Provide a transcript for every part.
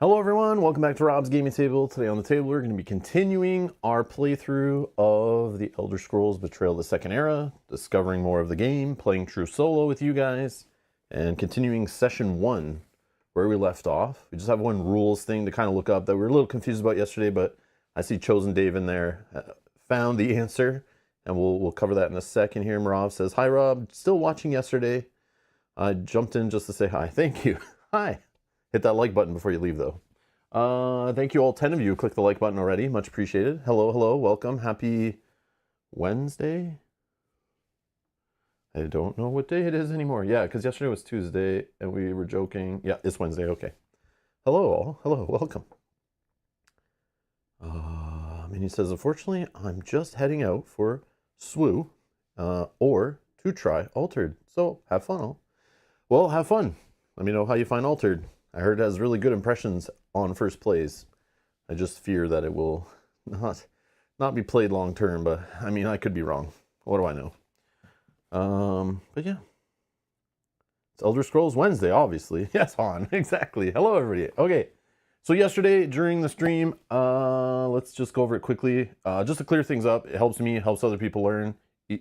Hello everyone, welcome back to Rob's Gaming Table. Today on the table we're going to be continuing our playthrough of the Elder Scrolls Betrayal the Second Era, discovering more of the game, playing true solo with you guys, and continuing session 1 where we left off. We just have one rules thing to kind of look up that we were a little confused about yesterday, but I see Chosen Dave in there, found the answer, and we'll cover that in a second here. Marav says, "Hi Rob, still watching yesterday. I jumped in just to say hi." Thank you. Hi. Hit that like button before you leave, though. Thank you all 10 of you who clicked the like button already. Much appreciated. Hello, welcome. Happy Wednesday? I don't know what day it is anymore. Yeah, because yesterday was Tuesday, and we were joking. Yeah, it's Wednesday. Okay. Hello, all. Hello, welcome. And he says, unfortunately, I'm just heading out for SWU, or to try Altered. So, have fun, all. Well, have fun. Let me know how you find Altered. I heard it has really good impressions on first plays. I just fear that it will not be played long term, but I mean, I could be wrong. What do I know? But yeah. It's Elder Scrolls Wednesday, obviously. Yes, Han, exactly. Hello, everybody. Okay, so yesterday during the stream, let's just go over it quickly. Just to clear things up, it helps me, it helps other people learn.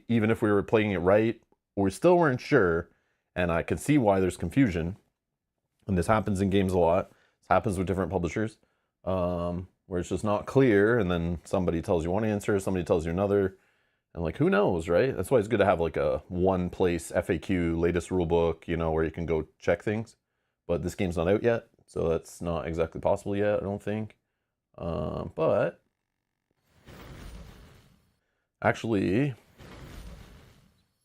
Even if we were playing it right, we still weren't sure, and I can see why there's confusion. And this happens in games a lot. This happens with different publishers, where it's just not clear, and then somebody tells you one answer, somebody tells you another, and like, who knows, right? That's why it's good to have like a one-place FAQ, latest rulebook, you know, where you can go check things. But this game's not out yet, so that's not exactly possible yet, I don't think. But actually,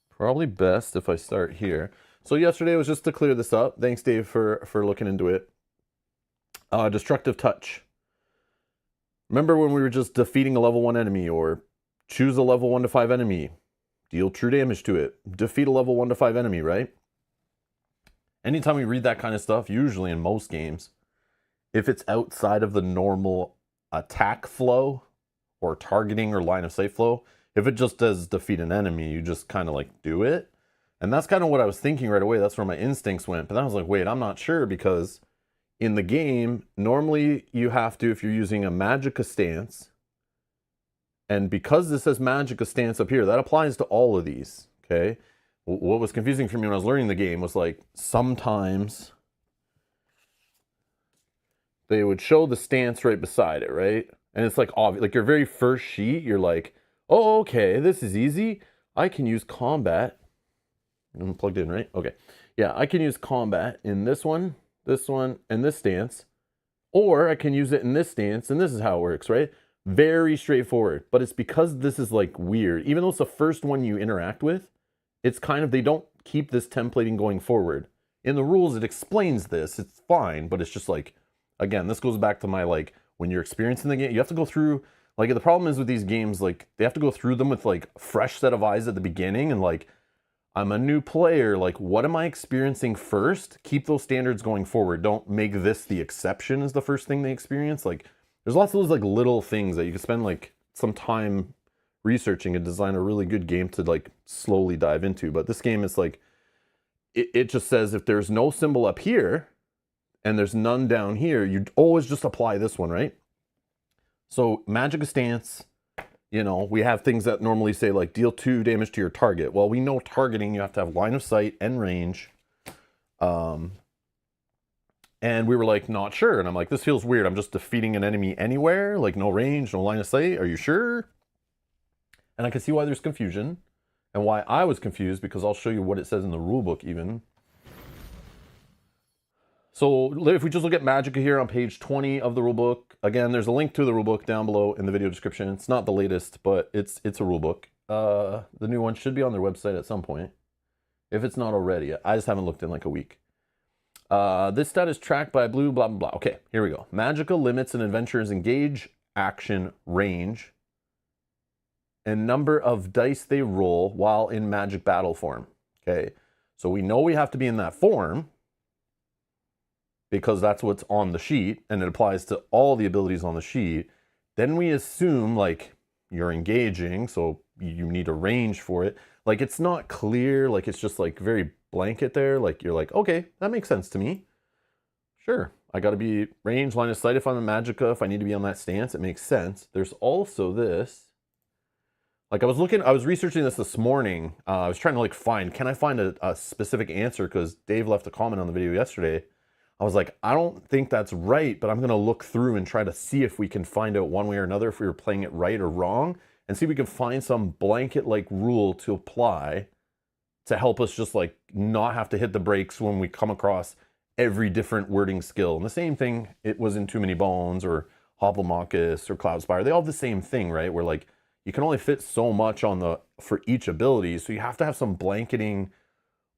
probably best if I start here. So yesterday was just to clear this up. Thanks, Dave, for looking into it. Destructive Touch. Remember when we were just defeating a level 1 enemy, or choose a level 1 to 5 enemy, deal true damage to it, defeat a level 1 to 5 enemy, right? Anytime we read that kind of stuff, usually in most games, if it's outside of the normal attack flow or targeting or line of sight flow, if it just does defeat an enemy, you just kind of like do it. And that's kind of what I was thinking right away. That's where my instincts went. But then I was like, wait, I'm not sure, because in the game, normally you have to, if you're using a Magicka stance, and because this says Magicka stance up here, that applies to all of these, okay? What was confusing for me when I was learning the game was like, sometimes they would show the stance right beside it, right? And it's like obvious, like your very first sheet, you're like, oh, okay, this is easy. I can use combat. I'm plugged in, right? Okay. Yeah, I can use combat in this one, and this stance. Or I can use it in this stance, and this is how it works, right? Very straightforward. But it's because this is like weird. Even though it's the first one you interact with, it's kind of, they don't keep this templating going forward. In the rules, it explains this. It's fine, but it's just like, again, this goes back to my, like, when you're experiencing the game, you have to go through, like, the problem is with these games, like, they have to go through them with, like, fresh set of eyes at the beginning, and, like, I'm a new player, like, what am I experiencing first? Keep those standards going forward. Don't make this the exception as the first thing they experience. Like, there's lots of those, like, little things that you can spend, like, some time researching and design a really good game to, like, slowly dive into. But this game is, like, it just says if there's no symbol up here and there's none down here, you always just apply this one, right? So, Magicka stance. You know, we have things that normally say, like, deal 2 damage to your target. Well, we know targeting, you have to have line of sight and range. And we were, like, not sure. And I'm like, this feels weird. I'm just defeating an enemy anywhere. Like, no range, no line of sight. Are you sure? And I can see why there's confusion. And why I was confused, because I'll show you what it says in the rulebook, even. So if we just look at Magicka here on page 20 of the rulebook, again, there's a link to the rulebook down below in the video description. It's not the latest, but it's a rulebook. The new one should be on their website at some point, if it's not already. I just haven't looked in like a week. This stat is tracked by blue, blah, blah, blah. Okay, here we go. Magicka limits an adventurer's engage, action, range, and number of dice they roll while in magic battle form. Okay, so we know we have to be in that form, because that's what's on the sheet, and it applies to all the abilities on the sheet. Then we assume, like, you're engaging, so you need a range for it. Like, it's not clear, like, it's just, like, very blanket there. Like, you're like, okay, that makes sense to me. Sure, I got to be range, line of sight if I'm a Magicka. If I need to be on that stance, it makes sense. There's also this. Like I was researching this morning. I was trying to like can I find a specific answer? Because Dave left a comment on the video yesterday. I was like, I don't think that's right, but I'm going to look through and try to see if we can find out one way or another if we were playing it right or wrong, and see if we can find some blanket like rule to apply to help us just like not have to hit the brakes when we come across every different wording skill. And the same thing, it was in Too Many Bones or Hoplomachus or Cloudspire. They all have the same thing, right? Where like you can only fit so much for each ability, so you have to have some blanketing,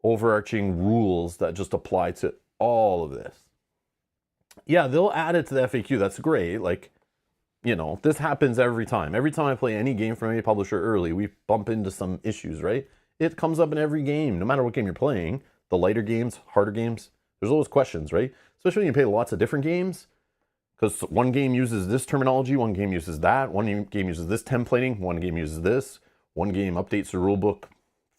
overarching rules that just apply to all of this. Yeah, they'll add it to the FAQ. That's great. Like, you know, this happens every time. Every time I play any game from any publisher early, we bump into some issues, right? It comes up in every game, no matter what game you're playing. The lighter games, harder games, there's always questions, right? Especially when you play lots of different games, because one game uses this terminology, one game uses that, one game uses this templating, one game uses this, one game updates the rulebook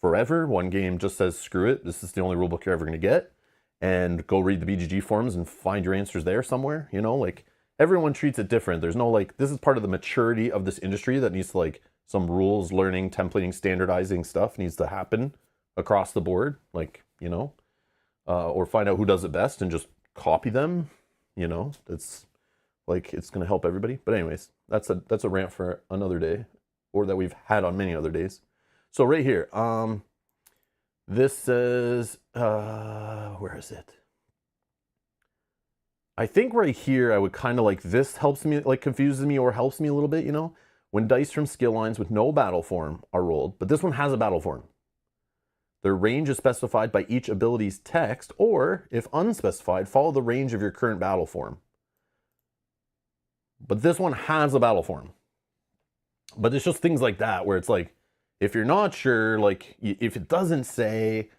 forever, one game just says, screw it, this is the only rulebook you're ever going to get, and go read the BGG forums and find your answers there somewhere, you know? Like, everyone treats it different. There's no, like, this is part of the maturity of this industry that needs to, like, some rules, learning, templating, standardizing stuff needs to happen across the board, like, you know, or find out who does it best and just copy them, you know? It's like, it's going to help everybody. But anyways, that's a rant for another day, or that we've had on many other days. So right here, this says, where is it? I think right here, I would kind of like, this helps me, like confuses me or helps me a little bit, you know? When dice from skill lines with no battle form are rolled, but this one has a battle form. Their range is specified by each ability's text, or if unspecified, follow the range of your current battle form. But this one has a battle form. But it's just things like that, where it's like, if you're not sure, like, if it doesn't say,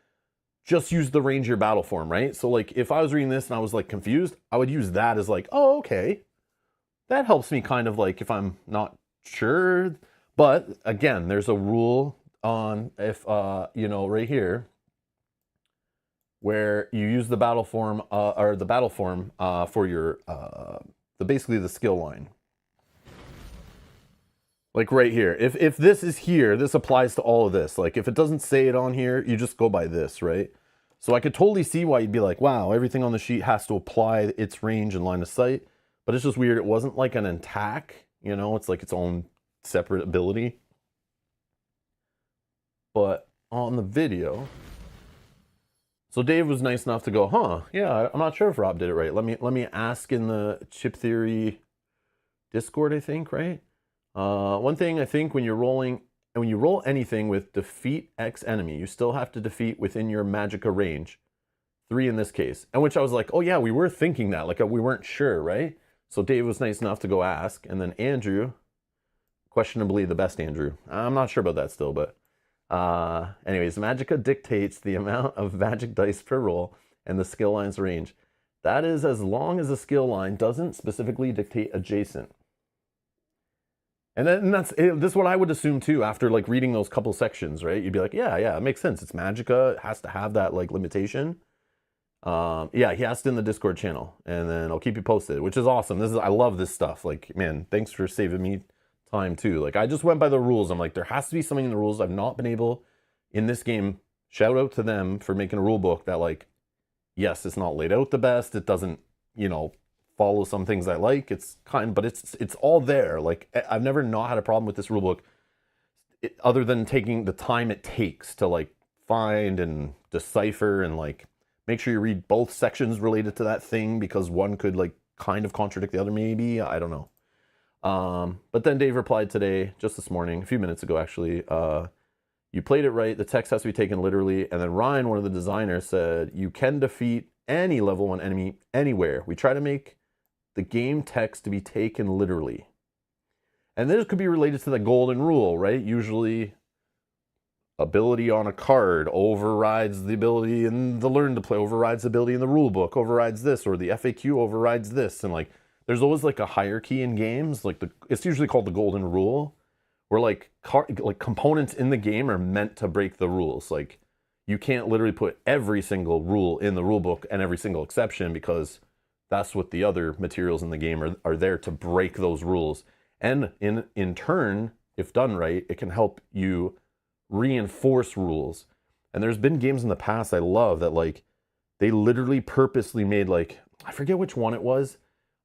just use the range of your battle form, right? So, like, if I was reading this and I was, like, confused, I would use that as, like, oh, okay. That helps me kind of, like, if I'm not sure. But, again, there's a rule on if, you know, right here, where you use the battle form, or the battle form for your, basically the skill line. Like right here, if this is here, this applies to all of this. Like if it doesn't say it on here, you just go by this, right? So I could totally see why you'd be like, wow, everything on the sheet has to apply its range and line of sight. But it's just weird. It wasn't like an attack, you know, it's like its own separate ability. But on the video, so Dave was nice enough to go, huh, yeah, I'm not sure if Rob did it right. Let me ask in the Chip Theory Discord, I think, right? One thing I think when you roll anything with defeat X enemy, you still have to defeat within your Magicka range. 3 in this case. And which I was like, oh yeah, we were thinking that. Like we weren't sure, right? So Dave was nice enough to go ask. And then Andrew, questionably the best Andrew. I'm not sure about that still, but anyways, Magicka dictates the amount of magic dice per roll and the skill line's range. That is as long as the skill line doesn't specifically dictate adjacent. And then this is what I would assume too, after like reading those couple sections, right? You'd be like, yeah, it makes sense. It's Magicka, it has to have that like limitation. Yeah, he asked in the Discord channel, and then I'll keep you posted, which is awesome. I love this stuff. Like, man, thanks for saving me time too. Like, I just went by the rules. I'm like, there has to be something in the rules I've not been able in this game. Shout out to them for making a rule book that, like, yes, it's not laid out the best. It doesn't, you know, follow some things I like. But it's all there. Like, I've never not had a problem with this rulebook, other than taking the time it takes to like find and decipher and like make sure you read both sections related to that thing, because one could like kind of contradict the other, maybe. I don't know. But then Dave replied today, just this morning, a few minutes ago actually, you played it right. The text has to be taken literally. And then Ryan, one of the designers, said you can defeat any level 1 enemy anywhere. We try to make the game text to be taken literally. And this could be related to the golden rule, right? Usually ability on a card overrides the ability in the learn to play, overrides the ability in the rule book, overrides this, or the FAQ overrides this. And like, there's always like a hierarchy in games. Like it's usually called the golden rule, where like components in the game are meant to break the rules. Like you can't literally put every single rule in the rule book and every single exception, because that's what the other materials in the game are there to break those rules. And in turn, if done right, it can help you reinforce rules. And there's been games in the past I love that, like, they literally purposely made, like, I forget which one it was.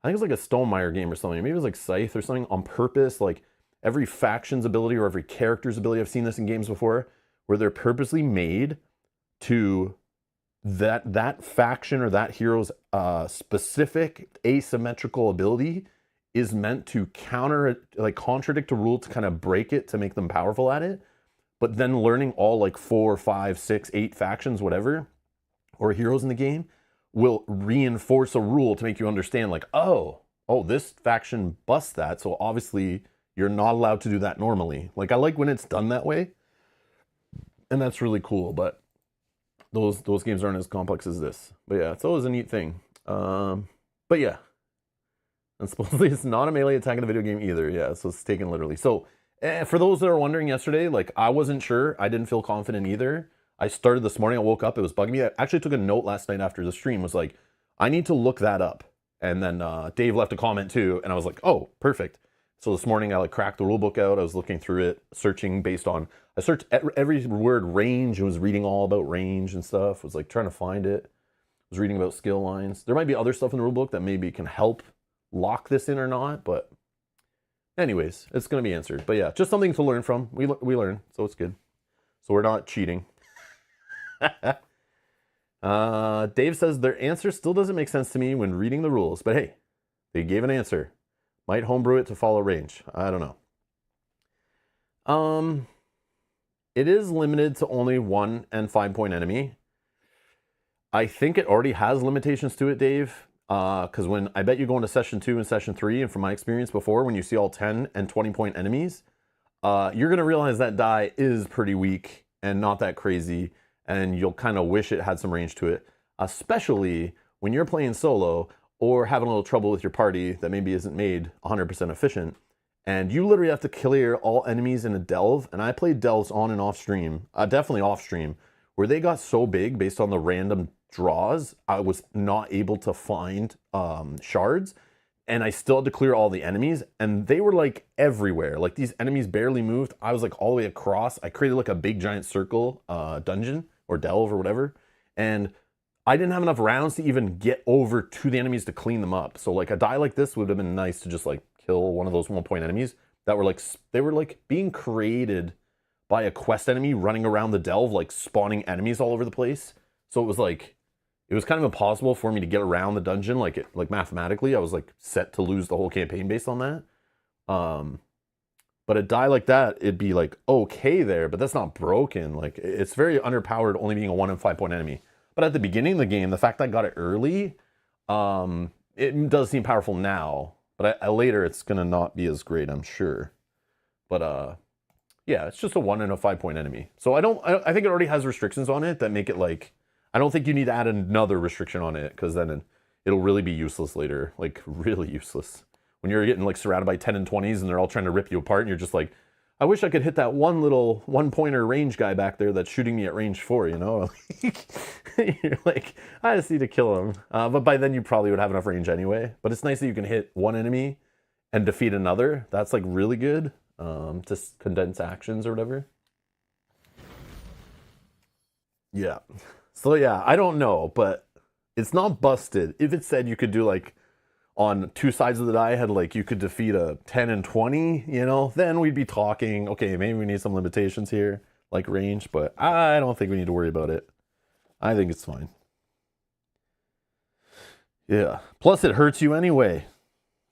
I think it was like a Stonemaier game or something. Maybe it was like Scythe or something, on purpose. Like, every faction's ability or every character's ability, I've seen this in games before, where they're purposely made to that faction or that hero's specific asymmetrical ability is meant to counter it, like contradict a rule to kind of break it, to make them powerful at it. But then learning all like 4, 5, 6, 8 factions, whatever, or heroes in the game will reinforce a rule to make you understand, like, oh, this faction busts that, so obviously you're not allowed to do that normally. Like, I like when it's done that way, and that's really cool. But those games aren't as complex as this. But yeah, it's always a neat thing. But yeah, and supposedly it's not a melee attack in a video game either. Yeah, so it's taken literally. So for those that are wondering yesterday, like, I wasn't sure. I didn't feel confident either. I started this morning. I woke up. It was bugging me. I actually took a note last night after the stream. Was like, I need to look that up. And then Dave left a comment too, and I was like, oh, perfect. So this morning I like cracked the rule book out. I was looking through it, searching based on, I searched every word range and was reading all about range and stuff. Was like trying to find it. Was reading about skill lines. There might be other stuff in the rule book that maybe can help lock this in or not, but anyways, it's going to be answered. But yeah, just something to learn from. We learn, so it's good. So we're not cheating. Dave says their answer still doesn't make sense to me when reading the rules, but hey, they gave an answer. Might homebrew it to follow range. I don't know. It is limited to only 1 and 5 point enemy. I think it already has limitations to it, Dave. Because when I bet you go into session 2 and session 3, and from my experience before, when you see all 10 and 20 point enemies, you're gonna realize that die is pretty weak and not that crazy, and you'll kind of wish it had some range to it, especially when you're playing solo or having a little trouble with your party that maybe isn't made 100% efficient, and you literally have to clear all enemies in a delve. And I played delves on and off stream, definitely off stream, where they got so big based on the random draws, I was not able to find shards, and I still had to clear all the enemies, and they were like everywhere. Like, these enemies barely moved. I was like all the way across. I created like a big giant circle dungeon or delve or whatever, and I didn't have enough rounds to even get over to the enemies to clean them up. So like a die like this would have been nice to just like kill one of those 1 point enemies that were like, they were like being created by a quest enemy running around the delve, like spawning enemies all over the place. So it was like, it was kind of impossible for me to get around the dungeon, like mathematically. I was like set to lose the whole campaign based on that. But a die like that, it'd be like okay there, but that's not broken. Like, it's very underpowered, only being a 1 and 5 point enemy. But at the beginning of the game, the fact that I got it early, it does seem powerful now. But later, it's gonna not be as great, I'm sure. But yeah, it's just a 1 and a 5 point enemy. So I think it already has restrictions on it that make it like, I don't think you need to add another restriction on it, because then it'll really be useless later. Like, really useless. When you're getting like surrounded by 10 and 20s and they're all trying to rip you apart, and you're just like, I wish I could hit that one little 1-pointer range guy back there that's shooting me at range 4, you know? You're like, I just need to kill him. But by then you probably would have enough range anyway. But it's nice that you can hit one enemy and defeat another. That's like really good. Just condense actions or whatever. Yeah. So yeah, I don't know, but it's not busted. If it said you could do like, on 2 sides of the die had like, you could defeat a 10 and 20, you know, then we'd be talking, okay, maybe we need some limitations here, like range, but I don't think we need to worry about it. I think it's fine. Yeah. Plus it hurts you anyway.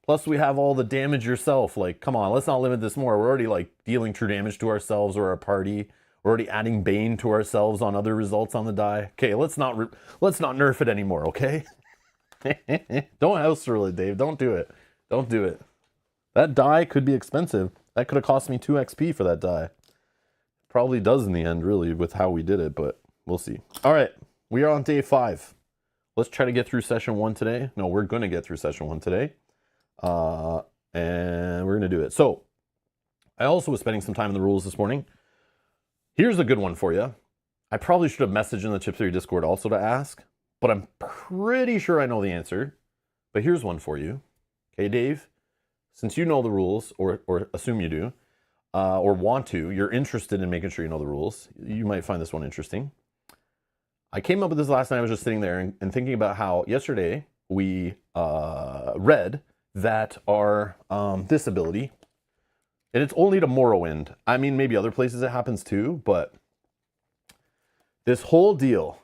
Plus we have all the damage yourself. Like, come on, let's not limit this more. We're already like dealing true damage to ourselves or our party. We're already adding Bane to ourselves on other results on the die. Okay, let's not nerf it anymore, okay? Don't house rule it, Dave. Don't do it. Don't do it. That die could be expensive. That could have cost me 2 XP for that die. Probably does in the end, really, with how we did it, but we'll see. All right, we are on day 5. Let's try to get through session 1 today. No, we're going to get through session 1 today. And we're going to do it. So, I also was spending some time in the rules this morning. Here's a good one for you. I probably should have messaged in the Chip Theory Discord also to ask, but I'm pretty sure I know the answer. But here's one for you. Okay, Dave, since you know the rules, or assume you do, or want to, you're interested in making sure you know the rules, you might find this one interesting. I came up with this last night. I was just sitting there and thinking about how yesterday we read that our this ability, and it's only to Morrowind. I mean, maybe other places it happens too, but this whole deal,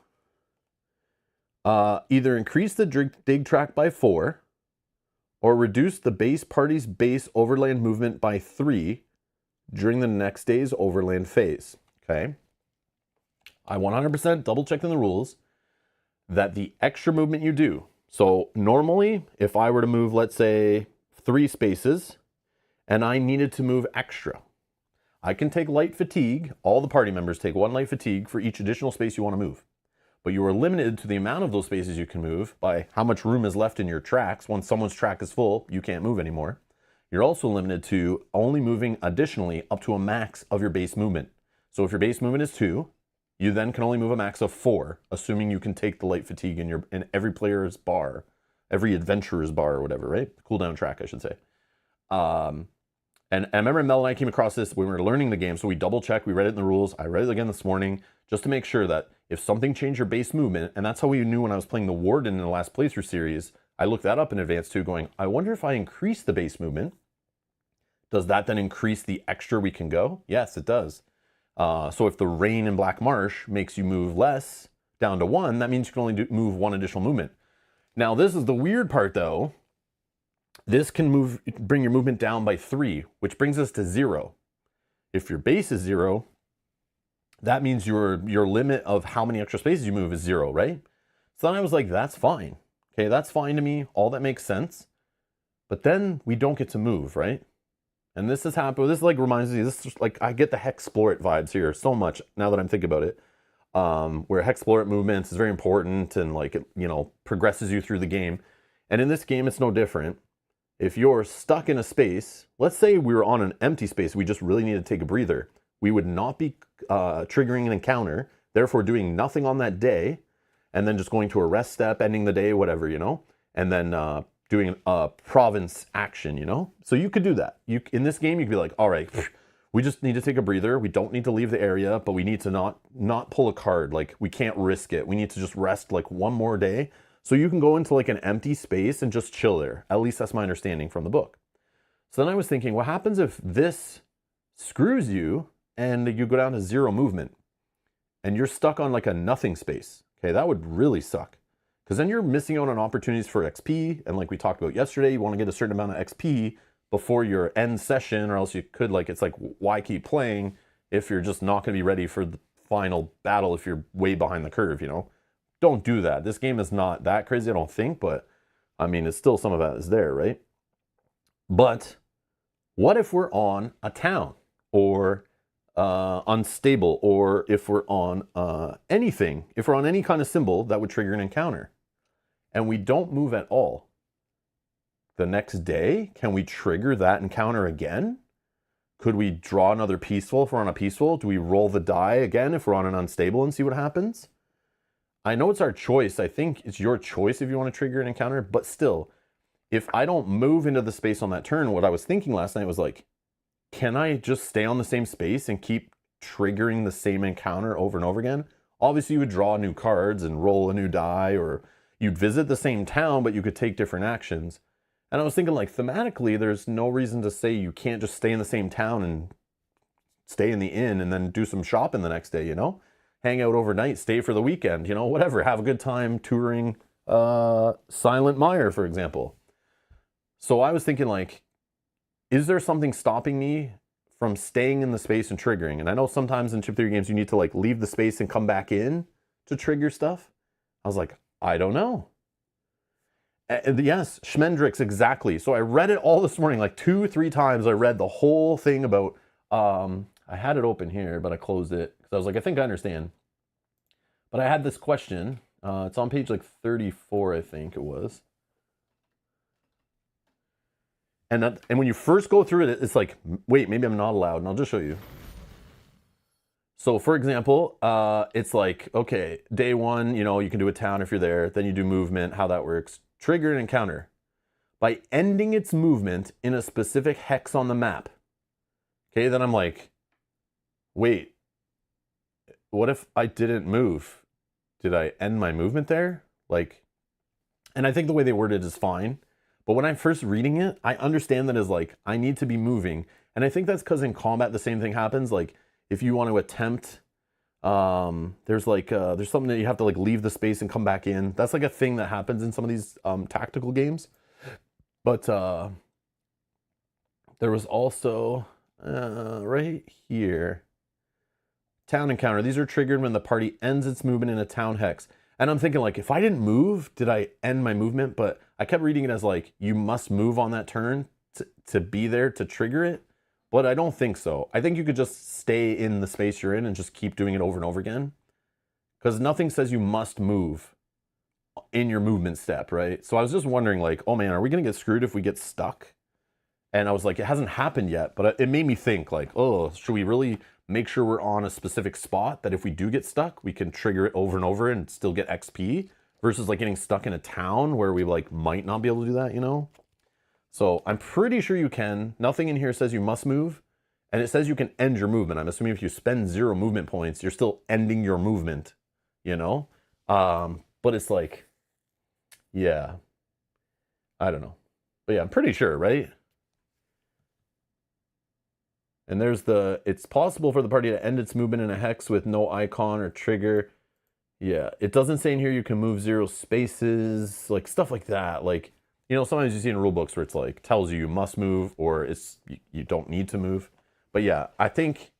either increase the dig track by 4 or reduce the base party's base overland movement by 3 during the next day's overland phase. Okay. I 100% double checked in the rules that the extra movement you do. So normally, if I were to move, let's say 3 spaces and I needed to move extra, I can take light fatigue. All the party members take 1 light fatigue for each additional space you want to move. But you are limited to the amount of those spaces you can move by how much room is left in your tracks. Once someone's track is full, you can't move anymore. You're also limited to only moving additionally up to a max of your base movement. So if your base movement is 2, you then can only move a max of 4, assuming you can take the light fatigue in every player's bar, every adventurer's bar or whatever, right? Cooldown track, I should say. And I remember Mel and I came across this when we were learning the game, so we double checked, we read it in the rules. I read it again this morning just to make sure that if something changed your base movement, and that's how we knew when I was playing the Warden in the last playthrough series, I looked that up in advance too, going, I wonder if I increase the base movement, does that then increase the extra we can go? Yes, it does. So if the rain in Black Marsh makes you move less down to 1, that means you can only move 1 additional movement. Now, this is the weird part though. This can bring your movement down by 3, which brings us to 0. If your base is 0, that means your limit of how many extra spaces you move is 0, right? So then I was like, that's fine. Okay, that's fine to me. All that makes sense. But then we don't get to move, right? And this has happened. This like reminds me, this is like, I get the Hexplore It vibes here so much now that I'm thinking about it. Where Hexplore It movements is very important and like it, progresses you through the game. And in this game, it's no different. If you're stuck in a space, let's say we were on an empty space, we just really need to take a breather. We would not be triggering an encounter, therefore doing nothing on that day, and then just going to a rest step, ending the day, whatever, and then doing a province action, So you could do that. In this game, you could be like, all right, we just need to take a breather. We don't need to leave the area, but we need to not pull a card. Like, we can't risk it. We need to just rest like one more day. So you can go into like an empty space and just chill there. At least that's my understanding from the book. So then I was thinking, what happens if this screws you and you go down to 0 movement and you're stuck on like a nothing space? Okay, that would really suck. Because then you're missing out on opportunities for XP. And like we talked about yesterday, you want to get a certain amount of XP before your end session, or else you could it's like, why keep playing if you're just not going to be ready for the final battle if you're way behind the curve, Don't do that. This game is not that crazy, I don't think, but I mean, it's still some of that is there, right? But what if we're on a town or unstable, or if we're on anything, if we're on any kind of symbol that would trigger an encounter and we don't move at all? The next day, can we trigger that encounter again? Could we draw another peaceful if we're on a peaceful? Do we roll the die again if we're on an unstable and see what happens? I know it's our choice. I think it's your choice if you want to trigger an encounter, but still, if I don't move into the space on that turn, what I was thinking last night was like, can I just stay on the same space and keep triggering the same encounter over and over again? Obviously, you would draw new cards and roll a new die, or you'd visit the same town, but you could take different actions. And I was thinking, like, thematically, there's no reason to say you can't just stay in the same town and stay in the inn and then do some shopping the next day, Hang out overnight, stay for the weekend, whatever. Have a good time touring Silent Mire, for example. So I was thinking, like, is there something stopping me from staying in the space and triggering? And I know sometimes in chip theory games, you need to, like, leave the space and come back in to trigger stuff. I was like, I don't know. Yes, Schmendrix, exactly. So I read it all this morning, like 2-3 times. I read the whole thing about, I had it open here, but I closed it because I was like, I think I understand. But I had this question. It's on page like 34, I think it was. And when you first go through it, it's like, wait, maybe I'm not allowed. And I'll just show you. So for example, it's like, okay, day 1, you can do a town if you're there. Then you do movement, how that works. Trigger an encounter. by ending its movement in a specific hex on the map. Okay, then I'm like, wait, what if I didn't move? Did I end my movement there? Like, and I think the way they worded it is fine. But when I'm first reading it, I understand that as like, I need to be moving. And I think that's because in combat, the same thing happens. Like, if you want to attempt, there's something that you have to like leave the space and come back in. That's like a thing that happens in some of these tactical games. But there was also right here, town encounter. These are triggered when the party ends its movement in a town hex. And I'm thinking like, if I didn't move, did I end my movement? But I kept reading it as like, you must move on that turn to be there to trigger it. But I don't think so. I think you could just stay in the space you're in and just keep doing it over and over again. Because nothing says you must move in your movement step, right? So I was just wondering like, oh man, are we going to get screwed if we get stuck? And I was like, it hasn't happened yet. But it made me think like, oh, should we really make sure we're on a specific spot that if we do get stuck, we can trigger it over and over and still get XP versus like getting stuck in a town where we like might not be able to do that, you know? So I'm pretty sure you can. Nothing in here says you must move, and it says you can end your movement. I'm assuming if you spend 0 movement points, you're still ending your movement, you know? But it's like, yeah, I don't know. But yeah, I'm pretty sure, right? And there's it's possible for the party to end its movement in a hex with no icon or trigger. Yeah, it doesn't say in here you can move 0 spaces, like stuff like that. Like, you know, sometimes you see in rule books where it's like, tells you must move or you don't need to move. But yeah, I think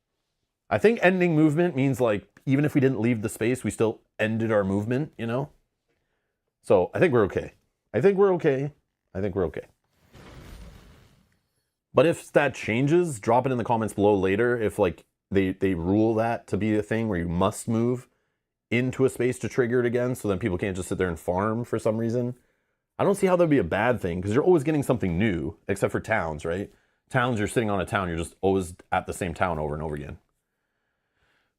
ending movement means like, even if we didn't leave the space, we still ended our movement, you know? So I think we're okay. I think we're okay. But if that changes, drop it in the comments below later. If like they rule that to be a thing where you must move into a space to trigger it again, so then people can't just sit there and farm for some reason. I don't see how that'd be a bad thing because you're always getting something new, except for towns, right? Towns, you're sitting on a town, you're just always at the same town over and over again.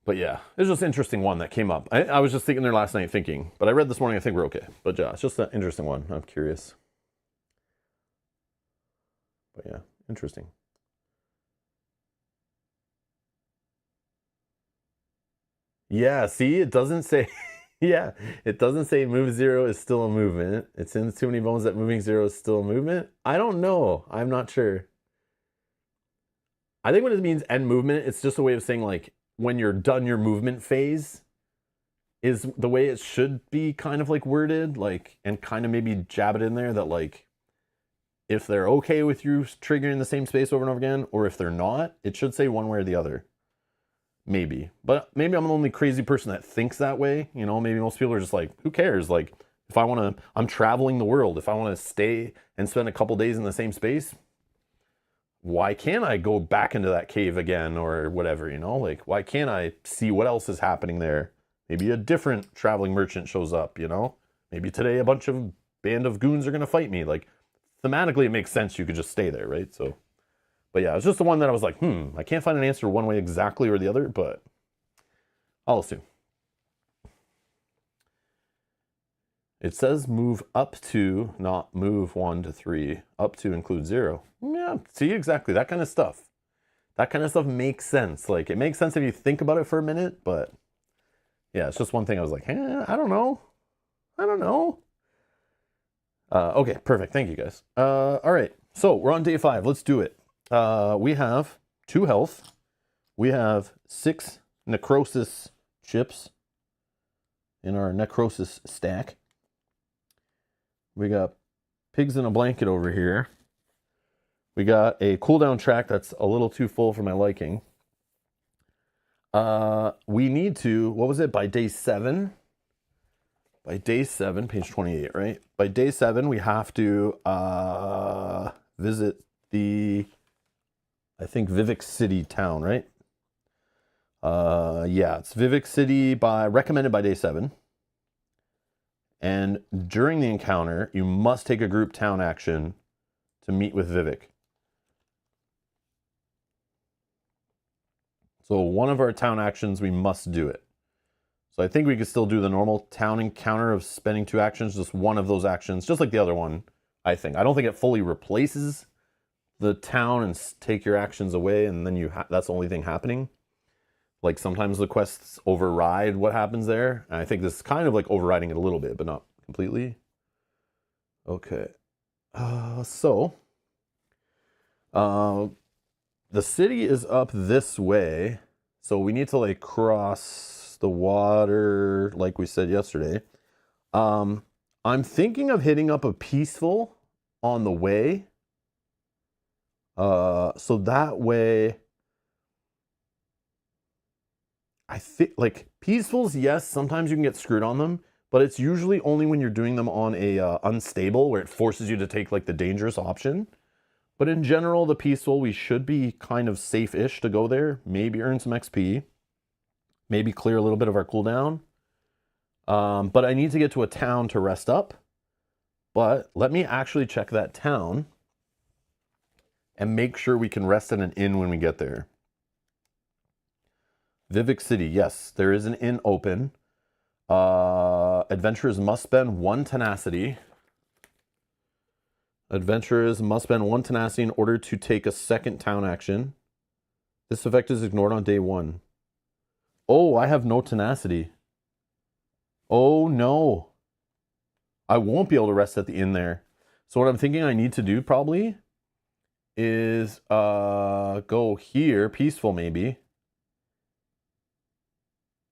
But yeah, it's just an interesting one that came up. I was just thinking there last night thinking, but I read this morning, I think we're okay. But yeah, it's just an interesting one. I'm curious. But yeah. Interesting. Yeah, see, it doesn't say, yeah, it doesn't say move 0 is still a movement. It's in too many bones that moving 0 is still a movement. I don't know. I'm not sure. I think when it means end movement, it's just a way of saying like, when you're done your movement phase is the way it should be kind of like worded, like, and kind of maybe jab it in there that like, if they're okay with you triggering the same space over and over again, or if they're not, it should say one way or the other. Maybe. But maybe I'm the only crazy person that thinks that way. You know, maybe most people are just like, who cares? Like, if I want to, I'm traveling the world. If I want to stay and spend a couple days in the same space, why can't I go back into that cave again or whatever, you know? Like, why can't I see what else is happening there? Maybe a different traveling merchant shows up, you know? Maybe today a bunch of band of goons are going to fight me. Like, thematically, it makes sense you could just stay there, right? So, but yeah, it's just the one that I was like, I can't find an answer one way exactly or the other, but I'll assume. It says move up to, not move 1 to 3. Up to includes 0. Yeah, see, exactly, that kind of stuff. That kind of stuff makes sense. Like, it makes sense if you think about it for a minute, but yeah, it's just one thing I was like, I don't know. Okay, perfect. Thank you, guys. All right, so we're on day 5. Let's do it. We have 2 health. We have 6 necrosis chips in our necrosis stack. We got pigs in a blanket over here. We got a cooldown track that's a little too full for my liking. We need to, what was it, by day 7? By day 7, page 28, right? By day 7, we have to visit the, I think, Vivec City town, right? Yeah, it's Vivec City recommended by day 7. And during the encounter, you must take a group town action to meet with Vivec. So one of our town actions, we must do it. So I think we could still do the normal town encounter of spending 2 actions, just one of those actions, just like the other one. I think. I don't think it fully replaces the town and take your actions away, and then that's the only thing happening. Like sometimes the quests override what happens there. And I think this is kind of like overriding it a little bit, but not completely. Okay. The city is up this way. So we need to like cross the water like we said yesterday. I'm thinking of hitting up a peaceful on the way. So that way I think like peacefuls, yes, sometimes you can get screwed on them, but it's usually only when you're doing them on a unstable where it forces you to take like the dangerous option. But in general, the peaceful, we should be kind of safe-ish to go there. Maybe earn some XP. Maybe clear a little bit of our cooldown. But I need to get to a town to rest up. But let me actually check that town and make sure we can rest in an inn when we get there. Vivec City, yes, there is an inn open. Adventurers must spend 1 tenacity. Adventurers must spend 1 tenacity in order to take a second town action. This effect is ignored on day 1. Oh, I have no tenacity. Oh no. I won't be able to rest at the inn there. So what I'm thinking I need to do probably is go here, peaceful maybe.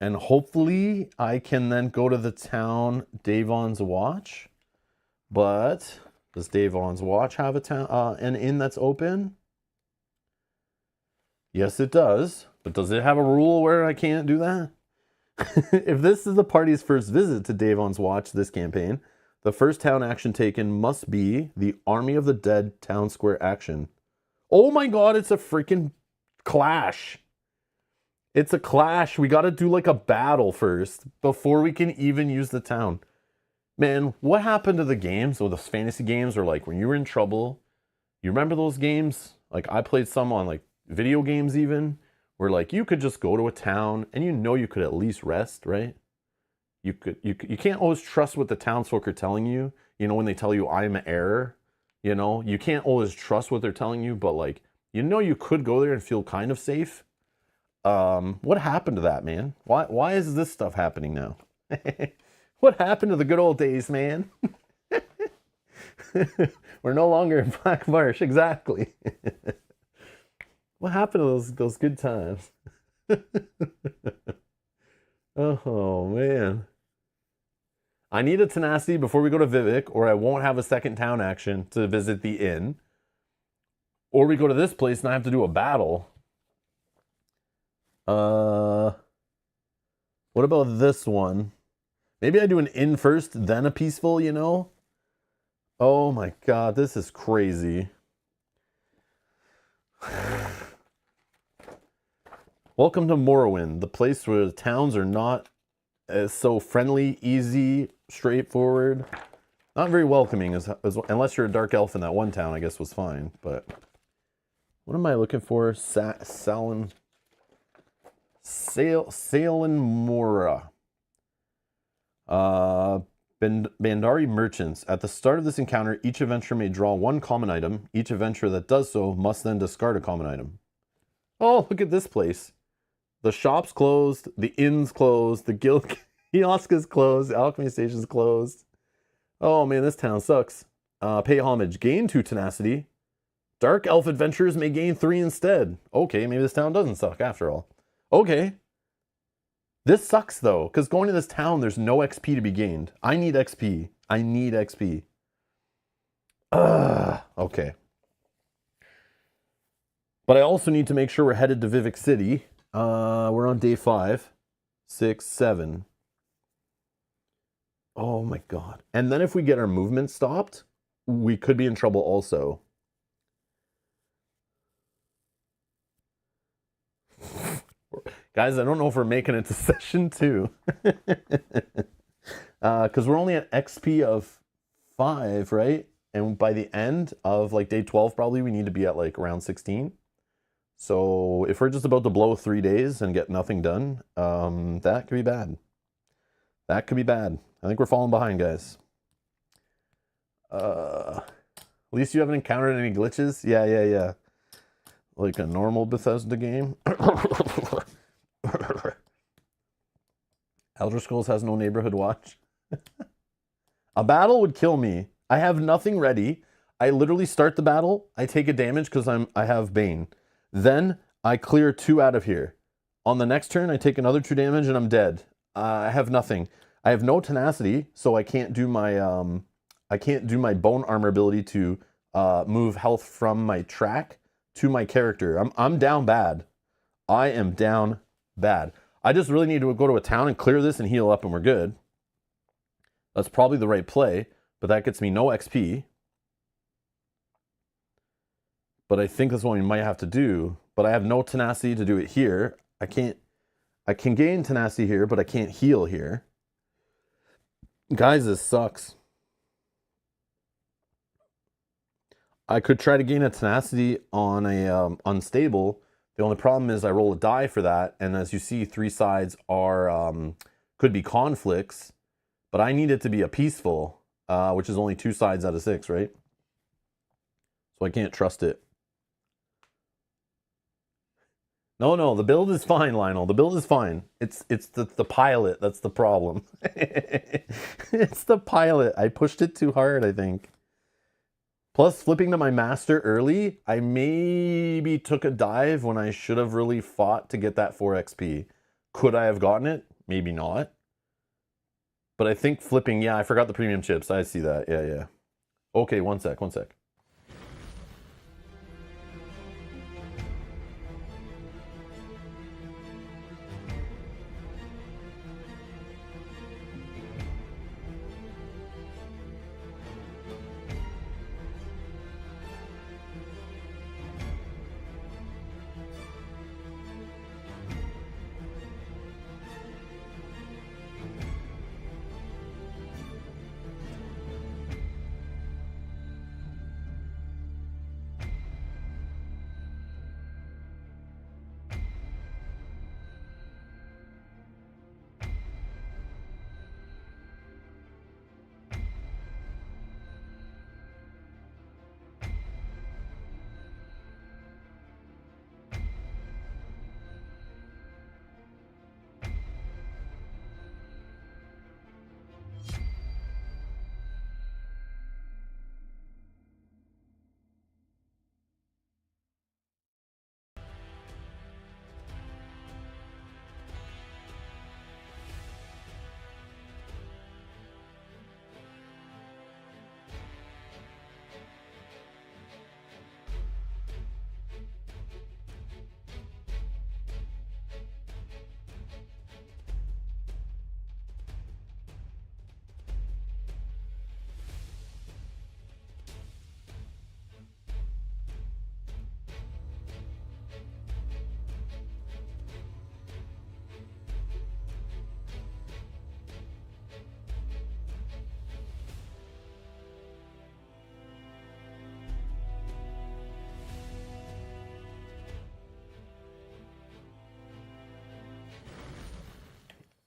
And hopefully I can then go to the town Davon's Watch. But does Davon's Watch have an inn that's open? Yes, it does. But does it have a rule where I can't do that? If this is the party's first visit to Davon's Watch this campaign, the first town action taken must be the Army of the Dead town square action. Oh my god, it's a freaking clash. It's a clash. We got to do like a battle first before we can even use the town. Man, what happened to the games or those fantasy games or like when you were in trouble? You remember those games? Like I played some on like video games even where like you could just go to a town and you know you could at least rest, right? You can't always trust what the townsfolk are telling you. You know, when they tell you I'm an error, you know, you can't always trust what they're telling you, but like, you know, you could go there and feel kind of safe. What happened to that, man? Why is this stuff happening now? What happened to the good old days, man? We're no longer in Black Marsh, exactly. What happened to those good times? Oh man. I need a tenacity before we go to Vivec, or I won't have a second town action to visit the inn. Or we go to this place and I have to do a battle. What about this one? Maybe I do an inn first, then a peaceful, you know? Oh my god, this is crazy. Welcome to Morrowind, the place where the towns are not as so friendly, easy, straightforward. Not very welcoming, unless you're a dark elf in that one town, I guess was fine. But what am I looking for? Salin Mora. Bandari merchants. At the start of this encounter, each adventurer may draw 1 common item. Each adventurer that does so must then discard a common item. Oh, look at this place. The shop's closed, the inn's closed, the guild kiosk is closed, the alchemy station's closed. Oh man, this town sucks. Pay homage. Gain 2 tenacity. Dark elf adventurers may gain 3 instead. Okay, maybe this town doesn't suck after all. Okay. This sucks though, because going to this town, there's no XP to be gained. I need XP. I need XP. Okay. But I also need to make sure we're headed to Vivec City. We're on day 5, 6, 7. Oh my god. And then if we get our movement stopped, we could be in trouble also. Guys, I don't know if we're making it to session 2. Because we're only at XP of 5, right? And by the end of like day 12, probably we need to be at like around 16. So if we're just about to blow 3 days and get nothing done, that could be bad. That could be bad. I think we're falling behind, guys. least you haven't encountered any glitches. Yeah. Like a normal Bethesda game. Elder Scrolls has no neighborhood watch. A battle would kill me. I have nothing ready. I literally start the battle. I take a damage because I have Bane. Then I clear 2 out of here. On the next turn, I take another 2 damage and I'm dead. I have nothing. I have no tenacity, so I can't do my bone armor ability to move health from my track to my character. I'm down bad. I am down bad. I just really need to go to a town and clear this and heal up and we're good. That's probably the right play, but that gets me no XP. But I think that's what we might have to do. But I have no tenacity to do it here. I can gain tenacity here, but I can't heal here. Guys, this sucks. I could try to gain a tenacity on a unstable. The only problem is I roll a die for that, and as you see, 3 sides are could be conflicts, but I need it to be a peaceful, which is only 2 sides out of 6, right? So I can't trust it. No, the build is fine, Lionel. The build is fine. It's the pilot that's the problem. It's the pilot. I pushed it too hard, I think. Plus, flipping to my master early, I maybe took a dive when I should have really fought to get that 4 XP. Could I have gotten it? Maybe not. But I think flipping, yeah, I forgot the premium chips. I see that. Yeah. Okay, one sec.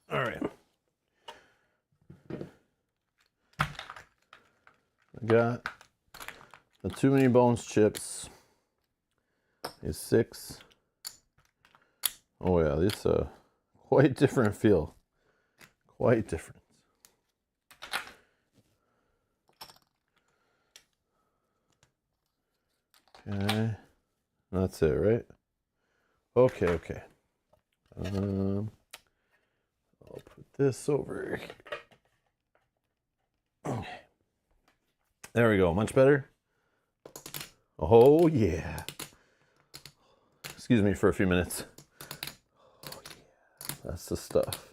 All right. I got the too many bones chips is 6. Oh yeah, this quite different feel. Quite different. Okay. That's it, right? Okay. I'll put this over here. Okay. There we go. Much better. Oh, yeah. Excuse me for a few minutes. Oh, yeah. That's the stuff.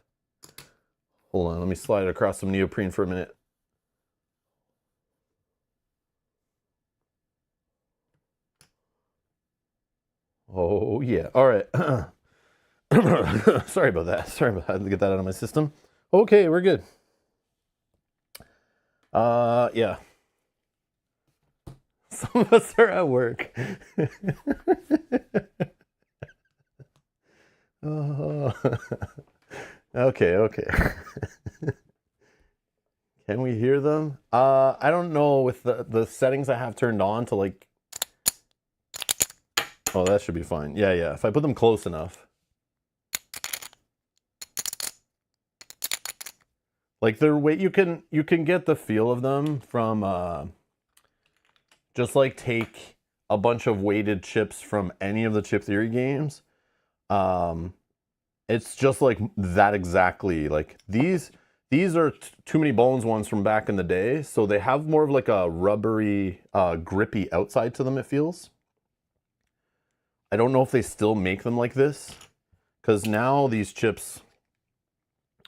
Hold on. Let me slide across some neoprene for a minute. Oh, yeah. All right. Sorry about that. I had to get that out of my system. Okay, we're good. Yeah. Some of us are at work. Oh. Okay. Can we hear them? I don't know with the settings I have turned on to like. Oh, that should be fine. Yeah, yeah. If I put them close enough. Like they're weight, you can get the feel of them from just like take a bunch of weighted chips from any of the Chip Theory games. It's just like that exactly. Like these are Too Many Bones ones from back in the day, so they have more of like a rubbery, grippy outside to them, it feels. I don't know if they still make them like this, because now these chips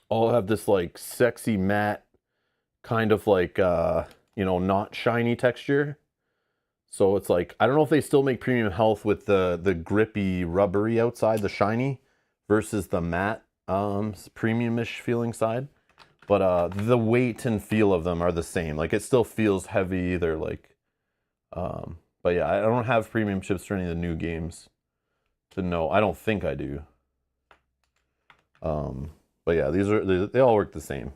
all have this like sexy matte kind of like not shiny texture. So it's like, I don't know if they still make premium health with the grippy rubbery outside, the shiny, versus the matte premium-ish feeling side. But the weight and feel of them are the same. Like it still feels heavy. They're like but yeah, I don't have premium chips for any of the new games to know. I don't think I do. But yeah, they all work the same.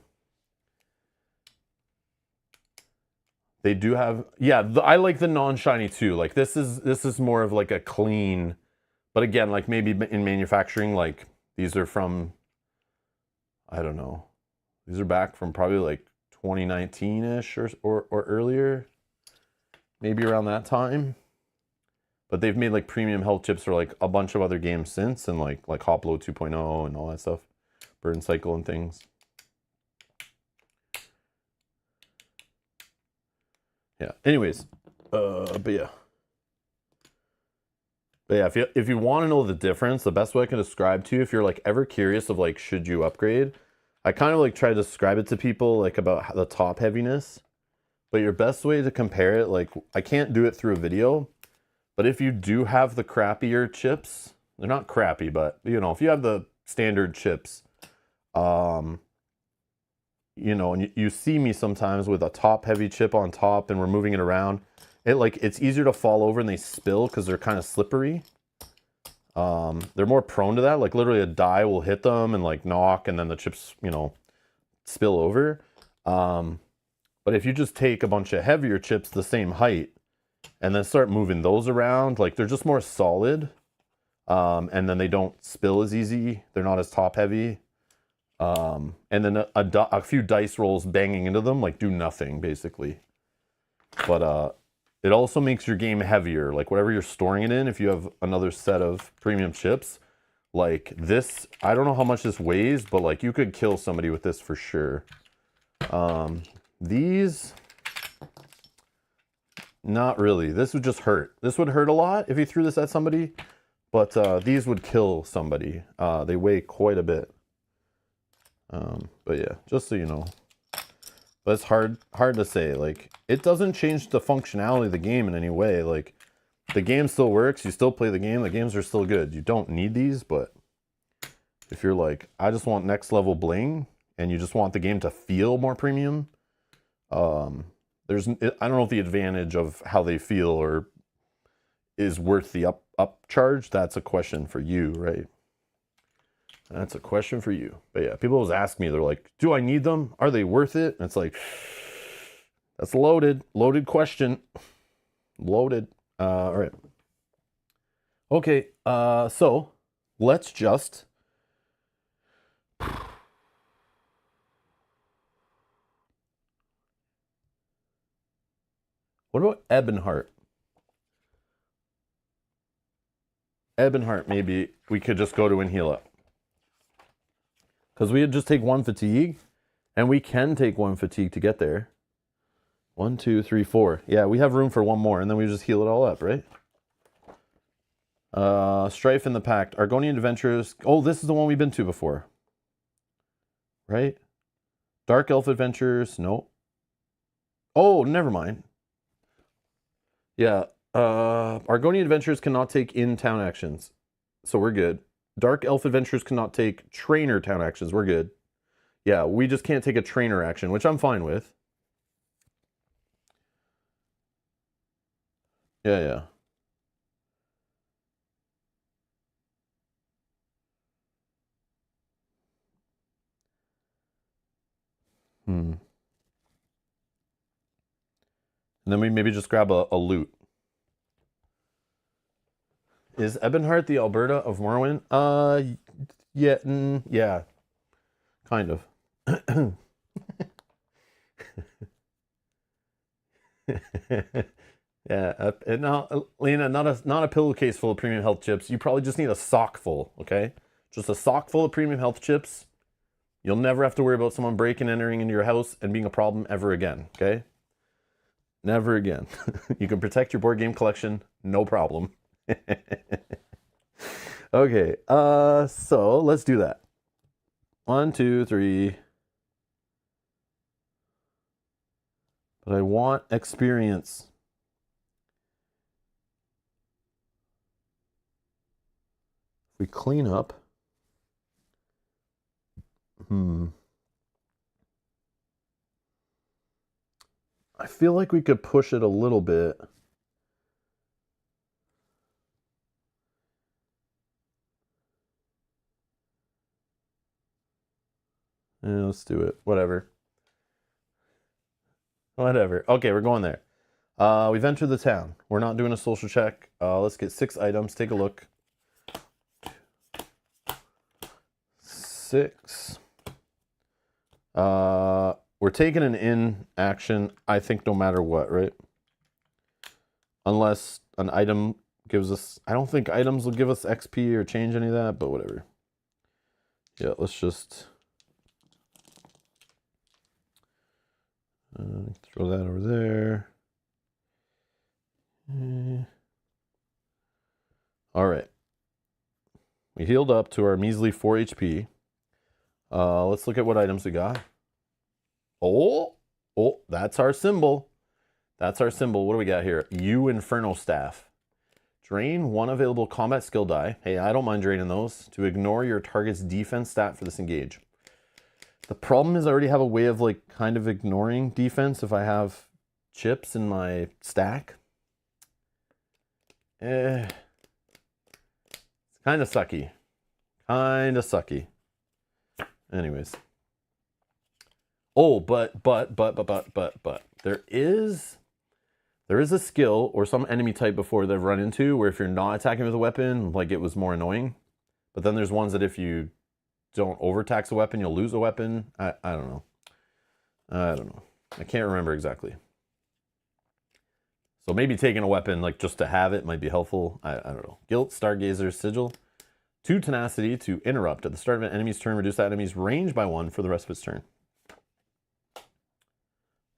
They do have, yeah, I like the non-shiny too. Like this is more of like a clean, but again, like maybe in manufacturing, like these are from, I don't know. These are back from probably like 2019-ish or earlier. Maybe around that time. But they've made like premium health chips for like a bunch of other games since, and like Hoplo 2.0 and all that stuff. Burn Cycle and things. Yeah. Anyways, but yeah. But yeah, if you want to know the difference, the best way I can describe to you, if you're like ever curious of like should you upgrade, I kind of like try to describe it to people like about the top heaviness. But your best way to compare it, like I can't do it through a video, but if you do have the crappier chips, they're not crappy, but you know, if you have the standard chips, you know, and you see me sometimes with a top heavy chip on top and we're moving it around, it's easier to fall over and they spill because they're kind of slippery. They're more prone to that. Like literally a die will hit them and like knock, and then the chips, you know, spill over. But if you just take a bunch of heavier chips the same height and then start moving those around, like they're just more solid. And then they don't spill as easy. They're not as top heavy. And then a few dice rolls banging into them like do nothing basically. But it also makes your game heavier. Like whatever you're storing it in, if you have another set of premium chips, like this, I don't know how much this weighs, but like you could kill somebody with this for sure. These, not really. This would just hurt. This would hurt a lot if you threw this at somebody, but these would kill somebody. They weigh quite a bit. But yeah, just so you know. But it's hard to say. Like, it doesn't change the functionality of the game in any way. Like, the game still works. You still play the game. The games are still good. You don't need these, but if you're like, I just want next level bling, and you just want the game to feel more premium, I don't know if the advantage of how they feel or is worth the up charge. That's a question for you, right? That's a question for you. But yeah, people always ask me, they're like, do I need them? Are they worth it? And it's like, that's loaded question. Loaded. All right. Okay, so let's just what about Ebonheart? Ebonheart, maybe we could just go to and heal up. Because we would just take one fatigue, and we can take one fatigue to get there. 1, 2, 3, 4. Yeah, we have room for one more, and then we just heal it all up, right? Strife in the Pact. Argonian Adventures. Oh, this is the one we've been to before. Right? Dark Elf Adventures. No. Oh, never mind. Yeah. Argonian Adventures cannot take in-town actions. So we're good. Dark Elf Adventures cannot take trainer town actions. We're good. Yeah, we just can't take a trainer action, which I'm fine with. Yeah, yeah. Hmm. And then we maybe just grab a loot. Is Ebonheart the Alberta of Morrowind? Yeah, yeah, kind of. Yeah, and now, Lena, not a pillowcase full of premium health chips. You probably just need a sock full, okay? Just a sock full of premium health chips. You'll never have to worry about someone breaking and entering into your house and being a problem ever again, okay? Never again. You can protect your board game collection, no problem. Okay, so let's do that. 1, 2, 3. But I want experience. If we clean up. I feel like we could push it a little bit. Yeah, let's do it. Whatever. Whatever. Okay, we're going there. We've entered the town. We're not doing a social check. Let's get 6 items. Take a look. 6. We're taking an in action, I think, no matter what, right? Unless an item gives us... I don't think items will give us XP or change any of that, but whatever. Yeah, let's just... throw that over there. All right. We healed up to our measly 4 HP. Let's look at what items we got. Oh, that's our symbol. That's our symbol. What do we got here? U Inferno Staff. Drain 1 available combat skill die. Hey, I don't mind draining those to ignore your target's defense stat for this engage. The problem is I already have a way of like kind of ignoring defense if I have chips in my stack. It's kind of sucky. Kind of sucky. Anyways. Oh, but there is a skill or some enemy type before they've run into where if you're not attacking with a weapon, like it was more annoying. But then there's ones that if you don't overtax a weapon, you'll lose a weapon. I don't know. I don't know. I can't remember exactly. So maybe taking a weapon like just to have it might be helpful. I don't know. Guilt, Stargazer, Sigil. 2 tenacity to interrupt. At the start of an enemy's turn, reduce that enemy's range by 1 for the rest of its turn.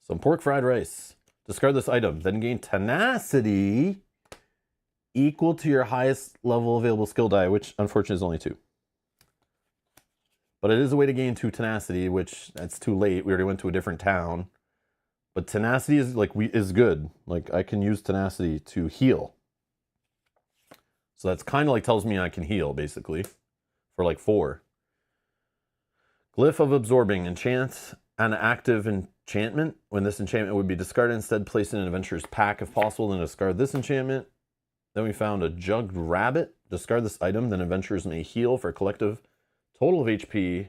Some pork fried rice. Discard this item, then gain tenacity equal to your highest level available skill die, which unfortunately is only 2. But it is a way to gain 2 tenacity, which that's too late. We already went to a different town. But tenacity is like is good. Like I can use tenacity to heal. So that's kind of like tells me I can heal basically for like 4. Glyph of Absorbing. Enchant an active enchantment. When this enchantment would be discarded, instead place in an adventurer's pack if possible, then discard this enchantment. Then we found a jugged rabbit. Discard this item, then adventurers may heal for a collective total of HP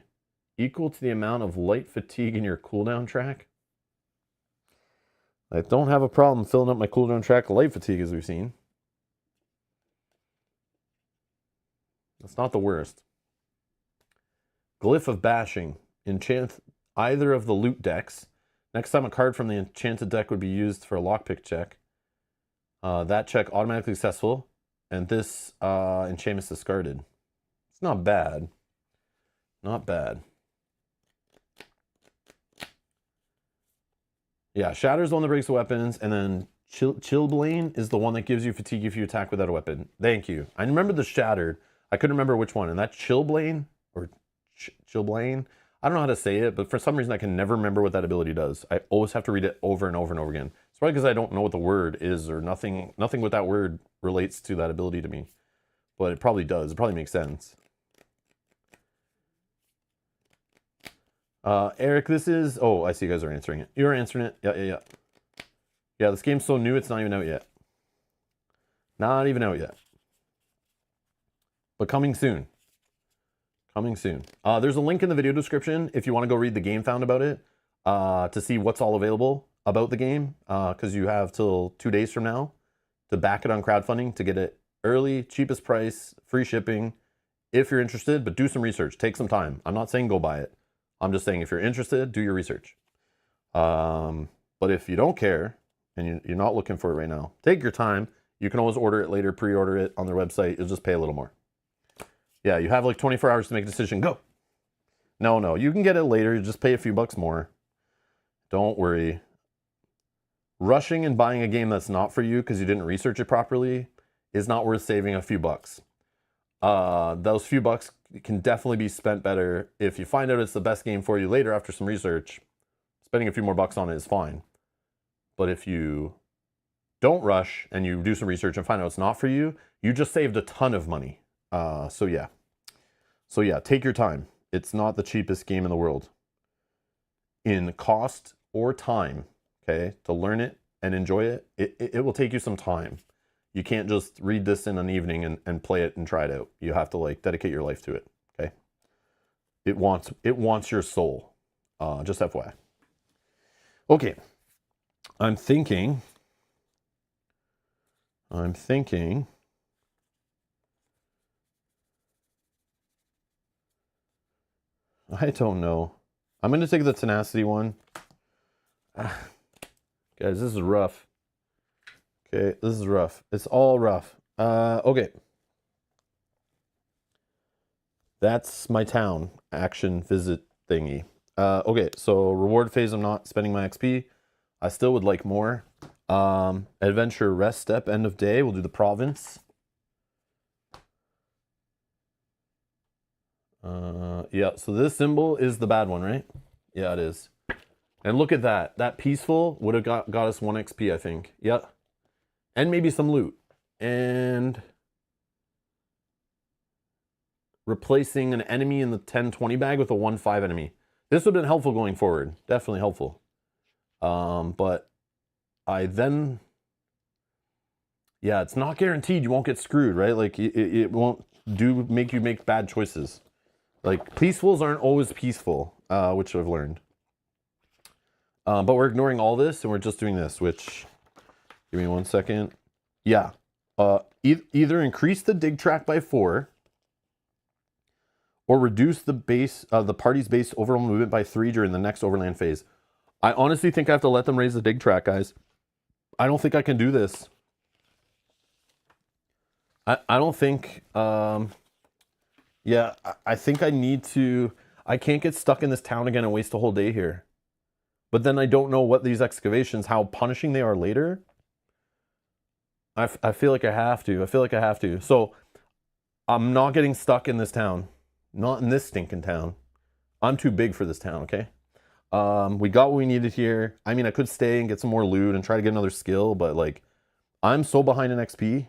equal to the amount of light fatigue in your cooldown track. I don't have a problem filling up my cooldown track light fatigue as we've seen. That's not the worst. Glyph of Bashing. Enchant either of the loot decks. Next time a card from the enchanted deck would be used for a lockpick check. That check automatically successful. And this enchantment's discarded. It's not bad. Not bad. Yeah, Shatter's the one that breaks the weapons, and then Chilblain is the one that gives you fatigue if you attack without a weapon. Thank you. I remember the Shattered. I couldn't remember which one. And that Chilblain, or Chilblain, I don't know how to say it, but for some reason I can never remember what that ability does. I always have to read it over and over and over again. It's probably because I don't know what the word is, or nothing with that word relates to that ability to me. But it probably does. It probably makes sense. Eric, this is... Oh, I see you guys are answering it. You're answering it. Yeah. Yeah, this game's so new, it's not even out yet. Not even out yet. But coming soon. Coming soon. There's a link in the video description if you want to go read the game found about it to see what's all available. about the game because you have till 2 days from now to back it on crowdfunding to get it early, cheapest price, free shipping. If you're interested, but do some research, take some time. I'm not saying go buy it. I'm just saying if you're interested, do your research. But if you don't care and you're not looking for it right now, take your time. You can always order it later, pre-order it on their website. You'll just pay a little more. Yeah, you have like 24 hours to make a decision. Go. No, you can get it later. You just pay a few bucks more. Don't worry. Rushing and buying a game that's not for you because you didn't research it properly is not worth saving a few bucks. Those few bucks can definitely be spent better if you find out it's the best game for you later after some research. Spending a few more bucks on it is fine. But if you don't rush and you do some research and find out it's not for you, you just saved a ton of money. So yeah, take your time. It's not the cheapest game in the world in cost or time. Okay, to learn it and enjoy it, it will take you some time. You can't just read this in an evening and play it and try it out. You have to like dedicate your life to it. Okay, it wants your soul. Just FYI. Okay, I'm thinking. I don't know. I'm going to take the tenacity one. Guys, this is rough. Okay, this is rough. It's all rough. Okay. That's my town action visit thingy. Okay, so reward phase, I'm not spending my XP. I still would like more. Adventure rest step, end of day. We'll do the province. Yeah, so this symbol is the bad one, right? Yeah, it is. And look at that. That peaceful would have got us 1 XP, I think. Yeah. And maybe some loot. And replacing an enemy in the 10-20 bag with a 1-5 enemy. This would have been helpful going forward. Definitely helpful. But I then... Yeah, it's not guaranteed you won't get screwed, right? Like, it won't make you make bad choices. Like, peacefuls aren't always peaceful, which I've learned. But we're ignoring all this, and we're just doing this, which... Give me 1 second. Yeah. Either increase the dig track by 4, or reduce the party's base overall movement by 3 during the next overland phase. I honestly think I have to let them raise the dig track, guys. I don't think I can do this. I don't think... Yeah, I think I need to... I can't get stuck in this town again and waste a whole day here. But then I don't know what these excavations, how punishing they are later. I feel like I have to. So, I'm not getting stuck in this town. Not in this stinking town. I'm too big for this town, okay? We got what we needed here. I mean, I could stay and get some more loot and try to get another skill, but like, I'm so behind in XP,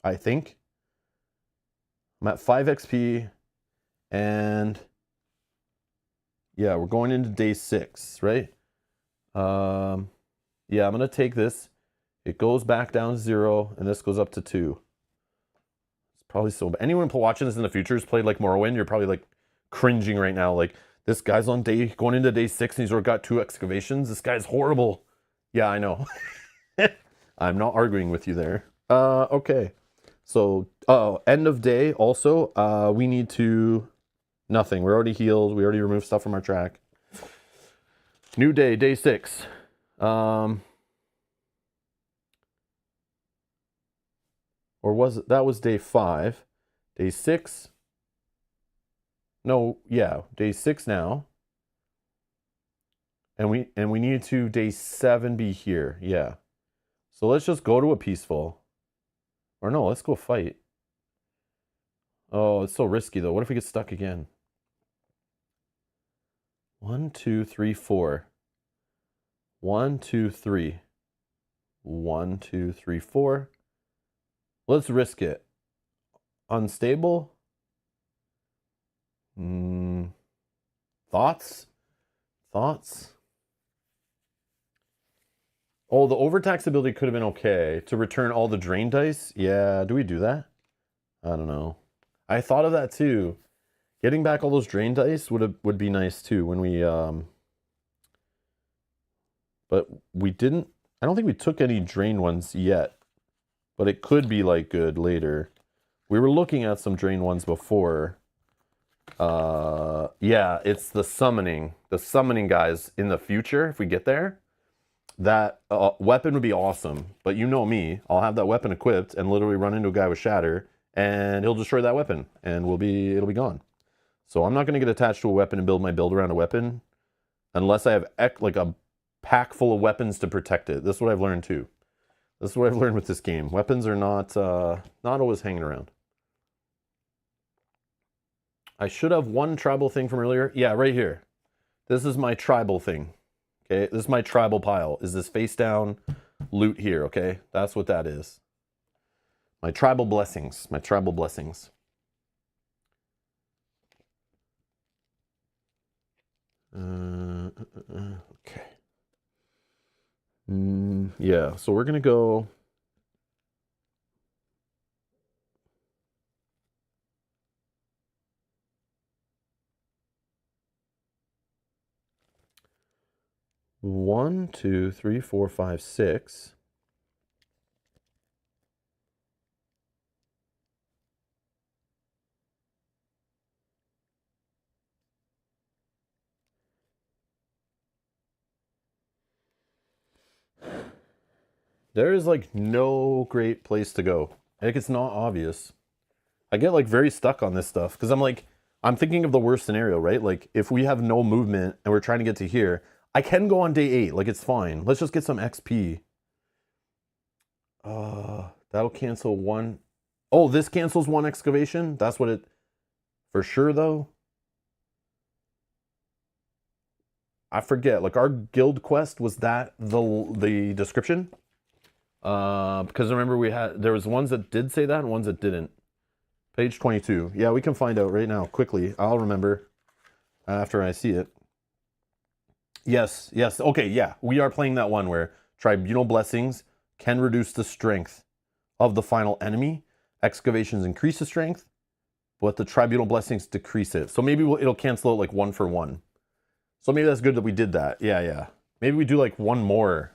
I think. I'm at 5 XP, and yeah, we're going into day 6, right? Yeah, I'm gonna take this. It goes back down to 0, and this goes up to 2. It's probably so bad. Anyone watching this in the future has played like Morrowind, you're probably like cringing right now. Like, this guy's going into day 6, and he's already got 2 excavations. This guy's horrible. Yeah, I know. I'm not arguing with you there. Okay. So, end of day also, we need to... Nothing. We're already healed. We already removed stuff from our track. New day, day 6. Or was it... That was day 5. Day 6. No, yeah. Day 6 now. And we need to day 7 be here. Yeah. So let's just go to a peaceful. Or no, let's go fight. Oh, it's so risky though. What if we get stuck again? 1, 2, 3, 4. 1, 2, 3. 1, 2, 3, 4. Let's risk it. Unstable? Thoughts? Oh, the overtax ability could have been okay. To return all the drain dice? Yeah, do we do that? I don't know. I thought of that too. Getting back all those drain dice would be nice too when we... But But we didn't, I don't think we took any drain ones yet. But it could be like good later. We were looking at some drain ones before. Yeah, it's the summoning. The summoning guys in the future, if we get there. That weapon would be awesome. But you know me, I'll have that weapon equipped and literally run into a guy with shatter. And he'll destroy that weapon. And it'll be gone. So I'm not going to get attached to a weapon and build my build around a weapon. Unless I have like a pack full of weapons to protect it. This is what I've learned too. This is what I've learned with this game. Weapons are not always hanging around. I should have one tribal thing from earlier. Yeah, right here. This is my tribal thing. Okay, this is my tribal pile. Is this face down loot here, okay? That's what that is. My tribal blessings. My tribal blessings. Okay. Yeah, so we're going to go... One, two, three, four, five, six. There is like no great place to go. Like it's not obvious. I get like very stuck on this stuff because I'm thinking of the worst scenario, right? Like if we have no movement and we're trying to get to here, I can go on day 8. Like it's fine. Let's just get some XP. That'll cancel one. Oh, this cancels one excavation? That's what it... For sure though? I forget. Like our guild quest, was that the description? Because remember there was ones that did say that and ones that didn't. Page 22. Yeah, we can find out right now quickly. I'll remember after I see it. Yes. Okay, yeah. We are playing that one where tribunal blessings can reduce the strength of the final enemy. Excavations increase the strength, but the tribunal blessings decrease it. So maybe it'll cancel out like 1 for 1. So maybe that's good that we did that. Yeah. Maybe we do like one more.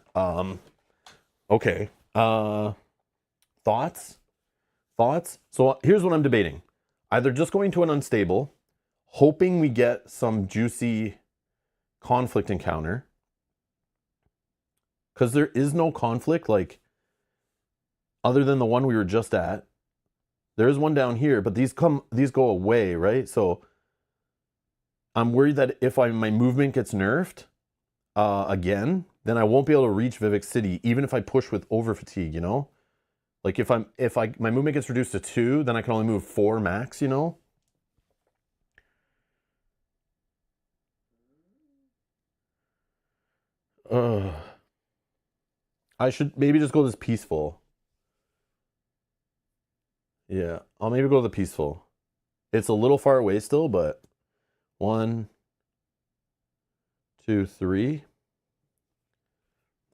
Okay. Thoughts? So here's what I'm debating. Either just going to an unstable, hoping we get some juicy conflict encounter. Because there is no conflict, like, other than the one we were just at. There is one down here, but these go away, right? So I'm worried that if my movement gets nerfed again, then I won't be able to reach Vivec City, even if I push with over fatigue, you know? Like if my movement gets reduced to 2, then I can only move 4 max, you know? I should maybe just go this peaceful. Yeah, I'll maybe go to the peaceful. It's a little far away still, but 1, 2, 3.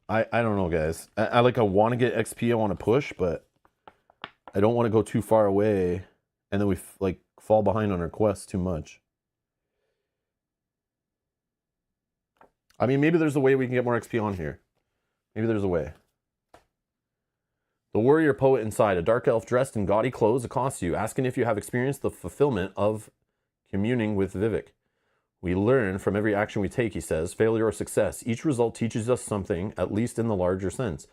I don't know, guys. I want to get XP, I want to push, but I don't want to go too far away, and then we like fall behind on our quest too much. I mean, maybe there's a way we can get more XP on here. Maybe there's a way. The warrior poet inside, a dark elf dressed in gaudy clothes, accosts you, asking if you have experienced the fulfillment of communing with Vivec. We learn from every action we take, he says, failure or success. Each result teaches us something, at least in the larger sense.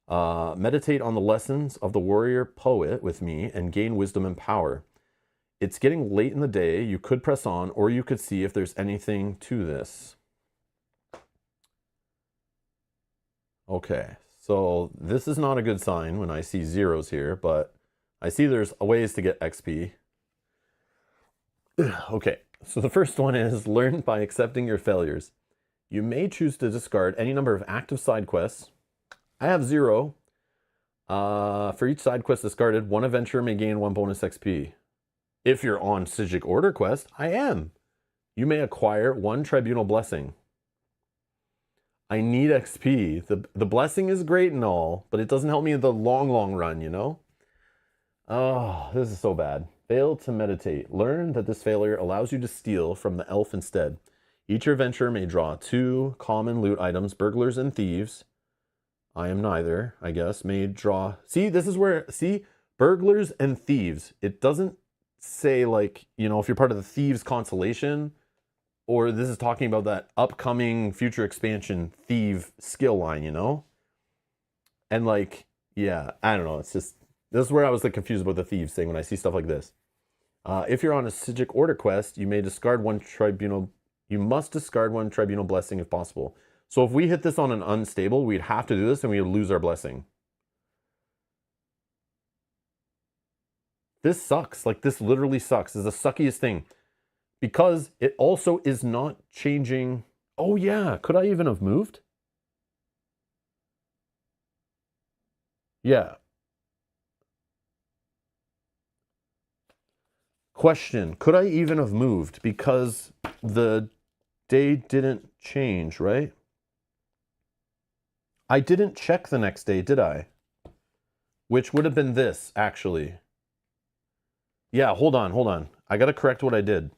Meditate on the lessons of the warrior poet with me and gain wisdom and power. It's getting late in the day. You could press on, or you could see if there's anything to this. Okay, so this is not a good sign when I see zeros here, but I see there's ways to get XP. Okay. So the first one is learn by accepting your failures. You may choose to discard any number of active side quests. I have 0. For each side quest discarded, one adventurer may gain 1 bonus XP. If you're on Psijic Order quest, I am. You may acquire 1 tribunal blessing. I need XP. The blessing is great and all, but it doesn't help me in the long run, you know? Oh, this is so bad. Fail to meditate. Learn that this failure allows you to steal from the elf instead. Each adventurer may draw 2 common loot items, burglars and thieves. I am neither, I guess. May draw... See, this is where... See? Burglars and thieves. It doesn't say, like, you know, if you're part of the thieves constellation, or this is talking about that upcoming future expansion thief skill line, you know? And, like, yeah, I don't know. It's just... This is where I was, like, confused about the thieves thing when I see stuff like this. If you're on a Sigic Order quest, you may discard one tribunal... You must discard one tribunal blessing if possible. So if we hit this on an unstable, we'd have to do this and we'd lose our blessing. This sucks. Like, this literally sucks. This is the suckiest thing. Because it also is not changing... Oh, yeah. Could I even have moved? Yeah. Question. Could I even have moved? Because the day didn't change, right? I didn't check the next day, did I? Which would have been this, actually. Yeah, hold on. I gotta correct what I did.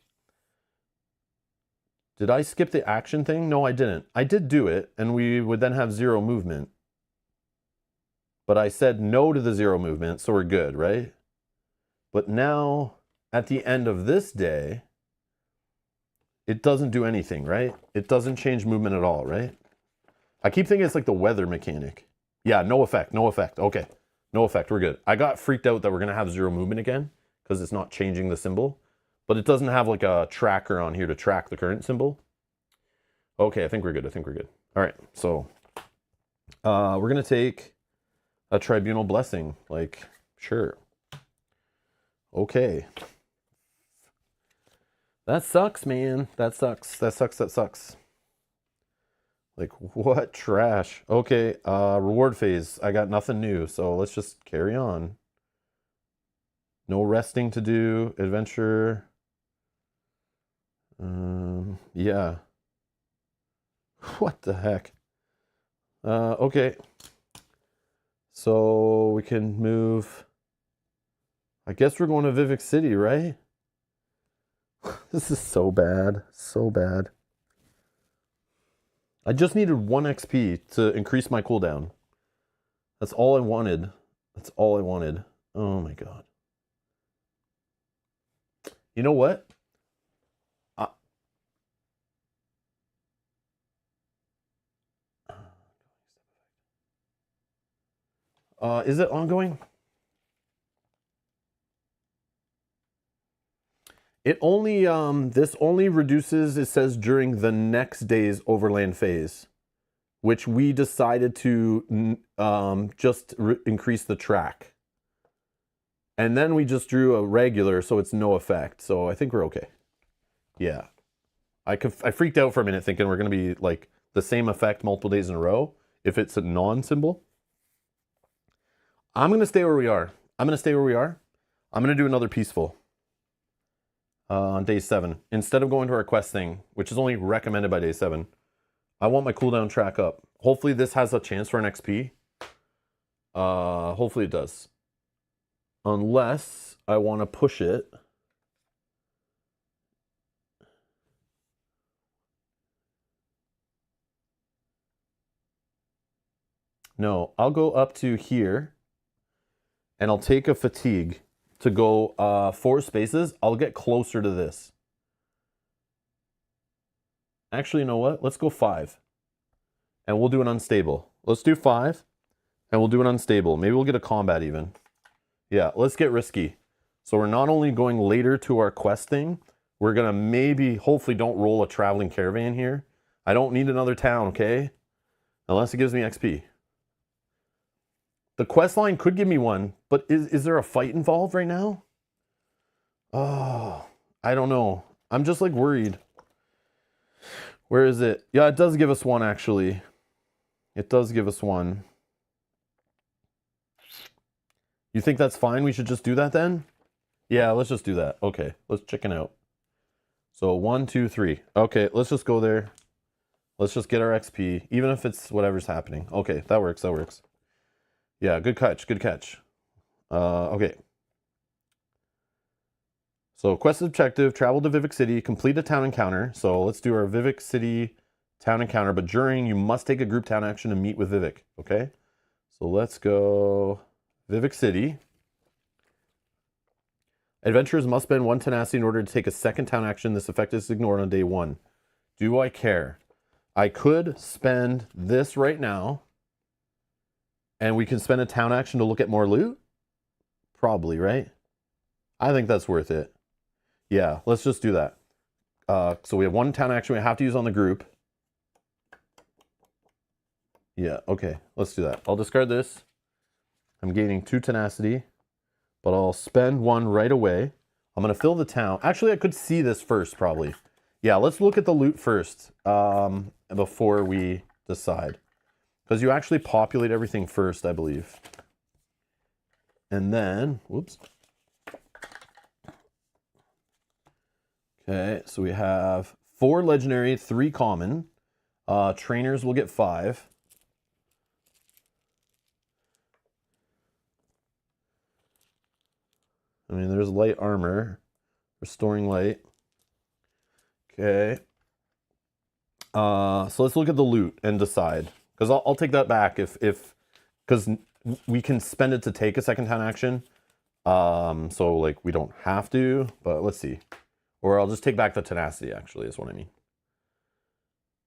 Did I skip the action thing? No, I didn't. I did do it, and we would then have 0 movement. But I said no to the 0 movement, so we're good, right? But now, at the end of this day, it doesn't do anything, right? It doesn't change movement at all, right? I keep thinking it's like the weather mechanic. Yeah, no effect. Okay, no effect, we're good. I got freaked out that we're gonna have 0 movement again because it's not changing the symbol, but it doesn't have like a tracker on here to track the current symbol. Okay, I think we're good. All right, so we're gonna take a tribunal blessing, like, sure. Okay. That sucks, man. That sucks. Like, what trash. Okay, reward phase. I got nothing new, so let's just carry on. No resting to do. Adventure. Yeah. What the heck? Okay. So we can move. I guess we're going to Vivec City, right? This is so bad. I just needed 1 XP to increase my cooldown. That's all I wanted. Oh my god. You know what? Is it ongoing? It only, this only reduces, it says, during the next day's overland phase, which we decided to just increase the track. And then we just drew a regular, so it's no effect. So I think we're okay. Yeah. I freaked out for a minute thinking we're going to be like the same effect multiple days in a row if it's a non-symbol. I'm going to stay where we are. I'm going to do another peaceful. On day 7, instead of going to our quest thing, which is only recommended by day 7, I want my cooldown track up. Hopefully this has a chance for an XP. Hopefully it does. Unless I want to push it. No, I'll go up to here and I'll take a fatigue. To go 4 spaces, I'll get closer to this. Actually, you know what? Let's go 5. And we'll do an unstable. Let's do 5. And we'll do an unstable. Maybe we'll get a combat even. Yeah, let's get risky. So we're not only going later to our quest thing, we're going to maybe, hopefully don't roll a traveling caravan here. I don't need another town, okay? Unless it gives me XP. The quest line could give me one, but is there a fight involved right now? Oh, I don't know. I'm just like worried. Where is it? Yeah, it does give us one actually. It does give us one. You think that's fine? We should just do that then? Yeah, let's just do that. Okay, let's chicken out. So 1, 2, 3. Okay, let's just go there. Let's just get our XP, even if it's whatever's happening. Okay, that works. Yeah, good catch. Okay. So quest objective, travel to Vivec City, complete a town encounter. So let's do our Vivec City town encounter, but during you must take a group town action to meet with Vivec, okay? So let's go Vivec City. Adventurers must spend 1 tenacity in order to take a second town action. This effect is ignored on day 1. Do I care? I could spend this right now, and we can spend a town action to look at more loot? Probably, right? I think that's worth it. Yeah, let's just do that. So we have 1 town action we have to use on the group. Yeah, okay, let's do that. I'll discard this. I'm gaining 2 tenacity, but I'll spend 1 right away. I'm going to fill the town. Actually, I could see this first, probably. Yeah, let's look at the loot first before we decide. Because you actually populate everything first, I believe. And then, whoops. Okay, so we have 4 legendary, 3 common. Trainers will get 5. I mean, there's light armor, restoring light. Okay. So let's look at the loot and decide. Because I'll take that back because we can spend it to take a second town action. So like we don't have to, but let's see. Or I'll just take back the tenacity, actually, is what I mean.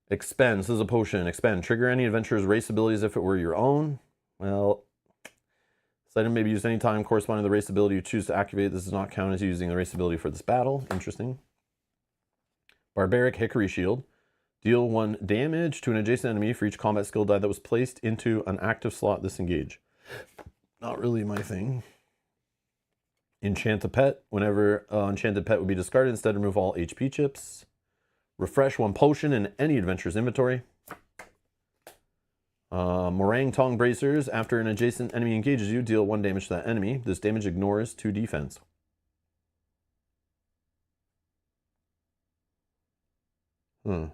Expend. This is a potion. Expend. Trigger any adventurer's race abilities if it were your own. Well, this item may be used anytime corresponding to the race ability you choose to activate. This does not count as using the race ability for this battle. Interesting. Barbaric Hickory Shield. Deal 1 damage to an adjacent enemy for each combat skill die that was placed into an active slot disengage. Not really my thing. Enchant a pet. Whenever enchanted pet would be discarded, instead remove all HP chips. Refresh 1 potion in any adventurer's inventory. Meringue Tong Bracers. After an adjacent enemy engages you, deal 1 damage to that enemy. This damage ignores 2 defense. I'm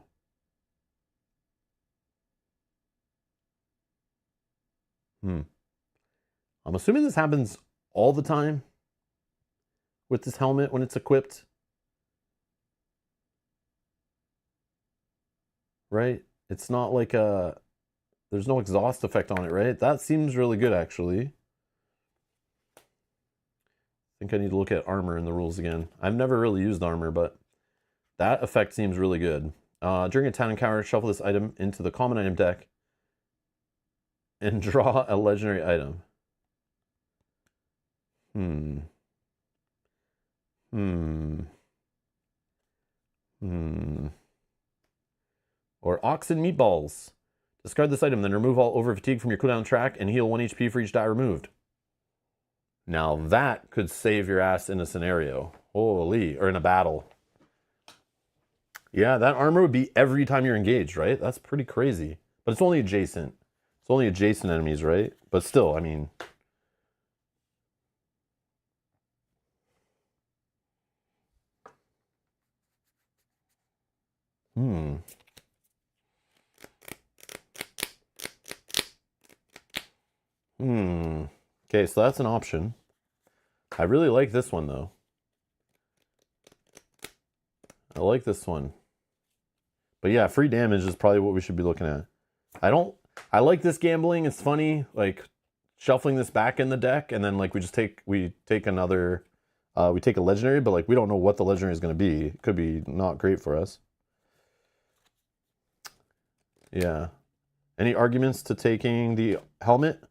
assuming this happens all the time with this helmet when it's equipped. Right? It's not like there's no exhaust effect on it, right? That seems really good, actually. I think I need to look at armor in the rules again. I've never really used armor, but that effect seems really good. During a town encounter, shuffle this item into the common item deck and draw a legendary item. Or oxen meatballs. Discard this item, then remove all over fatigue from your cooldown track and heal 1 HP for each die removed. Now that could save your ass in a scenario. Holy, or in a battle. Yeah, that armor would be every time you're engaged, right? That's pretty crazy. But it's only adjacent. It's only adjacent enemies, right? But still, I mean... Okay, so that's an option. I really like this one, though. I like this one. But yeah, free damage is probably what we should be looking at. I like this gambling. It's funny, like shuffling this back in the deck, and then like we take another, we take a legendary, but like we don't know what the legendary is going to be. It could be not great for us. Yeah. Any arguments to taking the helmet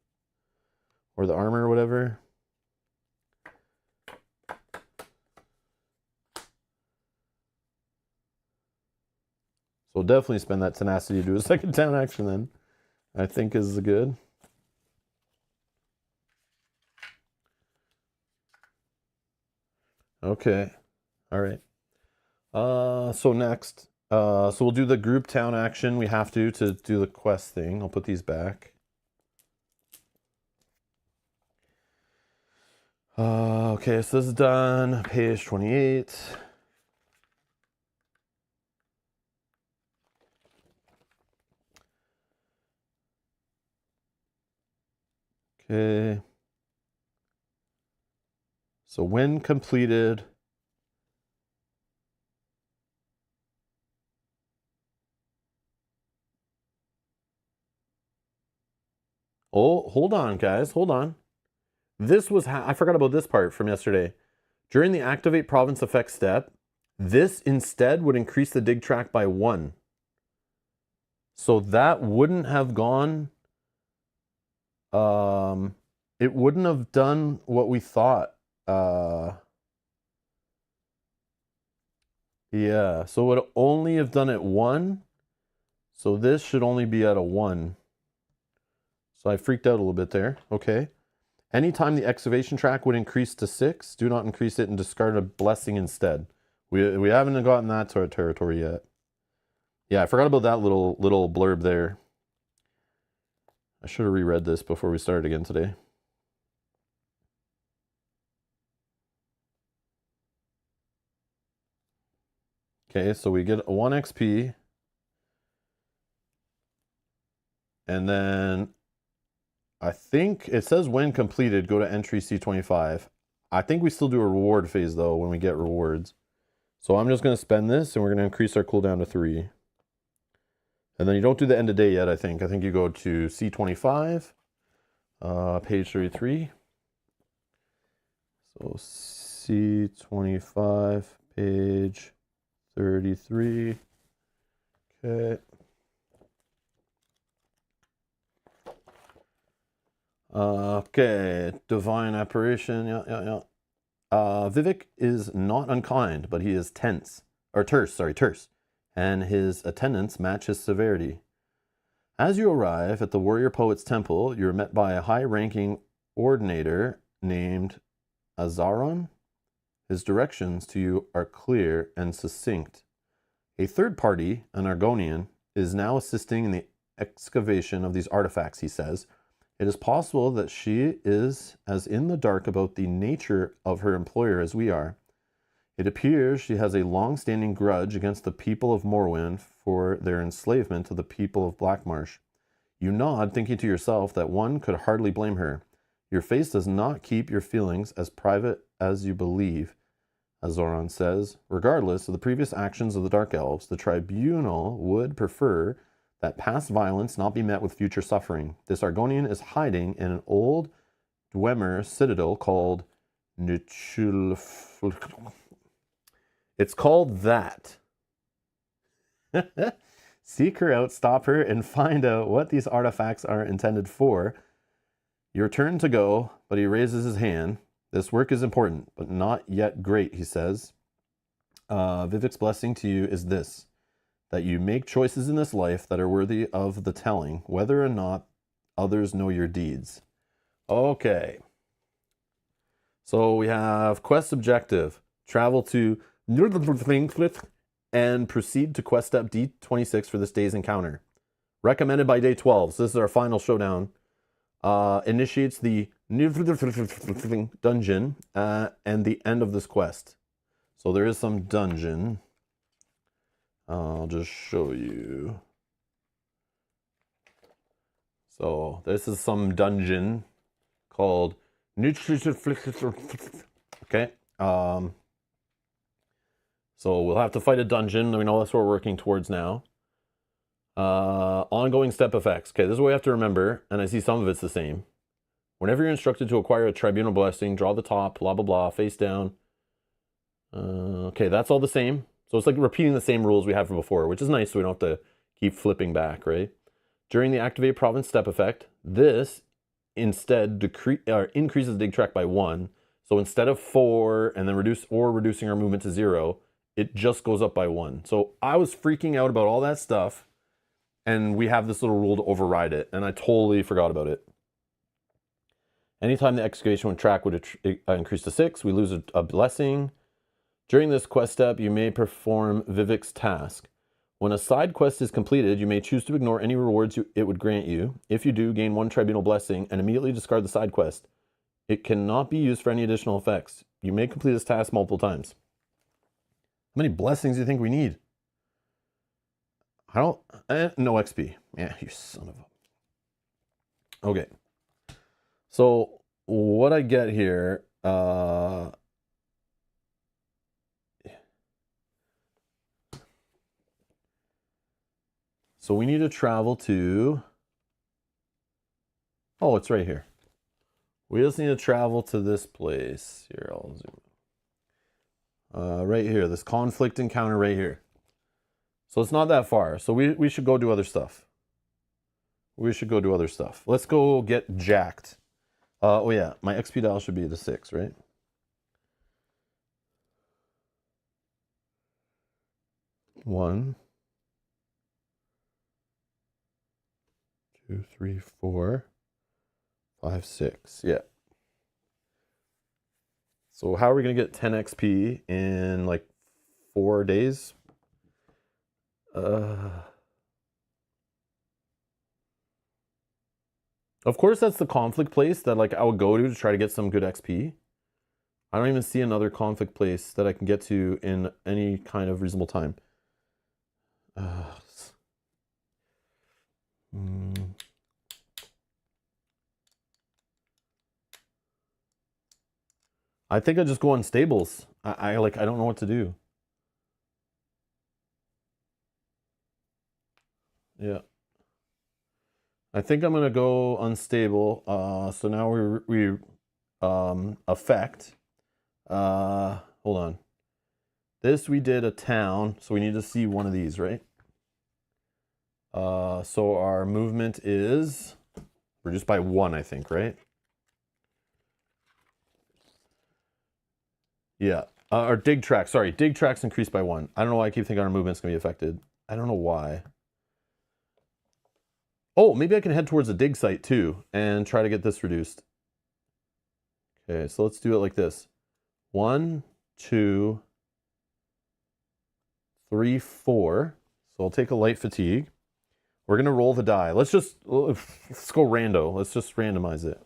or the armor or whatever? So we'll definitely spend that tenacity to do a second town action then. I think is good. Okay. All right. So next, so we'll do the group town action. We have to do the quest thing. I'll put these back. Okay, so this is done. Page 28. Okay. So when completed, Oh, hold on, guys. Hold on. This was I forgot about this part from yesterday. During the activate province effect step, this instead would increase the dig track by 1. So that wouldn't have gone, it wouldn't have done what we thought. Yeah, so it would only have done it 1. So this should only be at a 1. So I freaked out a little bit there. Okay. Anytime the excavation track would increase to 6, do not increase it and discard a blessing instead. We haven't gotten that to our territory yet. Yeah, I forgot about that little blurb there. I should have reread this before we started again today. Okay, so we get a 1 XP. And then I think it says when completed, go to entry C25. I think we still do a reward phase though when we get rewards. So I'm just going to spend this and we're going to increase our cooldown to 3. And then you don't do the end of day yet, I think. I think you go to C25, page 33. So C25, page 33. Okay. Okay, divine apparition. Yeah. Vivec is not unkind, but he is terse, and his attendants match his severity. As you arrive at the warrior poet's temple, you're met by a high-ranking ordinator named Azaron. His directions to you are clear and succinct. A third party, an Argonian, is now assisting in the excavation of these artifacts, he says. It is possible that she is as in the dark about the nature of her employer as we are. It appears she has a long-standing grudge against the people of Morrowind for their enslavement of the people of Black Marsh. You nod, thinking to yourself that one could hardly blame her. Your face does not keep your feelings as private as you believe, Azoron says. Regardless of the previous actions of the Dark Elves, the Tribunal would prefer that past violence not be met with future suffering. This Argonian is hiding in an old Dwemer citadel called Nichul. It's called that. Seek her out, stop her, and find out what these artifacts are intended for. Your turn to go, but he raises his hand. This work is important, but not yet great, he says. Vivec's blessing to you is this: that you make choices in this life that are worthy of the telling, whether or not others know your deeds. Okay. So we have quest objective. Travel to and proceed to quest step D26 for this day's encounter. Recommended by day 12. So this is our final showdown. Initiates the dungeon and the end of this quest. So there is some dungeon. I'll just show you. So this is some dungeon called okay. So we'll have to fight a dungeon. We know that's what we're working towards now. Ongoing step effects. Okay, this is what we have to remember, and I see some of it's the same. Whenever you're instructed to acquire a tribunal blessing, draw the top, blah, blah, blah, face down. Okay, that's all the same. So it's like repeating the same rules we had from before, which is nice so we don't have to keep flipping back, right? During the activate province step effect, this instead increases the dig track by 1. So instead of 4 and then reducing our movement to 0, it just goes up by 1. So I was freaking out about all that stuff, and we have this little rule to override it, and I totally forgot about it. Anytime the excavation track would increase to 6, we lose a blessing. During this quest step, you may perform Vivec's task. When a side quest is completed, you may choose to ignore any rewards it would grant you. If you do, gain 1 tribunal blessing and immediately discard the side quest. It cannot be used for any additional effects. You may complete this task multiple times. How many blessings do you think we need? I don't... no XP. Yeah, you son of a... Okay. So, what I get here... So we need to travel to Oh, it's right here. We just need to travel to this place. Here, I'll zoom. Right here, this conflict encounter right here. So it's not that far. So we should go do other stuff. We should go do other stuff. Let's go get jacked. Oh yeah, my XP dial should be the 6, right? One, 2, 3, 4, 5, 6. Yeah. So how are we gonna get 10 XP in like 4 days? Of course, that's the conflict place that like I would go to try to get some good XP. I don't even see another conflict place that I can get to in any kind of reasonable time. I think I just go on stables. I don't know what to do. Yeah. I think I'm gonna go unstable. So now we affect. Hold on. This we did a town, so we need to see one of these, right? So our movement is reduced by 1, I think, right? Yeah. Our dig tracks, sorry, dig tracks increased by 1. I don't know why I keep thinking our movement's gonna be affected. I don't know why. Oh, maybe I can head towards a dig site too and try to get this reduced. Okay, so let's do it like this. 1, 2, 3, 4. So I'll take a light fatigue. We're gonna roll the die. Let's go rando. Let's just randomize it.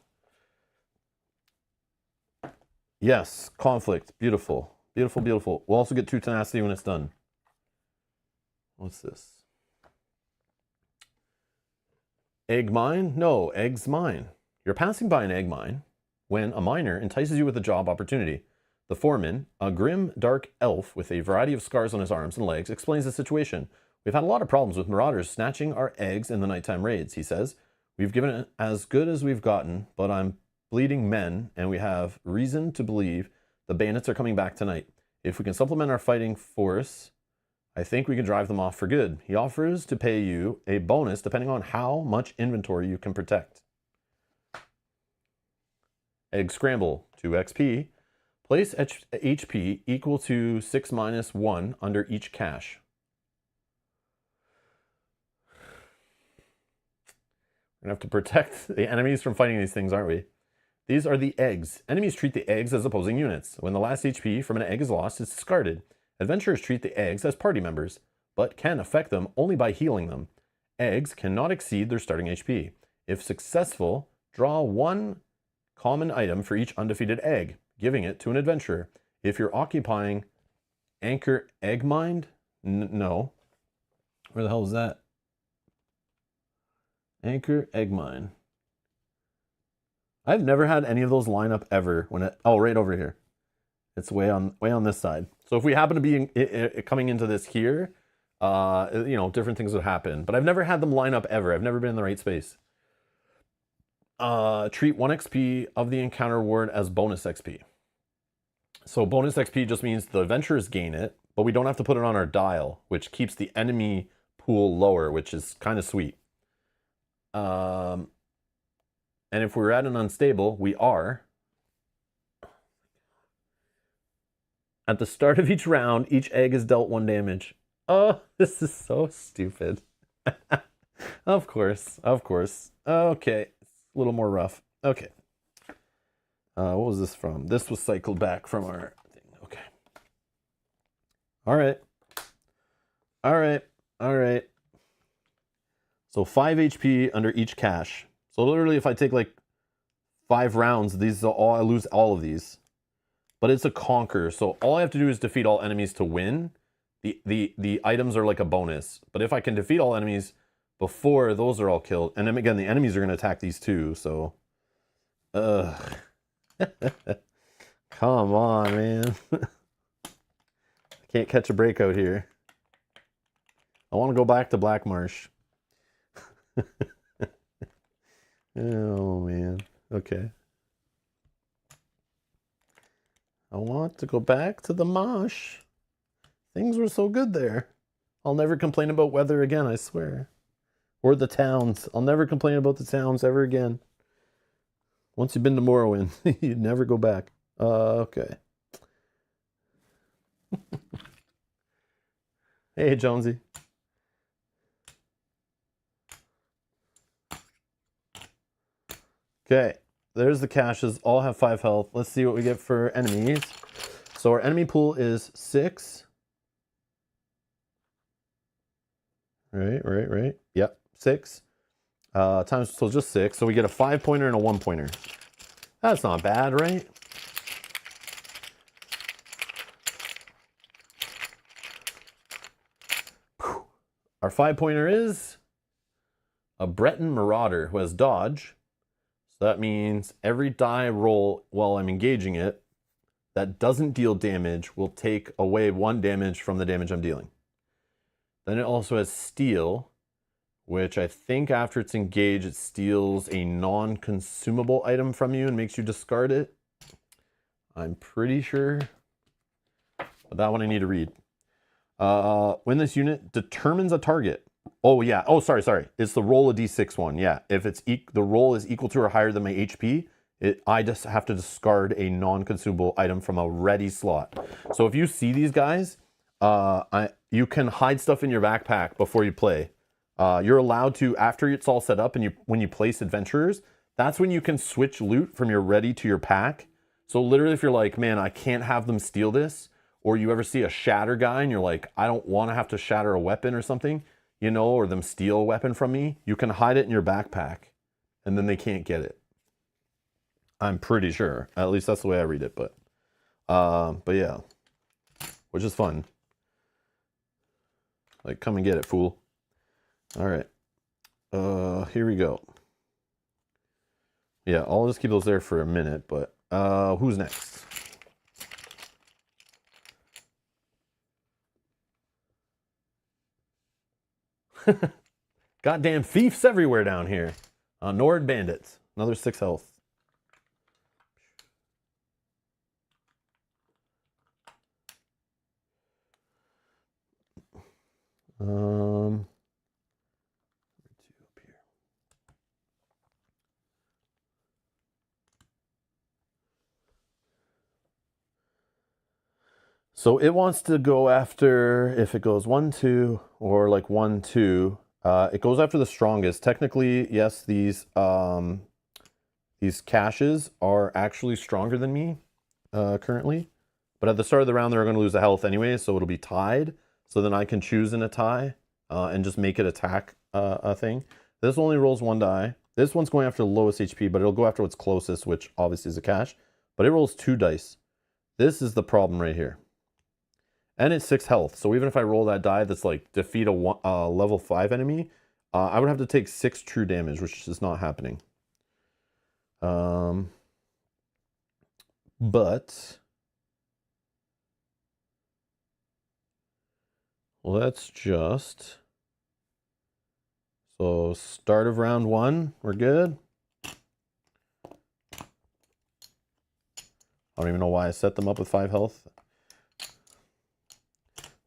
Yes, conflict. Beautiful. Beautiful, beautiful. We'll also get 2 tenacity when it's done. What's this? Egg mine? No, egg's mine. You're passing by an egg mine when a miner entices you with a job opportunity. The foreman, a grim, dark elf with a variety of scars on his arms and legs, explains the situation. We've had a lot of problems with marauders snatching our eggs in the nighttime raids, he says. We've given it as good as we've gotten, but I'm bleeding men, and we have reason to believe the bandits are coming back tonight. If we can supplement our fighting force, I think we can drive them off for good. He offers to pay you a bonus depending on how much inventory you can protect. Egg scramble, 2 XP. Place HP equal to 6 minus 1 under each cache. We're going to have to protect the enemies from fighting these things, aren't we? These are the eggs. Enemies treat the eggs as opposing units. When the last HP from an egg is lost, it's discarded. Adventurers treat the eggs as party members, but can affect them only by healing them. Eggs cannot exceed their starting HP. If successful, draw 1 common item for each undefeated egg, giving it to an adventurer. If you're occupying Anchor Egg Mine, no. Where the hell is that? Anchor Egg Mine. I've never had any of those line up ever. Oh, right over here. It's way on this side. So if we happen to be coming into this here, different things would happen. But I've never had them line up ever. I've never been in the right space. Treat 1 XP of the encounter ward as bonus XP. So bonus XP just means the adventurers gain it, but we don't have to put it on our dial, which keeps the enemy pool lower, which is kind of sweet. And if we're at an unstable, we are. At the start of each round, each egg is dealt 1 damage. Oh, this is so stupid. Of course. Okay, it's a little more rough. Okay. What was this from? This was cycled back from our thing. Okay. All right. So 5 HP under each cache. So literally if I take like 5 rounds, I lose all of these. But it's a conquer, so all I have to do is defeat all enemies to win. The items are like a bonus. But if I can defeat all enemies before those are all killed, and then again the enemies are gonna attack these too, so come on, man. I can't catch a break out here. I want to go back to Black Marsh. Oh, man. Okay. I want to go back to the Marsh. Things were so good there. I'll never complain about weather again, I swear. Or the towns. I'll never complain about the towns ever again. Once you've been to Morrowind, you'd never go back. Okay. Hey, Jonesy. Okay, there's the caches. All have 5 health. Let's see what we get for enemies. So our enemy pool is 6. Right. Yep, 6. Times, so just 6. So we get a 5-pointer and a 1-pointer. That's not bad, right? Whew. Our 5-pointer is a Breton Marauder who has dodge. So that means every die roll while I'm engaging it that doesn't deal damage will take away 1 damage from the damage I'm dealing. Then it also has steal, which I think after it's engaged, it steals a non-consumable item from you and makes you discard it. I'm pretty sure. But that one I need to read. When this unit determines a target. Oh, yeah. Oh, sorry. It's the roll a d6 one. Yeah. If it's the roll is equal to or higher than my HP, I just have to discard a non-consumable item from a ready slot. So if you see these guys, you can hide stuff in your backpack before you play. You're allowed to, after it's all set up and when you place adventurers, that's when you can switch loot from your ready to your pack. So literally if you're like, man, I can't have them steal this, or you ever see a shatter guy and you're like, I don't want to have to shatter a weapon or something, you know, or them steal a weapon from me, you can hide it in your backpack and then they can't get it. I'm pretty sure. At least that's the way I read it, but yeah, which is fun. Like, come and get it, fool. All right. Here we go. Yeah, I'll just keep those there for a minute, but who's next? Goddamn thieves everywhere down here. Nord bandits. Another 6 health. So it wants to go after, if it goes 1, 2, or like 1, 2, it goes after the strongest. Technically, yes, these caches are actually stronger than me currently. But at the start of the round, they're going to lose a health anyway, so it'll be tied. So then I can choose in a tie and just make it attack a thing. This only rolls 1 die. This one's going after the lowest HP, but it'll go after what's closest, which obviously is a cache. But it rolls 2 dice. This is the problem right here. And it's 6 health. So even if I roll that die that's like defeat a level 5 enemy, I would have to take 6 true damage, which is not happening. But let's just... So start of round 1, we're good. I don't even know why I set them up with 5 health.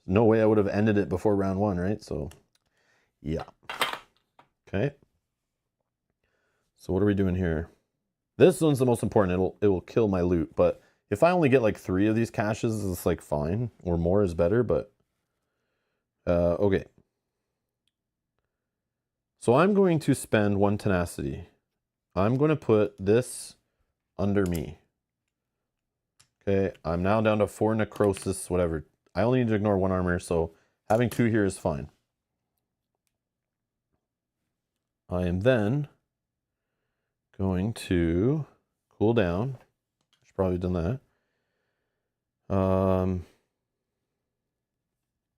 No way I would have ended it before round 1, right? So, yeah. Okay. So what are we doing here? This one's the most important. It will kill my loot. But if I only get like 3 of these caches, it's like fine. Or more is better, but... okay. So I'm going to spend 1 tenacity. I'm going to put this under me. Okay, I'm now down to 4 necrosis, whatever. I only need to ignore 1 armor, so having 2 here is fine. I am then going to cool down. Should probably have done that.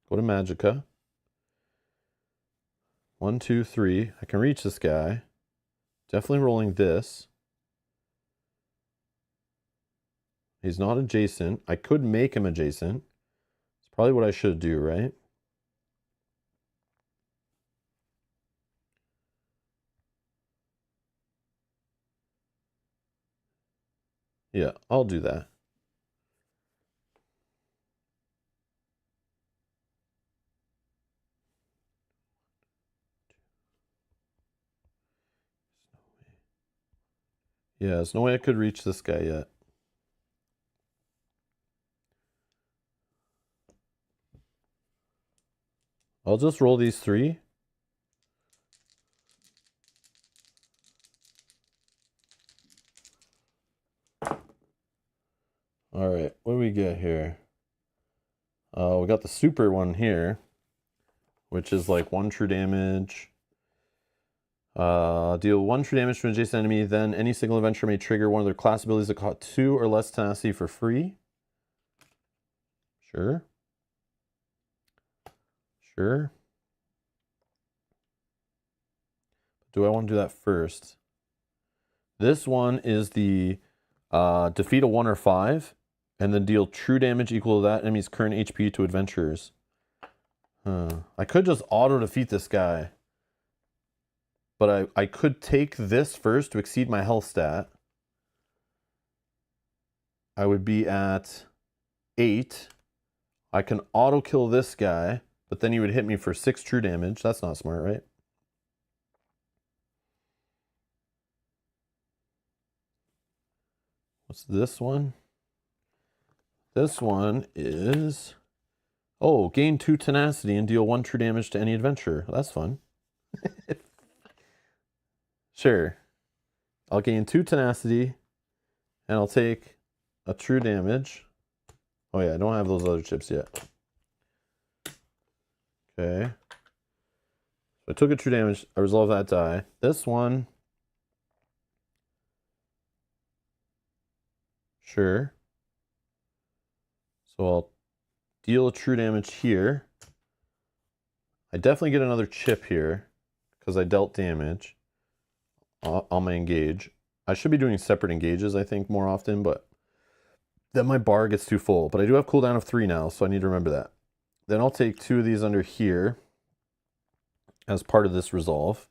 Go to Magicka. 1, 2, 3. I can reach this guy. Definitely rolling this. He's not adjacent. I could make him adjacent. It's probably what I should do, right? Yeah, I'll do that. Yeah, there's no way I could reach this guy yet. I'll just roll these 3. All right, what do we get here? We got the super one here, which is like 1 true damage. Deal 1 true damage to an adjacent enemy, then any single adventurer may trigger one of their class abilities that cost 2 or less tenacity for free. Sure. Sure. Do I want to do that first? This one is the defeat a 1 or 5, and then deal true damage equal to that enemy's current HP to adventurers. I could just auto-defeat this guy. But I could take this first to exceed my health stat. I would be at 8. I can auto-kill this guy, but then he would hit me for 6 true damage. That's not smart, right? What's this one? This one is... Oh, gain 2 tenacity and deal 1 true damage to any adventurer. That's fun. Sure. I'll gain 2 tenacity, and I'll take a true damage. Oh yeah, I don't have those other chips yet. Okay. So I took a true damage. I resolve that die. This one. Sure. So I'll deal a true damage here. I definitely get another chip here because I dealt damage on my engage. I should be doing separate engages, I think, more often, but then my bar gets too full. But I do have cooldown of 3 now, so I need to remember that. Then I'll take 2 of these under here as part of this resolve.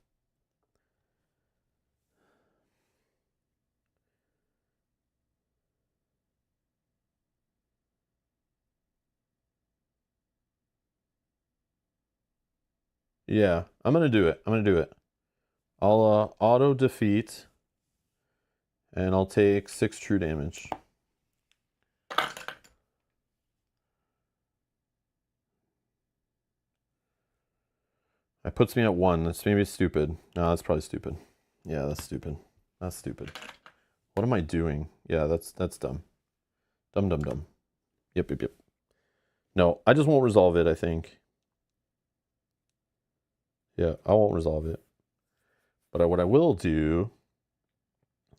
Yeah, I'm going to do it. I'm going to do it. I'll auto defeat, and I'll take 6 true damage. That puts me at 1. That's maybe stupid. No, that's probably stupid. Yeah, that's stupid. That's stupid. What am I doing? Yeah, that's dumb. Dumb. Yep. No, I just won't resolve it, I think. Yeah, I won't resolve it. But what I will do,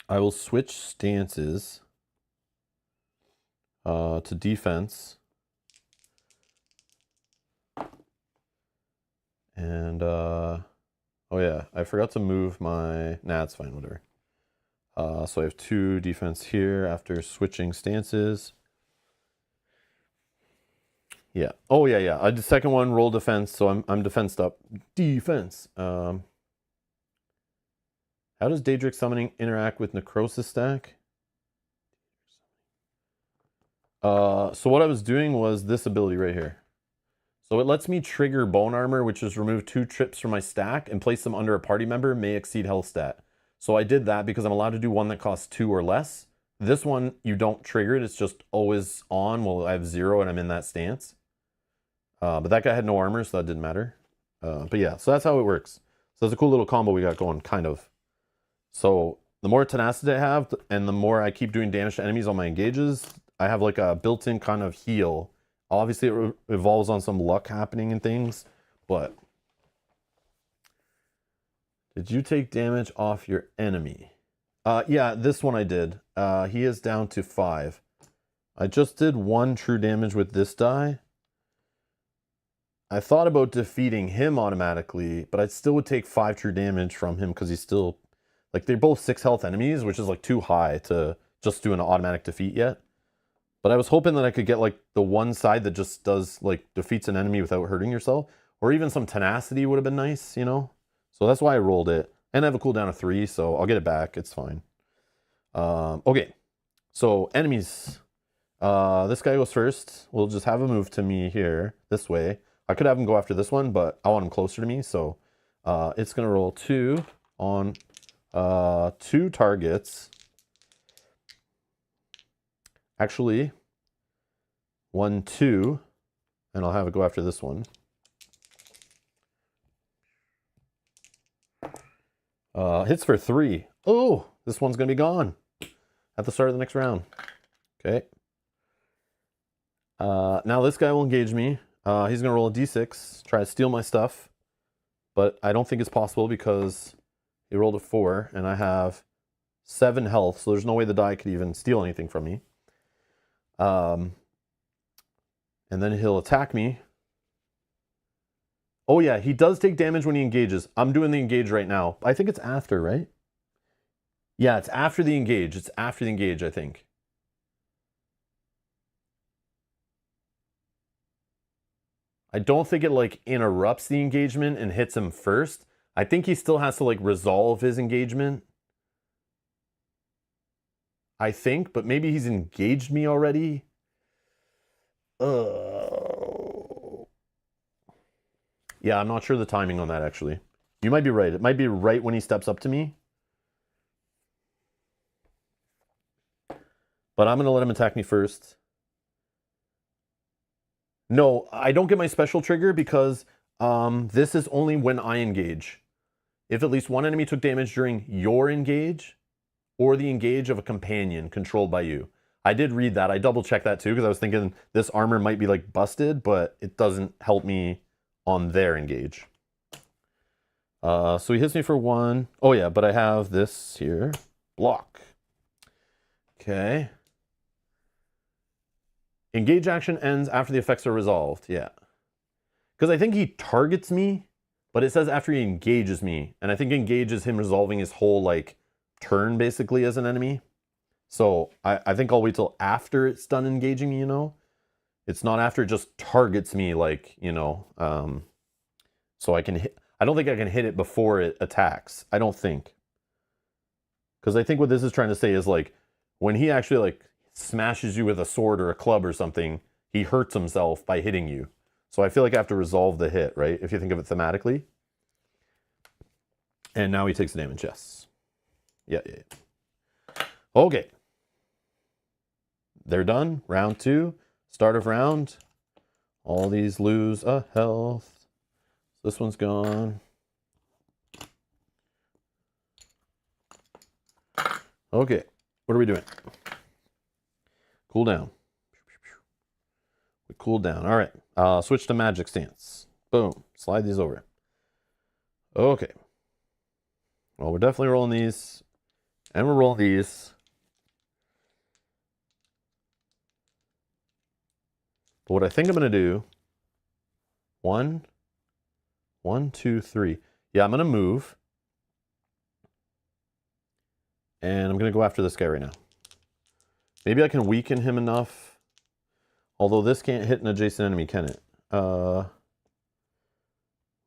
I will switch stances to defense. And, oh yeah, I forgot to move my, nah, it's fine, whatever. So I have 2 defense here after switching stances. Yeah. Oh yeah. I did second one, roll defense, so I'm defensed up. Defense. How does Daedric Summoning interact with Necrosis stack? So what I was doing was this ability right here. So it lets me trigger Bone Armor, which is remove 2 trips from my stack and place them under a party member, may exceed health stat. So I did that because I'm allowed to do one that costs 2 or less. This one, you don't trigger it. It's just always on. Well, I have 0 and I'm in that stance. But that guy had no armor, so that didn't matter. But yeah, so that's how it works. So it's a cool little combo we got going, kind of. So the more tenacity I have, and the more I keep doing damage to enemies on my engages, I have like a built-in kind of heal. Obviously, it evolves on some luck happening and things, but... Did you take damage off your enemy? Yeah, this one I did. He is down to 5. I just did 1 true damage with this die. I thought about defeating him automatically, but I still would take 5 true damage from him because he's still... Like, they're both 6 health enemies, which is, like, too high to just do an automatic defeat yet. But I was hoping that I could get, like, the one side that just does, like, defeats an enemy without hurting yourself. Or even some tenacity would have been nice, you know? So that's why I rolled it. And I have a cooldown of 3, so I'll get it back. It's fine. Okay. So enemies. This guy goes first. We'll just have him move to me here, this way. I could have him go after this one, but I want him closer to me, so it's gonna roll 2 on 2 targets. Actually, 1, 2, and I'll have it go after this one. Hits for 3. Oh, this one's gonna be gone at the start of the next round. Okay. Now this guy will engage me. He's gonna roll a d6, try to steal my stuff, but I don't think it's possible because he rolled a 4 and I have 7 health, so there's no way the die could even steal anything from me. And then he'll attack me. Oh yeah, he does take damage when he engages. I'm doing the engage right now. I think it's after, right? Yeah, it's after the engage. It's after the engage, I think. I don't think it like interrupts the engagement and hits him first. I think he still has to like resolve his engagement. I think, but maybe he's engaged me already. Yeah, I'm not sure the timing on that actually. You might be right. It might be right when he steps up to me. But I'm going to let him attack me first. No, I don't get my special trigger because this is only when I engage. If at least one enemy took damage during your engage or the engage of a companion controlled by you. I did read that. I double checked that too because I was thinking this armor might be like busted, but it doesn't help me on their engage. So he hits me for 1. Oh yeah, but I have this here. Block. Okay. Engage action ends after the effects are resolved. Yeah. Because I think he targets me, but it says after he engages me. And I think engage is him resolving his whole like turn basically as an enemy. So I think I'll wait till after it's done engaging me, you know? It's not after it just targets me like, you know, so I can hit. I don't think I can hit it before it attacks. I don't think. Because I think what this is trying to say is like, when he actually like smashes you with a sword or a club or something, he hurts himself by hitting you. So I feel like I have to resolve the hit, right? If you think of it thematically. And now he takes the damage, yes. Yeah. Okay. They're done. Round 2. Start of round. All these lose a health. This one's gone. Okay. What are we doing? Cool down. We cool down. All right. Switch to magic stance. Boom. Slide these over. Okay. Well, we're definitely rolling these. And we're rolling these. But what I think I'm going to do, 1, 2, 3. Yeah, I'm going to move. And I'm going to go after this guy right now. Maybe I can weaken him enough. Although this can't hit an adjacent enemy, can it?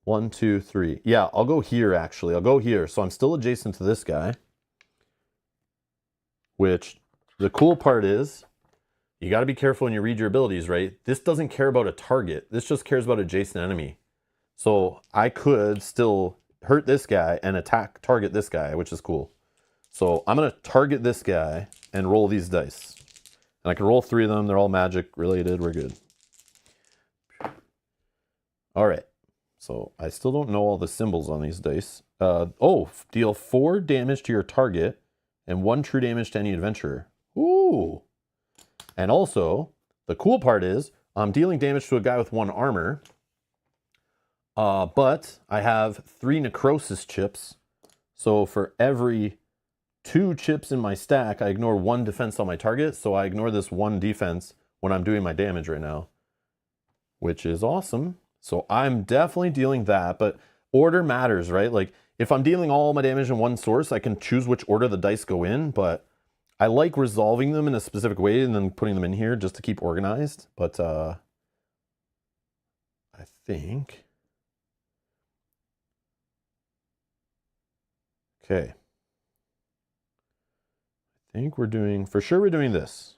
1, 2, 3. Yeah, I'll go here, actually. I'll go here. So I'm still adjacent to this guy. Which, the cool part is, you got to be careful when you read your abilities, right? This doesn't care about a target. This just cares about adjacent enemy. So I could still hurt this guy and target this guy, which is cool. So I'm going to target this guy and roll these dice. And I can roll 3 of them. They're all magic related. We're good. All right. So I still don't know all the symbols on these dice. Deal 4 damage to your target and 1 true damage to any adventurer. Ooh. And also, the cool part is I'm dealing damage to a guy with 1 armor. But I have 3 necrosis chips. So for every 2 chips in my stack, I ignore 1 defense on my target. So I ignore this 1 defense when I'm doing my damage right now, which is awesome. So I'm definitely dealing that, but order matters, right? Like if I'm dealing all my damage in 1 source, I can choose which order the dice go in, but I like resolving them in a specific way and then putting them in here just to keep organized. But I think... Okay. I think we're doing, for sure we're doing this.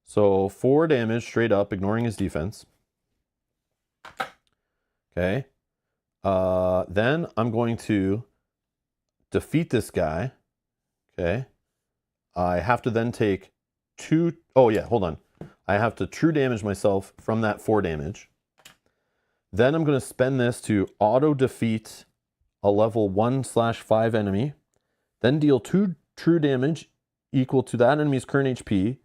So 4 damage straight up, ignoring his defense. Okay. Then I'm going to defeat this guy. Okay. I have to then take 2. Oh yeah, hold on. I have to true damage myself from that 4 damage. Then I'm going to spend this to auto defeat a level 1/5 enemy. Then deal 2 true damage equal to that enemy's current HP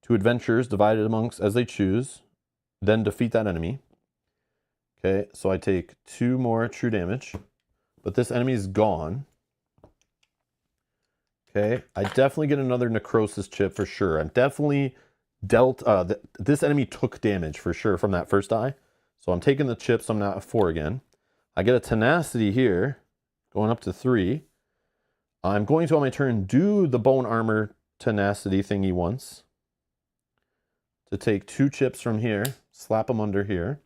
to adventurers divided amongst as they choose. Then defeat that enemy. Okay, so I take 2 more true damage, but this enemy is gone. Okay, I definitely get another necrosis chip for sure. I'm definitely dealt, this enemy took damage for sure from that first die. So I'm taking the chips, I'm now at 4 again. I get a tenacity here, going up to 3. I'm going to, on my turn, do the bone armor tenacity thingy once. To take 2 chips from here, slap them under here.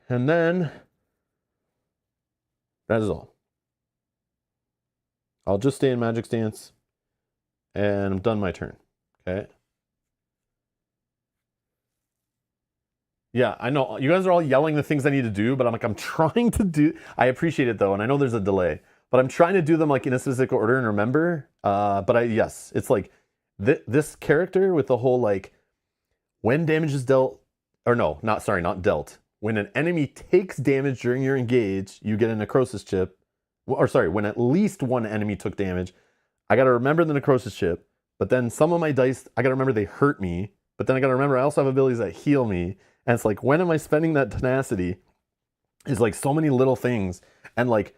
And then, that is all. I'll just stay in Magic Stance, and I'm done my turn, okay? Yeah, I know, you guys are all yelling the things I need to do, but I'm trying to do, I appreciate it though, and I know there's a delay, but I'm trying to do them like in a specific order and remember, but yes, it's like, this character with the whole like, when damage is dealt, or no, not dealt. When an enemy takes damage during your engage, you get a necrosis chip. Or sorry, when at least one enemy took damage, I gotta remember the necrosis chip, but then some of my dice, I gotta remember they hurt me, but then I gotta remember I also have abilities that heal me, and it's like, when am I spending that tenacity? Is like so many little things, and like,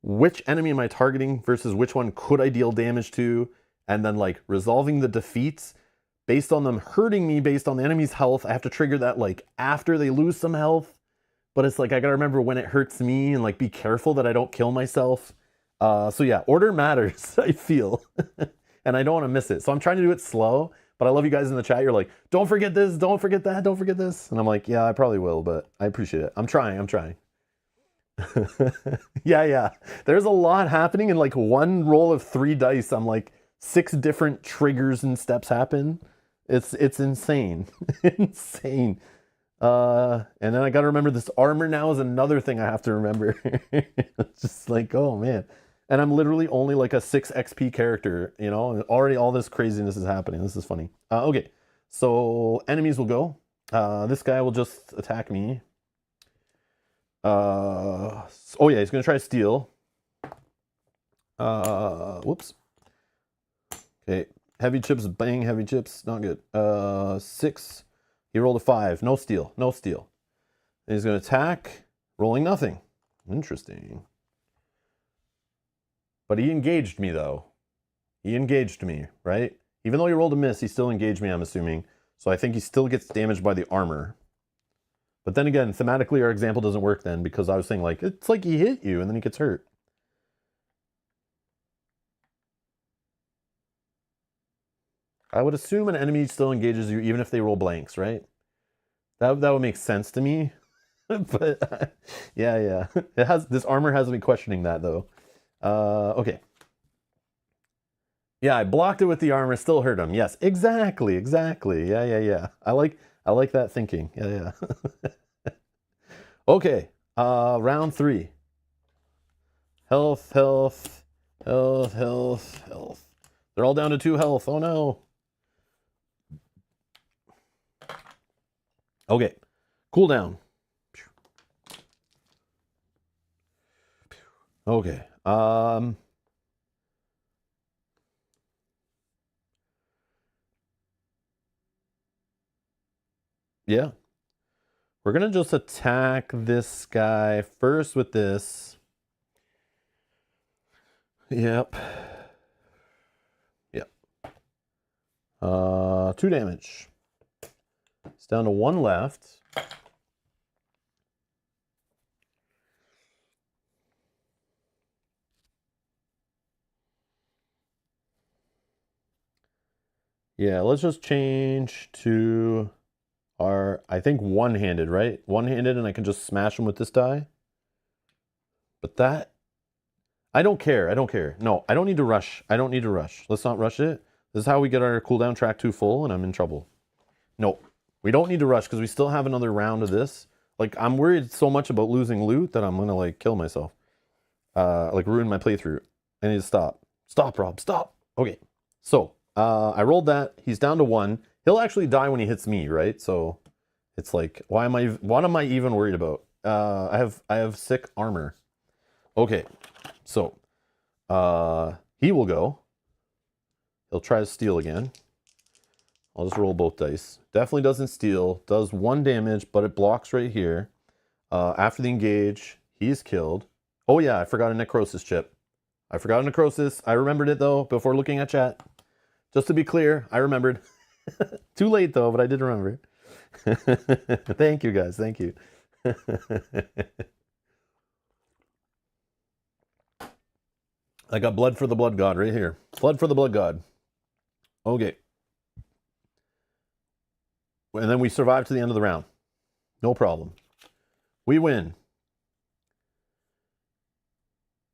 which enemy am I targeting versus which one could I deal damage to, and then like, resolving the defeats, based on them hurting me, based on the enemy's health. I have to trigger that like after they lose some health. But it's like, I gotta remember when it hurts me and like be careful that I don't kill myself. So yeah, order matters, I feel. And I don't want to miss it. So I'm trying to do it slow, but I love you guys in the chat. You're like, don't forget this, don't forget that, don't forget this. And I'm like, yeah, I probably will, but I appreciate it. I'm trying. Yeah. There's a lot happening in like one roll of 3 dice. I'm like 6 different triggers and steps happen. It's insane. Insane. And then I gotta remember this armor now is another thing I have to remember. It's just like, oh man. And I'm literally only like a 6 XP character, you know, and already all this craziness is happening. This is funny. Okay, so enemies will go. This guy will just attack me. Oh yeah, he's gonna try to steal. Whoops. Okay, heavy chips, bang, heavy chips, not good. 6. He rolled a 5. No steal. No steal. And he's going to attack, rolling nothing. Interesting. But he engaged me, though. He engaged me, right? Even though he rolled a miss, he still engaged me, I'm assuming. So I think he still gets damaged by the armor. But then again, thematically, our example doesn't work then, because I was saying, like, it's like he hit you, and then he gets hurt. I would assume an enemy still engages you even if they roll blanks, right? That would make sense to me. But yeah. This armor has me questioning that though. Okay. Yeah, I blocked it with the armor, still hurt him. Yes, exactly. Yeah. I like that thinking. Yeah. Okay. Round 3. Health. They're all down to 2 health. Oh no. Okay, cooldown. Okay, yeah. We're gonna just attack this guy first with this. Yep. 2 damage. It's down to 1 left. Yeah, let's just change to our, I think, one-handed, right? One-handed, and I can just smash him with this die. But that, I don't care. I don't care. No, I don't need to rush. I don't need to rush. Let's not rush it. This is how we get our cooldown track 2 full, and I'm in trouble. No, we don't need to rush because we still have another round of this. Like, I'm worried so much about losing loot that I'm going to, like, kill myself. Like, ruin my playthrough. I need to stop. Stop, Rob. Stop. Okay. So, I rolled that. He's down to 1. He'll actually die when he hits me, right? So, it's like, what am I even worried about? I have sick armor. Okay. So, he will go. He'll try to steal again. I'll just roll both dice. Definitely doesn't steal. Does 1 damage, but it blocks right here. After the engage, he's killed. Oh yeah, I forgot a necrosis chip. I forgot a necrosis. I remembered it though before looking at chat. Just to be clear, I remembered. Too late though, but I did remember. Thank you guys. Thank you. I got blood for the blood god right here. Blood for the blood god. Okay. And then we survive to the end of the round. No problem. We win.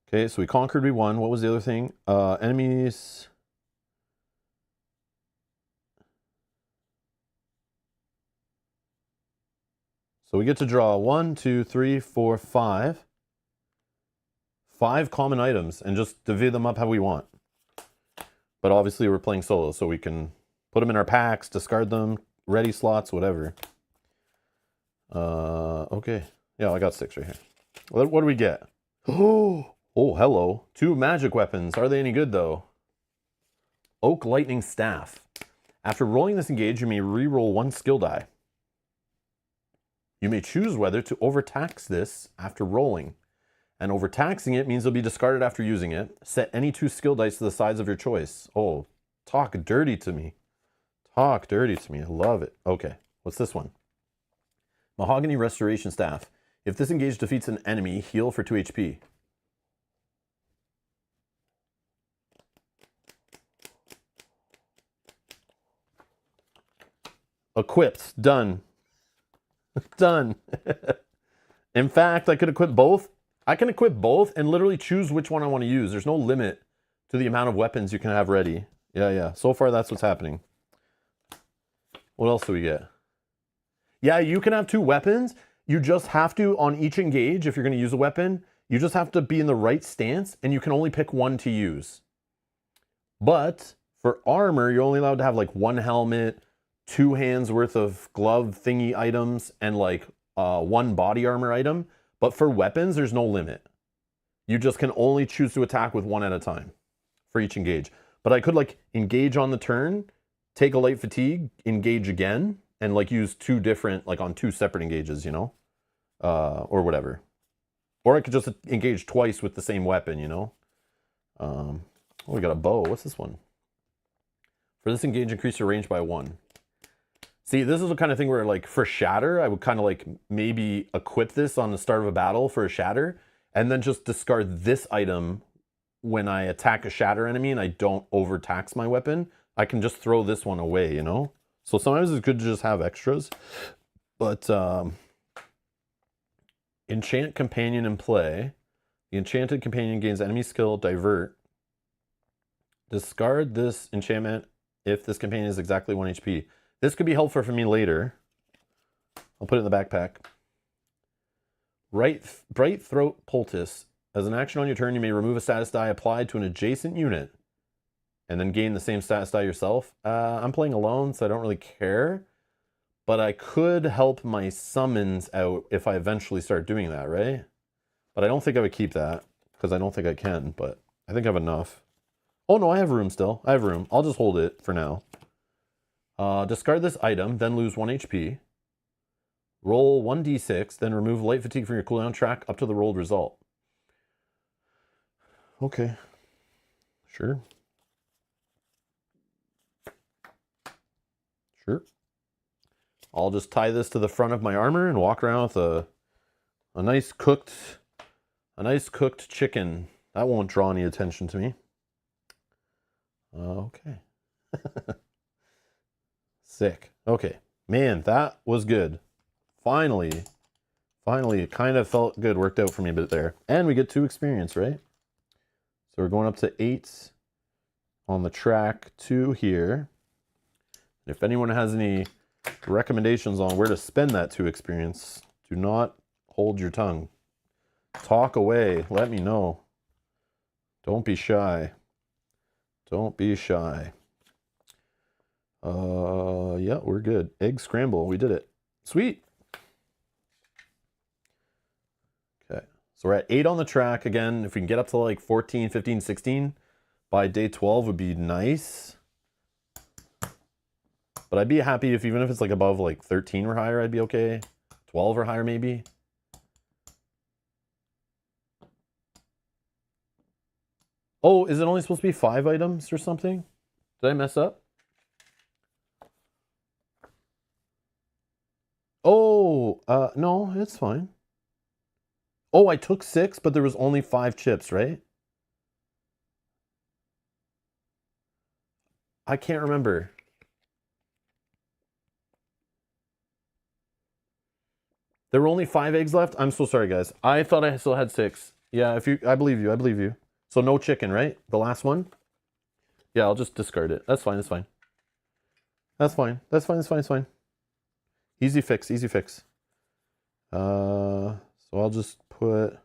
Okay, so we conquered, we won. What was the other thing? Enemies. So we get to draw 1, 2, 3, 4, 5. 5 common items and just divvy them up how we want. But obviously we're playing solo, so we can put them in our packs, discard them, ready slots, whatever. Okay. Yeah, I got 6 right here. What do we get? Oh, hello. 2 magic weapons. Are they any good, though? Oak Lightning Staff. After rolling this engage, you may re-roll 1 skill die. You may choose whether to overtax this after rolling. And overtaxing it means it'll be discarded after using it. Set any 2 skill dice to the sides of your choice. Oh, talk dirty to me. Talk dirty to me. I love it. Okay, what's this one? Mahogany Restoration Staff. If this engage defeats an enemy, heal for 2 HP. Equipped. Done. Done. In fact, I could equip both. I can equip both and literally choose which one I want to use. There's no limit to the amount of weapons you can have ready. Yeah. So far, that's what's happening. What else do we get? Yeah, you can have 2 weapons. You just have to, on each engage, if you're going to use a weapon, you just have to be in the right stance, and you can only pick 1 to use. But for armor, you're only allowed to have like 1 helmet, 2 hands worth of glove thingy items, and like 1 body armor item. But for weapons, there's no limit. You just can only choose to attack with 1 at a time for each engage. But I could like engage on the turn, take a light fatigue, engage again, and like use 2 different, like on 2 separate engages, you know? Or whatever. Or I could just engage twice with the same weapon, you know? Oh, we got a bow. What's this one? For this engage, increase your range by 1. See, this is the kind of thing where, like, for Shatter, I would kind of, like, maybe equip this on the start of a battle for a Shatter, and then just discard this item when I attack a Shatter enemy and I don't overtax my weapon. I can just throw this one away, you know? So sometimes it's good to just have extras. But, Enchant Companion in play. The Enchanted Companion gains enemy skill, Divert. Discard this enchantment if this companion is exactly 1 HP. This could be helpful for me later. I'll put it in the backpack. Bright Throat Poultice. As an action on your turn, you may remove a status die applied to an adjacent unit and then gain the same status die yourself. I'm playing alone, so I don't really care. But I could help my summons out if I eventually start doing that, right? But I don't think I would keep that because I don't think I can, but I think I have enough. Oh no, I have room still. I have room. I'll just hold it for now. Discard this item, then lose 1 HP. Roll 1d6, then remove light fatigue from your cooldown track up to the rolled result. Okay. Sure. Sure. I'll just tie this to the front of my armor and walk around with a nice cooked chicken. That won't draw any attention to me. Okay. Sick. Okay. Man, that was good. Finally, it kind of felt good. Worked out for me a bit there. And we get 2 experience, right? So we're going up to 8 on the track 2 here. If anyone has any recommendations on where to spend that 2 experience, do not hold your tongue. Talk away. Let me know. Don't be shy. Don't be shy. Yeah, we're good. Egg scramble. We did it. Sweet. Okay. So we're at 8 on the track. Again, if we can get up to like 14, 15, 16 by day 12 would be nice. But I'd be happy if even if it's like above like 13 or higher, I'd be okay. 12 or higher maybe. Oh, is it only supposed to be 5 items or something? Did I mess up? Oh, no, it's fine. Oh, I took 6, but there was only 5 chips, right? I can't remember. There were only 5 eggs left? I'm so sorry, guys. I thought I still had 6. Yeah, I believe you, I believe you. So no chicken, right? The last one? Yeah, I'll just discard it. That's fine, that's fine. That's fine, that's fine, that's fine, that's fine. Easy fix, easy fix. So I'll just put...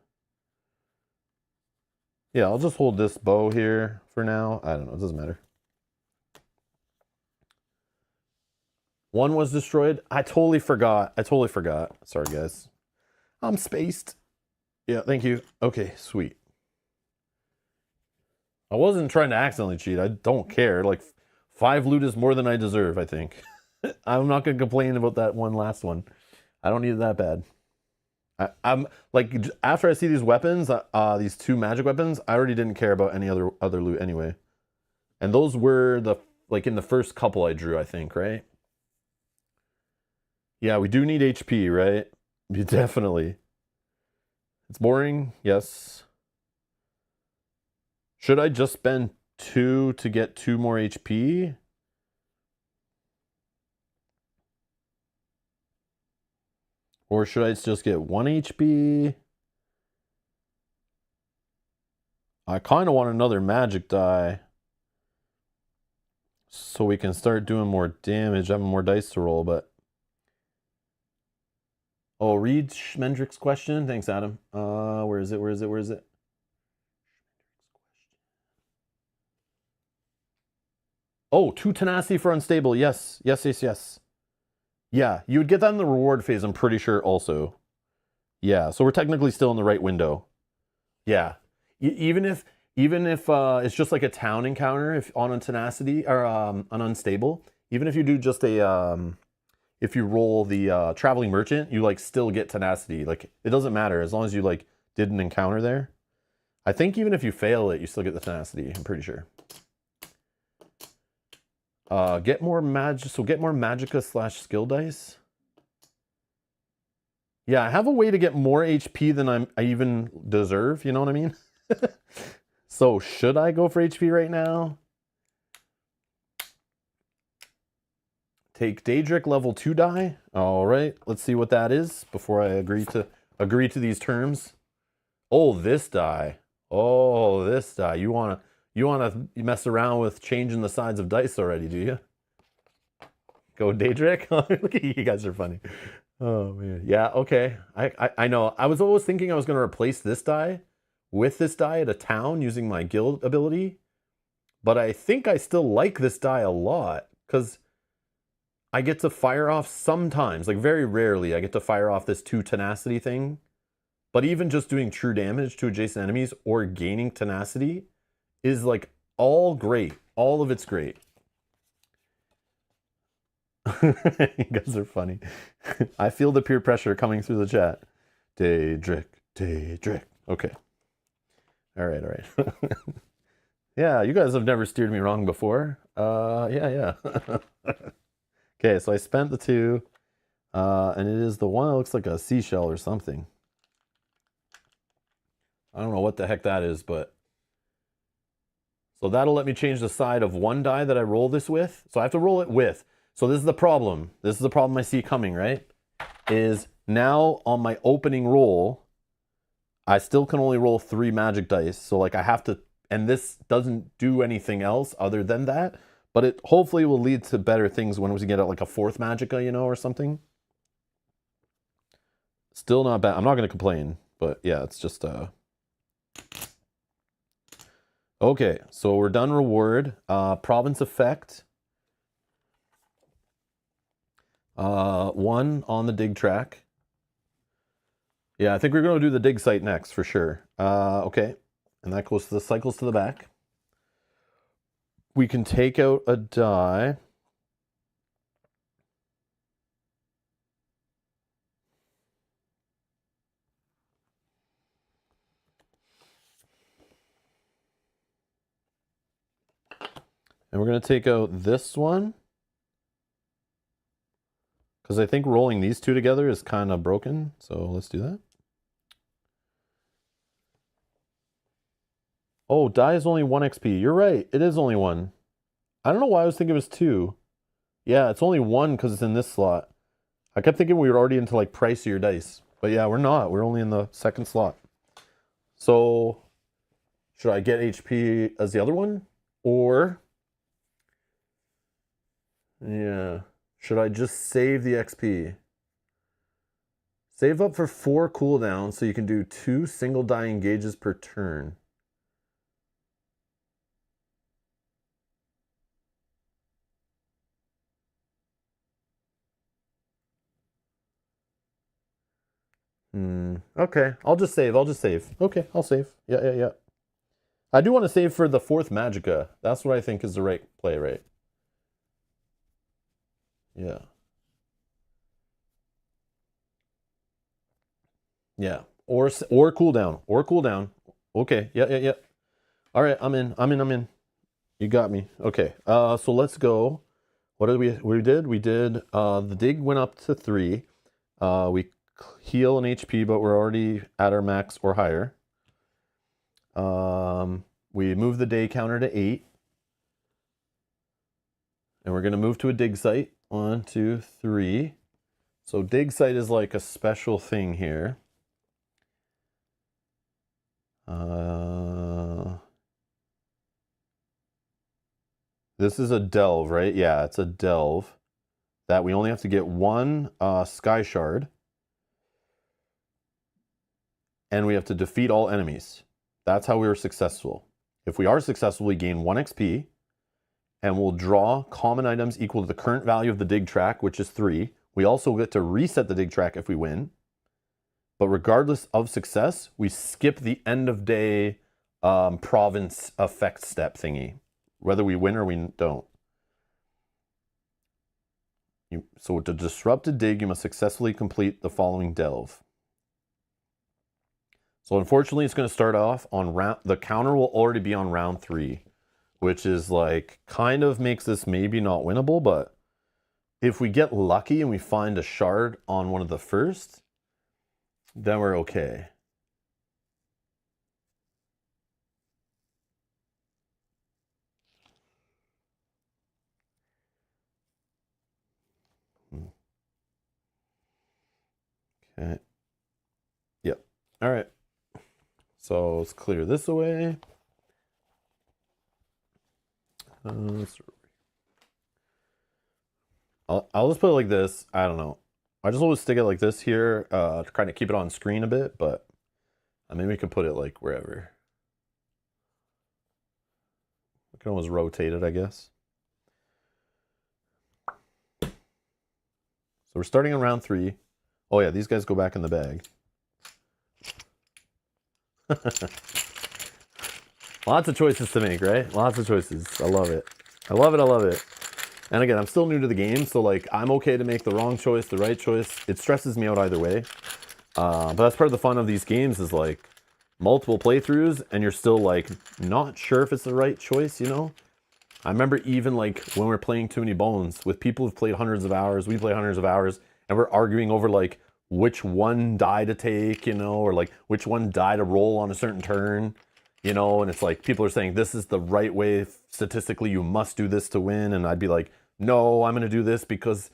Yeah, I'll just hold this bow here for now. I don't know, it doesn't matter. 1 was destroyed. I totally forgot. Sorry, guys. I'm spaced. Yeah, thank you. Okay, sweet. I wasn't trying to accidentally cheat. I don't care. Like, 5 loot is more than I deserve, I think. I'm not going to complain about that last one. I don't need it that bad. I'm like, after I see these weapons, these 2 magic weapons, I already didn't care about any other loot anyway. And those were like in the first couple I drew, I think, right? Yeah, we do need HP, right? Definitely. It's boring, yes. Should I just spend 2 to get 2 more HP? Or should I just get 1 HP? I kind of want another magic die. So we can start doing more damage, having more dice to roll, but... Oh, read Schmendrick's question. Thanks, Adam. Where is it? Oh, 2 tenacity for unstable. Yes. Yeah, you would get that in the reward phase, I'm pretty sure also. Yeah, so we're technically still in the right window. Yeah. Even if it's just like a town encounter, if on a tenacity or an unstable, even if you do just a if you roll the traveling merchant, you like still get tenacity. Like it doesn't matter as long as you like did an encounter there. I think even if you fail it, you still get the tenacity, I'm pretty sure. Get more magicka / skill dice. Yeah, I have a way to get more HP than I even deserve, you know what I mean? So should I go for HP right now? Take Daedric level 2 die. All right, let's see what that is before I agree to these terms. Oh, this die. Oh, this die. You wanna mess around with changing the sides of dice already, do you? Go Daedric? Look at you guys are funny. Oh man. Yeah, okay. I know. I was always thinking I was gonna replace this die with this die at a town using my guild ability. But I think I still like this die a lot, because I get to fire off sometimes, like very rarely, I get to fire off this 2 tenacity thing. But even just doing true damage to adjacent enemies or gaining tenacity is like all great. All of it's great. You guys are funny. I feel the peer pressure coming through the chat. Daedric. Okay. All right. Yeah, you guys have never steered me wrong before. Yeah. Okay, so I spent the 2. And it is the one that looks like a seashell or something. I don't know what the heck that is, but... So that'll let me change the side of 1 die that I roll this with. So I have to roll it with. So this is the problem. This is the problem I see coming, right? Is now on my opening roll, I still can only roll 3 magic dice. So like I have to and this doesn't do anything else other than that. But it hopefully will lead to better things when we get like a 4th Magicka, you know, or something. Still not bad. I'm not going to complain, but yeah, it's just okay, so we're done reward. Province effect. 1 on the dig track. Yeah, I think we're going to do the dig site next for sure. Okay, and that goes to the cycles to the back. We can take out a die. And we're going to take out this one. Because I think rolling these two together is kind of broken. So let's do that. Oh, die is only 1 XP. You're right. It is only 1. I don't know why I was thinking it was 2. Yeah, it's only 1 because it's in this slot. I kept thinking we were already into like pricier dice. But yeah, we're not. We're only in the 2nd slot. So should I get HP as the other one? Or... yeah. Should I just save the XP? Save up for 4 cooldowns so you can do 2 single die engages per turn. Okay, I'll just save. Okay, I'll save. Yeah. I do want to save for the 4th Magicka. That's what I think is the right play, right? Yeah. Yeah. Or cooldown. Okay. Yeah. All right, I'm in. You got me. Okay. So let's go. What did we did? We did the dig went up to 3. We heal an HP, but we're already at our max or higher. We move the day counter to 8. And we're going to move to a dig site. 1, 2, 3. So dig site is like a special thing here. This is a delve, right? Yeah, it's a delve. That we only have to get 1 sky shard. And we have to defeat all enemies. That's how we were successful. If we are successful, we gain 1 XP. And we'll draw common items equal to the current value of the dig track, which is 3. We also get to reset the dig track if we win. But regardless of success, we skip the end of day province effect step thingy, whether we win or we don't. So to disrupt a dig, you must successfully complete the following delve. So unfortunately, it's going to start off on the counter will already be on round 3, which is like kind of makes this maybe not winnable, but if we get lucky and we find a shard on one of the first, then we're okay. Okay. Yep. All right. So let's clear this away. I'll just put it like this. I don't know. I just always stick it like this here to kind of keep it on screen a bit, but maybe we can put it like wherever. We can always rotate it, I guess. So we're starting on round 3. Oh yeah, these guys go back in the bag. Lots of choices to make, right? Lots of choices. I love it. I love it. And again, I'm still new to the game, so like I'm okay to make the wrong choice, the right choice. It stresses me out either way. But that's part of the fun of these games is like multiple playthroughs and you're still like not sure if it's the right choice, you know? I remember even like when we're playing Too Many Bones with people who've played hundreds of hours, we play hundreds of hours, and we're arguing over like which one die to take, you know, or like which one die to roll on a certain turn, you know, and it's like people are saying this is the right way, statistically you must do this to win, and I'd be like, no, I'm gonna do this because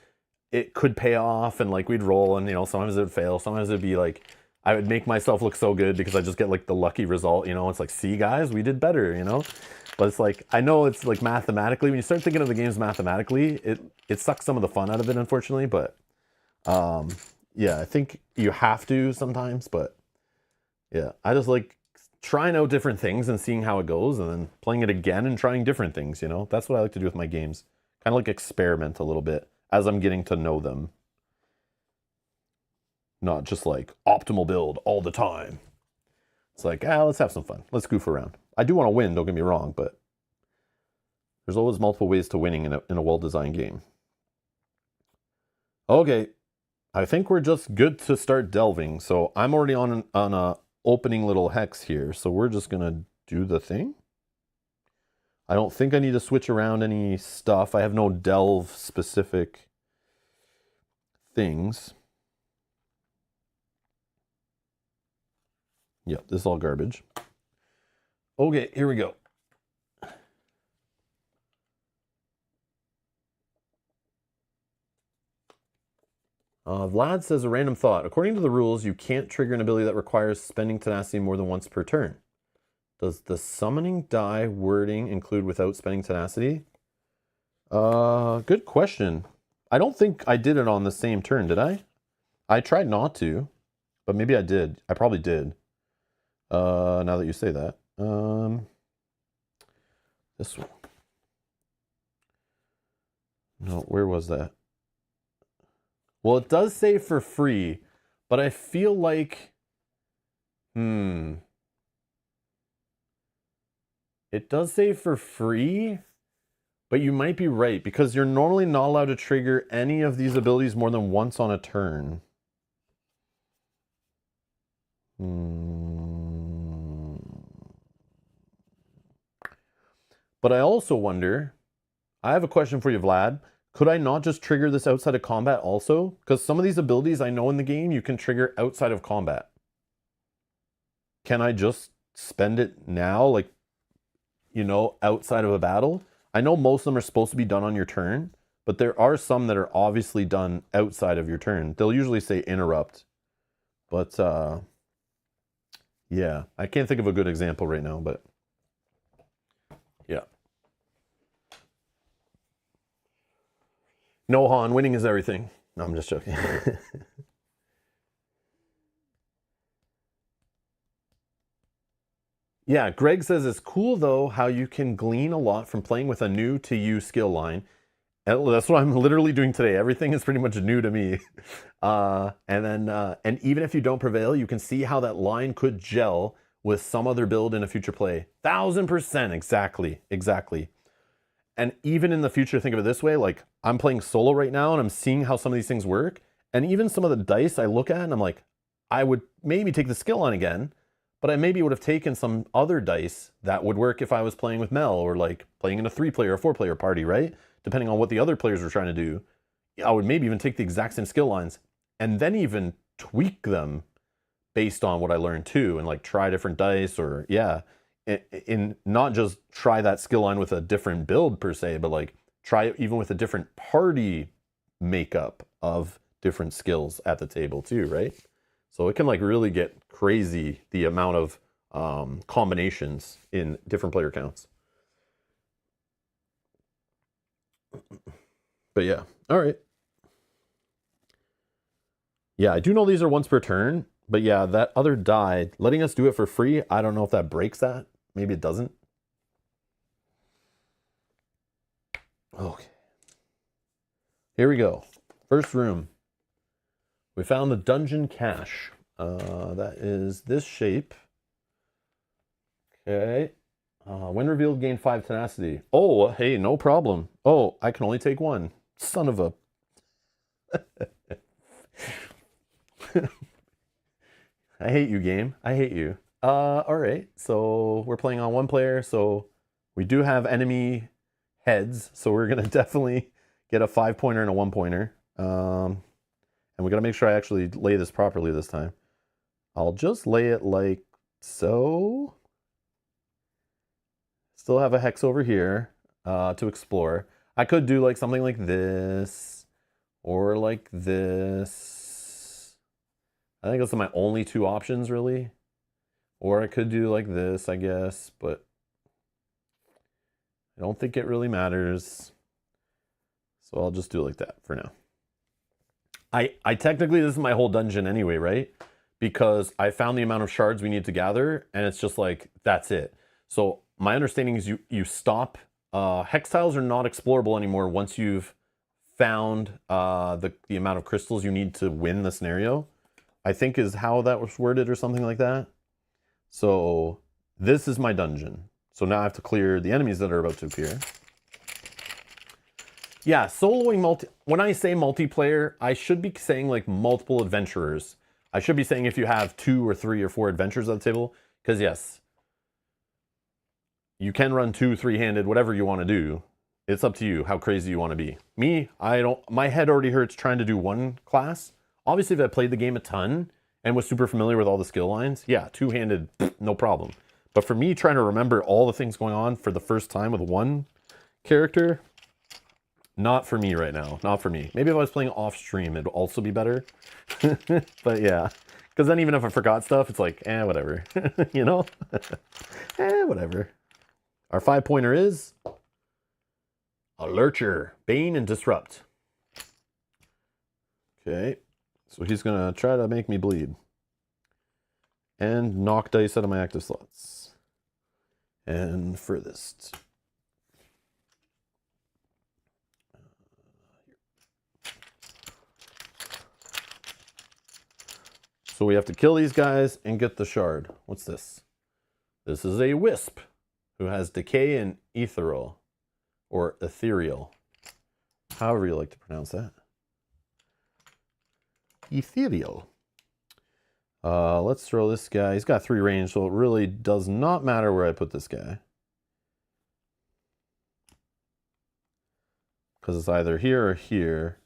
it could pay off, and like we'd roll, and you know, sometimes it would fail, sometimes it'd be like, I would make myself look so good because I just get like the lucky result, you know? It's like, see guys, we did better, you know? But it's like, I know it's like mathematically, when you start thinking of the games mathematically, it sucks some of the fun out of it, unfortunately, but yeah, I think you have to sometimes, but yeah, I just like trying out different things and seeing how it goes and then playing it again and trying different things, you know? That's what I like to do with my games. Kind of like experiment a little bit as I'm getting to know them. Not just like optimal build all the time. It's like, let's have some fun. Let's goof around. I do want to win, don't get me wrong, but there's always multiple ways to winning in a well-designed game. Okay, I think we're just good to start delving. So I'm already on a opening little hex here, so we're just gonna do the thing. I don't think I need to switch around any stuff. I have no delve specific things. Yep, this is all garbage. Okay, here we go. Vlad says a random thought. According to the rules, you can't trigger an ability that requires spending tenacity more than once per turn. Does the summoning die wording include without spending tenacity? Good question. I don't think I did it on the same turn, did I? I tried not to, but maybe I did. I probably did. Now that you say that. This one. No, where was that? Well, it does say for free, but I feel like, it does say for free, but you might be right because you're normally not allowed to trigger any of these abilities more than once on a turn. But I also wonder, I have a question for you, Vlad. Could I not just trigger this outside of combat also? Because some of these abilities I know in the game you can trigger outside of combat. Can I just spend it now, like, you know, outside of a battle? I know most of them are supposed to be done on your turn, but there are some that are obviously done outside of your turn. They'll usually say interrupt. But, yeah, I can't think of a good example right now, but yeah. No, Han, winning is everything. No, I'm just joking. Yeah, Greg says it's cool though how you can glean a lot from playing with a new to you skill line. And that's what I'm literally doing today. Everything is pretty much new to me. And even if you don't prevail, you can see how that line could gel with some other build in a future play. 1000%, exactly. And even in the future, think of it this way, like I'm playing solo right now and I'm seeing how some of these things work. And even some of the dice I look at and I'm like, I would maybe take the skill line again, but I maybe would have taken some other dice that would work if I was playing with Mel or like playing in a 3-player or 4-player party, right? Depending on what the other players were trying to do. I would maybe even take the exact same skill lines and then even tweak them based on what I learned too and like try different dice or yeah. In not just try that skill line with a different build per se, but like try it even with a different party makeup of different skills at the table too, right? So it can like really get crazy the amount of combinations in different player counts. But yeah, all right. Yeah, I do know these are once per turn, but yeah, that other die, letting us do it for free, I don't know if that breaks that. Maybe it doesn't. Okay. Here we go. First room. We found the dungeon cache. That is this shape. Okay. When revealed, gain 5 tenacity. Oh, hey, no problem. Oh, I can only take 1. Son of a... I hate you, game. I hate you. All right. So we're playing on 1 player. So we do have enemy heads. So we're going to definitely get a 5-pointer and a 1-pointer. And we got to make sure I actually lay this properly this time. I'll just lay it like so. Still have a hex over here to explore. I could do like something like this or like this. I think those are my only two options, really. Or I could do like this, I guess, but I don't think it really matters. So I'll just do it like that for now. I technically, this is my whole dungeon anyway, right? Because I found the amount of shards we need to gather, and it's just like, that's it. So my understanding is you stop, hex tiles are not explorable anymore once you've found the amount of crystals you need to win the scenario, I think is how that was worded or something like that. So this is my dungeon. So now I have to clear the enemies that are about to appear. Yeah, soloing when I say multiplayer, I should be saying like multiple adventurers. I should be saying if you have 2 or 3 or 4 adventurers at the table, because yes, you can run 2, 3-handed, whatever you want to do. It's up to you how crazy you want to be. Me, my head already hurts trying to do one class. Obviously, if I played the game a ton and was super familiar with all the skill lines, yeah, 2-handed, no problem. But for me, trying to remember all the things going on for the first time with one character, not for me right now. Not for me. Maybe if I was playing off stream, it'd also be better. But yeah, because then even if I forgot stuff, it's like, whatever. You know? Whatever. Our 5-pointer is a Lurcher, Bane, and Disrupt. Okay, so he's going to try to make me bleed. And knock dice out of my active slots. And furthest. So we have to kill these guys and get the shard. What's this? This is a Wisp who has Decay and Ethereal. Or Ethereal. However you like to pronounce that. Ethereal. Let's throw this guy. He's got 3 range, so it really does not matter where I put this guy. Because it's either here or here.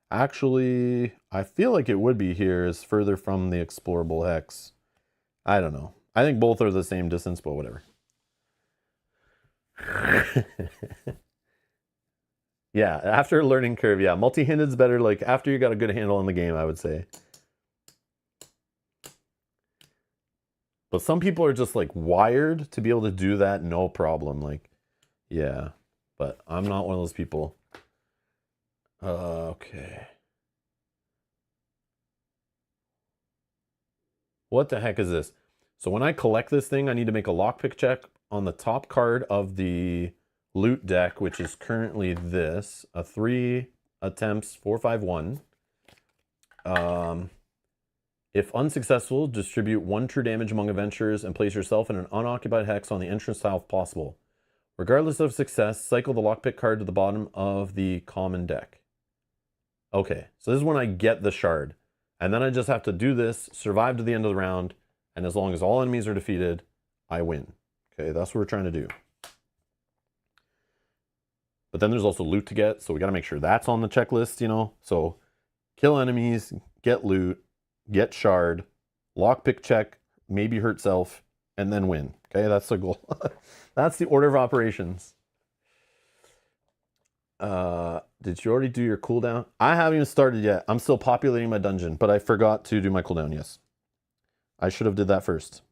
Actually, I feel like it would be here, is further from the explorable hex. I don't know. I think both are the same distance, but whatever. Yeah, after a learning curve, yeah, multi-handed's better, like, after you got a good handle on the game, I would say. But some people are just, like, wired to be able to do that, no problem, like, yeah. But I'm not one of those people. Okay. What the heck is this? So when I collect this thing, I need to make a lockpick check on the top card of the loot deck, which is currently this, a 3 attempts, 4-5-1. If unsuccessful, distribute 1 true damage among adventurers and place yourself in an unoccupied hex on the entrance tile if possible. Regardless of success, cycle the lockpick card to the bottom of the common deck. Okay, so this is when I get the shard. And then I just have to do this, survive to the end of the round, and as long as all enemies are defeated, I win. Okay, that's what we're trying to do. But then there's also loot to get, so we got to make sure that's on the checklist, you know? So kill enemies, get loot, get shard, lockpick check, maybe hurt self, and then win. Okay, that's the goal. That's the order of operations. Did you already do your cooldown? I haven't even started yet. I'm still populating my dungeon, but I forgot to do my cooldown, yes. I should have did that first.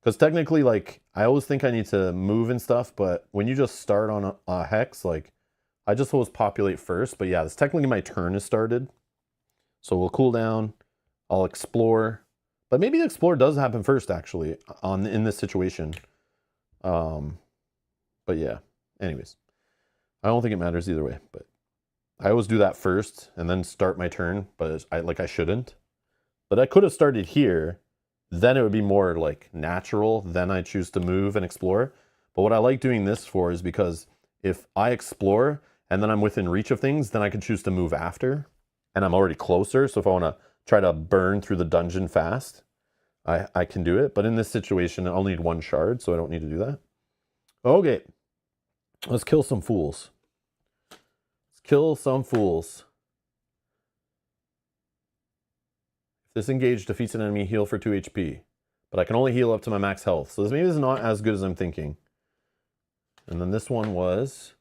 Because technically, like, I always think I need to move and stuff, but when you just start on a hex, like, I just always populate first. But yeah, this technically my turn has started. So we'll cool down. I'll explore. But maybe the explore does happen first, actually, in this situation. But yeah, anyways. I don't think it matters either way, but I always do that first and then start my turn, but I shouldn't. But I could have started here, then it would be more like natural, then I choose to move and explore. But what I like doing this for is because if I explore and then I'm within reach of things, then I can choose to move after, and I'm already closer. So if I want to try to burn through the dungeon fast, I can do it. But in this situation, I'll need 1 shard, so I don't need to do that. Okay, let's kill some fools. Kill some fools. If this engage defeats an enemy, heal for 2 HP. But I can only heal up to my max health. So maybe this is not as good as I'm thinking. And then this one was,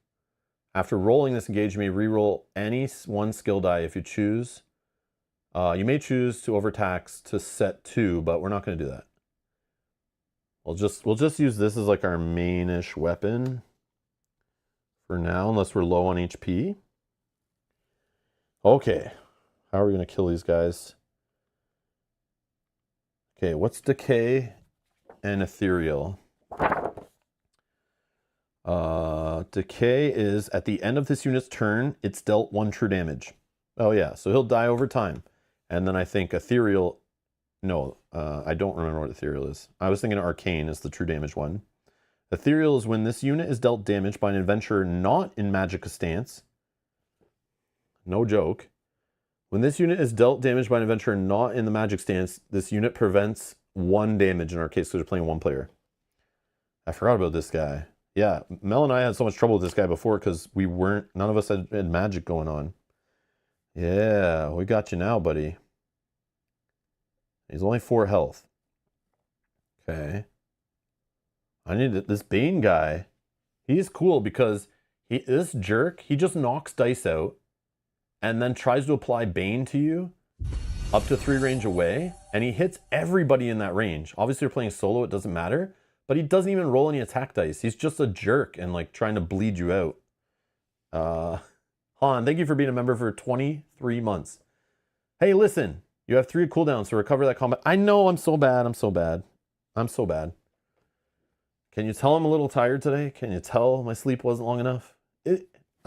after rolling this engage, you may reroll any 1 skill die if you choose. You may choose to overtax to set 2, but we're not going to do that. We'll just use this as like our mainish weapon for now, unless we're low on HP. Okay, how are we going to kill these guys? Okay, what's Decay and Ethereal? Decay is at the end of this unit's turn, it's dealt 1 true damage. Oh yeah, so he'll die over time. And then I think Ethereal, no, I don't remember what Ethereal is. I was thinking Arcane is the true damage one. Ethereal is when this unit is dealt damage by an adventurer not in Magicka stance. No joke. When this unit is dealt damage by an adventurer not in the Magic stance, this unit prevents 1 damage in our case because we're playing 1 player. I forgot about this guy. Yeah, Mel and I had so much trouble with this guy before because none of us had magic going on. Yeah, we got you now, buddy. He's only 4 health. Okay. I need this Bane guy. He's cool because this jerk, he just knocks dice out and then tries to apply Bane to you up to 3 range away, and he hits everybody in that range. Obviously, you're playing solo, it doesn't matter. But he doesn't even roll any attack dice. He's just a jerk and like trying to bleed you out. Han, thank you for being a member for 23 months. Hey, listen, you have 3 cooldowns to recover that combat. I know I'm so bad. I'm so bad. I'm so bad. Can you tell I'm a little tired today? Can you tell my sleep wasn't long enough?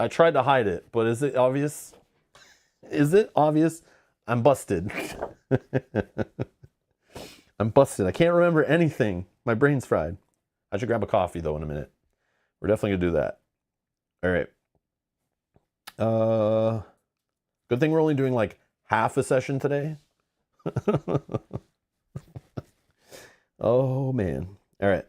I tried to hide it, but is it obvious? Is it obvious? I'm busted. I'm busted. I can't remember anything. My brain's fried. I should grab a coffee, though, in a minute. We're definitely going to do that. All right. Good thing we're only doing, like, half a session today. Oh, man. All right.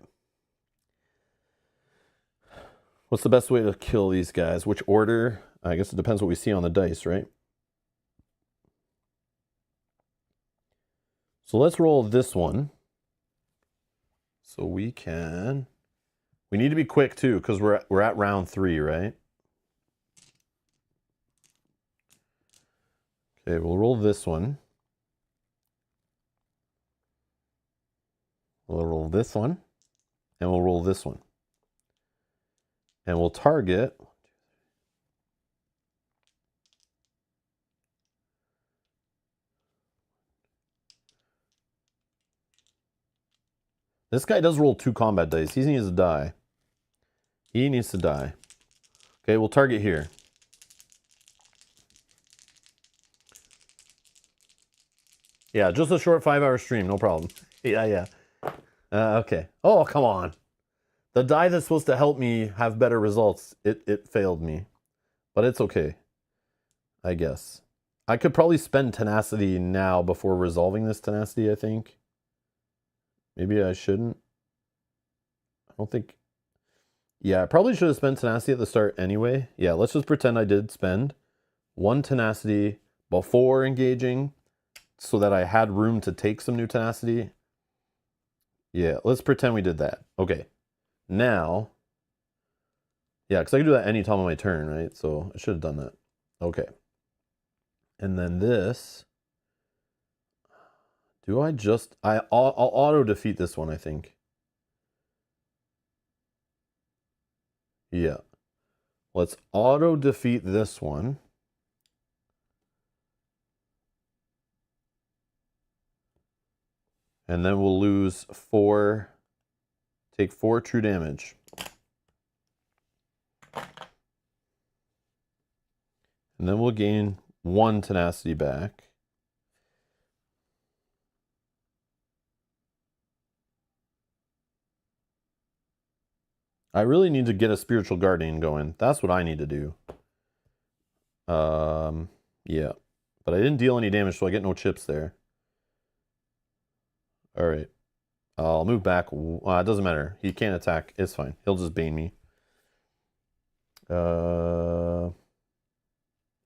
What's the best way to kill these guys? Which order? I guess it depends what we see on the dice, right? So let's roll this one. So we need to be quick too, because we're at round 3, right? Okay, we'll roll this one. We'll roll this one, and we'll roll this one. And we'll target. This guy does roll 2 combat dice. He needs to die. He needs to die. Okay, we'll target here. Yeah, just a short 5-hour stream, no problem. Yeah. Okay. Oh, come on. The die that's supposed to help me have better results, it failed me. But it's okay, I guess. I could probably spend tenacity now before resolving this tenacity, I think. Maybe I shouldn't. I don't think... Yeah, I probably should have spent tenacity at the start anyway. Yeah, let's just pretend I did spend 1 tenacity before engaging so that I had room to take some new tenacity. Yeah, let's pretend we did that. Okay. Now... Yeah, because I can do that any time on my turn, right? So I should have done that. Okay. And then this... Do I just... I'll auto-defeat this one, I think. Yeah. Let's auto-defeat this one. And then we'll lose 4... Take 4 true damage. And then we'll gain 1 tenacity back. I really need to get a spiritual guardian going. That's what I need to do. Yeah. But I didn't deal any damage, so I get no chips there. Alright. I'll move back. It doesn't matter. He can't attack. It's fine. He'll just bane me. Oh,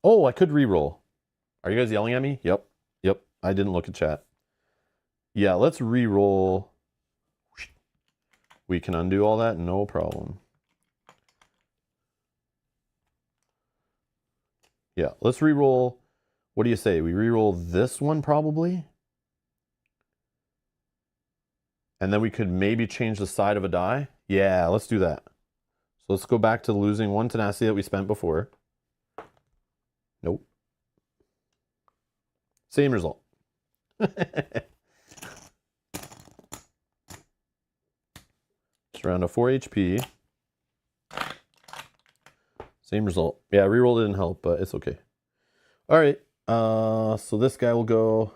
I could reroll. Are you guys yelling at me? Yep. I didn't look at chat. Yeah, let's reroll. We can undo all that, no problem. Yeah, let's reroll What do you say? We reroll this one probably? And then we could maybe change the side of a die? Yeah, let's do that. So let's go back to losing one tenacity that we spent before. Nope. Same result. Just around a 4 HP. Same result. Yeah, reroll didn't help, but it's okay. All right. So this guy will go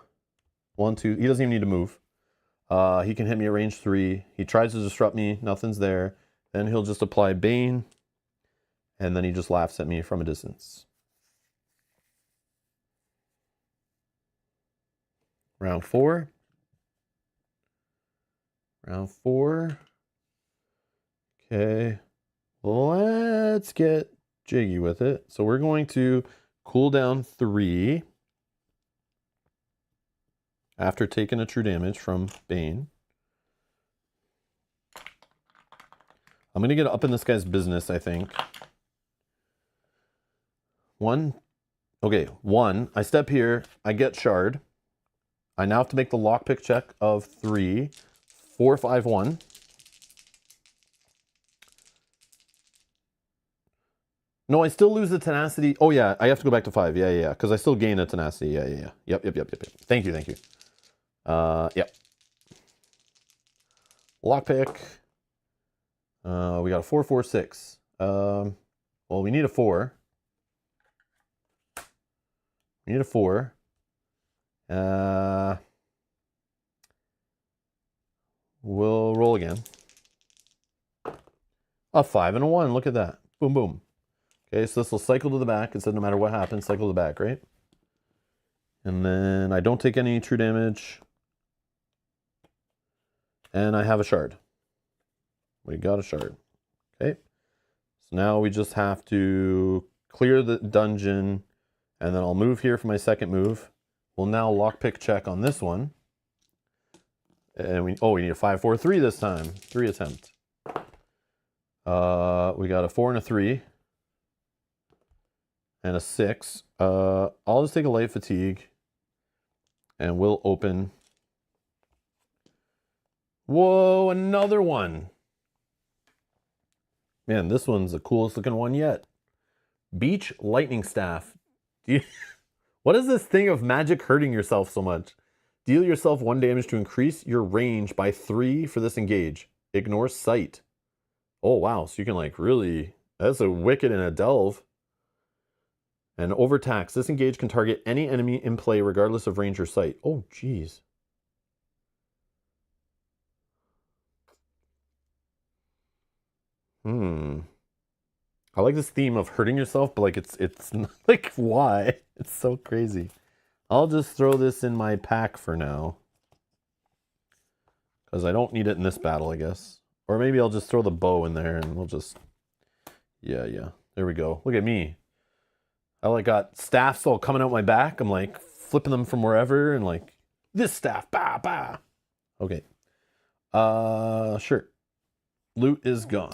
1, 2. He doesn't even need to move. He can hit me at range 3. He tries to disrupt me. Nothing's there. Then he'll just apply Bane. And then he just laughs at me from a distance. Round 4. Round 4. Okay. Let's get jiggy with it. So we're going to cool down 3 after taking a true damage from Bane. I'm going to get up in this guy's business, I think. 1. Okay, 1. I step here. I get shard. I now have to make the lockpick check of 3. 4, 5, 1. No, I still lose the tenacity. Oh, yeah, I have to go back to 5. Yeah, because I still gain a tenacity. Yeah. Yep. Thank you. Yep. Lockpick. We got a 4, 4, 6. Well, we need a 4. We need a 4. We'll roll again. A 5 and a 1. Look at that. Boom, boom. Okay, so this will cycle to the back. It said no matter what happens, cycle to the back, right? And then I don't take any true damage. And I have a shard. We got a shard. Okay. So now we just have to clear the dungeon. And then I'll move here for my second move. We'll now lockpick check on this one. And we need a 5, 4, 3 this time. 3 attempt. We got a 4 and a 3. And a 6. I'll just take a light fatigue. And we'll open. Whoa, another one. Man, this one's the coolest looking one yet. Beach Lightning Staff. What is this thing of magic hurting yourself so much? Deal yourself 1 damage to increase your range by 3 for this engage. Ignore sight. Oh, wow. So you can like really... That's a wicked and a delve. And overtax. This engage can target any enemy in play regardless of range or sight. Oh, jeez. I like this theme of hurting yourself, but like it's not, like, why? It's so crazy. I'll just throw this in my pack for now. Because I don't need it in this battle, I guess. Or maybe I'll just throw the bow in there and we'll just... Yeah. There we go. Look at me. I like got staffs all coming out my back. I'm like flipping them from wherever and like, this staff, bah, bah. Okay. Sure. Loot is gone.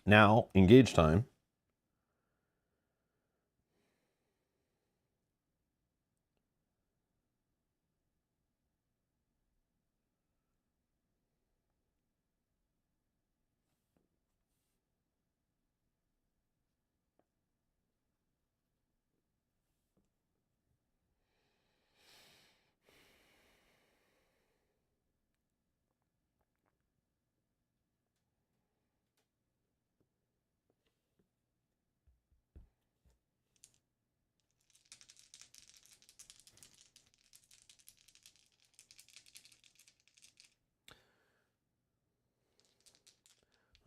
Now, engage time.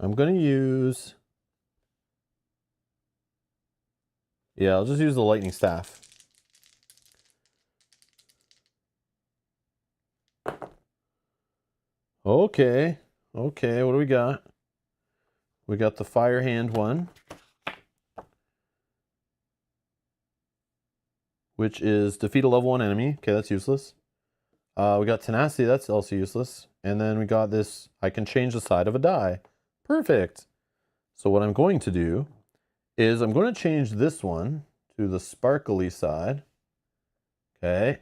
I'm going to use... Yeah, I'll just use the lightning staff. Okay, what do we got? We got the fire hand one, which is defeat a level 1 enemy. Okay, that's useless. We got tenacity, that's also useless. And then we got this, I can change the side of a die. Perfect. So what I'm going to do is I'm going to change this one to the sparkly side. Okay.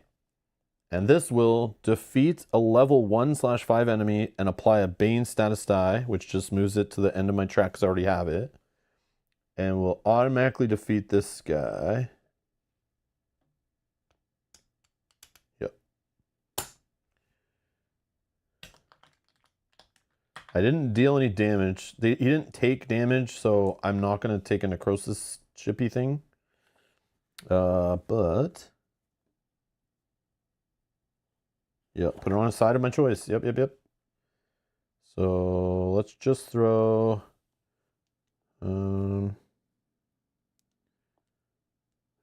And this will defeat a level 1/5 enemy and apply a Bane status die, which just moves it to the end of my track because I already have it. And will automatically defeat this guy. Yep. I didn't deal any damage. He didn't take damage, so I'm not going to take a necrosis chippy thing. But... Yep, put it on a side of my choice. Yep. So let's just throw...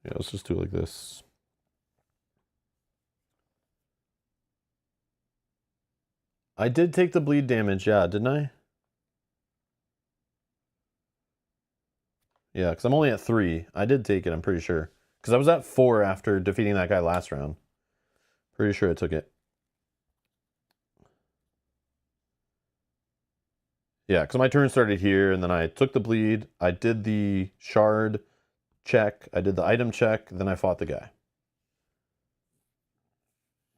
yeah, let's just do it like this. I did take the bleed damage, yeah, didn't I? Yeah, because I'm only at 3. I did take it, I'm pretty sure. Because I was at 4 after defeating that guy last round. Pretty sure I took it. Yeah, because my turn started here, and then I took the bleed. I did the shard check. I did the item check. Then I fought the guy.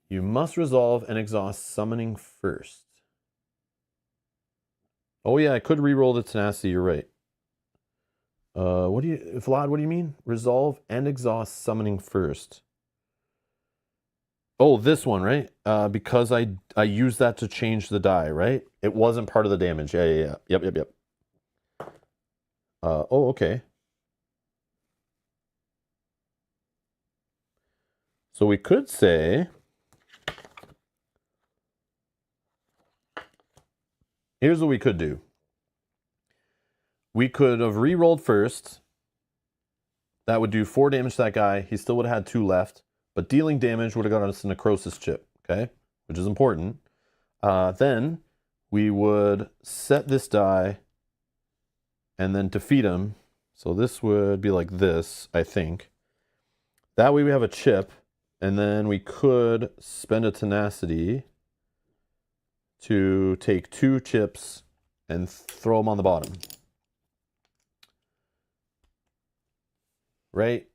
You must resolve and exhaust summoning first. Oh yeah, I could re-roll the tenacity. You're right. Vlad, what do you mean? Resolve and exhaust summoning first. Oh, this one, right? Because I used that to change the die, right? It wasn't part of the damage. Yeah. Yep. Oh, okay. So we could say... Here's what we could do. We could have re-rolled first. That would do 4 damage to that guy. He still would have had 2 left. But dealing damage would have got us a necrosis chip, okay? Which is important. Then we would set this die and then defeat him. So this would be like this, I think. That way we have a chip. And then we could spend a tenacity to take 2 chips and throw them on the bottom. Right?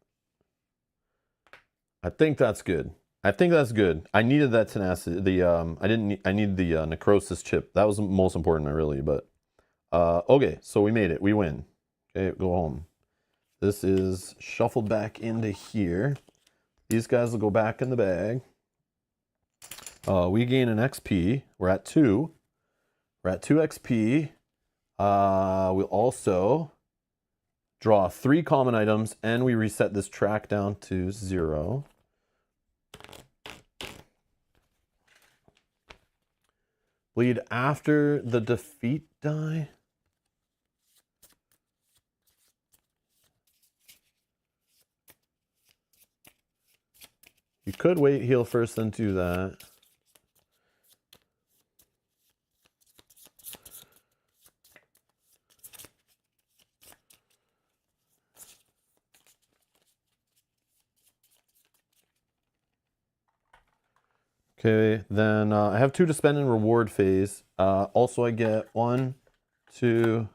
I think that's good. I needed that tenacity. I needed the necrosis chip. That was the most important, really. But okay, so we made it. We win. Okay, go home. This is shuffled back into here. These guys will go back in the bag. We gain an XP. We're at 2. We're at 2 XP. We'll also draw 3 common items, and we reset this track down to 0. Bleed after the defeat die. You could wait, heal first, then do that. Okay, then I have 2 to spend in reward phase. Also, I get 1, 2,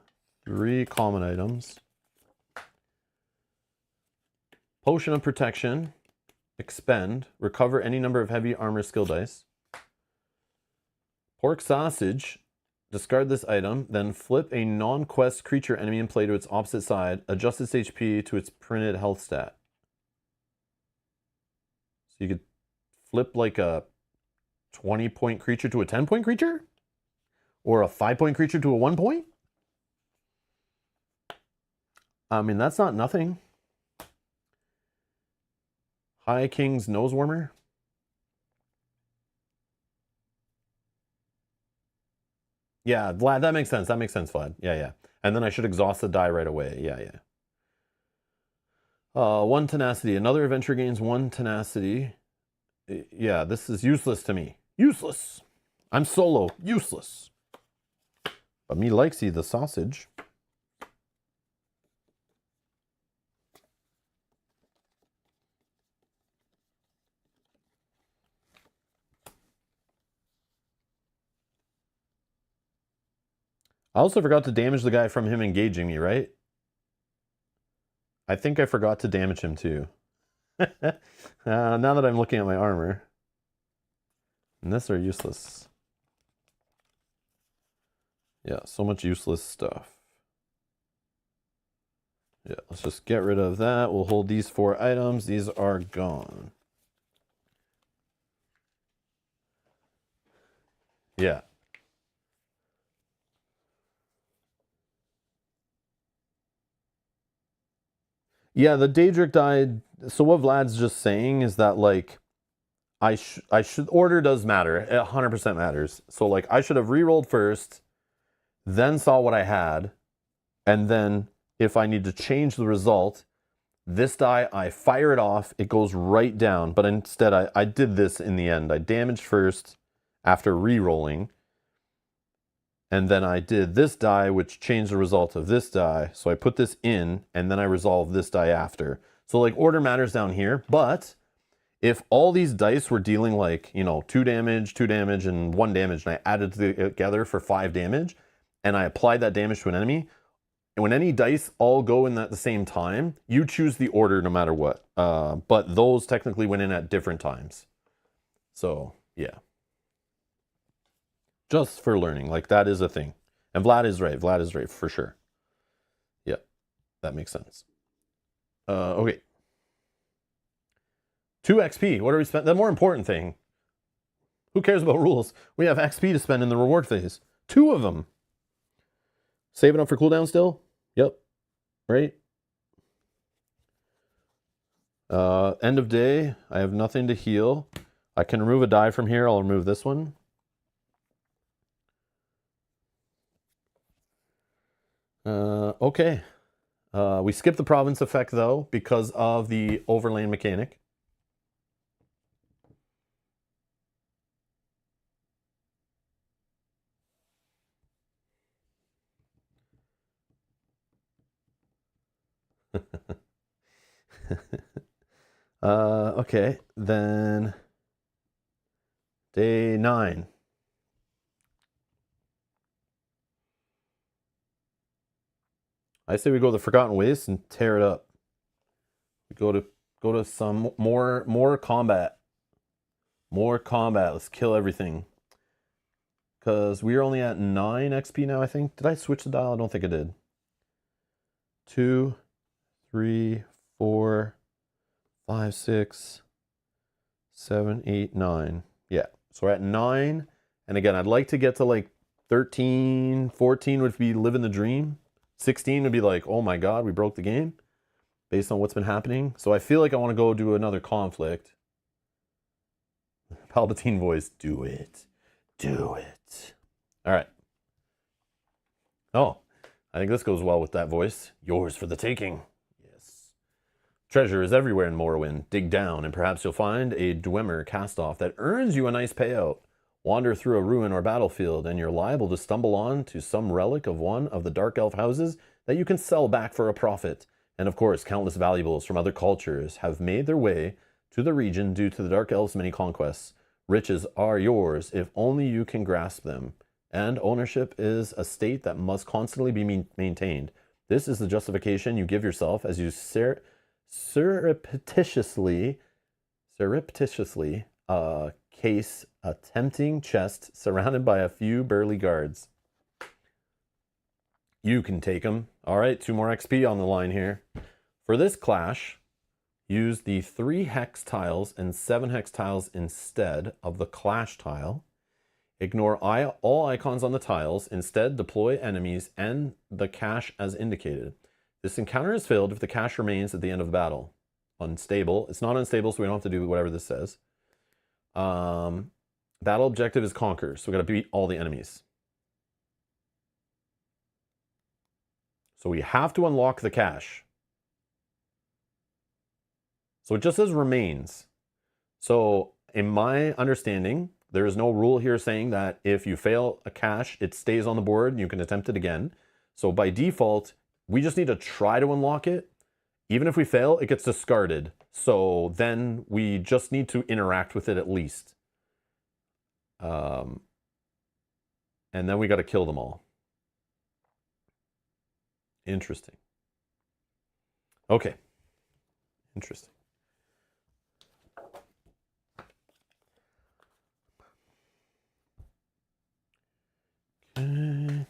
3 common items. Potion of Protection. Expend. Recover any number of heavy armor skill dice. Pork Sausage. Discard this item. Then flip a non-quest creature enemy in play to its opposite side. Adjust its HP to its printed health stat. So you could flip like a 20-point creature to a 10-point creature? Or a 5-point creature to a 1-point? I mean, that's not nothing. High King's Nose Warmer. Yeah, Vlad, that makes sense. That makes sense, Vlad. Yeah. And then I should exhaust the die right away. Yeah. 1 tenacity. Another adventure gains 1 tenacity. Yeah, this is useless to me. Useless. I'm solo. Useless. But me likesy the sausage. I also forgot to damage the guy from him engaging me, right? I think I forgot to damage him too. Now that I'm looking at my armor. And this are useless. Yeah, so much useless stuff. Yeah, let's just get rid of that. We'll hold these 4 items. These are gone. Yeah. Yeah, the Daedric died. So what Vlad's just saying is that, like, I should, order does matter. It 100% matters. So, like, I should have re-rolled first, then saw what I had, and then if I need to change the result, this die, I fire it off, it goes right down. But instead, I did this in the end. I damaged first after re-rolling, and then I did this die, which changed the result of this die. So I put this in, and then I resolved this die after. So, like, order matters down here, but if all these dice were dealing, like, you know, 2 damage, 2 damage, and 1 damage, and I added together for 5 damage, and I applied that damage to an enemy, and when any dice all go in at the same time, you choose the order no matter what. But those technically went in at different times. So, yeah. Just for learning, like, that is a thing. And Vlad is right. Vlad is right for sure. Yeah, that makes sense. Okay. 2 XP. What are we spending? The more important thing. Who cares about rules? We have XP to spend in the reward phase. 2 of them. Saving up for cooldown still? Yep. Right? End of day. I have nothing to heal. I can remove a die from here. I'll remove this one. Okay. We skipped the province effect, though, because of the overlane mechanic. Okay, then day 9. I say we go to the Forgotten Wastes and tear it up. We go to some more combat. More combat. Let's kill everything. Because we are only at 9 XP now, I think. Did I switch the dial? I don't think I did. 2, 3, 4, 5, 6, 7, 8, 9. Yeah. So we're at 9. And again, I'd like to get to like 13, 14 would be living the dream. 16 would be like, oh my god, we broke the game. Based on what's been happening. So I feel like I want to go do another conflict. Palpatine voice, do it. Do it. All right. Oh, I think this goes well with that voice. Yours for the taking. Yes. Treasure is everywhere in Morrowind. Dig down and perhaps you'll find a Dwemer cast-off that earns you a nice payout. Wander through a ruin or battlefield and you're liable to stumble on to some relic of one of the Dark Elf houses that you can sell back for a profit. And of course, countless valuables from other cultures have made their way to the region due to the Dark Elves' many conquests. Riches are yours if only you can grasp them. And ownership is a state that must constantly be maintained. This is the justification you give yourself as you surreptitiously case a tempting chest surrounded by a few burly guards. You can take them. All right, 2 more XP on the line here. For this clash, use the 3 hex tiles and 7 hex tiles instead of the clash tile. Ignore all icons on the tiles. Instead, deploy enemies and the cache as indicated. This encounter is failed if the cache remains at the end of the battle. Unstable. It's not unstable, so we don't have to do whatever this says. Battle objective is conquer, so we got to beat all the enemies. So we have to unlock the cache. So it just says remains. So in my understanding, there is no rule here saying that if you fail a cache, it stays on the board and you can attempt it again. So by default, we just need to try to unlock it. Even if we fail, it gets discarded. So then we just need to interact with it at least. And then we got to kill them all. Interesting. Okay. Interesting. Okay.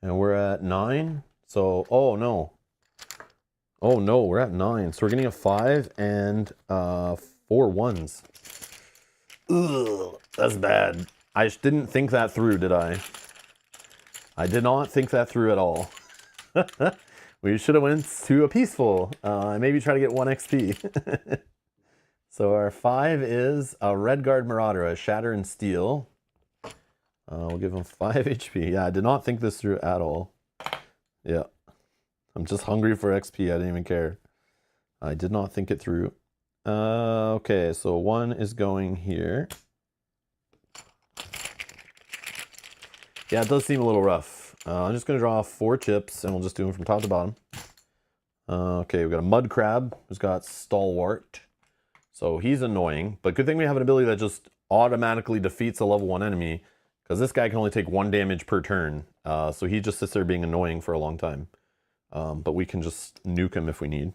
And we're at 9. So, oh no. Oh no, we're at 9. So we're getting a 5 and 4 1s. Ugh, that's bad. I didn't think that through, did I? I did not think that through at all. We should have went to a peaceful. Maybe try to get 1 XP. So our 5 is a Red Guard Marauder, a Shatter and Steel. We'll give him 5 HP. Yeah, I did not think this through at all. Yeah. I'm just hungry for XP. I didn't even care. I did not think it through. Okay, so 1 is going here. Yeah, it does seem a little rough. I'm just going to draw 4 chips, and we'll just do them from top to bottom. Okay, we've got a Mud Crab, who's got Stalwart. So he's annoying, but good thing we have an ability that just automatically defeats a level 1 enemy, because this guy can only take 1 damage per turn. So he just sits there being annoying for a long time. But we can just nuke him if we need.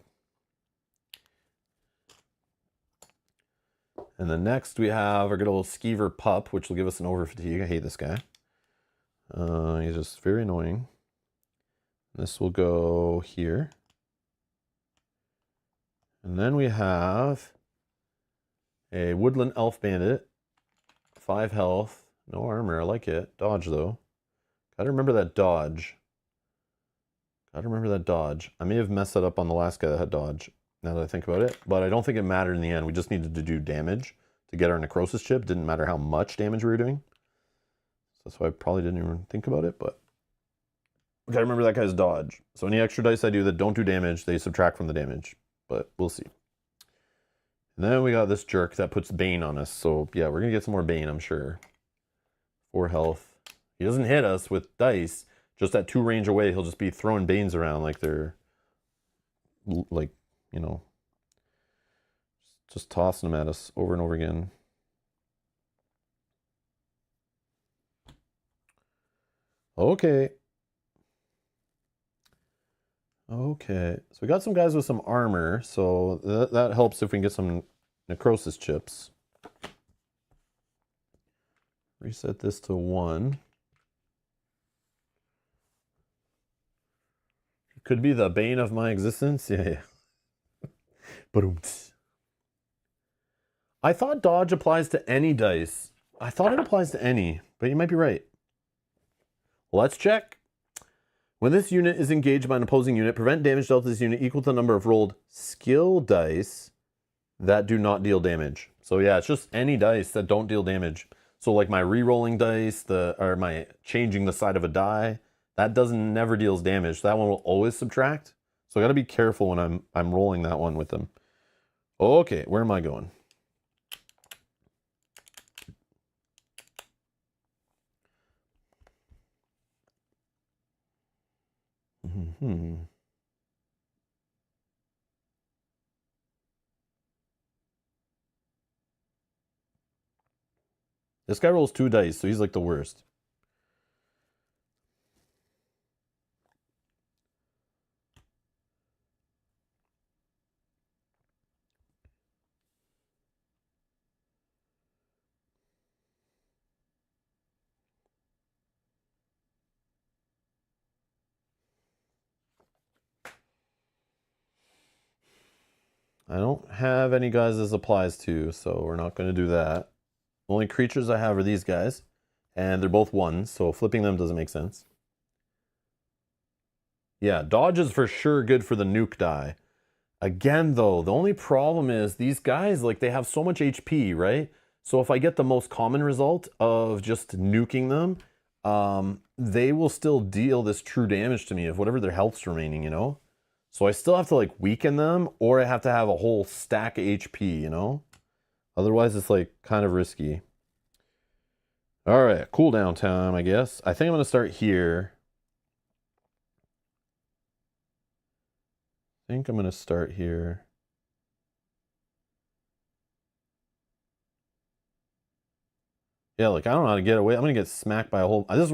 And then next we have our good old Skeever Pup, which will give us an over fatigue. I hate this guy. He's just very annoying. This will go here. And then we have a Woodland Elf Bandit. 5 health. No armor. I like it. Dodge, though. Gotta remember that dodge. Gotta remember that dodge. I may have messed that up on the last guy that had dodge, now that I think about it. But I don't think it mattered in the end. We just needed to do damage to get our necrosis chip. Didn't matter how much damage we were doing. So that's why I probably didn't even think about it. But we gotta remember that guy's dodge. So any extra dice I do that don't do damage, they subtract from the damage. But we'll see. And then we got this jerk that puts Bane on us. So yeah, we're gonna get some more Bane, I'm sure. 4 health. He doesn't hit us with dice. Just at 2 range away, he'll just be throwing Banes around like they're, like, you know, just tossing them at us over and over again. Okay. Okay. So we got some guys with some armor, so that helps if we can get some necrosis chips. Reset this to 1. Could be the bane of my existence. Yeah. But I thought dodge applies to any dice. I thought it applies to any, but you might be right. Let's check. When this unit is engaged by an opposing unit, prevent damage dealt to this unit equal to the number of rolled skill dice that do not deal damage. So yeah, it's just any dice that don't deal damage. So like my re-rolling dice, or my changing the side of a die, that never deals damage. That one will always subtract. So I got to be careful when I'm rolling that one with them. Okay, where am I going? This guy rolls 2 dice, so he's like the worst. I don't have any guys this applies to, so we're not going to do that. The only creatures I have are these guys, and they're both 1s, so flipping them doesn't make sense. Yeah, dodge is for sure good for the nuke die. Again, though, the only problem is these guys, like, they have so much HP, right? So if I get the most common result of just nuking them, they will still deal this true damage to me of whatever their health's remaining, you know? So I still have to, like, weaken them, or I have to have a whole stack of HP, you know? Otherwise, it's, like, kind of risky. All right, cooldown time, I guess. I think I'm going to start here. I think I'm going to start here. Yeah, like I don't know how to get away. I'm gonna get smacked by a whole. This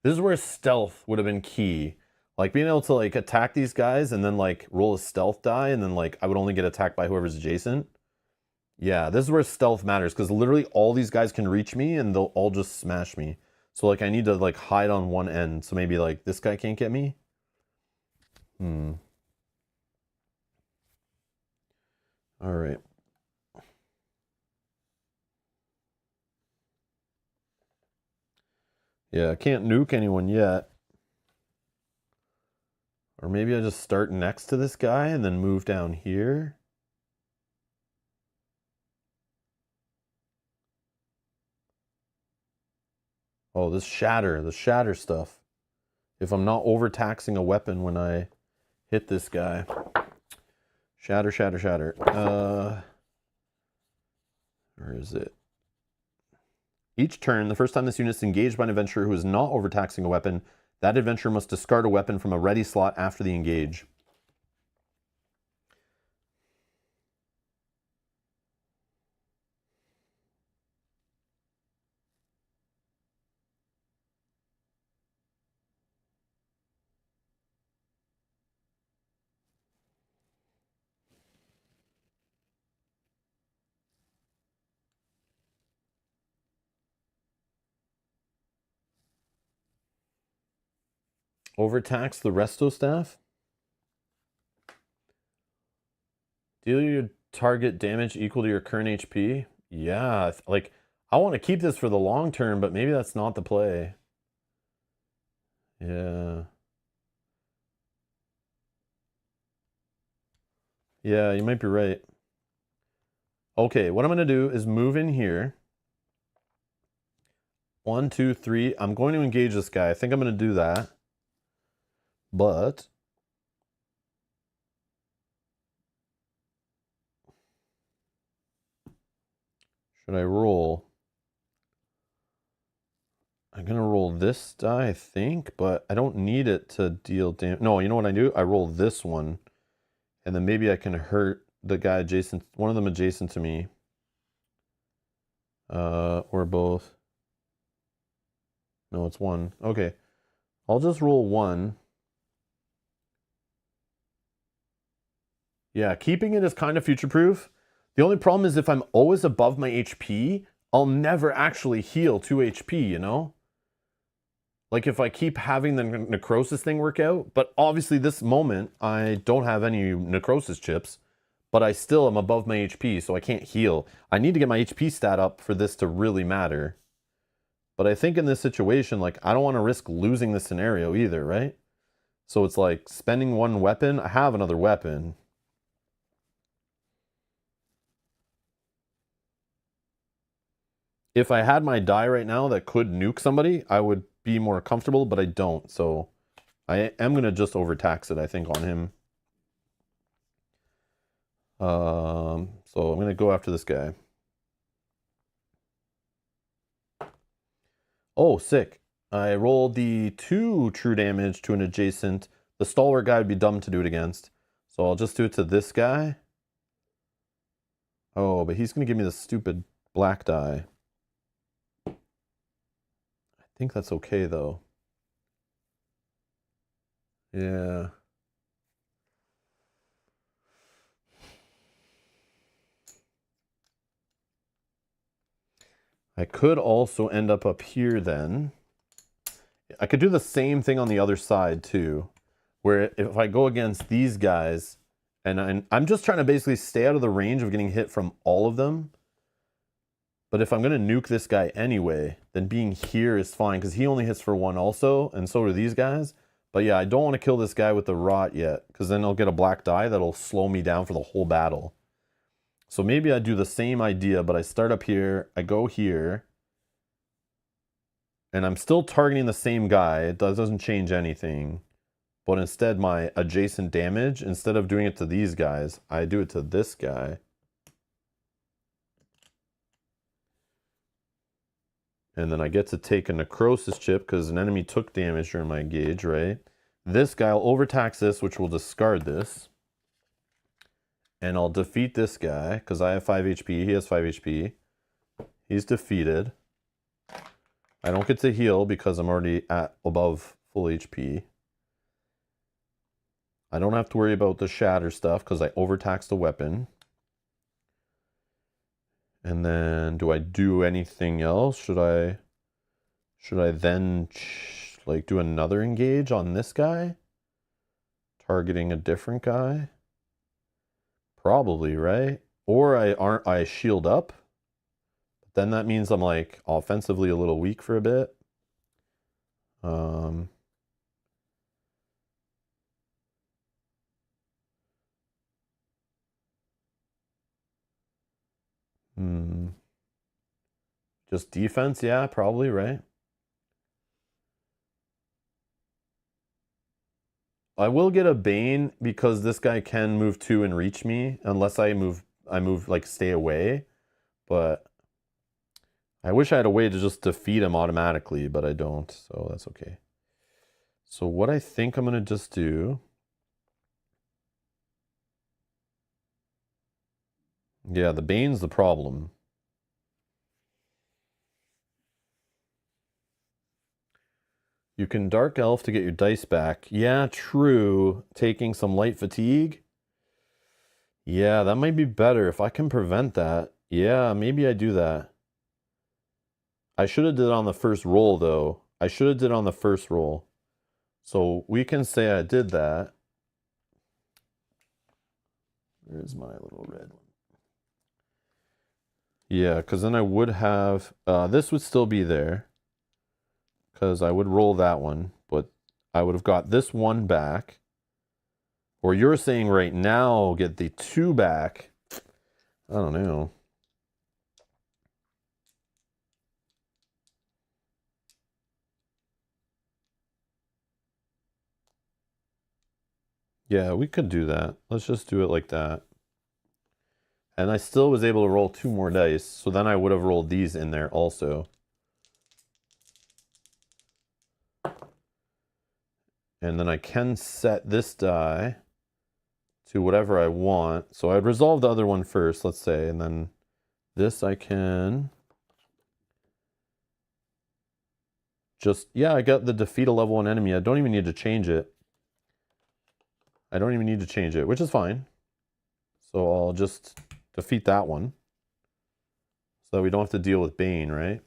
is where stealth would have been key. Like being able to like attack these guys and then like roll a stealth die and then like I would only get attacked by whoever's adjacent. Yeah, this is where stealth matters because literally all these guys can reach me and they'll all just smash me. So like I need to like hide on one end. So maybe like this guy can't get me. All right. Yeah, I can't nuke anyone yet. Or maybe I just start next to this guy and then move down here. Oh, the shatter stuff. If I'm not overtaxing a weapon when I hit this guy. Shatter, shatter, shatter. Where is it? Each turn, the first time this unit is engaged by an adventurer who is not overtaxing a weapon, that adventurer must discard a weapon from a ready slot after the engage. Overtax the resto staff. Deal your target damage equal to your current HP. Yeah, like I want to keep this for the long term, but maybe that's not the play. Yeah. Yeah, you might be right. Okay, what I'm going to do is move in here. 1, 2, 3. I'm going to engage this guy. I think I'm going to do that. But should I roll? I'm going to roll this die, I think, but I don't need it to deal damage. No, you know what I do? I roll this one, and then maybe I can hurt the guy adjacent, one of them adjacent to me. Or both. No, it's one. Okay. I'll just roll one. Yeah, keeping it is kind of future-proof. The only problem is if I'm always above my HP, I'll never actually heal 2 HP, you know? Like if I keep having the necrosis thing work out, but obviously this moment I don't have any necrosis chips, but I still am above my HP, so I can't heal. I need to get my HP stat up for this to really matter. But I think in this situation, like I don't want to risk losing the scenario either, right? So it's like spending one weapon. I have another weapon. If I had my die right now that could nuke somebody, I would be more comfortable, but I don't. So I am going to just overtax it, I think, on him. So I'm going to go after this guy. Oh, sick. I rolled the 2 true damage to an adjacent. The stalwart guy would be dumb to do it against. So I'll just do it to this guy. Oh, but he's going to give me the stupid black die. I think that's okay, though. Yeah. I could also end up here then. I could do the same thing on the other side too, where if I go against these guys, and I'm just trying to basically stay out of the range of getting hit from all of them. But if I'm going to nuke this guy anyway, then being here is fine because he only hits for 1 also, and so do these guys. But yeah, I don't want to kill this guy with the rot yet because then I'll get a black die that'll slow me down for the whole battle. So maybe I do the same idea, but I start up here, I go here, and I'm still targeting the same guy. It doesn't change anything. But instead, my adjacent damage, instead of doing it to these guys, I do it to this guy. And then I get to take a necrosis chip because an enemy took damage during my engage, right? This guy will overtax this, which will discard this. And I'll defeat this guy because I have 5 HP. He has 5 HP. He's defeated. I don't get to heal because I'm already at above full HP. I don't have to worry about the shatter stuff because I overtaxed the weapon. And then do I do anything else? Should I then like do another engage on this guy? Targeting a different guy? Probably, right? Or I shield up? But then that means I'm like offensively a little weak for a bit. Just defense, yeah, probably, right? I will get a Bane because this guy can move 2 and reach me unless I move like stay away. But I wish I had a way to just defeat him automatically, but I don't, so that's okay. So what I think I'm gonna just do. Yeah, the Bane's the problem. You can Dark Elf to get your dice back. Yeah, true. Taking some light fatigue. Yeah, that might be better if I can prevent that. Yeah, maybe I do that. I should have did it on the first roll, though. I should have did it on the first roll. So we can say I did that. Where's my little red one? Yeah, because then I would have... this would still be there. Because I would roll that one. But I would have got this one back. Or you're saying right now get the 2 back. I don't know. Yeah, we could do that. Let's just do it like that. And I still was able to roll 2 more dice. So then I would have rolled these in there also. And then I can set this die to whatever I want. So I'd resolve the other one first, let's say. And then this I can... just, yeah, I got the defeat a level 1 enemy. I don't even need to change it. I don't even need to change it, which is fine. So I'll just defeat that one. So that we don't have to deal with Bane, right?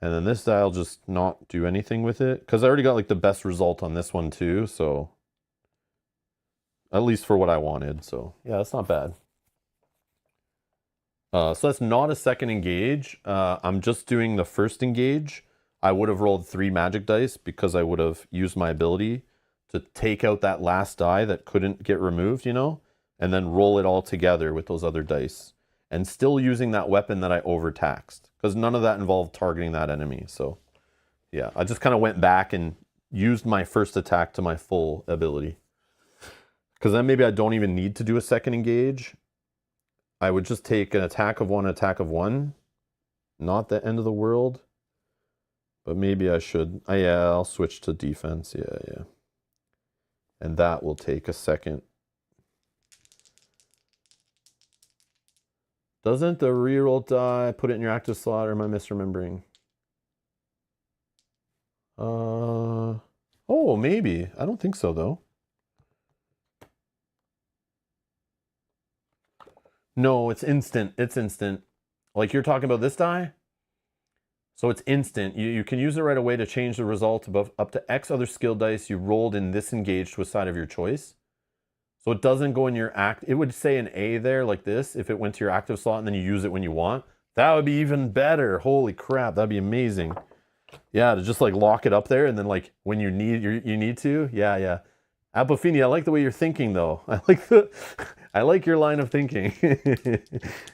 And then this die, I'll just not do anything with it. Because I already got like the best result on this one too, so... at least for what I wanted, so yeah, that's not bad. So that's not a second engage. I'm just doing the first engage. I would have rolled 3 magic dice because I would have used my ability to take out that last die that couldn't get removed, you know? And then roll it all together with those other dice. And still using that weapon that I overtaxed. Because none of that involved targeting that enemy, so... yeah, I just kind of went back and used my first attack to my full ability. Because then maybe I don't even need to do a second engage. I would just take an attack of 1, Not the end of the world. But maybe I should. Yeah, I'll switch to defense. Yeah. And that will take a second. Doesn't the reroll die put it in your active slot, or am I misremembering? Oh, maybe. I don't think so, though. No, it's instant. It's instant. Like you're talking about this die? So it's instant. You can use it right away to change the result above up to X other skill dice you rolled in this engage to a side of your choice. So it doesn't go in your act. It would say an A there like this if it went to your active slot and then you use it when you want. That would be even better. Holy crap, that'd be amazing. Yeah, to just like lock it up there and then like when you need to. Yeah. Apofini, I like the way you're thinking though. I like your line of thinking.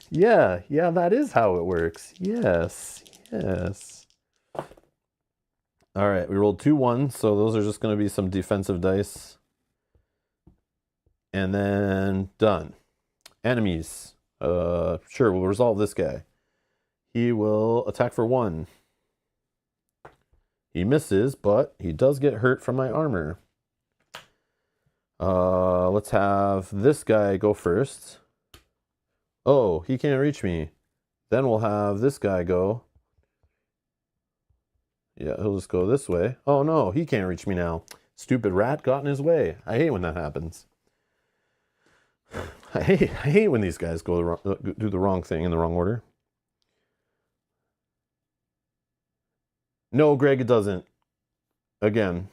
Yeah, that is how it works. Yes. All right, we rolled 2 1s, so those are just going to be some defensive dice. And then done. Enemies. Sure, we'll resolve this guy. He will attack for 1. He misses, but he does get hurt from my armor. Let's have this guy go first. Oh, he can't reach me. Then we'll have this guy go. Yeah, he'll just go this way. Oh no, he can't reach me now. Stupid rat got in his way. I hate when that happens. I hate when these guys do the wrong thing in the wrong order. No, Greg, it doesn't. Again.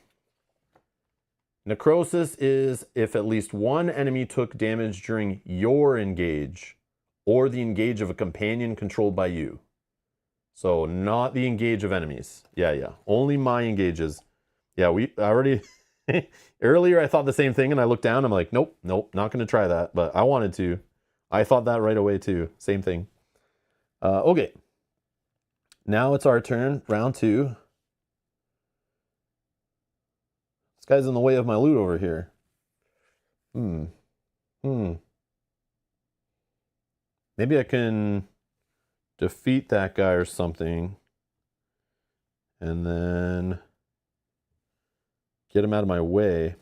Necrosis is if at least one enemy took damage during your engage or the engage of a companion controlled by you. So not the engage of enemies. Yeah. Only my engages. Yeah, I already... Earlier I thought the same thing and I looked down. I'm like, nope, not going to try that. But I wanted to. I thought that right away too. Same thing. Okay. Now it's our turn. Round 2. This guy's in the way of my loot over here. Maybe I can defeat that guy or something. And then get him out of my way.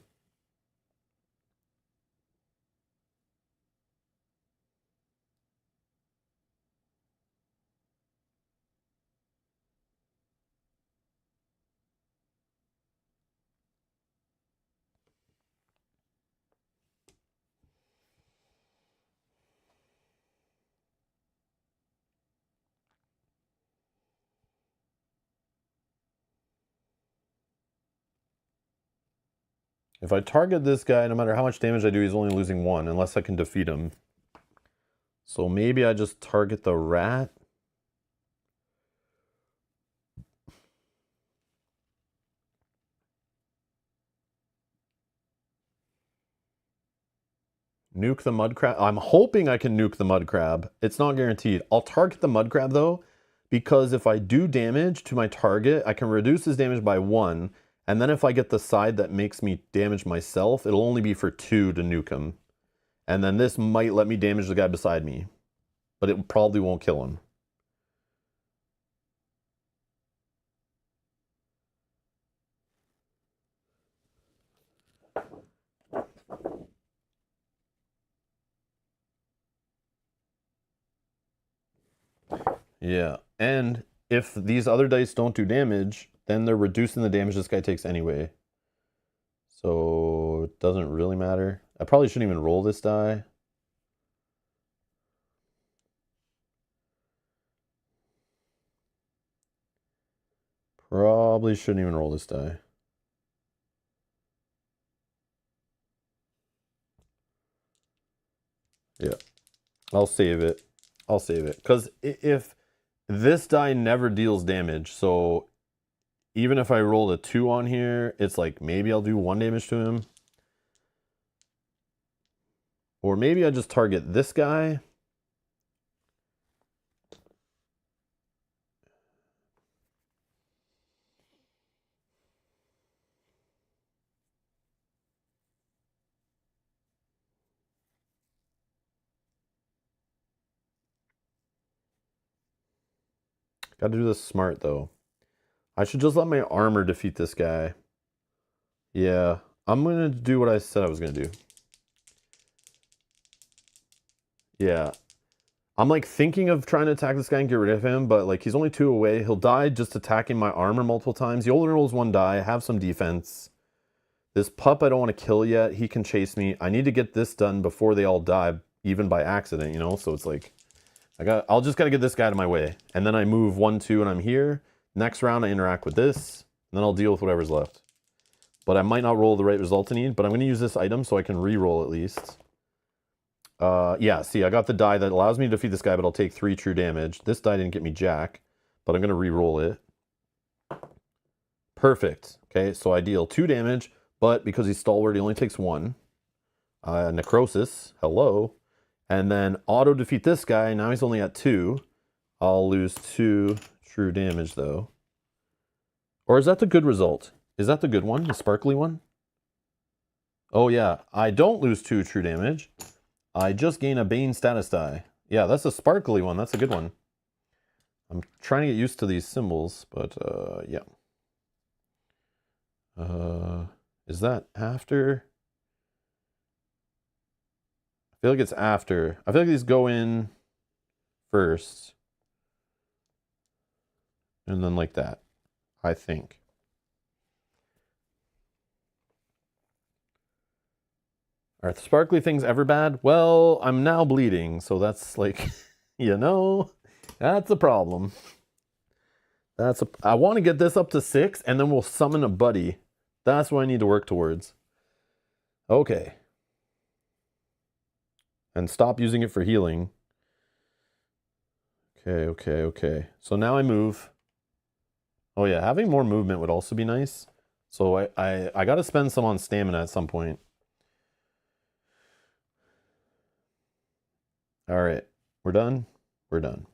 If I target this guy, no matter how much damage I do, he's only losing 1, unless I can defeat him. So maybe I just target the rat. Nuke the mud crab. I'm hoping I can nuke the mud crab. It's not guaranteed. I'll target the mud crab though, because if I do damage to my target, I can reduce his damage by 1. And then if I get the side that makes me damage myself, it'll only be for 2 to nuke him. And then this might let me damage the guy beside me. But it probably won't kill him. Yeah, and if these other dice don't do damage, then they're reducing the damage this guy takes anyway. So it doesn't really matter. I probably shouldn't even roll this die. Probably shouldn't even roll this die. Yeah, I'll save it. I'll save it. Because if this die never deals damage, so even if I rolled a 2 on here, it's like maybe I'll do 1 damage to him. Or maybe I just target this guy. Gotta do this smart though. I should just let my armor defeat this guy. Yeah, I'm gonna do what I said I was gonna do. Yeah. I'm like thinking of trying to attack this guy and get rid of him, but like he's only 2 away. He'll die just attacking my armor multiple times. He only rolls 1 die, have some defense. This pup I don't want to kill yet. He can chase me. I need to get this done before they all die, even by accident, you know? So it's like, I'll just gotta get this guy out of my way. And then I move 1, 2, and I'm here. Next round I interact with this, and then I'll deal with whatever's left. But I might not roll the right result I need, but I'm gonna use this item so I can re-roll at least. Yeah, see, I got the die that allows me to defeat this guy, but I'll take 3 true damage. This die didn't get me jack, but I'm gonna re-roll it. Perfect. Okay, so I deal 2 damage, but because he's stalwart, he only takes 1. Necrosis, hello. And then auto defeat this guy. Now he's only at 2. I'll lose 2 true damage though. Or is that the good result? Is that the good one? The sparkly one? Oh yeah, I don't lose 2 true damage. I just gain a Bane status die. Yeah, that's a sparkly one. That's a good one. I'm trying to get used to these symbols, but yeah. Is that after? feel like it's after. I feel like these go in first. And then like that. I think. Are the sparkly things ever bad? Well, I'm now bleeding, so that's like, you know, that's a problem. I want to get this up to 6, and then we'll summon a buddy. That's what I need to work towards. Okay. And stop using it for healing. Okay. So now I move. Oh yeah, having more movement would also be nice. So I got to spend some on stamina at some point. All right, we're done. We're done.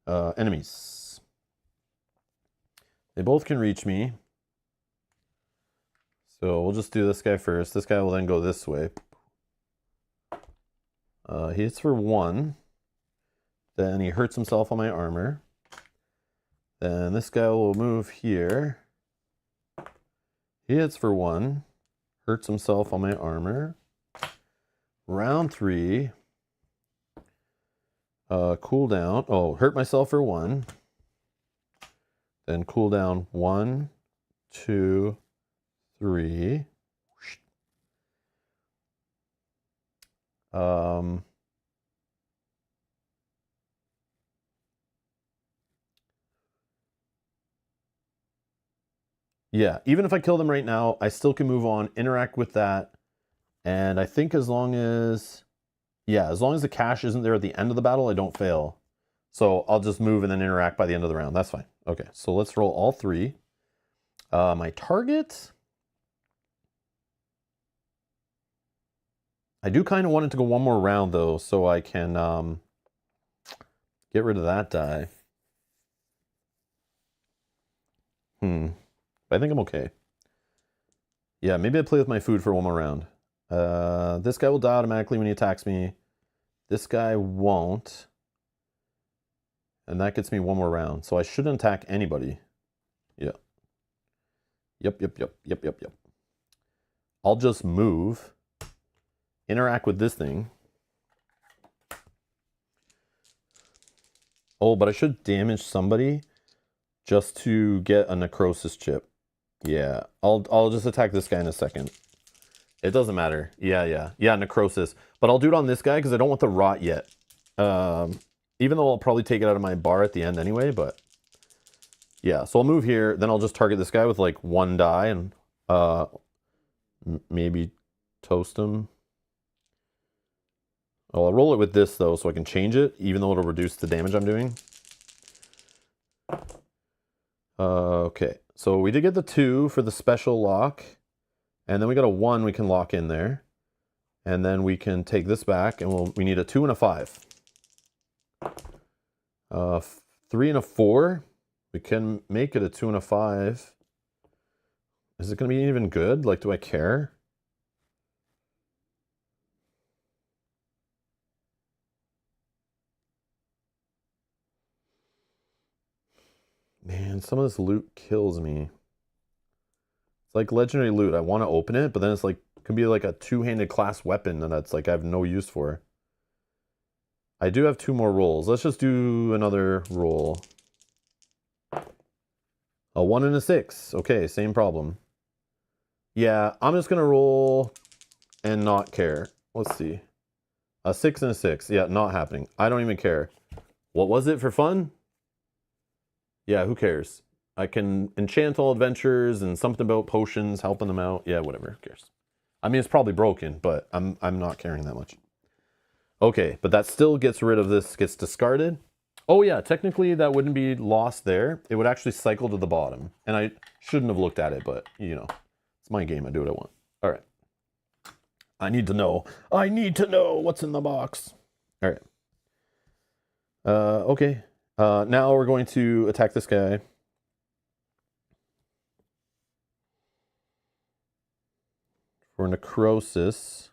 Enemies. They both can reach me. So we'll just do this guy first. This guy will then go this way. He hits for 1. Then he hurts himself on my armor. Then this guy will move here. He hits for 1. Hurts himself on my armor. Round 3. Cooldown. Oh, hurt myself for 1. Then cooldown 1, 2, 3. Yeah, even if I kill them right now, I still can move on, interact with that. And I think as long as the cash isn't there at the end of the battle, I don't fail. So I'll just move and then interact by the end of the round. That's fine. Okay, so let's roll all 3. My target. I do kind of want it to go one more round, though, so I can get rid of that die. I think I'm okay. Yeah, maybe I play with my food for one more round. This guy will die automatically when he attacks me. This guy won't. And that gets me one more round. So I shouldn't attack anybody. Yeah. Yep. I'll just move. Interact with this thing. Oh, but I should damage somebody just to get a necrosis chip. Yeah, I'll just attack this guy in a second. It doesn't matter. Yeah, necrosis. But I'll do it on this guy because I don't want the rot yet. Even though I'll probably take it out of my bar at the end anyway, but yeah, so I'll move here, then I'll just target this guy with like 1 die and maybe toast him. Oh, I'll roll it with this though so I can change it, even though it'll reduce the damage I'm doing. Okay, so we did get the 2 for the special lock, and then we got a 1 we can lock in there, and then we can take this back, and we need a 2 and a 5. 3 and a 4. We can make it a 2 and a 5. Is it going to be even good? Like, do I care? Man, some of this loot kills me. It's like legendary loot. I want to open it, but then it's like, it can be like a 2-handed class weapon, and that's like I have no use for. I do have 2 more rolls. Let's just do another roll. A 1 and a 6. Okay, same problem. Yeah, I'm just gonna roll and not care. Let's see. A 6 and a 6. Yeah, not happening. I don't even care. What was it for fun? Yeah, who cares? I can enchant all adventures and something about potions, helping them out. Yeah, whatever, who cares? I mean, it's probably broken, but I'm not caring that much. Okay, but that still gets rid of this, gets discarded. Oh yeah, technically that wouldn't be lost there. It would actually cycle to the bottom. And I shouldn't have looked at it, but you know, it's my game, I do what I want. All right. I need to know what's in the box. All right. Okay. Now we're going to attack this guy. For necrosis.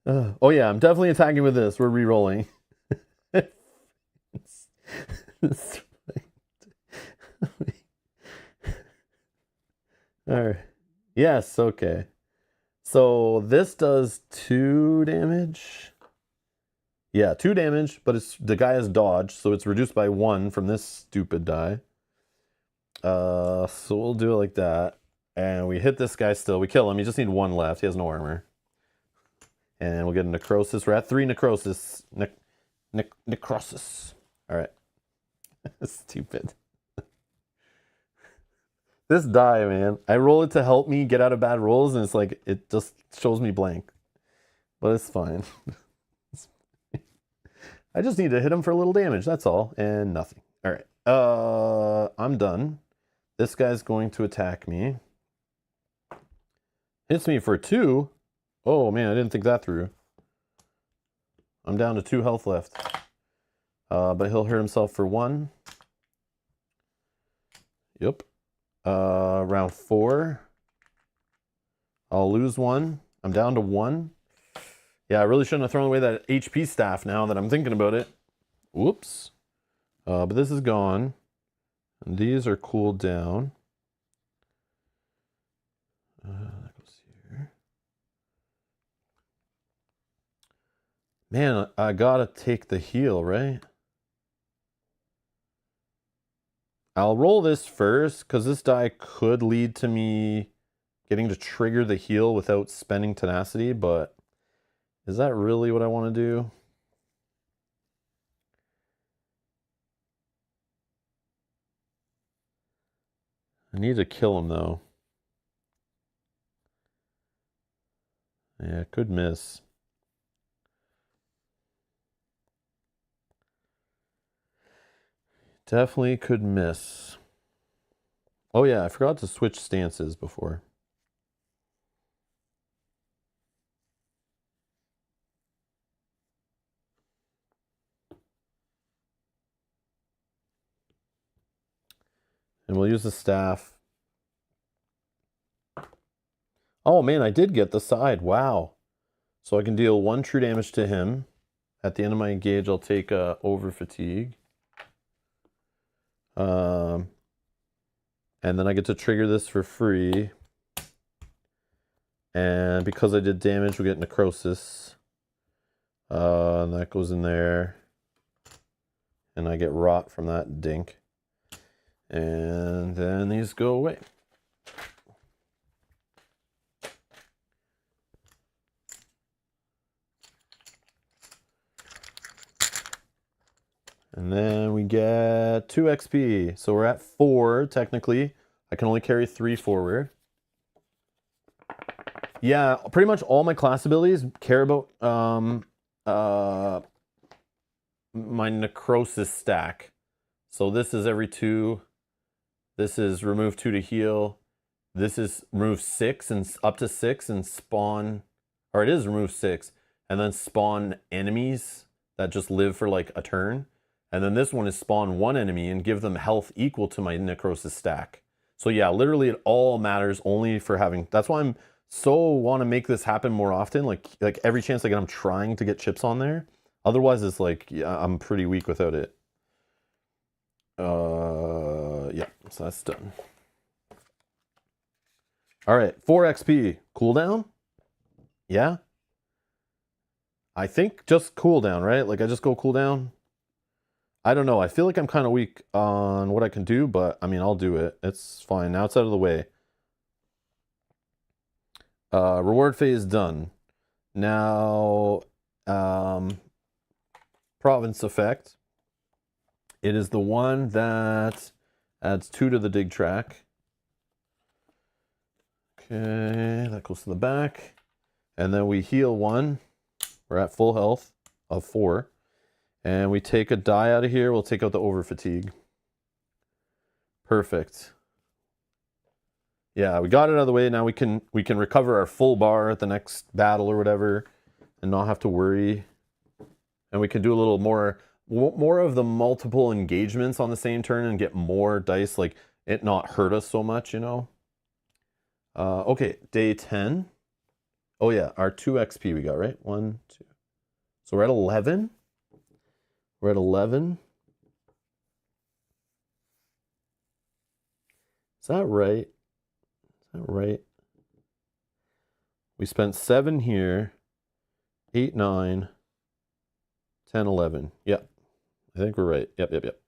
Oh yeah, I'm definitely attacking with this. We're re-rolling. All right. Yes, okay. So this does 2 damage. Yeah, 2 damage, but it's the guy has dodge, so it's reduced by 1 from this stupid die. So we'll do it like that. And we hit this guy still. We kill him. You just need 1 left. He has no armor. And we'll get a necrosis. We're at 3 necrosis. Necrosis. All right. Stupid. This die, man. I roll it to help me get out of bad rolls, and it's like, it just shows me blank. But it's fine. I just need to hit him for a little damage, that's all, and nothing. All right, I'm done. This guy's going to attack me. Hits me for 2. Oh man, I didn't think that through. I'm down to 2 health left. But he'll hurt himself for 1. Yep. Round 4. I'll lose 1. I'm down to 1. Yeah, I really shouldn't have thrown away that HP staff now that I'm thinking about it. Whoops. But this is gone. And these are cooled down. That goes here. Man, I gotta take the heal, right? I'll roll this first, because this die could lead to me getting to trigger the heal without spending tenacity, but is that really what I want to do? I need to kill him, though. Yeah, could miss. Definitely could miss. Oh yeah, I forgot to switch stances before. And we'll use the staff. Oh man, I did get the side. Wow. So I can deal 1 true damage to him. At the end of my engage, I'll take over fatigue. And then I get to trigger this for free. And because I did damage, we get necrosis. And that goes in there. And I get rot from that dink. And then these go away. And then we get 2 XP. So we're at 4, technically. I can only carry 3 forward. Yeah, pretty much all my class abilities care about my necrosis stack. So this is every 2. This is remove 2 to heal. This is remove 6 and up to 6 and spawn, or it is remove 6 and then spawn enemies that just live for like a turn. And then this one is spawn 1 enemy and give them health equal to my necrosis stack. So yeah, literally it all matters only for having, that's why I'm so want to make this happen more often. Like every chance I get, I'm trying to get chips on there. Otherwise it's like, yeah, I'm pretty weak without it. Yeah, so that's done. All right, 4 XP. Cooldown? Yeah? I think just cooldown, right? Like I just go cooldown. I don't know. I feel like I'm kind of weak on what I can do, but I mean, I'll do it. It's fine. Now it's out of the way. Reward phase done. Now, province effect. It is the one that adds 2 to the dig track. Okay, that goes to the back. And then we heal 1. We're at full health of 4. And we take a die out of here. We'll take out the over fatigue. Perfect. Yeah, we got it out of the way. Now we can recover our full bar at the next battle or whatever and not have to worry. And we can do a little more of the multiple engagements on the same turn and get more dice, like it not hurt us so much, you know. Okay, day 10. Oh yeah, our 2 XP we got, right? 1, 2. So we're at 11. We're at 11. Is that right? Is that right? We spent 7 here. 8, 9, 10, 11. Yep. I think we're right. Yep.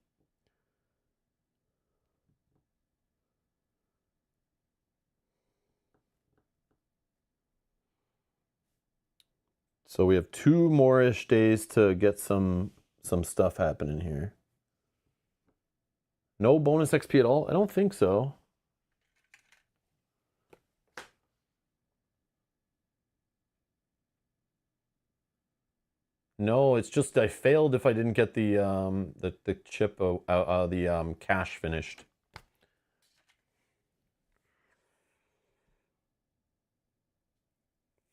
So we have 2 more-ish days to get some stuff happening here. No bonus XP at all? I don't think so. No, it's just I failed if I didn't get the chip the cache finished.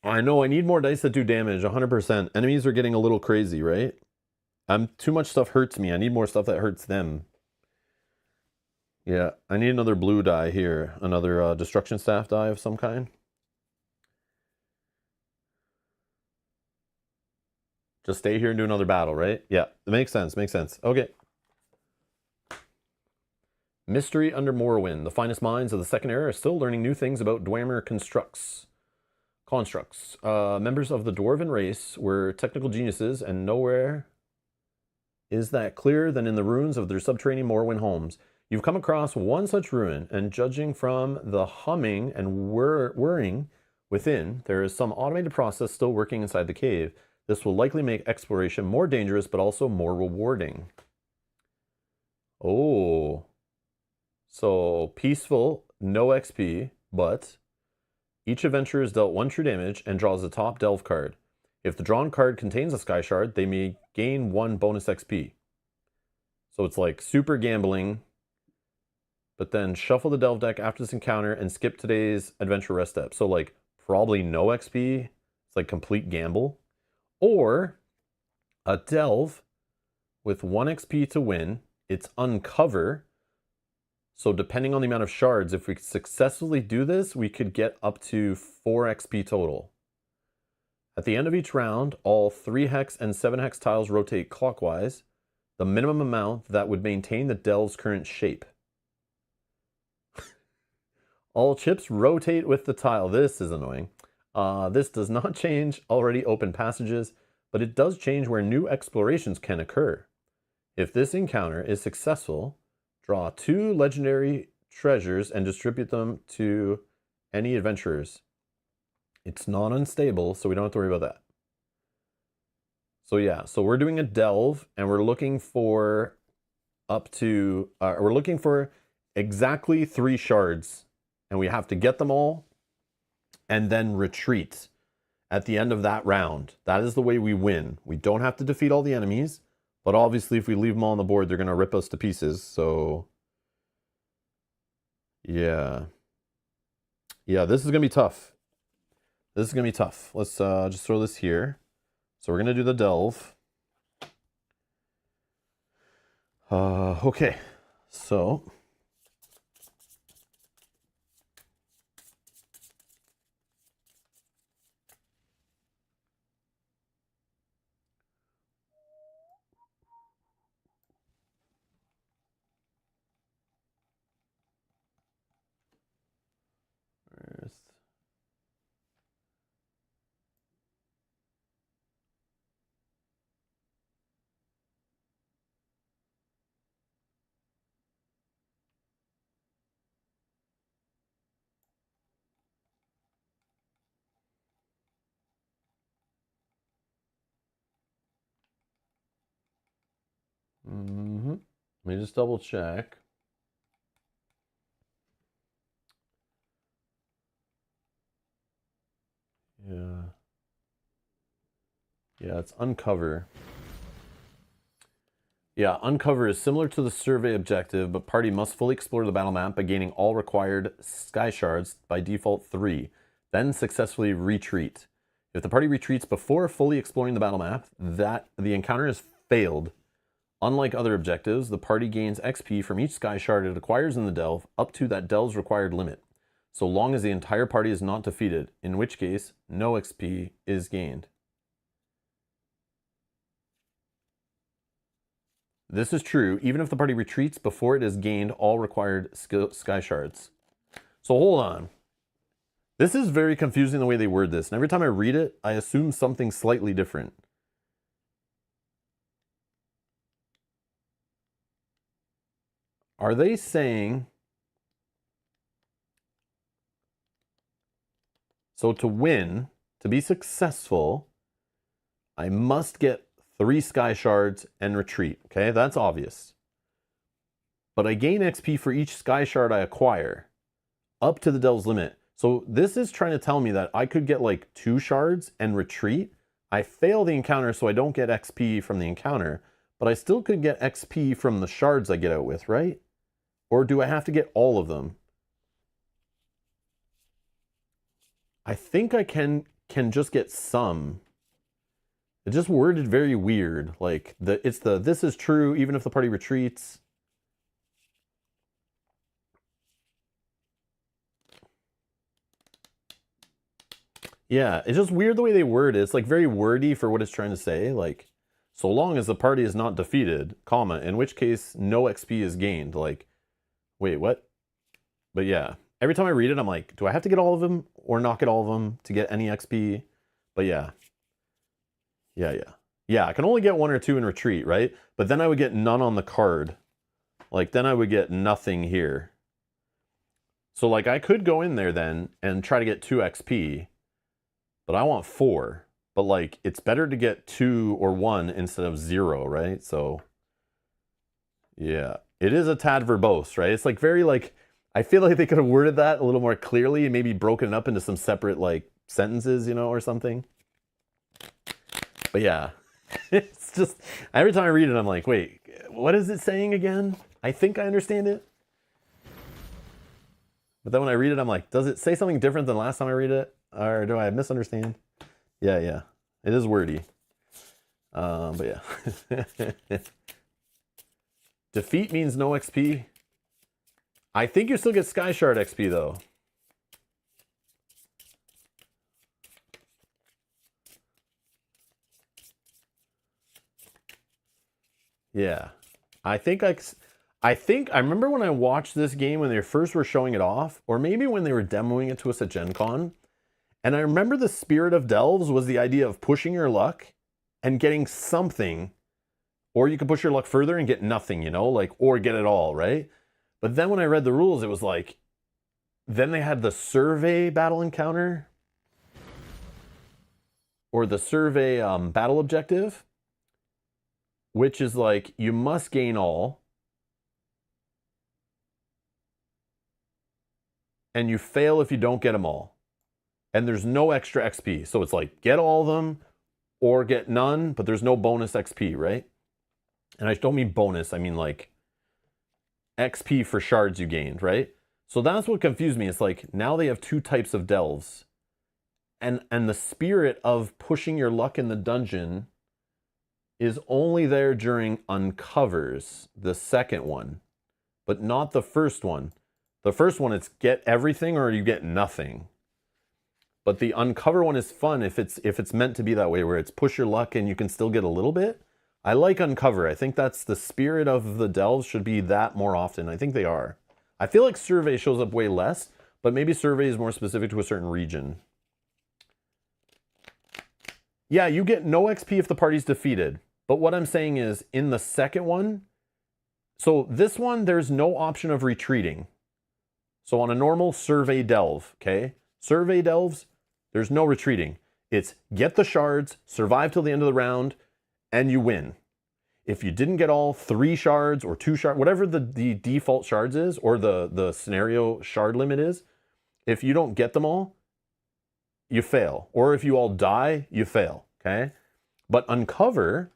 I know I need more dice that do damage, 100%. Enemies are getting a little crazy, right? Too much stuff hurts me. I need more stuff that hurts them. Yeah, I need another blue die here. Another destruction staff die of some kind. Just stay here and do another battle, right? Yeah, it makes sense, makes sense. Okay. Mystery under Morrowind. The finest minds of the Second Era are still learning new things about Dwemer constructs. Members of the Dwarven race were technical geniuses, and nowhere is that clearer than in the ruins of their subterranean Morrowind homes. You've come across one such ruin, and judging from the humming and whirring within, there is some automated process still working inside the cave. This will likely make exploration more dangerous, but also more rewarding. Oh. So, peaceful, no XP, but each adventurer is dealt 1 true damage and draws the top delve card. If the drawn card contains a sky shard, they may gain 1 bonus XP. So it's like super gambling, but then shuffle the delve deck after this encounter and skip today's adventure rest step. So like probably no XP. It's like complete gamble. Or a delve with 1 XP to win. It's uncover. So depending on the amount of shards, if we successfully do this, we could get up to 4 XP total. At the end of each round, all 3 hex and 7 hex tiles rotate clockwise, the minimum amount that would maintain the delve's current shape. All chips rotate with the tile. This is annoying. This does not change already open passages, but it does change where new explorations can occur. If this encounter is successful, draw 2 legendary treasures and distribute them to any adventurers. It's not unstable, so we don't have to worry about that. So yeah, so we're doing a delve, and we're looking for we're looking for exactly 3 shards, and we have to get them all and then retreat at the end of that round. That is the way we win. We don't have to defeat all the enemies, but obviously if we leave them all on the board, they're going to rip us to pieces. So yeah, this is going to be tough. This is going to be tough. Let's just throw this here. So we're going to do the delve. Okay, so let me just double check. Yeah, it's uncover. Yeah, uncover is similar to the survey objective, but party must fully explore the battle map by gaining all required sky shards, by default 3, then successfully retreat. If the party retreats before fully exploring the battle map, the encounter is failed. Unlike other objectives, the party gains XP from each sky shard it acquires in the delve up to that delve's required limit, so long as the entire party is not defeated, in which case no XP is gained. This is true even if the party retreats before it has gained all required sky shards. So hold on. This is very confusing the way they word this. And every time I read it, I assume something slightly different. Are they saying... So to win, to be successful, I must get 3 sky shards and retreat. Okay, that's obvious. But I gain XP for each sky shard I acquire, up to the Delve's limit. So this is trying to tell me that I could get like 2 shards and retreat. I fail the encounter, so I don't get XP from the encounter, but I still could get XP from the shards I get out with, right? Or do I have to get all of them? I think I can just get some. It just worded very weird. Like this is true even if the party retreats. Yeah, it's just weird the way they word it. It's like very wordy for what it's trying to say. Like, so long as the party is not defeated, comma, in which case no XP is gained. Like, wait, what? But yeah, every time I read it, I'm like, do I have to get all of them or not get all of them to get any XP? But yeah. Yeah, I can only get 1 or 2 in retreat, right? But then I would get none on the card. Like, then I would get nothing here. So, like, I could go in there then and try to get 2 XP. But I want 4. But, like, it's better to get 2 or 1 instead of 0, right? So, yeah. It is a tad verbose, right? It's, like, very, like... I feel like they could have worded that a little more clearly and maybe broken it up into some separate, like, sentences, you know, or something. But yeah, it's just, every time I read it, I'm like, wait, what is it saying again? I think I understand it. But then when I read it, I'm like, does it say something different than last time I read it? Or do I misunderstand? Yeah. It is wordy. But yeah. Defeat means no XP. I think you still get Sky Shard XP, though. Yeah. I remember when I watched this game when they first were showing it off, or maybe when they were demoing it to us at Gen Con, and I remember the spirit of Delves was the idea of pushing your luck and getting something, or you could push your luck further and get nothing, you know, like, or get it all, right? But then when I read the rules, it was like, then they had the survey battle encounter, or the survey battle objective, which is like, you must gain all, and you fail if you don't get them all. And there's no extra XP. So it's like, get all of them, or get none, but there's no bonus XP, right? And I don't mean bonus, I mean like XP for shards you gained, right? So that's what confused me. It's like, now they have 2 types of delves. And the spirit of pushing your luck in the dungeon is only there during uncovers, the second one, but not the first one. The first one, it's get everything or you get nothing. But the uncover one is fun if it's meant to be that way, where it's push your luck and you can still get a little bit. I like uncover. I think that's the spirit of the delves, should be that more often. I think they are. I feel like survey shows up way less, but maybe survey is more specific to a certain region. Yeah, you get no XP if the party's defeated. But what I'm saying is, in the second one, so this one, there's no option of retreating. So on a normal survey delve, okay? Survey delves, there's no retreating. It's get the shards, survive till the end of the round, and you win. If you didn't get all 3 shards or 2 shards, whatever the default shards is, or the scenario shard limit is, if you don't get them all, you fail. Or if you all die, you fail, okay? But uncover,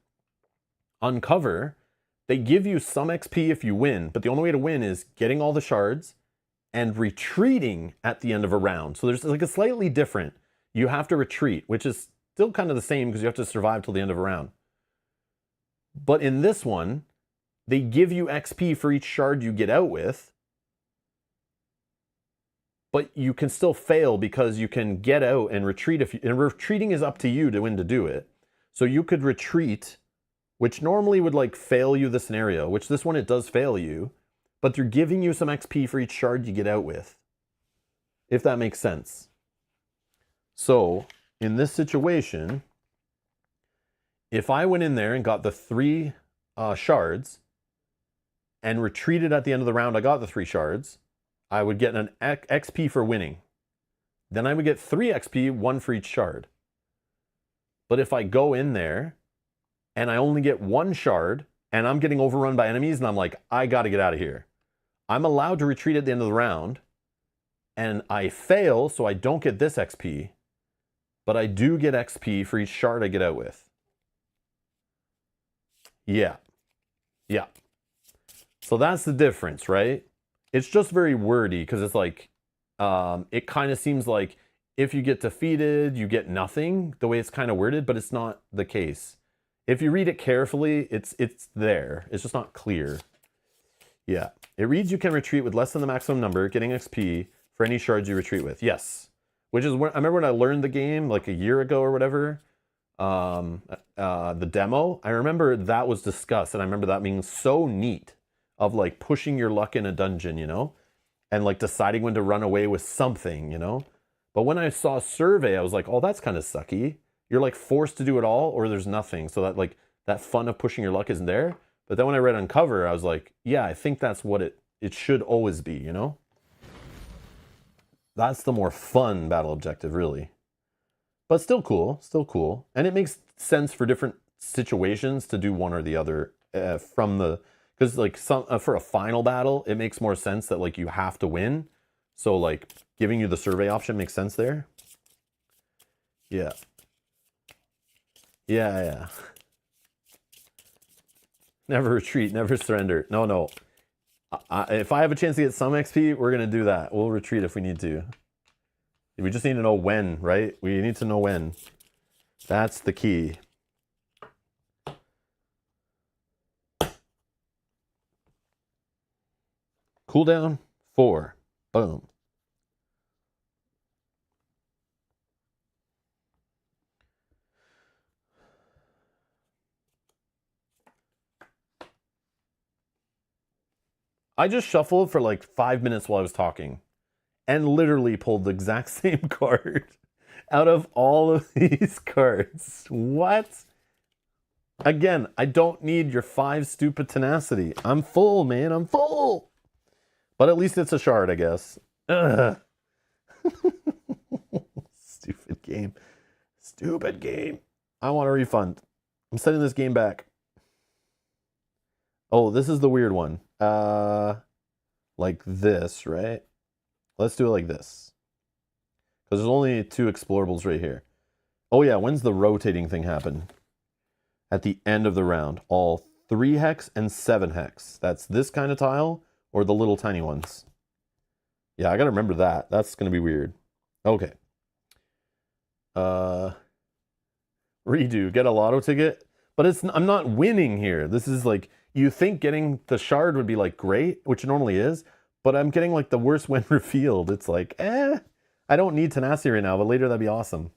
they give you some XP if you win, but the only way to win is getting all the shards and retreating at the end of a round. So there's like a slightly different, you have to retreat, which is still kind of the same because you have to survive till the end of a round. But in this one, they give you XP for each shard you get out with, but you can still fail because you can get out and retreat. And retreating is up to you to when to do it. So you could retreat, which normally would like fail you the scenario, which this one it does fail you, but they're giving you some XP for each shard you get out with. if that makes sense. So in this situation, if I went in there and got the 3 shards and retreated at the end of the round, I got the 3 shards, I would get an XP for winning. Then I would get 3 XP, 1 for each shard. But if I go in there and I only get 1 shard and I'm getting overrun by enemies and I'm like, I got to get out of here, I'm allowed to retreat at the end of the round and I fail, so I don't get this XP, but I do get XP for each shard I get out with. Yeah. Yeah. So that's the difference, right? It's just very wordy because it's like, it kind of seems like if you get defeated, you get nothing, the way it's kind of worded, but it's not the case. If you read it carefully, it's there. It's just not clear. Yeah. It reads you can retreat with less than the maximum number, getting XP for any shards you retreat with. Yes. Which is when I remember when I learned the game like a year ago or whatever, the demo, I remember that was discussed, and I remember that being so neat of like pushing your luck in a dungeon, you know? And like deciding when to run away with something, you know? But when I saw Survey, I was like, oh, that's kind of sucky. You're like forced to do it all or there's nothing. So that like that fun of pushing your luck isn't there. But then when I read Uncover, I was like, yeah, I think that's what it should always be, you know? That's the more fun battle objective, really. But still cool, still cool. And it makes sense for different situations to do one or the other from the... Because like for a final battle, it makes more sense that like you have to win. So like giving you the survey option makes sense there. Yeah. Yeah, yeah. Never retreat, never surrender. No. If I have a chance to get some XP, we're going to do that. We'll retreat if we need to. We just need to know when, right? We need to know when. That's the key. Cooldown 4. Boom. I just shuffled for like 5 minutes while I was talking and literally pulled the exact same card out of all of these cards. What? Again, I don't need your 5 stupid tenacity. I'm full, man. I'm full. But at least it's a shard, I guess. Ugh. Stupid game. Stupid game. I want a refund. I'm sending this game back. Oh, this is the weird one. Like this, right? Let's do it like this. Because there's only 2 explorables right here. Oh yeah, when's the rotating thing happen? At the end of the round. All 3 hex and 7 hex. That's this kind of tile or the little tiny ones. Yeah, I gotta remember that. That's gonna be weird. Okay. Redo, get a lotto ticket. But I'm not winning here. This is like, you think getting the shard would be like great, which it normally is, but I'm getting like the worst when revealed. It's like, I don't need tenacity right now, but later that'd be awesome.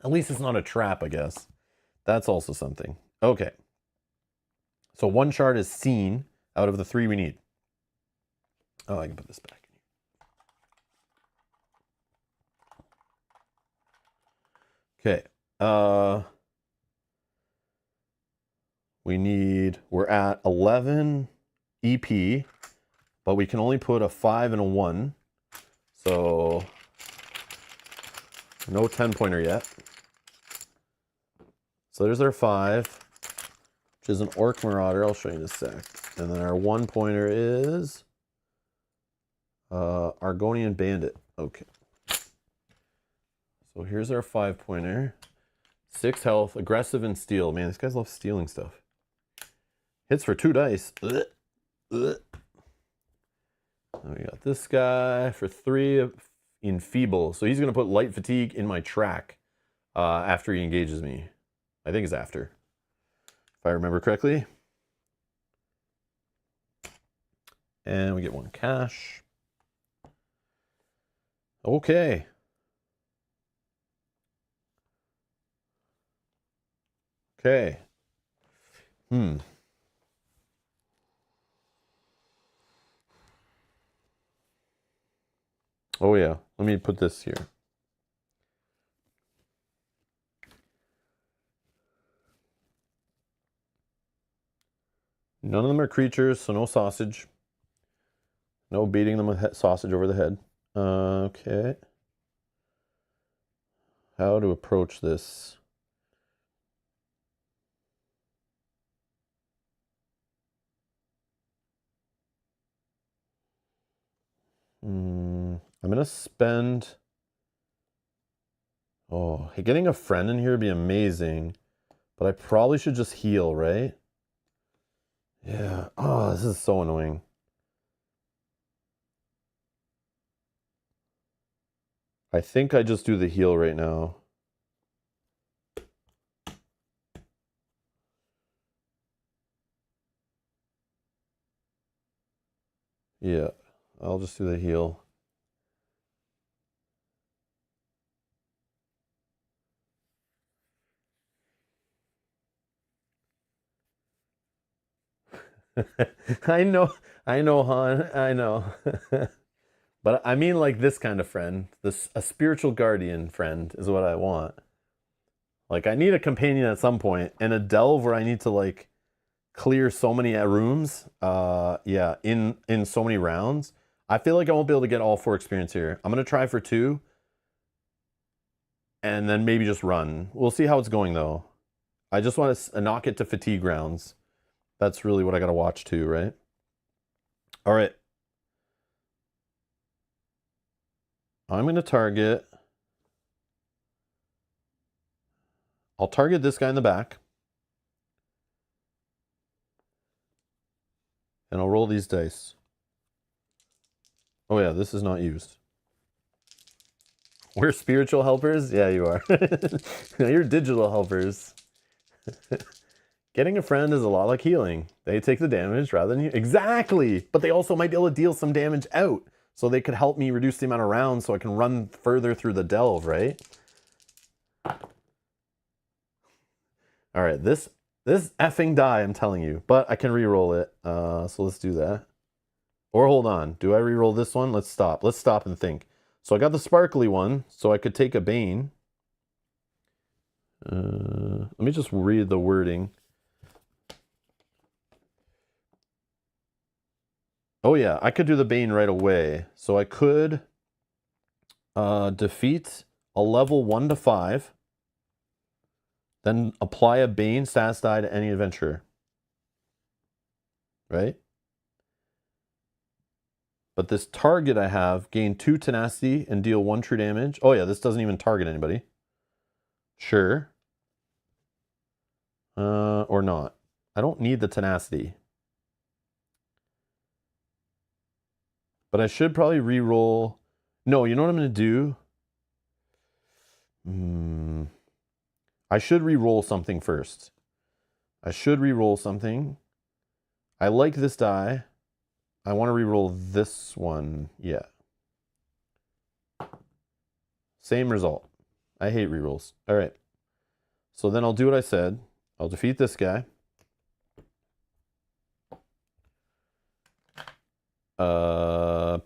At least it's not a trap, I guess. That's also something. Okay. So 1 shard is seen out of the 3 we need. Oh, I can put this back. Okay. We're at 11 EP, but we can only put a 5 and a 1. So no 10-pointer yet. So there's our 5, which is an Orc Marauder. I'll show you in a sec. And then our 1-pointer is Argonian Bandit. Okay. So here's our 5-pointer. 6 health, aggressive and steal. Man, these guys love stealing stuff. Hits for 2 dice. Ugh. Ugh. And we got this guy for 3 enfeeble. So he's going to put light fatigue in my track after he engages me. I think it's after, if I remember correctly. And we get 1 cash. Okay. Okay. Oh yeah, Let me put this here. None of them are creatures, so no sausage. No beating them with sausage over the head. Okay. How to approach this? I'm gonna spend... Oh, getting a friend in here would be amazing. But I probably should just heal, right? Yeah. Oh, this is so annoying. I think I just do the heal right now. Yeah, I'll just do the heal. I know, hon, I know. But I mean like this kind of friend. A spiritual guardian friend is what I want. Like I need a companion at some point, and a delve where I need to like clear so many rooms. Yeah, in so many rounds. I feel like I won't be able to get all 4 experience here. I'm gonna try for 2. And then maybe just run. We'll see how it's going though. I just want to knock it to fatigue rounds. That's really what I gotta watch too, right? All right. I'm gonna target. I'll target this guy in the back. And I'll roll these dice. Oh yeah, this is not used. We're spiritual helpers? Yeah, you are. You're digital helpers. Getting a friend is a lot like healing. They take the damage rather than you. Exactly! But they also might be able to deal some damage out. So they could help me reduce the amount of rounds so I can run further through the delve, right? Alright, this effing die, I'm telling you. But I can re-roll it. So let's do that. Or hold on. Do I re-roll this one? Let's stop. Let's stop and think. So I got the sparkly one, so I could take a Bane. Let me just read the wording. Oh yeah, I could do the Bane right away. So I could defeat a level 1 to 5. Then apply a Bane status die to any adventurer. Right? But this target I have, gain 2 tenacity and deal 1 true damage. Oh yeah, this doesn't even target anybody. Sure. Or not. I don't need the tenacity. But I should probably re-roll. No, you know what I'm going to do? I should re-roll something first. I should re-roll something. I like this die. I want to re-roll this one. Yeah. Same result. I hate re-rolls. All right. So then I'll do what I said. I'll defeat this guy.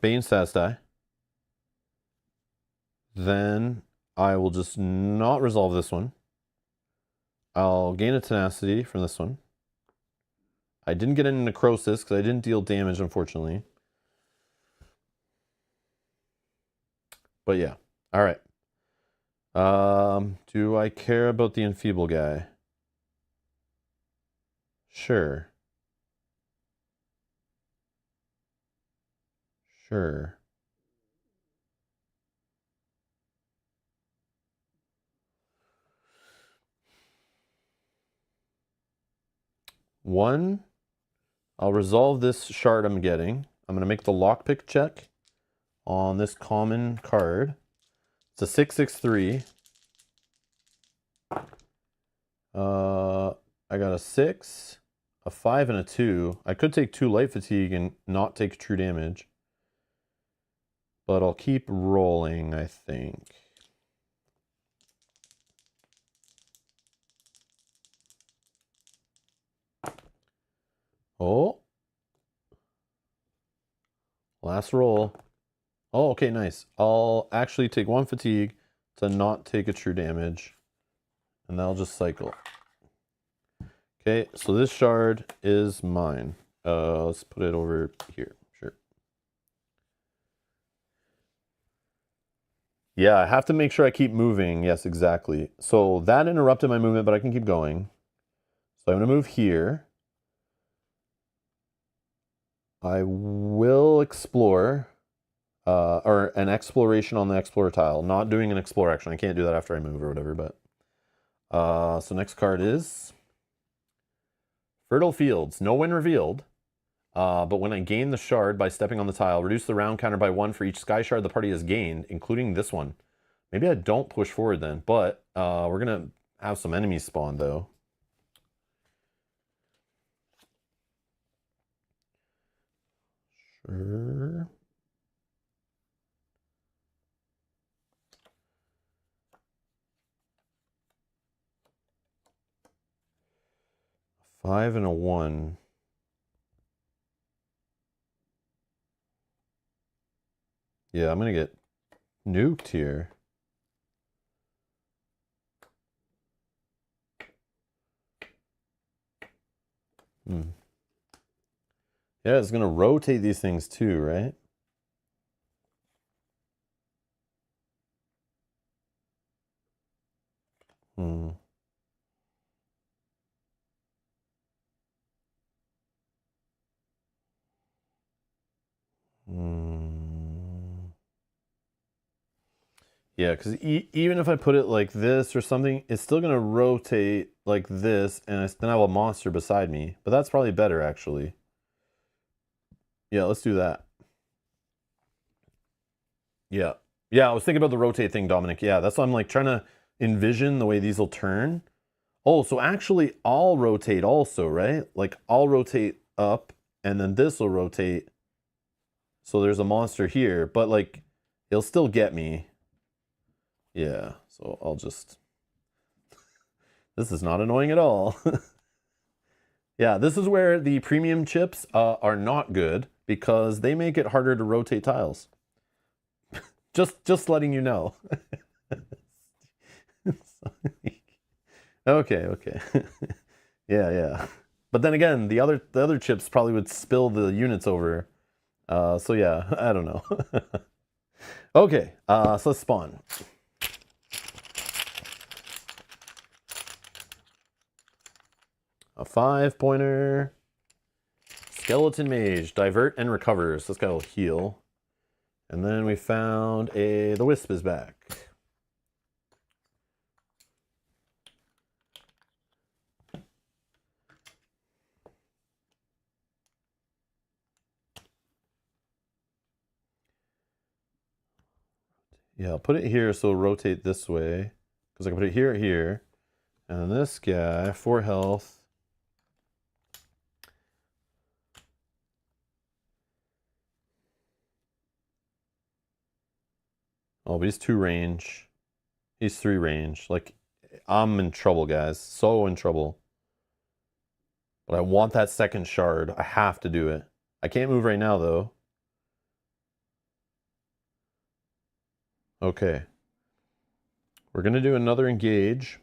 Bane stats die. Then I will just not resolve this one. I'll gain a tenacity from this one. I didn't get any necrosis because I didn't deal damage, unfortunately. But yeah. All right. Do I care about the enfeeble guy? Sure. Sure. One, I'll resolve this shard I'm getting. I'm going to make the lockpick check on this common card. It's a 6/6/3. I got a 6, a 5, and a 2. I could take 2 light fatigue and not take true damage. But I'll keep rolling, I think. Oh. Last roll. Oh, okay, nice. I'll actually take 1 fatigue to not take a true damage. And that'll just cycle. Okay, so this shard is mine. Let's put it over here. Sure. Yeah, I have to make sure I keep moving. Yes, exactly. So that interrupted my movement, but I can keep going. So I'm going to move here. I will explore, or an exploration on the explorer tile. Not doing an explore action. I can't do that after I move or whatever, but. So next card is Fertile Fields. No win revealed. But when I gain the shard by stepping on the tile, reduce the round counter by 1 for each sky shard the party has gained, including this one. Maybe I don't push forward then, but we're going to have some enemies spawn, though. Sure. Five and a 1. Yeah, I'm going to get nuked here. Yeah, it's going to rotate these things too, right? Yeah, because even if I put it like this or something, it's still going to rotate like this, and then I have a monster beside me. But that's probably better, actually. Yeah, let's do that. Yeah. Yeah, I was thinking about the rotate thing, Dominic. Yeah, that's why I'm like trying to envision the way these will turn. Oh, so actually I'll rotate also, right? Like I'll rotate up, and then this will rotate. So there's a monster here, but like he'll still get me. Yeah, so I'll just... This is not annoying at all. Yeah, this is where the premium chips are not good because they make it harder to rotate tiles. just letting you know. Okay. Yeah. But then again, the other chips probably would spill the units over. So yeah, I don't know. Okay, so let's spawn. A 5-pointer. Skeleton Mage. Divert and recovers. This guy will heal. And then we found the Wisp is back. Yeah, I'll put it here so it'll rotate this way. Because I can put it here. And this guy, 4 health. Oh, but he's 2 range. He's 3 range. Like, I'm in trouble, guys. So in trouble. But I want that second shard. I have to do it. I can't move right now, though. Okay. We're going to do another engage.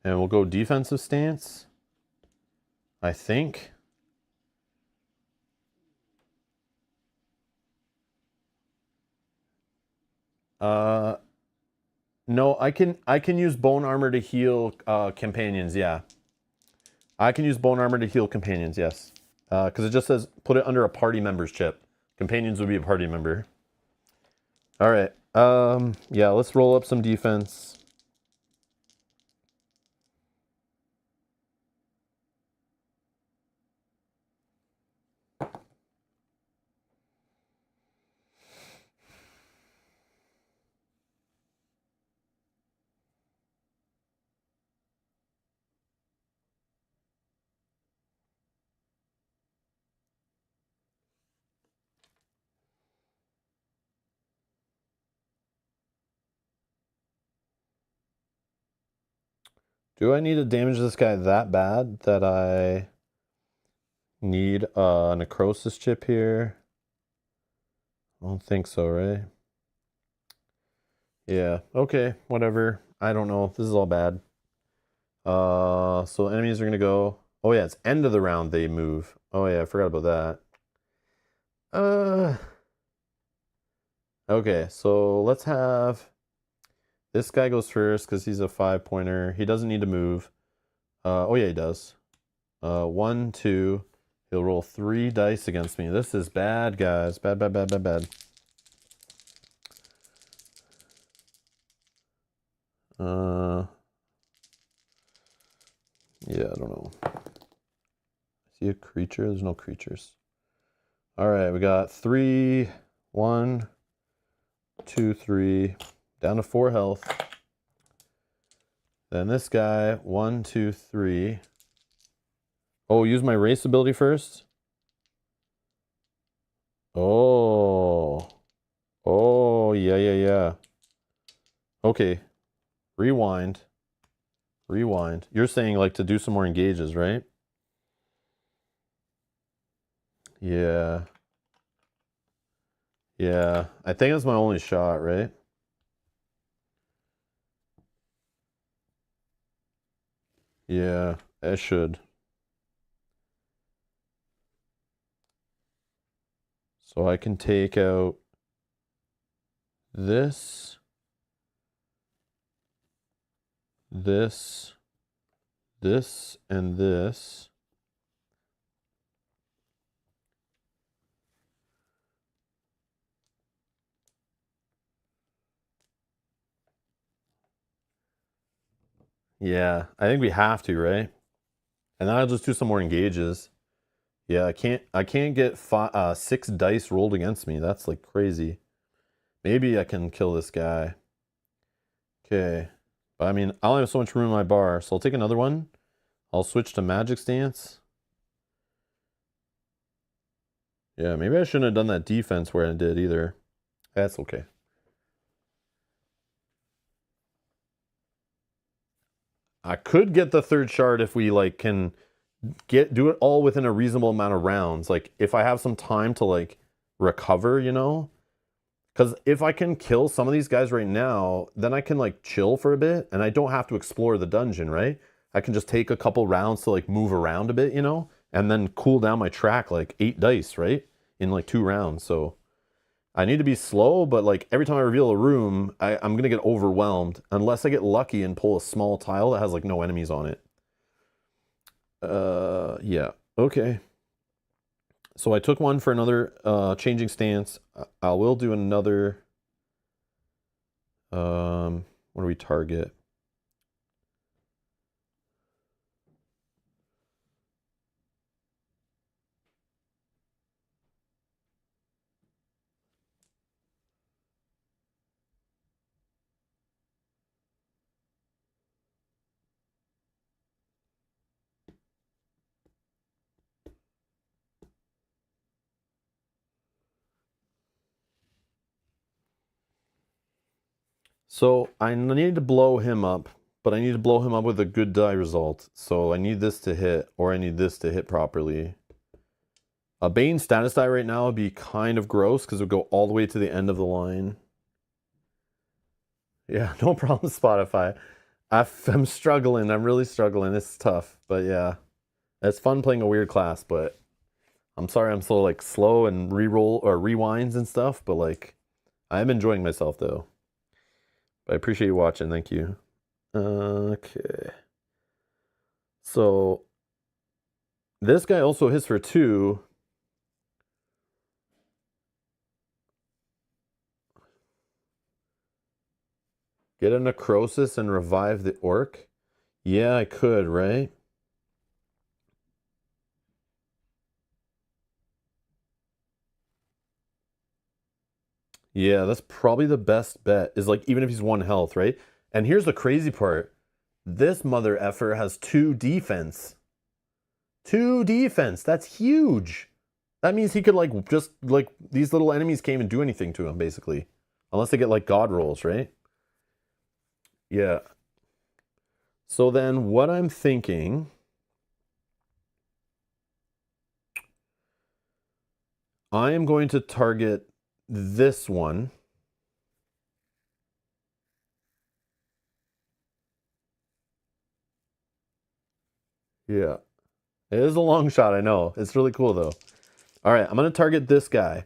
And we'll go defensive stance. I think. No, I can use bone armor to heal companions, yeah. I can use bone armor to heal companions, yes. Because it just says put it under a party member's chip. Companions would be a party member. Alright. Yeah, let's roll up some defense. Do I need to damage this guy that bad that I Need a necrosis chip here. I don't think so, right? Yeah, okay, whatever. I don't know. This is all bad. So enemies are gonna go. Oh yeah, it's end of the round they move. Oh yeah, I forgot about that. Okay, so let's have this guy goes first because he's a 5-pointer. He doesn't need to move. Oh yeah, he does. 1, 2. He'll roll 3 dice against me. This is bad, guys. Bad, bad, bad, bad, bad. Yeah, I don't know. See a creature? There's no creatures. All right, we got 3, 1, 2, 3, down to 4 health. Then this guy, 1, 2, 3. Oh, use my race ability first. Oh. Oh, yeah, yeah, yeah. Okay. Rewind. Rewind. You're saying like to do some more engages, right? Yeah. Yeah. I think that's my only shot, right? Yeah, I should. So I can take out this, this, this, and this. Yeah, I think we have to, right? And then I'll just do some more engages. Yeah, I can't get 6 dice rolled against me. That's like crazy. Maybe I can kill this guy. Okay. But I mean, I only have so much room in my bar, so I'll take another one. I'll switch to Magic Stance. Yeah, maybe I shouldn't have done that defense where I did either. That's okay. I could get the 3rd shard if we like can do it all within a reasonable amount of rounds. Like if I have some time to like recover, you know? Because if I can kill some of these guys right now, then I can like chill for a bit and I don't have to explore the dungeon, right? I can just take a couple rounds to like move around a bit, you know? And then cool down my track like 8 dice, right? In like 2 rounds. So I need to be slow, but like every time I reveal a room, I'm going to get overwhelmed unless I get lucky and pull a small tile that has like no enemies on it. Yeah. Okay. So I took one for another changing stance. I will do another. What do we target? So I need to blow him up, but I need to blow him up with a good die result. So I need this to hit, or I need this to hit properly. A Bane status die right now would be kind of gross because it would go all the way to the end of the line. Yeah, no problem, Spotify. I'm struggling. I'm really struggling. It's tough, but yeah. It's fun playing a weird class, but I'm sorry I'm so like slow and re-roll or rewinds and stuff, but like I'm enjoying myself though. But I appreciate you watching. Thank you. Okay. So this guy also hits for 2. Get a necrosis and revive the orc. Yeah, I could, right? Yeah, that's probably the best bet. Is like even if he's 1 health, right? And here's the crazy part. This mother effer has 2 defense. 2 defense. That's huge. That means he could like just like these little enemies can't even do anything to him basically. Unless they get like god rolls, right? Yeah. So then what I'm thinking, I am going to target this one. Yeah. It is a long shot, I know. It's really cool, though. All right, I'm going to target this guy.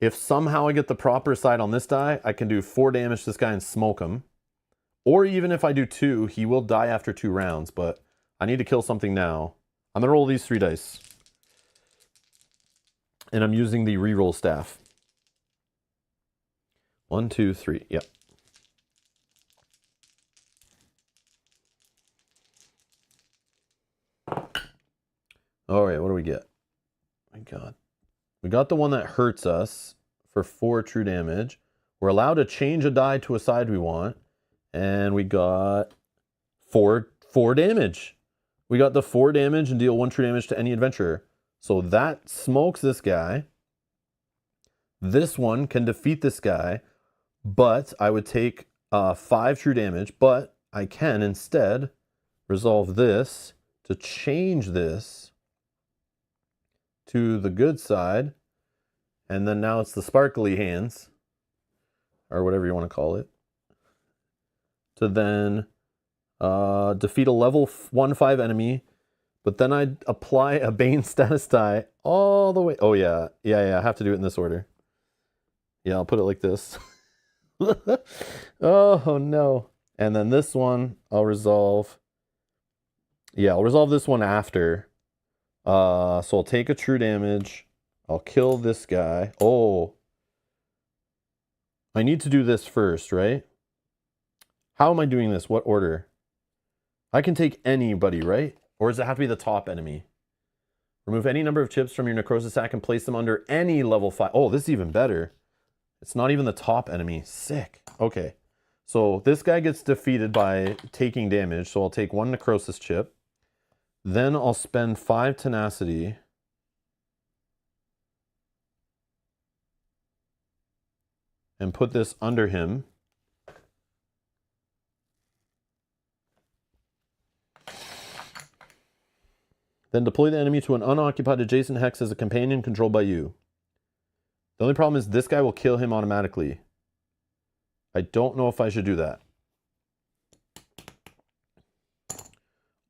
If somehow I get the proper side on this die, I can do 4 damage to this guy and smoke him. Or even if I do 2, he will die after 2 rounds, but I need to kill something now. I'm going to roll these 3 dice. And I'm using the reroll staff. 1, 2, 3. Yep. All right, what do we get? My God. We got the one that hurts us for 4 true damage. We're allowed to change a die to a side we want. And we got 4 damage. We got the 4 damage and deal 1 true damage to any adventurer. So that smokes this guy. This one can defeat this guy. But I would take 5 true damage. But I can instead resolve this to change this to the good side, and then now it's the sparkly hands, or whatever you want to call it, to then defeat a level 1/5 enemy, but then I'd apply a Bane status die all the way. Oh yeah, I have to do it in this order. Yeah, I'll put it like this. Oh no. And then this one I'll resolve. Yeah, I'll resolve this one after. So I'll take a true damage. I'll kill this guy. Oh. I need to do this first, right? How am I doing this? What order? I can take anybody, right? Or does it have to be the top enemy? Remove any number of chips from your necrosis sack and place them under any level 5. Oh, this is even better. It's not even the top enemy. Sick. Okay. So this guy gets defeated by taking damage. So I'll take 1 necrosis chip. Then I'll spend 5 tenacity. And put this under him. Then deploy the enemy to an unoccupied adjacent hex as a companion controlled by you. The only problem is this guy will kill him automatically. I don't know if I should do that.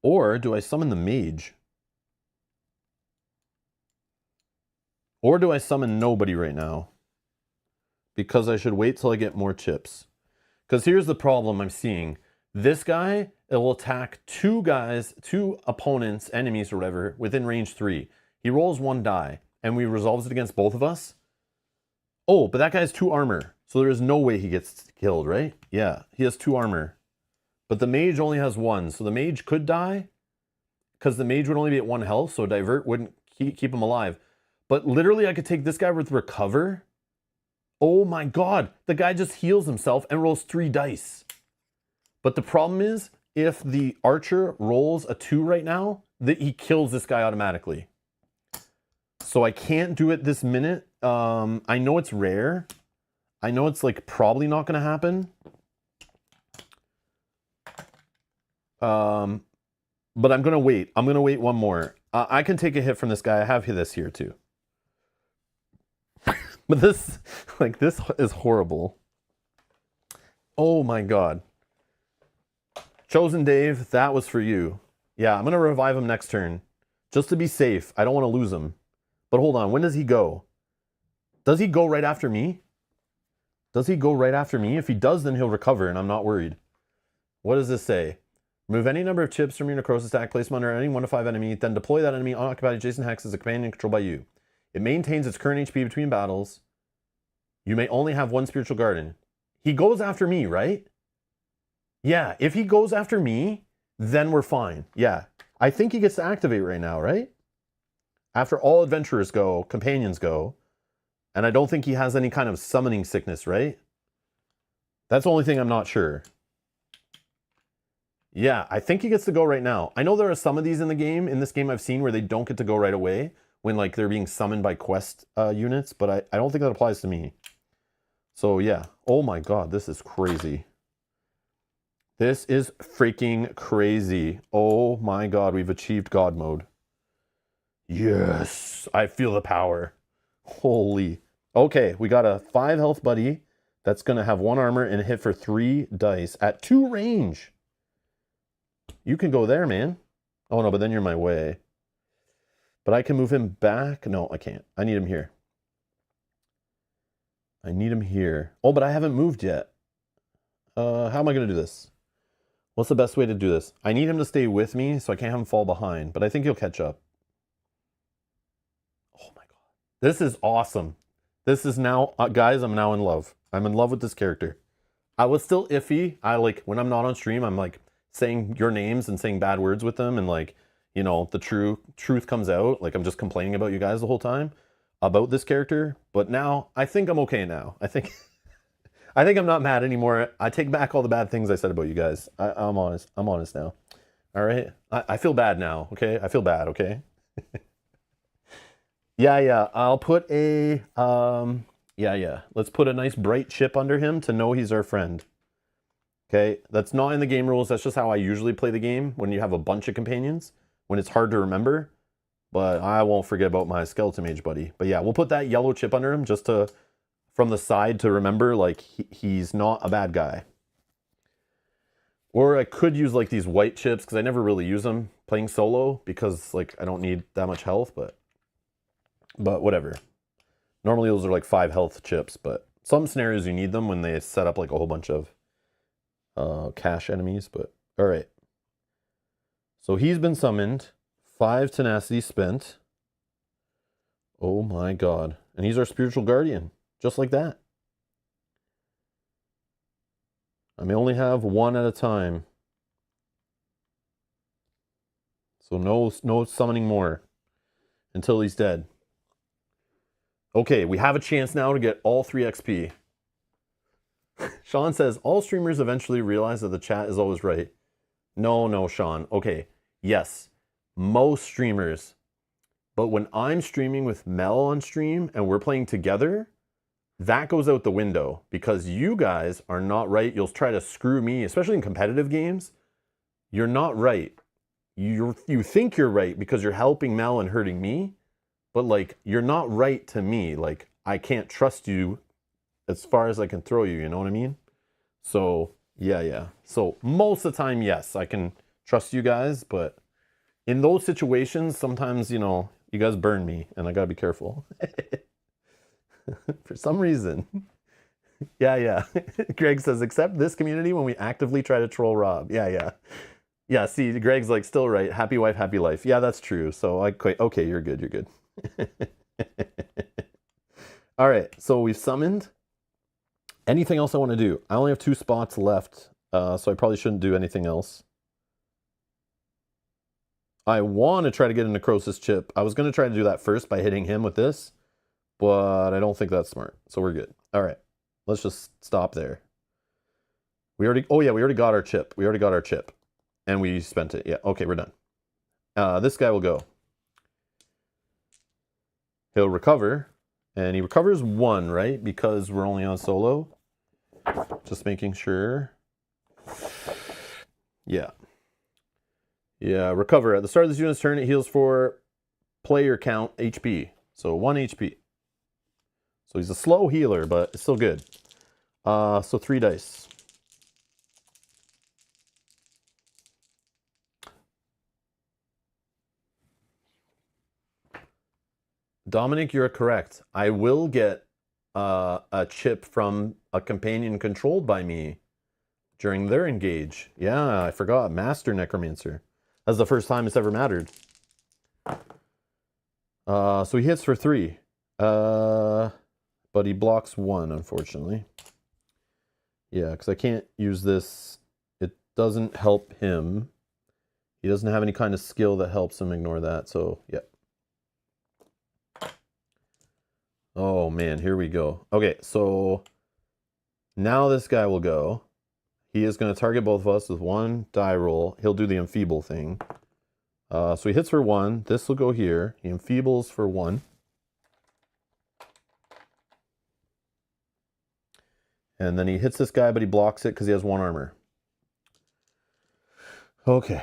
Or do I summon the mage? Or do I summon nobody right now? Because I should wait till I get more chips. Because here's the problem I'm seeing. This guy, it will attack 2 guys, 2 opponents, enemies or whatever, within range 3. He rolls 1 die, and we resolves it against both of us. Oh, but that guy has 2 armor. So there is no way he gets killed, right? Yeah, he has 2 armor. But the mage only has 1, so the mage could die. Because the mage would only be at 1 health, so divert wouldn't keep him alive. But literally I could take this guy with recover. Oh my God, the guy just heals himself and rolls 3 dice. But the problem is, if the archer rolls a 2 right now, he kills this guy automatically. So I can't do it this minute. I know it's rare. I know it's like probably not going to happen. But I'm going to wait. I'm going to wait 1 more. I can take a hit from this guy. I have this here too. But this is horrible. Oh my God. Chosen Dave, that was for you. Yeah, I'm going to revive him next turn. Just to be safe. I don't want to lose him. But hold on, when does he go? Does he go right after me? Does he go right after me? If he does, then he'll recover and I'm not worried. What does this say? Remove any number of chips from your necrosis stack, place them under any 1 to 5 enemy, then deploy that enemy unoccupied adjacent hex as a companion controlled by you. It maintains its current HP between battles. You may only have 1 spiritual guardian. He goes after me, right? Yeah, if he goes after me, then we're fine. Yeah, I think he gets to activate right now, right? After all adventurers go, companions go. And I don't think he has any kind of summoning sickness, right? That's the only thing I'm not sure. Yeah, I think he gets to go right now. I know there are some of these in the game, in this game I've seen, where they don't get to go right away when like they're being summoned by quest units, but I don't think that applies to me. So yeah, oh my God, this is crazy. This is freaking crazy. Oh my God, we've achieved God mode. Yes, I feel the power. Holy. Okay, we got a 5 health buddy that's going to have 1 armor and hit for 3 dice at 2 range. You can go there, man. Oh, no, but then you're in my way. But I can move him back. No, I can't. I need him here. I need him here. Oh, but I haven't moved yet. How am I going to do this? What's the best way to do this? I need him to stay with me, so I can't have him fall behind. But I think he'll catch up. Oh, my God. This is awesome. This is now... guys, I'm now in love. I'm in love with this character. I was still iffy. When I'm not on stream, I'm, saying your names and saying bad words with them. And, the truth comes out. I'm just complaining about you guys the whole time. About this character. But now, I think I'm okay now. I think I'm not mad anymore. I take back all the bad things I said about you guys. I'm honest. I'm honest now. All right? I feel bad now, okay? I feel bad, okay? Yeah. I'll put a... Yeah. Let's put a nice bright chip under him to know he's our friend. Okay? That's not in the game rules. That's just how I usually play the game when you have a bunch of companions. When it's hard to remember. But I won't forget about my skeleton mage buddy. But yeah, we'll put that yellow chip under him just to... from the side to remember, he's not a bad guy. Or I could use, these white chips, because I never really use them playing solo, because, I don't need that much health, but whatever. Normally those are, 5 health chips, but some scenarios you need them when they set up, a whole bunch of cash enemies, but alright. So he's been summoned. 5 tenacity spent. Oh my god. And he's our spiritual guardian. Just like that. I may only have 1 at a time. So no summoning more. Until he's dead. Okay, we have a chance now to get all 3 XP. Sean says, all streamers eventually realize that the chat is always right. No, Sean. Okay, yes. Most streamers. But when I'm streaming with Mel on stream and we're playing together... that goes out the window because you guys are not right. You'll try to screw me, especially in competitive games. You're not right. You think you're right because you're helping Mel and hurting me, but you're not right to me. I can't trust you as far as I can throw you, you know what I mean? So, yeah. So, most of the time, yes, I can trust you guys, but in those situations, sometimes, you guys burn me and I gotta be careful. For some reason. Yeah. Greg says, except this community when we actively try to troll Rob. Yeah. Yeah, see, Greg's still right. Happy wife, happy life. Yeah, that's true. So okay, you're good. All right, so we've summoned. Anything else I want to do? I only have 2 spots left, so I probably shouldn't do anything else. I want to try to get a necrosis chip. I was going to try to do that first by hitting him with this. But I don't think that's smart. So we're good. All right. Let's just stop there. We already got our chip. And we spent it. Yeah. Okay, we're done. This guy will go. He'll recover. And he recovers 1, right? Because we're only on solo. Just making sure. Yeah. Yeah, recover. At the start of this unit's turn, it heals for player count HP. So 1 HP. So he's a slow healer, but it's still good. So 3 dice. Dominic, you're correct. I will get a chip from a companion controlled by me during their engage. Yeah, I forgot. Master Necromancer. That's the first time it's ever mattered. So he hits for 3. But he blocks 1, unfortunately. Yeah, because I can't use this. It doesn't help him. He doesn't have any kind of skill that helps him ignore that. So, yeah. Oh, man, here we go. Okay, so now this guy will go. He is going to target both of us with 1 die roll. He'll do the enfeeble thing. So he hits for 1. This will go here. He enfeebles for 1. And then he hits this guy, but he blocks it because he has 1 armor. Okay.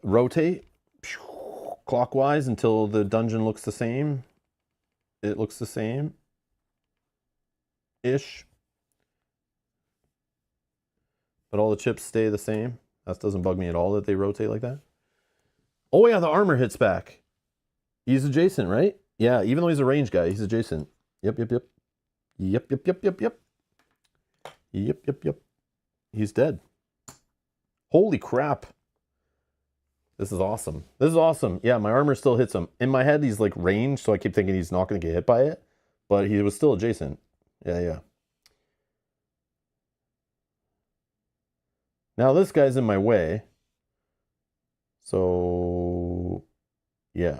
Rotate. clockwise until the dungeon looks the same. It looks the same. Ish. But all the chips stay the same. That doesn't bug me at all that they rotate like that. Oh yeah, the armor hits back. He's adjacent, right? Yeah, even though he's a range guy, he's adjacent. Yep. Yep. He's dead. Holy crap. This is awesome. This is awesome. Yeah, my armor still hits him. In my head, he's like ranged, so I keep thinking he's not going to get hit by it. But he was still adjacent. Yeah. Now this guy's in my way. So, yeah.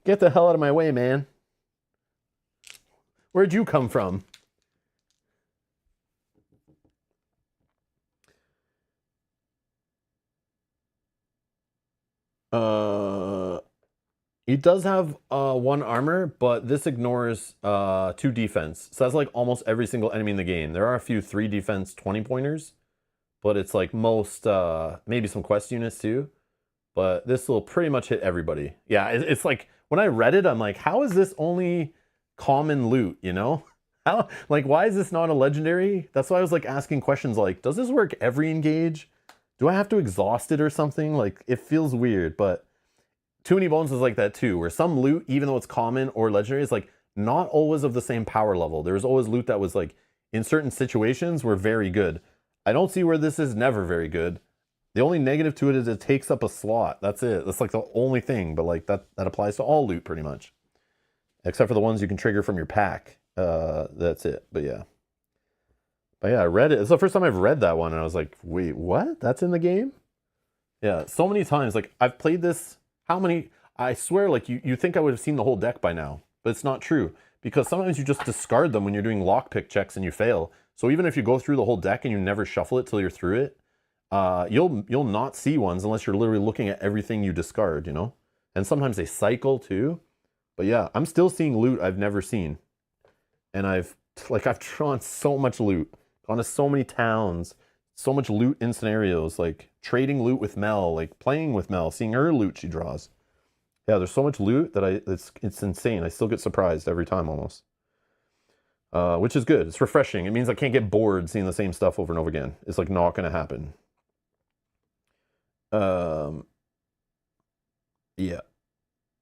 Get the hell out of my way, man. Where'd you come from? He does have 1 armor, but this ignores 2 defense. So that's like almost every single enemy in the game. There are a few 3 defense 20 pointers, but it's like most, maybe some quest units too. But this will pretty much hit everybody. Yeah, it's like, when I read it, I'm like, how is this only common loot, you know? How, like, why is this not a legendary? That's why I was like asking questions like, does this work every engage? Do I have to exhaust it or something? Like, it feels weird, but Too Many Bones is like that too, where some loot, even though it's common or legendary, is like not always of the same power level. There was always loot that was like, in certain situations, were very good. I don't see where this is never very good. The only negative to it is it takes up a slot. That's it. That's like the only thing, but like that applies to all loot pretty much. Except for the ones you can trigger from your pack. That's it, but yeah. But yeah, I read it. It's the first time I've read that one, and I was like, wait, what? That's in the game? Yeah, so many times. Like, I've played this, how many? I swear, like, you think I would have seen the whole deck by now, but it's not true. Because sometimes you just discard them when you're doing lockpick checks and you fail. So even if you go through the whole deck and you never shuffle it till you're through it, you'll not see ones unless you're literally looking at everything you discard, you know? And sometimes they cycle too. But yeah, I'm still seeing loot I've never seen. And I've drawn so much loot. Gone to so many towns. So much loot in scenarios. Like trading loot with Mel. Like playing with Mel. Seeing her loot she draws. Yeah, there's so much loot that it's insane. I still get surprised every time almost. Which is good. It's refreshing. It means I can't get bored seeing the same stuff over and over again. It's like not going to happen. Yeah.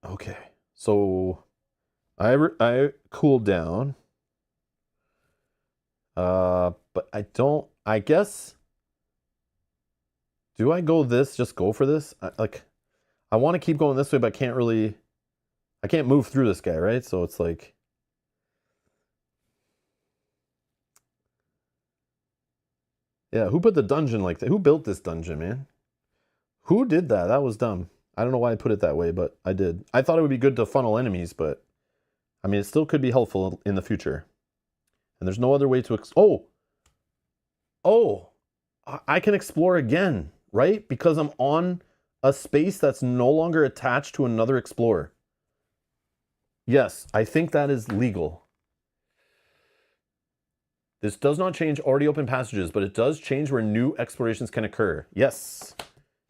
Okay. So I cooled down. But I guess, do I go this, just go for this? I want to keep going this way, but I can't move through this guy, right? So it's like, yeah, who put the dungeon like that? Who built this dungeon, man? Who did that? That was dumb. I don't know why I put it that way, but I did. I thought it would be good to funnel enemies, but I mean, it still could be helpful in the future. And there's no other way to I can explore again, right? Because I'm on a space that's no longer attached to another explorer. Yes, I think that is legal. This does not change already open passages, but it does change where new explorations can occur. Yes.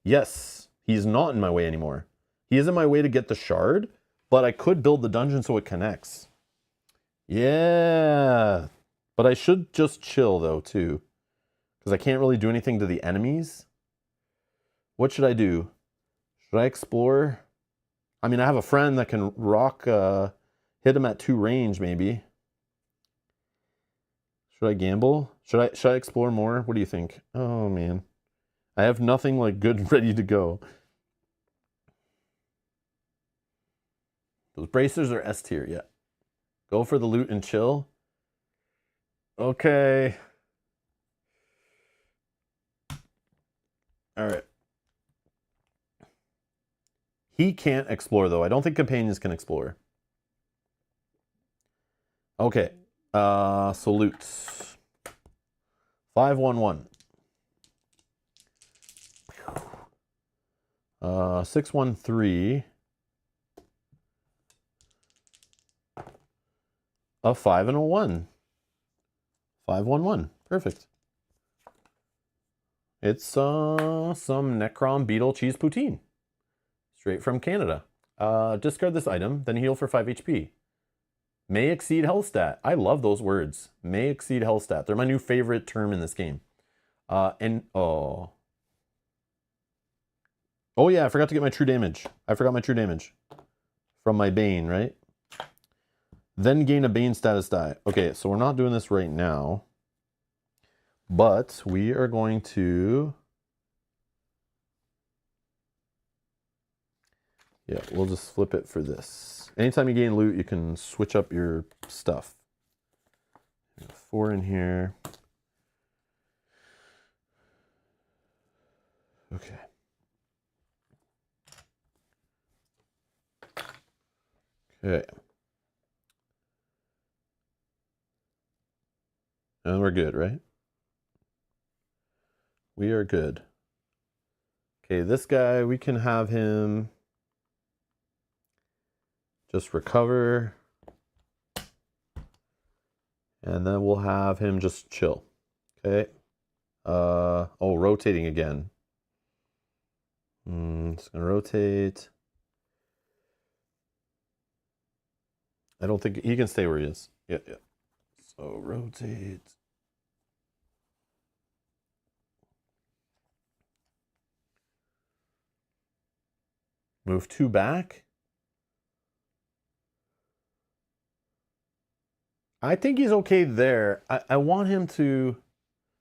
Yes. He's not in my way anymore. He is in my way to get the shard, but I could build the dungeon so it connects. Yeah. But I should just chill, though, too. Because I can't really do anything to the enemies. What should I do? Should I explore? I mean, I have a friend that can rock, hit him at 2 range, maybe. Should I gamble? Should I explore more? What do you think? Oh, man. I have nothing, like, good ready to go. Those bracers are S tier, yeah. Go for the loot and chill. Okay. All right. He can't explore, though. I don't think companions can explore. Okay. So loot. 511. 613. A 5 and a 1. 511. Perfect. It's some Necron Beetle Cheese Poutine. Straight from Canada. Discard this item, then heal for 5 HP. May exceed health stat. I love those words. May exceed health stat. They're my new favorite term in this game. Oh yeah, I forgot to get my true damage. I forgot my true damage. From my Bane, right? Then gain a Bane status die. Okay, so we're not doing this right now. But we are going to... Yeah, we'll just flip it for this. Anytime you gain loot, you can switch up your stuff. 4 in here. Okay. Okay. And we're good, right? We are good. Okay, this guy, we can have him just recover. And then we'll have him just chill. Okay. Oh, rotating again. It's gonna rotate. I don't think he can stay where he is. Yeah. So rotate. Move 2 back. I think he's okay there. I want him to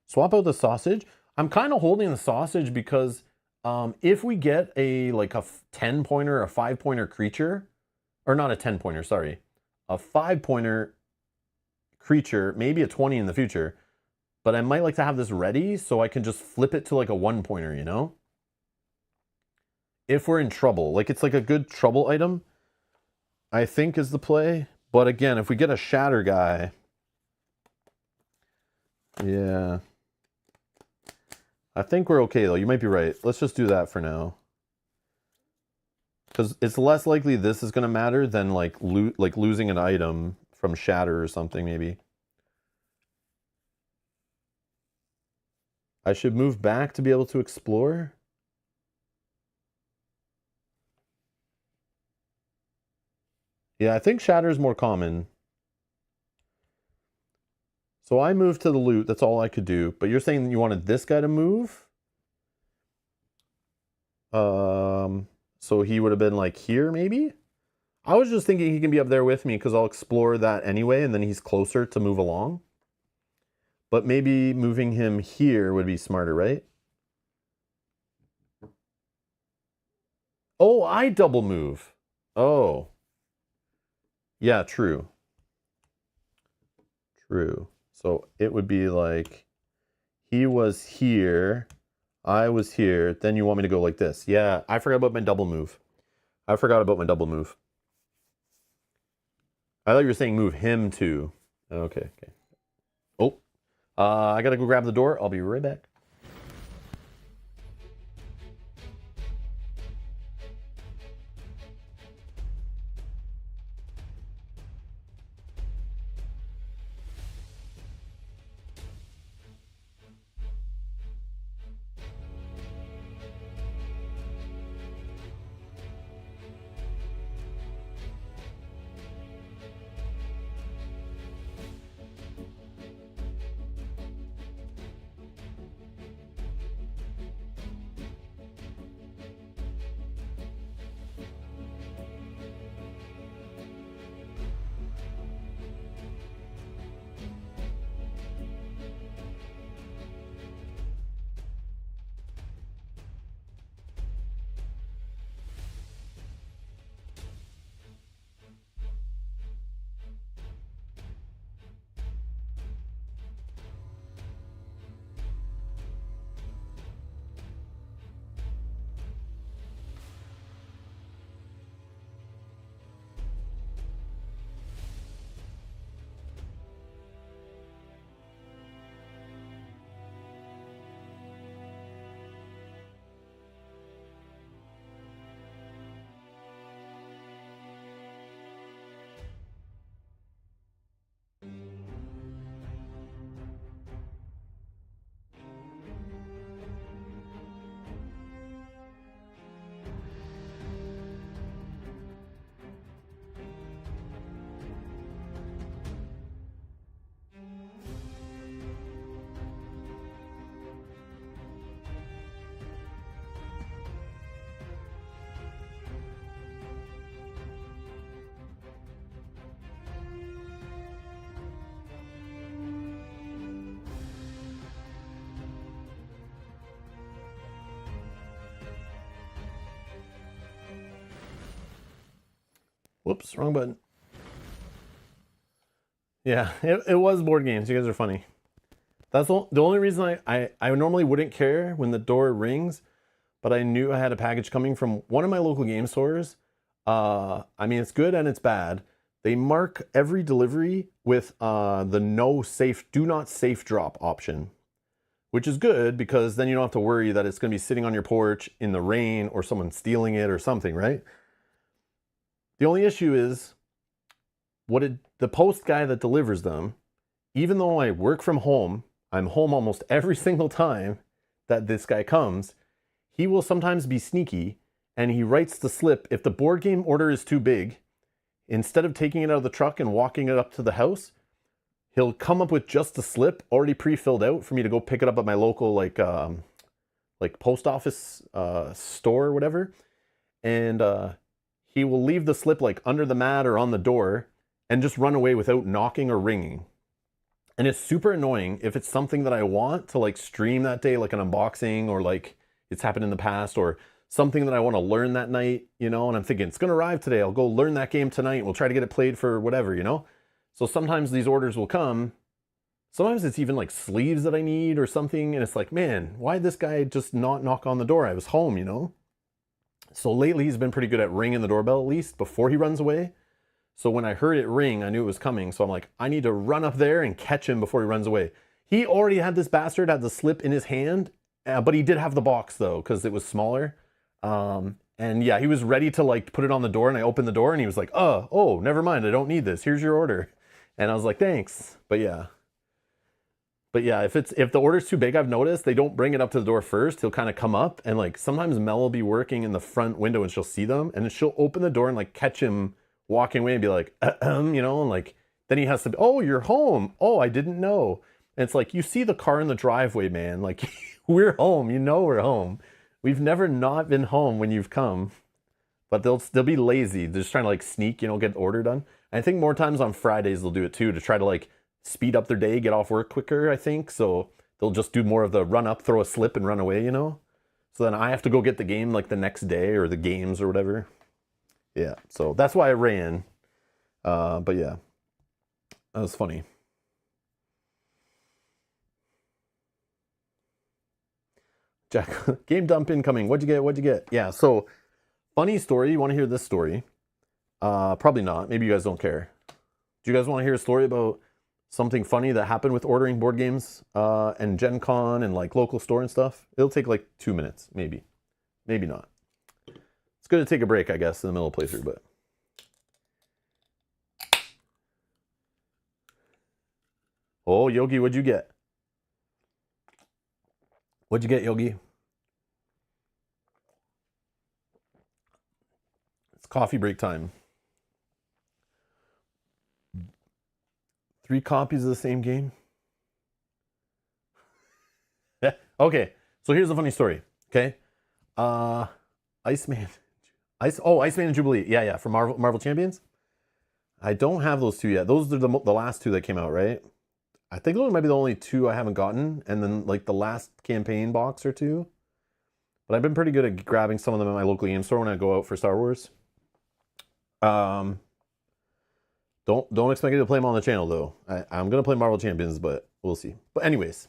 swap out the sausage. I'm kind of holding the sausage because if we get a 10-pointer, a 5-pointer creature, or not a 10-pointer, sorry, a 5-pointer creature, maybe a 20 in the future, but I might like to have this ready so I can just flip it to like a 1-pointer, you know? If we're in trouble, like it's like a good trouble item, I think is the play. But again, if we get a shatter guy, yeah. I think we're okay though. You might be right. Let's just do that for now. Because it's less likely this is going to matter than like losing an item from shatter or something maybe. I should move back to be able to explore. Yeah, I think shatter is more common. So I moved to the loot. That's all I could do. But you're saying you wanted this guy to move? So he would have been like here, maybe? I was just thinking he can be up there with me because I'll explore that anyway, and then he's closer to move along. But maybe moving him here would be smarter, right? Oh, I double move. Oh. Yeah, true. True. So it would be like he was here, I was here, then you want me to go like this. Yeah, I forgot about my double move. I forgot about my double move. I thought you were saying move him too. Okay. Oh, I gotta go grab the door. I'll be right back. Whoops, wrong button. Yeah, it was board games. You guys are funny. That's the only reason I normally wouldn't care when the door rings, but I knew I had a package coming from one of my local game stores. I mean, it's good and it's bad. They mark every delivery with the do not safe drop option, which is good because then you don't have to worry that it's going to be sitting on your porch in the rain or someone stealing it or something, right? The only issue is the post guy that delivers them, even though I work from home, I'm home almost every single time that this guy comes, he will sometimes be sneaky and he writes the slip. If the board game order is too big, instead of taking it out of the truck and walking it up to the house, he'll come up with just the slip already pre-filled out for me to go pick it up at my local like post office store or whatever. And he will leave the slip like under the mat or on the door and just run away without knocking or ringing. And it's super annoying if it's something that I want to like stream that day, like an unboxing or like it's happened in the past or something that I want to learn that night, you know, and I'm thinking it's going to arrive today. I'll go learn that game tonight. We'll try to get it played for whatever, you know? So sometimes these orders will come. Sometimes it's even like sleeves that I need or something. And it's like, man, why did this guy just not knock on the door? I was home, you know? So lately he's been pretty good at ringing the doorbell at least before he runs away. So when I heard it ring, I knew it was coming. So I'm like, I need to run up there and catch him before he runs away. He already had this bastard, had the slip in his hand, but he did have the box though, because it was smaller. And yeah, he was ready to like put it on the door and I opened the door and he was like, oh, never mind. I don't need this. Here's your order. And I was like, thanks. But yeah, if the order's too big, I've noticed they don't bring it up to the door first. He'll kind of come up and like sometimes Mel will be working in the front window and she'll see them and then she'll open the door and like catch him walking away and be like, you know, and like, then he has to be, oh, you're home. Oh, I didn't know. And it's like, you see the car in the driveway, man. Like we're home, you know, we're home. We've never not been home when you've come, but they'll be lazy. They're just trying to like sneak, you know, get the order done. And I think more times on Fridays they'll do it too to try to like speed up their day, get off work quicker, I think. So they'll just do more of the run up, throw a slip and run away, you know? So then I have to go get the game like the next day or the games or whatever. Yeah, so that's why I ran. But yeah, that was funny. Jack, game dump incoming. What'd you get? Yeah, so funny story. You want to hear this story? Probably not. Maybe you guys don't care. Do you guys want to hear a story about something funny that happened with ordering board games and Gen Con and like local store and stuff? It'll take like 2 minutes, maybe. Maybe not. It's good to take a break, I guess, in the middle of playthrough, but. Oh, Yogi, what'd you get? What'd you get, Yogi? It's coffee break time. 3 copies of the same game? Yeah. Okay, so here's a funny story, okay? Iceman and Jubilee. Yeah, from Marvel Champions. I don't have those 2 yet. Those are the last 2 that came out, right? I think those might be the only 2 I haven't gotten, and then like the last campaign box or 2. But I've been pretty good at grabbing some of them at my local game store when I go out for Star Wars. Don't expect me to play them on the channel though. I'm gonna play Marvel Champions, but we'll see. But anyways,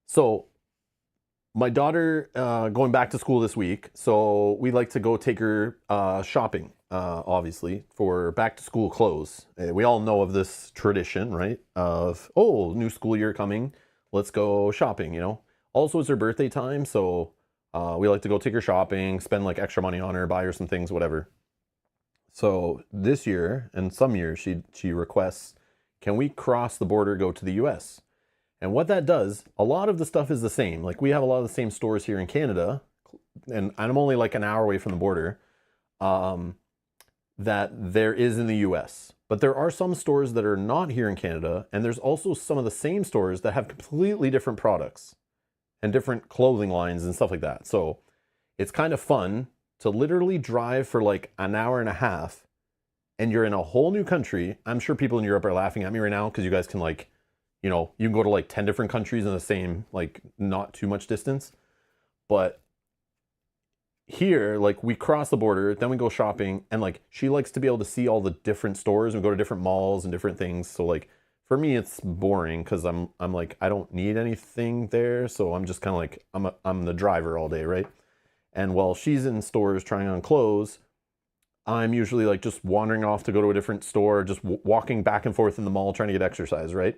so my daughter going back to school this week, so we like to go take her shopping. Obviously, for back to school clothes. We all know of this tradition, right? Of, oh, new school year coming, let's go shopping, you know? Also, it's her birthday time, so we like to go take her shopping, spend like extra money on her, buy her some things, whatever. So this year, and some years, she requests, can we cross the border, go to the US? And what that does, a lot of the stuff is the same. Like we have a lot of the same stores here in Canada, and I'm only like an hour away from the border. That there is in the US. But there are some stores that are not here in Canada, and there's also some of the same stores that have completely different products and different clothing lines and stuff like that. So it's kind of fun to literally drive for like an hour and a half and you're in a whole new country. I'm sure people in Europe are laughing at me right now because you guys can like, you know, you can go to like 10 different countries in the same, like not too much distance. But here, like, we cross the border, then we go shopping, and like she likes to be able to see all the different stores and go to different malls and different things. So like for me it's boring because I'm like I don't need anything there, so I'm just kind of like I'm the driver all day, right? And while she's in stores trying on clothes, I'm usually like just wandering off to go to a different store, just walking back and forth in the mall trying to get exercise, right?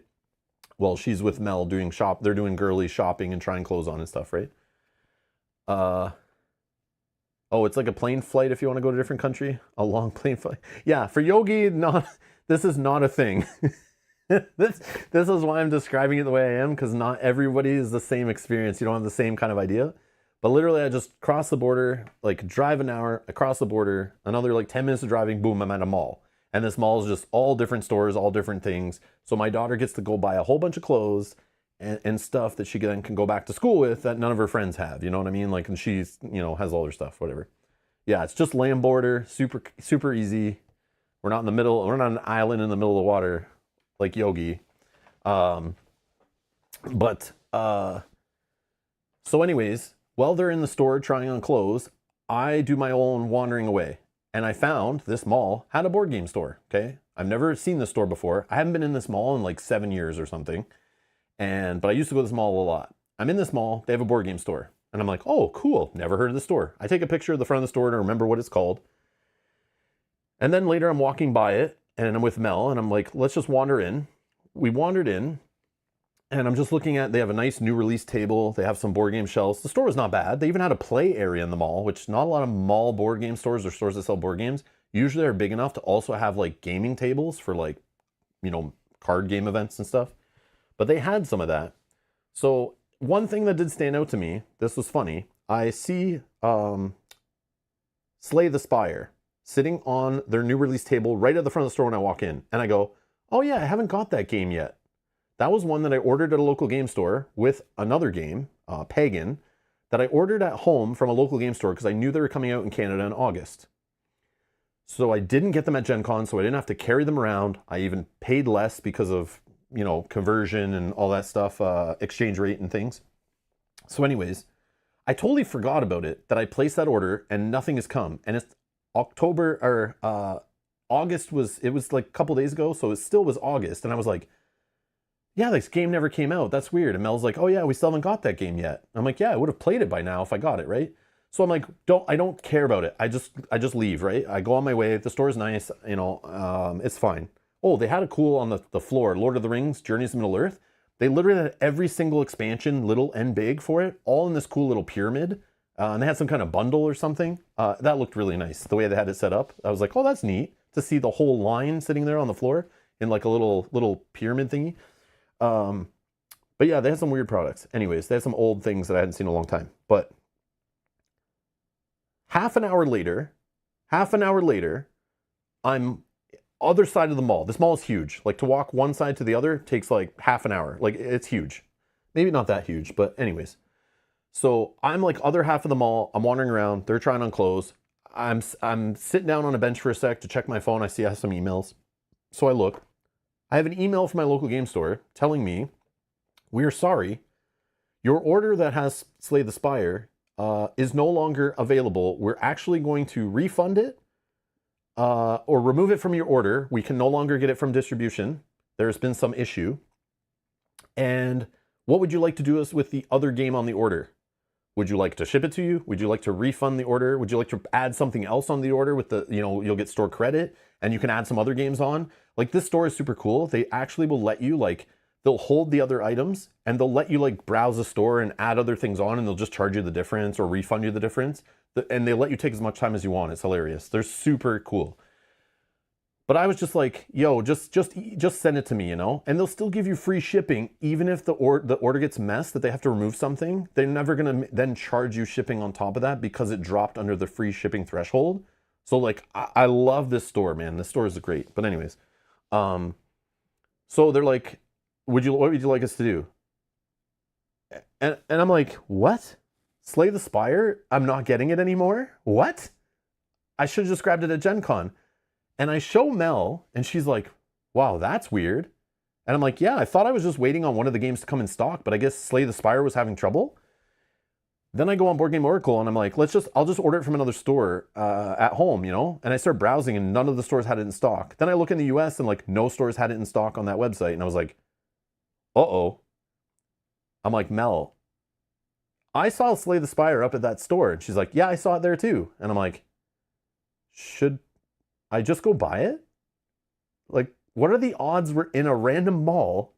While she's with Mel doing they're doing girly shopping and trying clothes on and stuff, right? Uh, oh, it's like a plane flight if you want to go to a different country, a long plane flight. Yeah, for Yogi, not this is not a thing. this is why I'm describing it the way I am, because not everybody is the same experience. You don't have the same kind of idea. But literally, I just cross the border, like drive an hour, across the border, another like 10 minutes of driving, boom, I'm at a mall. And this mall is just all different stores, all different things. So my daughter gets to go buy a whole bunch of clothes and stuff that she then can go back to school with that none of her friends have. You know what I mean? Like, and she's, you know, has all her stuff, whatever. Yeah, it's just land border, super easy. We're not in the middle, we're not an island in the middle of the water like Yogi. So anyways, while they're in the store trying on clothes, I do my own wandering away. And I found this mall had a board game store, okay? I've never seen this store before. I haven't been in this mall in like 7 years or something. But I used to go to this mall a lot. I'm in this mall, they have a board game store. And I'm like, oh, cool, never heard of the store. I take a picture of the front of the store to remember what it's called. And then later I'm walking by it, and I'm with Mel, and I'm like, let's just wander in. We wandered in, and I'm just looking at, they have a nice new release table. They have some board game shelves. The store was not bad. They even had a play area in the mall, which not a lot of mall board game stores or stores that sell board games usually are big enough to also have like gaming tables for like, you know, card game events and stuff. But they had some of that. So one thing that did stand out to me, this was funny, I see Slay the Spire sitting on their new release table right at the front of the store when I walk in. And I go, oh yeah, I haven't got that game yet. That was one that I ordered at a local game store with another game, Pagan, that I ordered at home from a local game store because I knew they were coming out in Canada in August. So I didn't get them at Gen Con, so I didn't have to carry them around. I even paid less because of, you know, conversion and all that stuff, exchange rate and things. So anyways, I totally forgot about it, that I placed that order and nothing has come. And it's October, or August it was like a couple days ago, so it still was August. And I was like, yeah, this game never came out. That's weird. And Mel's like, oh yeah, we still haven't got that game yet. I'm like, yeah, I would have played it by now if I got it, right? So I'm like, I don't care about it. I just leave, right? I go on my way. The store's nice, you know, it's fine. Oh, they had a cool on the floor, Lord of the Rings, Journeys to Middle Earth. They literally had every single expansion, little and big, for it, all in this cool little pyramid. And they had some kind of bundle or something. That looked really nice, the way they had it set up. I was like, oh, that's neat to see the whole line sitting there on the floor in like a little pyramid thingy. But yeah, they had some weird products. Anyways, they had some old things that I hadn't seen in a long time. But half an hour later, I'm other side of the mall. This mall is huge. Like, to walk one side to the other takes like half an hour. Like, it's huge. Maybe not that huge, but anyways. So I'm like other half of the mall. I'm wandering around. They're trying on clothes. I'm sitting down on a bench for a sec to check my phone. I see I have some emails. So I look. I have an email from my local game store telling me, we're sorry, your order that has Slay the Spire is no longer available. We're actually going to refund it or remove it from your order. We can no longer get it from distribution. There's been some issue. And what would you like to do with the other game on the order? Would you like to ship it to you? Would you like to refund the order? Would you like to add something else on the order with the, you know, you'll get store credit and you can add some other games on? Like, this store is super cool. They actually will let you, like, they'll hold the other items and they'll let you like browse the store and add other things on, and they'll just charge you the difference or refund you the difference. And they let you take as much time as you want. It's hilarious. They're super cool. But I was just like, yo, just send it to me, you know? And they'll still give you free shipping, even if the order gets messed, that they have to remove something. They're never gonna then charge you shipping on top of that because it dropped under the free shipping threshold. So like, I love this store, man. This store is great. But anyways, so they're like, what would you like us to do? And I'm like, what? Slay the Spire? I'm not getting it anymore? What? I should have just grabbed it at Gen Con. And I show Mel, and she's like, wow, that's weird. And I'm like, yeah, I thought I was just waiting on one of the games to come in stock, but I guess Slay the Spire was having trouble. then I go on Board Game Oracle and I'm like, I'll just order it from another store at home, you know? And I start browsing and none of the stores had it in stock. Then I look in the US and like no stores had it in stock on that website. And I was like, uh-oh. I'm like, Mel, I saw Slay the Spire up at that store. And she's like, yeah, I saw it there too. And I'm like, should I just go buy it? Like, what are the odds we're in a random mall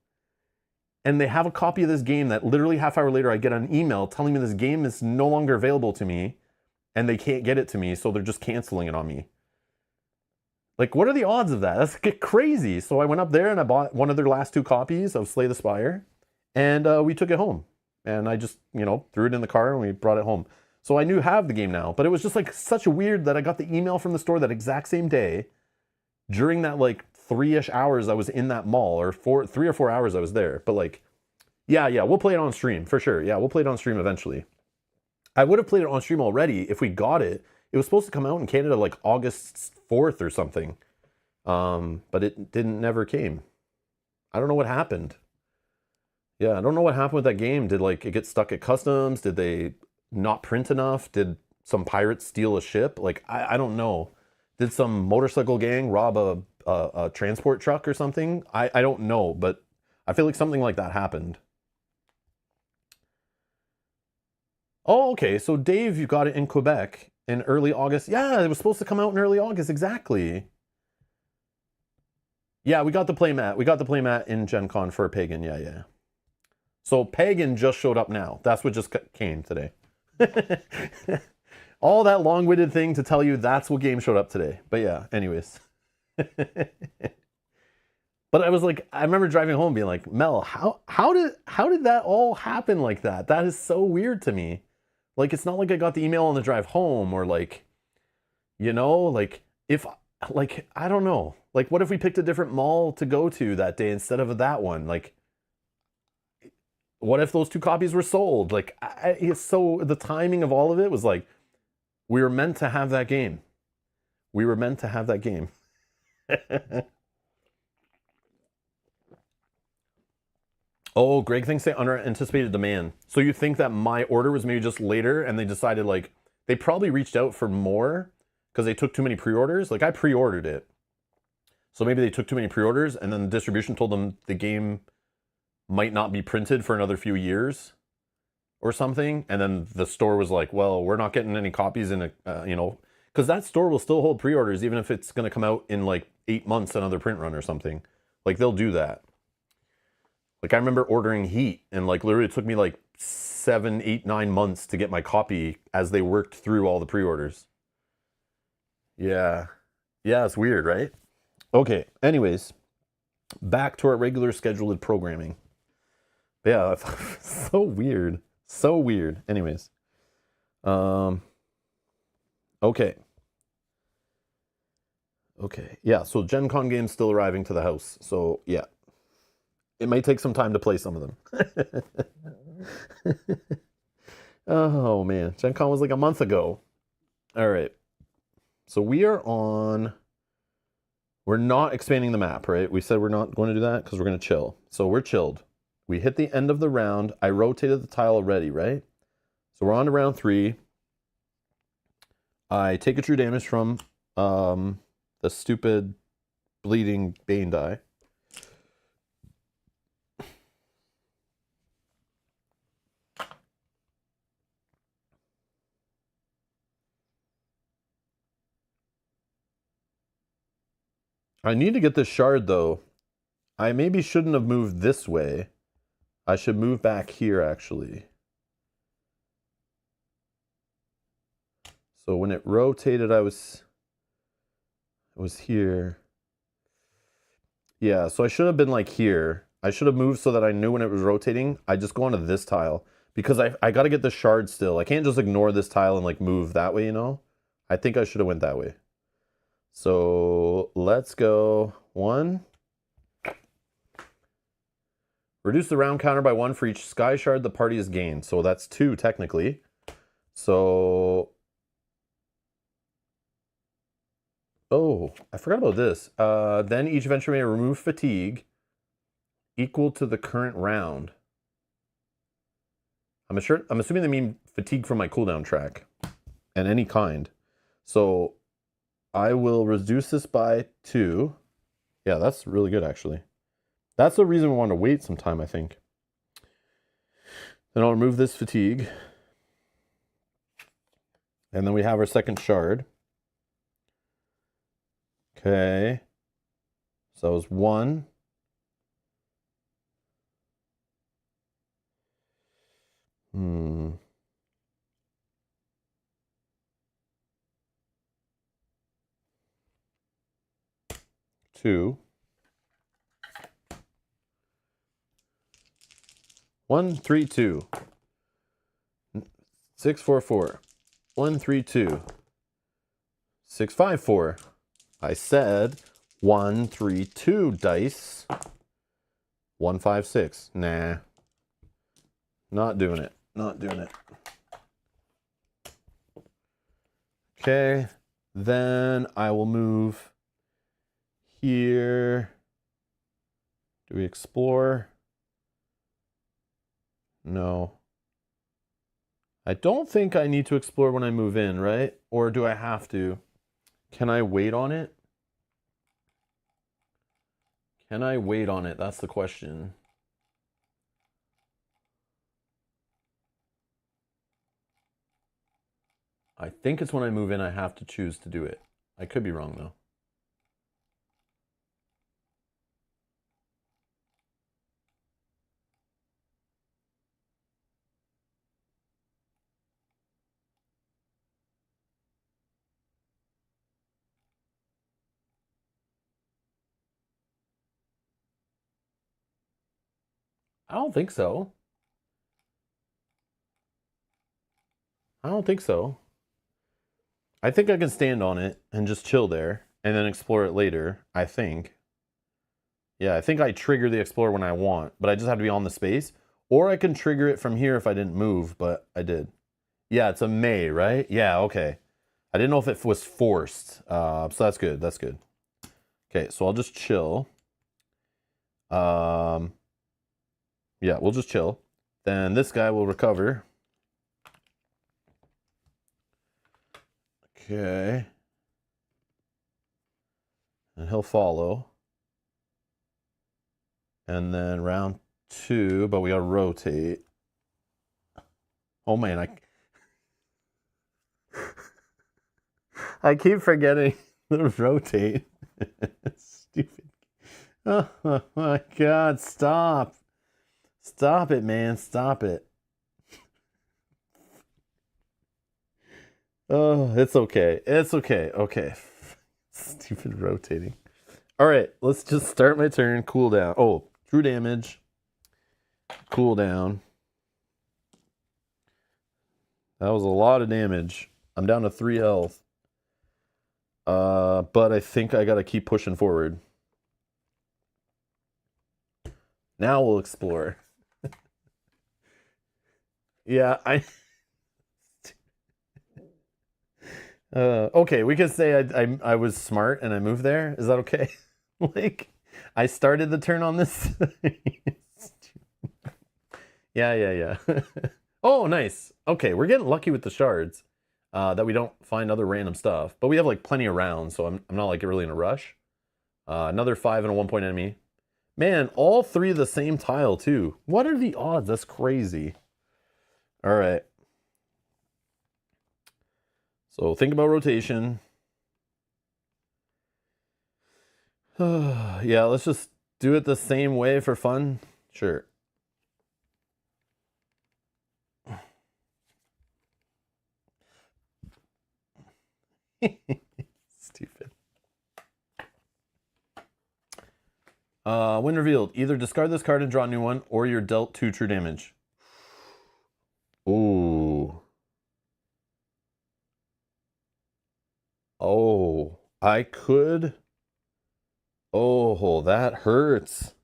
and they have a copy of this game that literally half hour later I get an email telling me this game is no longer available to me and they can't get it to me, so they're just canceling it on me. Like, what are the odds of that? That's crazy. So I went up there and I bought one of their last 2 copies of Slay the Spire and we took it home. And I just, you know, threw it in the car and we brought it home. So I knew have the game now, but it was just like such weird that I got the email from the store that exact same day during that like 3-ish hours I was in that mall, or 3 or 4 hours I was there. But like, yeah, we'll play it on stream for sure. Yeah, we'll play it on stream eventually. I would have played it on stream already if we got it. It was supposed to come out in Canada like August 4th or something. But it never came. I don't know what happened. Yeah, I don't know what happened with that game. Did like it get stuck at customs? Did they not print enough? Did some pirates steal a ship? Like, I don't know. Did some motorcycle gang rob a transport truck or something? I don't know, but I feel like something like that happened. Oh, okay. So Dave, you got it in Quebec in early August. Yeah, it was supposed to come out in early August. Exactly. Yeah, we got the playmat. We got the playmat in Gen Con for Pagan. Yeah. So Pagan just showed up now. That's what just came today. All that long-winded thing to tell you that's what game showed up today. But yeah, anyways. But I was like, I remember driving home being like, Mel, how did that all happen like that? That is so weird to me. Like, it's not like I got the email on the drive home, or like, you know, like if like, I don't know. Like, what if we picked a different mall to go to that day instead of that one? Like, what if those 2 copies were sold? Like, it's so the timing of all of it was like, we were meant to have that game. We were meant to have that game. Oh, Greg thinks they under-anticipated demand. So you think that my order was maybe just later and they decided like, they probably reached out for more because they took too many pre-orders. Like, I pre-ordered it. So maybe they took too many pre-orders and then the distribution told them the game might not be printed for another few years or something. And then the store was like, well, we're not getting any copies in a, you know, because that store will still hold pre-orders even if it's going to come out in like 8 months, another print run or something. Like, they'll do that. Like, I remember ordering Heat and like literally it took me like 7, 8, 9 months to get my copy as they worked through all the pre-orders. Yeah. Yeah, it's weird, right? Okay, anyways, back to our regular scheduled programming. Yeah, so weird. So weird. Anyways. Okay. Yeah, so Gen Con games still arriving to the house. So, yeah. It may take some time to play some of them. Oh, man. Gen Con was like a month ago. All right. So we are on... We're not expanding the map, right? We said we're not going to do that because we're going to chill. So we're chilled. We hit the end of the round. I rotated the tile already, right? So we're on to round 3. I take a true damage from the stupid bleeding Bane die. I need to get this shard, though. I maybe shouldn't have moved this way. I should move back here, actually. So when it rotated, I was here. Yeah, so I should have been like here. I should have moved so that I knew when it was rotating. I just go onto this tile. Because I got to get the shard still. I can't just ignore this tile and like move that way, you know? I think I should have went that way. So let's go 1. Reduce the round counter by 1 for each sky shard the party has gained. So that's 2 technically. So, oh, I forgot about this. Then each adventure may remove fatigue equal to the current round. I'm assuming they mean fatigue from my cooldown track. And any kind. So I will reduce this by 2. Yeah, that's really good, actually. That's the reason we want to wait some time, I think. Then I'll remove this fatigue. And then we have our second shard. Okay. So it was 1. Two. 1, 3, 2. 6, 4, 4. 1, 3, 2. 6, 5, 4. I said 1, 3, 2 dice. 1, 5, 6. Nah. Not doing it. Not doing it. Okay. Then I will move here. Do we explore? No. I don't think I need to explore when I move in, right? Or do I have to? Can I wait on it? Can I wait on it? That's the question. I think it's when I move in I have to choose to do it. I could be wrong, though. I don't think so. I don't think so. I think I can stand on it and just chill there and then explore it later, I think. Yeah, I think I trigger the explore when I want, but I just have to be on the space. Or I can trigger it from here if I didn't move, but I did. Yeah, it's a May, right? Yeah, okay. I didn't know if it was forced. So that's good. That's good. Okay, so I'll just chill. Yeah, we'll just chill. Then this guy will recover. Okay. And he'll follow. And then round 2, but we gotta rotate. Oh man, I keep forgetting to rotate. Stupid. Oh my god, stop. Stop it, man. Stop it. Oh, it's okay. It's okay. Okay. Stupid rotating. All right, let's just start my turn. Cool down. Oh, true damage. Cool down. That was a lot of damage. I'm down to 3 health. But I think I gotta keep pushing forward. Now we'll explore. Yeah, okay, we could say I was smart and I moved there. Is that okay? Like, I started the turn on this. Yeah. Oh, nice. Okay, we're getting lucky with the shards. That we don't find other random stuff. But we have like plenty of rounds, so I'm not like really in a rush. Another 5 and a 1-point enemy. Man, all 3 of the same tile too. What are the odds? That's crazy. All right. So think about rotation. Yeah, let's just do it the same way for fun. Sure. Stupid. When revealed, either discard this card and draw a new one, or you're dealt 2 true damage. Ooh. Oh, I could. Oh, that hurts.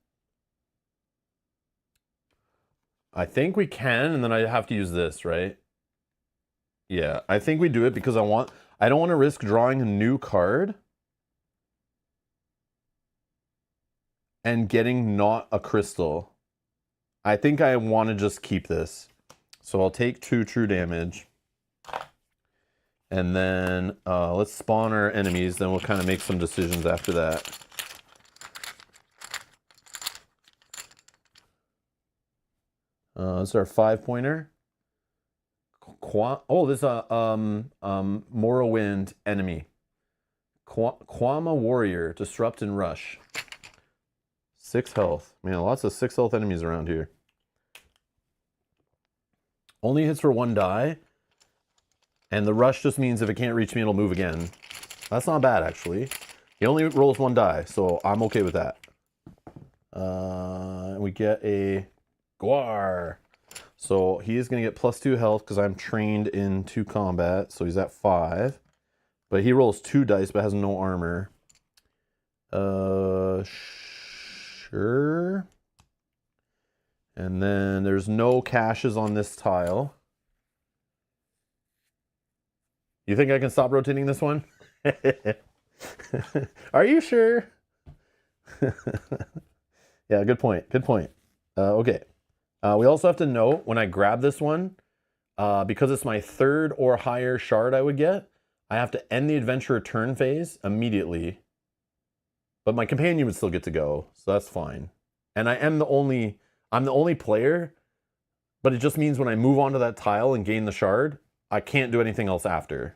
I think we can, and then I have to use this, right? Yeah, I think we do it because I don't want to risk drawing a new card and getting not a crystal. I think I want to just keep this. So I'll take 2 true damage. And then let's spawn our enemies, then we'll kind of make some decisions after that. This is our 5-pointer. Oh, this is a Morrowind enemy. Kwama Warrior, Disrupt and Rush. 6 health. Man, lots of 6 health enemies around here. Only hits for 1 die. And the rush just means if it can't reach me, it'll move again. That's not bad, actually. He only rolls 1 die, so I'm okay with that. We get a Guar. So he is going to get +2 health because I'm trained into combat. So he's at 5. But he rolls 2 dice but has no armor. Sure. And then there's no caches on this tile. You think I can stop rotating this one? Are you sure? Yeah, good point. Good point. Okay. We also have to note when I grab this one, because it's my 3rd or higher shard I would get, I have to end the adventure turn phase immediately. But my companion would still get to go, so that's fine. And I'm the only player, but it just means when I move onto that tile and gain the shard, I can't do anything else after.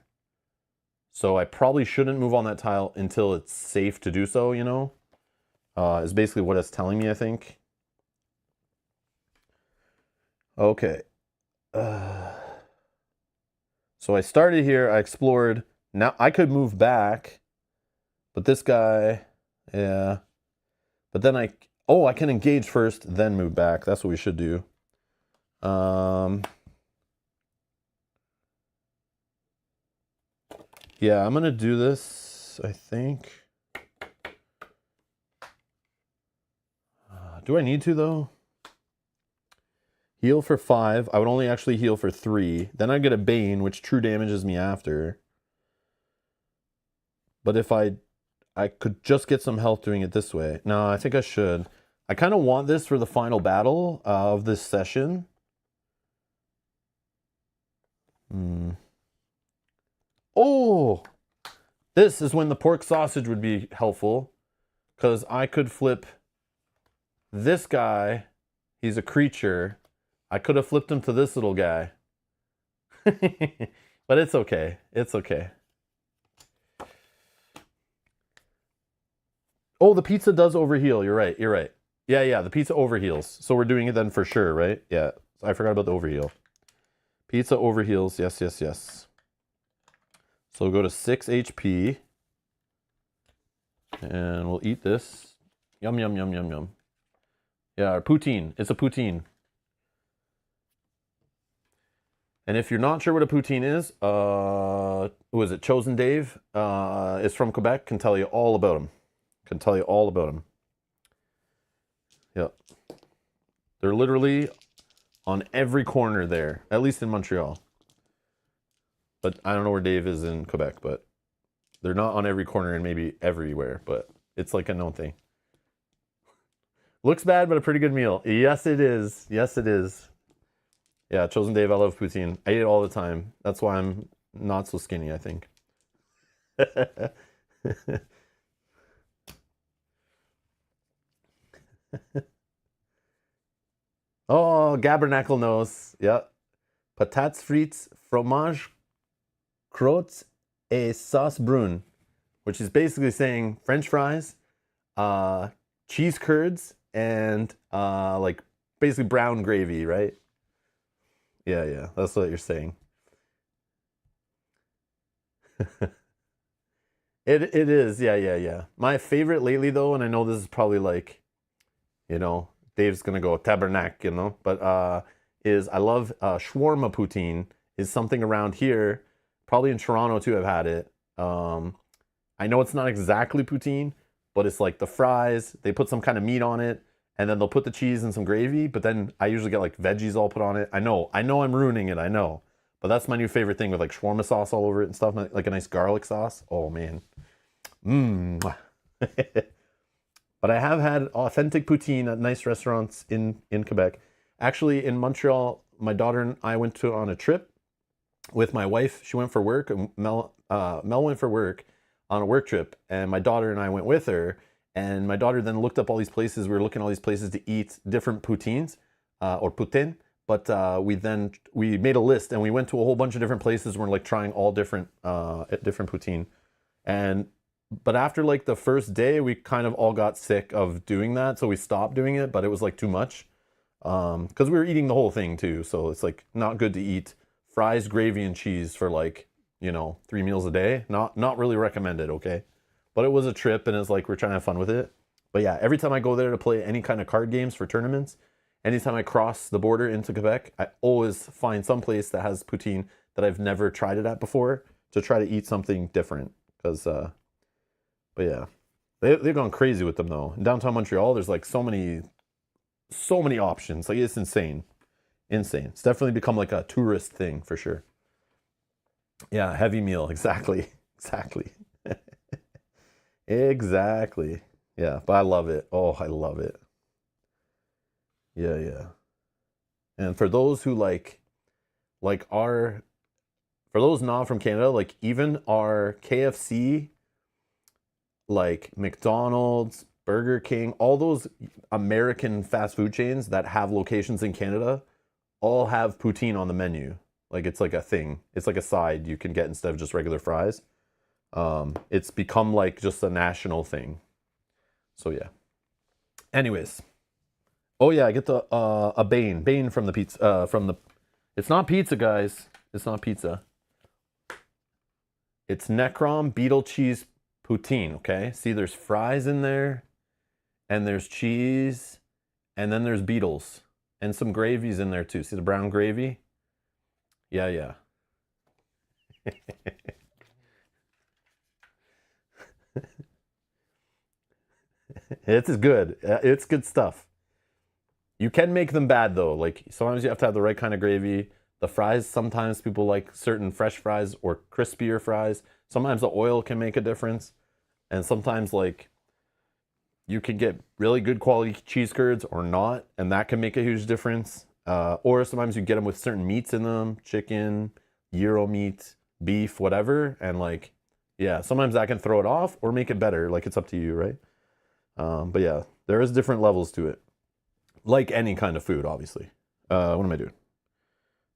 So I probably shouldn't move on that tile until it's safe to do so, you know? Is basically what it's telling me, I think. Okay. So I started here, I explored. Now I could move back, but this guy, yeah. But then I can engage first, then move back. That's what we should do. Yeah, I'm gonna do this, I think. Do I need to, though? Heal for 5. I would only actually heal for 3. Then I get a Bane, which true damages me after. But if I could just get some health doing it this way. No, I think I should. I kind of want this for the final battle of this session. Oh! This is when the pork sausage would be helpful. Because I could flip this guy. He's a creature. I could have flipped him to this little guy. But it's okay. It's okay. Oh, the pizza does overheal. You're right. You're right. Yeah, the pizza overheals. So we're doing it then for sure, right? Yeah. I forgot about the overheal. Pizza overheals. Yes. So we'll go to 6 HP. And we'll eat this. Yum. Yeah, our poutine. It's a poutine. And if you're not sure what a poutine is, who is it? Chosen Dave is from Quebec. Can tell you all about him. Yep. They're literally on every corner there, at least in Montreal. But I don't know where Dave is in Quebec, but they're not on every corner and maybe everywhere, but it's like a known thing. Looks bad, but a pretty good meal. Yes, it is. Yes, it is. Yeah, Chosen Dave, I love poutine. I eat it all the time. That's why I'm not so skinny, I think. Oh, Gabernacle knows. Yeah. Patates frites, fromage, crottes et sauce brune, which is basically saying French fries, cheese curds, and like basically brown gravy, right? Yeah, that's what you're saying. It is, yeah. My favorite lately though, and I know this is probably like, you know, Dave's gonna go tabernacle, you know, but is I love shawarma poutine. Is something around here, probably in Toronto too. I've had it. I know it's not exactly poutine, but it's like the fries. They put some kind of meat on it, and then they'll put the cheese and some gravy. But then I usually get like veggies all put on it. I know I'm ruining it. I know, but that's my new favorite thing with like shawarma sauce all over it and stuff, like a nice garlic sauce. Oh man, But I have had authentic poutine at nice restaurants in Quebec. Actually, in Montreal, my daughter and I went on a trip with my wife. She went for work, and Mel went for work on a work trip, and my daughter and I went with her. And my daughter then looked up all these places. We were looking at all these places to eat different poutines, or poutine. But we made a list, and we went to a whole bunch of different places. We're like trying all different poutine. But after like the first day, we kind of all got sick of doing that, so we stopped doing it. But it was like too much, because we were eating the whole thing too. So it's like not good to eat fries, gravy, and cheese for like, you know, 3 meals a day. Not really recommended, okay? But it was a trip, and it's like we're trying to have fun with it. But yeah, every time I go there to play any kind of card games for tournaments, anytime I cross the border into Quebec, I always find some place that has poutine that I've never tried it at before to try to eat something different. Because, but yeah, they've gone crazy with them though. In downtown Montreal, there's like so many options. Like, it's insane. It's definitely become like a tourist thing for sure. Yeah, heavy meal. Exactly. Exactly. Yeah, but I love it. Oh, I love it. Yeah. And for those who for those not from Canada, like even our KFC, like McDonald's, Burger King, all those American fast food chains that have locations in Canada all have poutine on the menu. Like, it's like a thing. It's like a side you can get instead of just regular fries. It's become like just a national thing. So yeah. Anyways. Oh yeah, I get the a Bane from the pizza it's not pizza, guys. It's not pizza. It's Necrom beetle cheese poutine, okay? See, there's fries in there, and there's cheese, and then there's beetles, and some gravy's in there too. See the brown gravy? Yeah. It's good. It's good stuff. You can make them bad though. Like, sometimes you have to have the right kind of gravy. The fries, sometimes people like certain fresh fries or crispier fries. Sometimes the oil can make a difference. And sometimes like you can get really good quality cheese curds or not, and that can make a huge difference. Or sometimes you get them with certain meats in them, chicken, gyro meat, beef, whatever. And like, yeah, sometimes that can throw it off or make it better. Like, it's up to you, right? But yeah, there is different levels to it. Like any kind of food, obviously. What am I doing?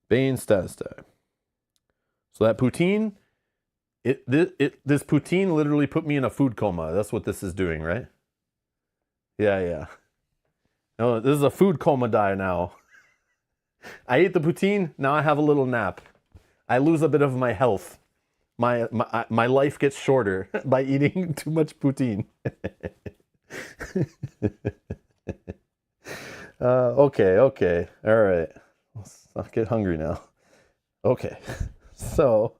Bane status tag. So that poutine, this poutine literally put me in a food coma. That's what this is doing, right? Yeah. No, this is a food coma die now. I ate the poutine, now I have a little nap. I lose a bit of my health. My life gets shorter by eating too much poutine. Okay. All right. Let's not get hungry now. Okay. So,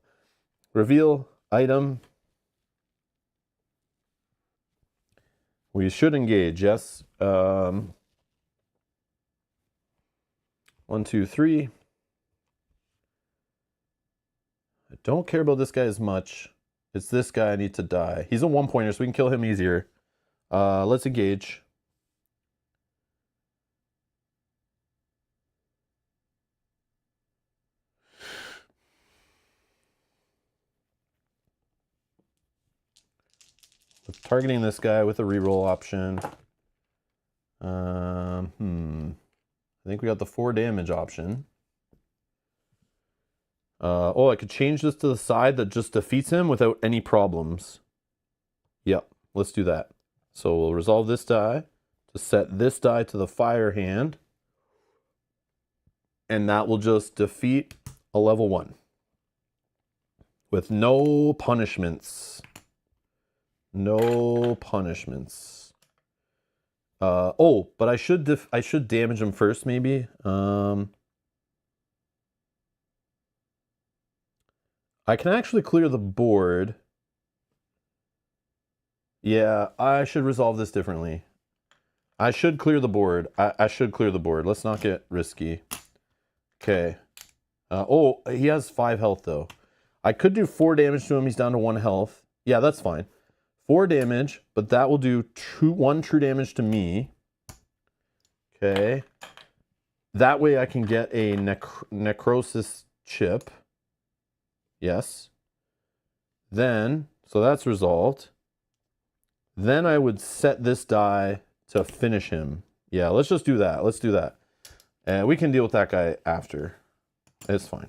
reveal item. We should engage, yes. 1, 2, 3. I don't care about this guy as much. It's this guy I need to die. He's a 1-pointer, so we can kill him easier. Let's engage. Targeting this guy with a reroll option. I think we got the 4 damage option. Oh, I could change this to the side that just defeats him without any problems. Yep, let's do that. So we'll resolve this die to set this die to the fire hand. And that will just defeat a level 1. With no punishments. No punishments. Oh, but I should damage him first, maybe. I can actually clear the board. Yeah, I should resolve this differently. I should clear the board. I should clear the board. Let's not get risky. Okay. Oh, he has 5 health though. I could do 4 damage to him. He's down to 1 health. Yeah, that's fine. 4 damage, but that will do 1 true damage to me. Okay. That way I can get a necrosis chip. Yes. Then, so that's resolved. Then I would set this die to finish him. Yeah, let's just do that. Let's do that. And we can deal with that guy after. It's fine.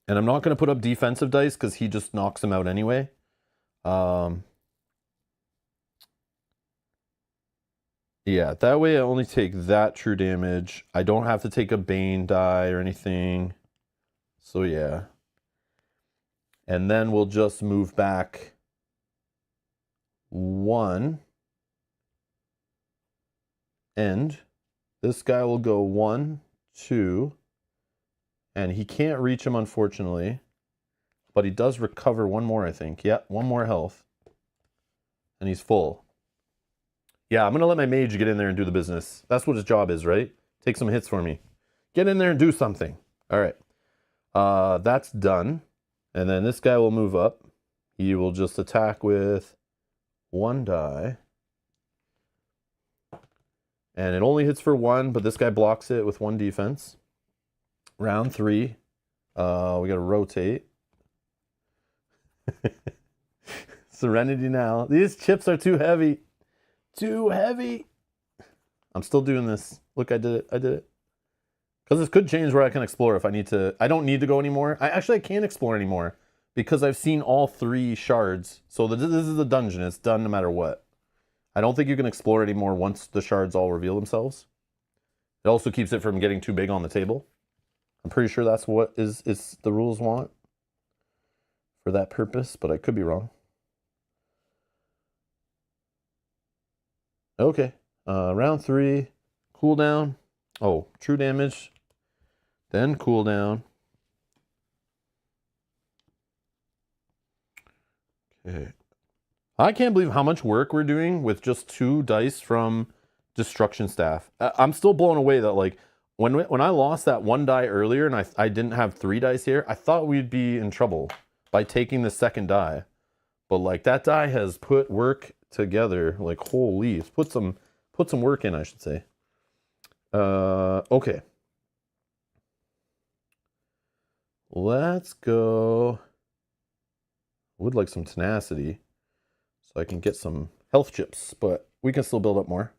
And I'm not going to put up defensive dice because he just knocks him out anyway. Yeah, that way I only take that true damage. I don't have to take a Bane die or anything. So yeah. And then we'll just move back 1. And this guy will go 1, 2. And he can't reach him, unfortunately. But he does recover 1 more, I think. Yep, 1 more health. And he's full. Yeah, I'm going to let my mage get in there and do the business. That's what his job is, right? Take some hits for me. Get in there and do something. All right. That's done. And then this guy will move up. He will just attack with 1 die. And it only hits for 1, but this guy blocks it with 1 defense. Round 3. We got to rotate. Serenity now. These chips are too heavy. Too heavy. I'm still doing this. Look, I did it. I did it. Because this could change where I can explore if I need to. I don't need to go anymore. I can't explore anymore because I've seen all 3 shards. So this is a dungeon. It's done no matter what. I don't think you can explore anymore once the shards all reveal themselves. It also keeps it from getting too big on the table. I'm pretty sure that's what is the rules want for that purpose, but I could be wrong. Okay, round 3, cooldown. Oh, true damage, then cooldown. Okay. I can't believe how much work we're doing with just 2 dice from Destruction Staff. I'm still blown away that, like, when I lost that 1 die earlier and I didn't have 3 dice here, I thought we'd be in trouble by taking the 2nd die. But, like, that die has put work together. Like, holy, it's put some work in, I should say. Okay. Let's go. Would like some tenacity so I can get some health chips, but we can still build up more.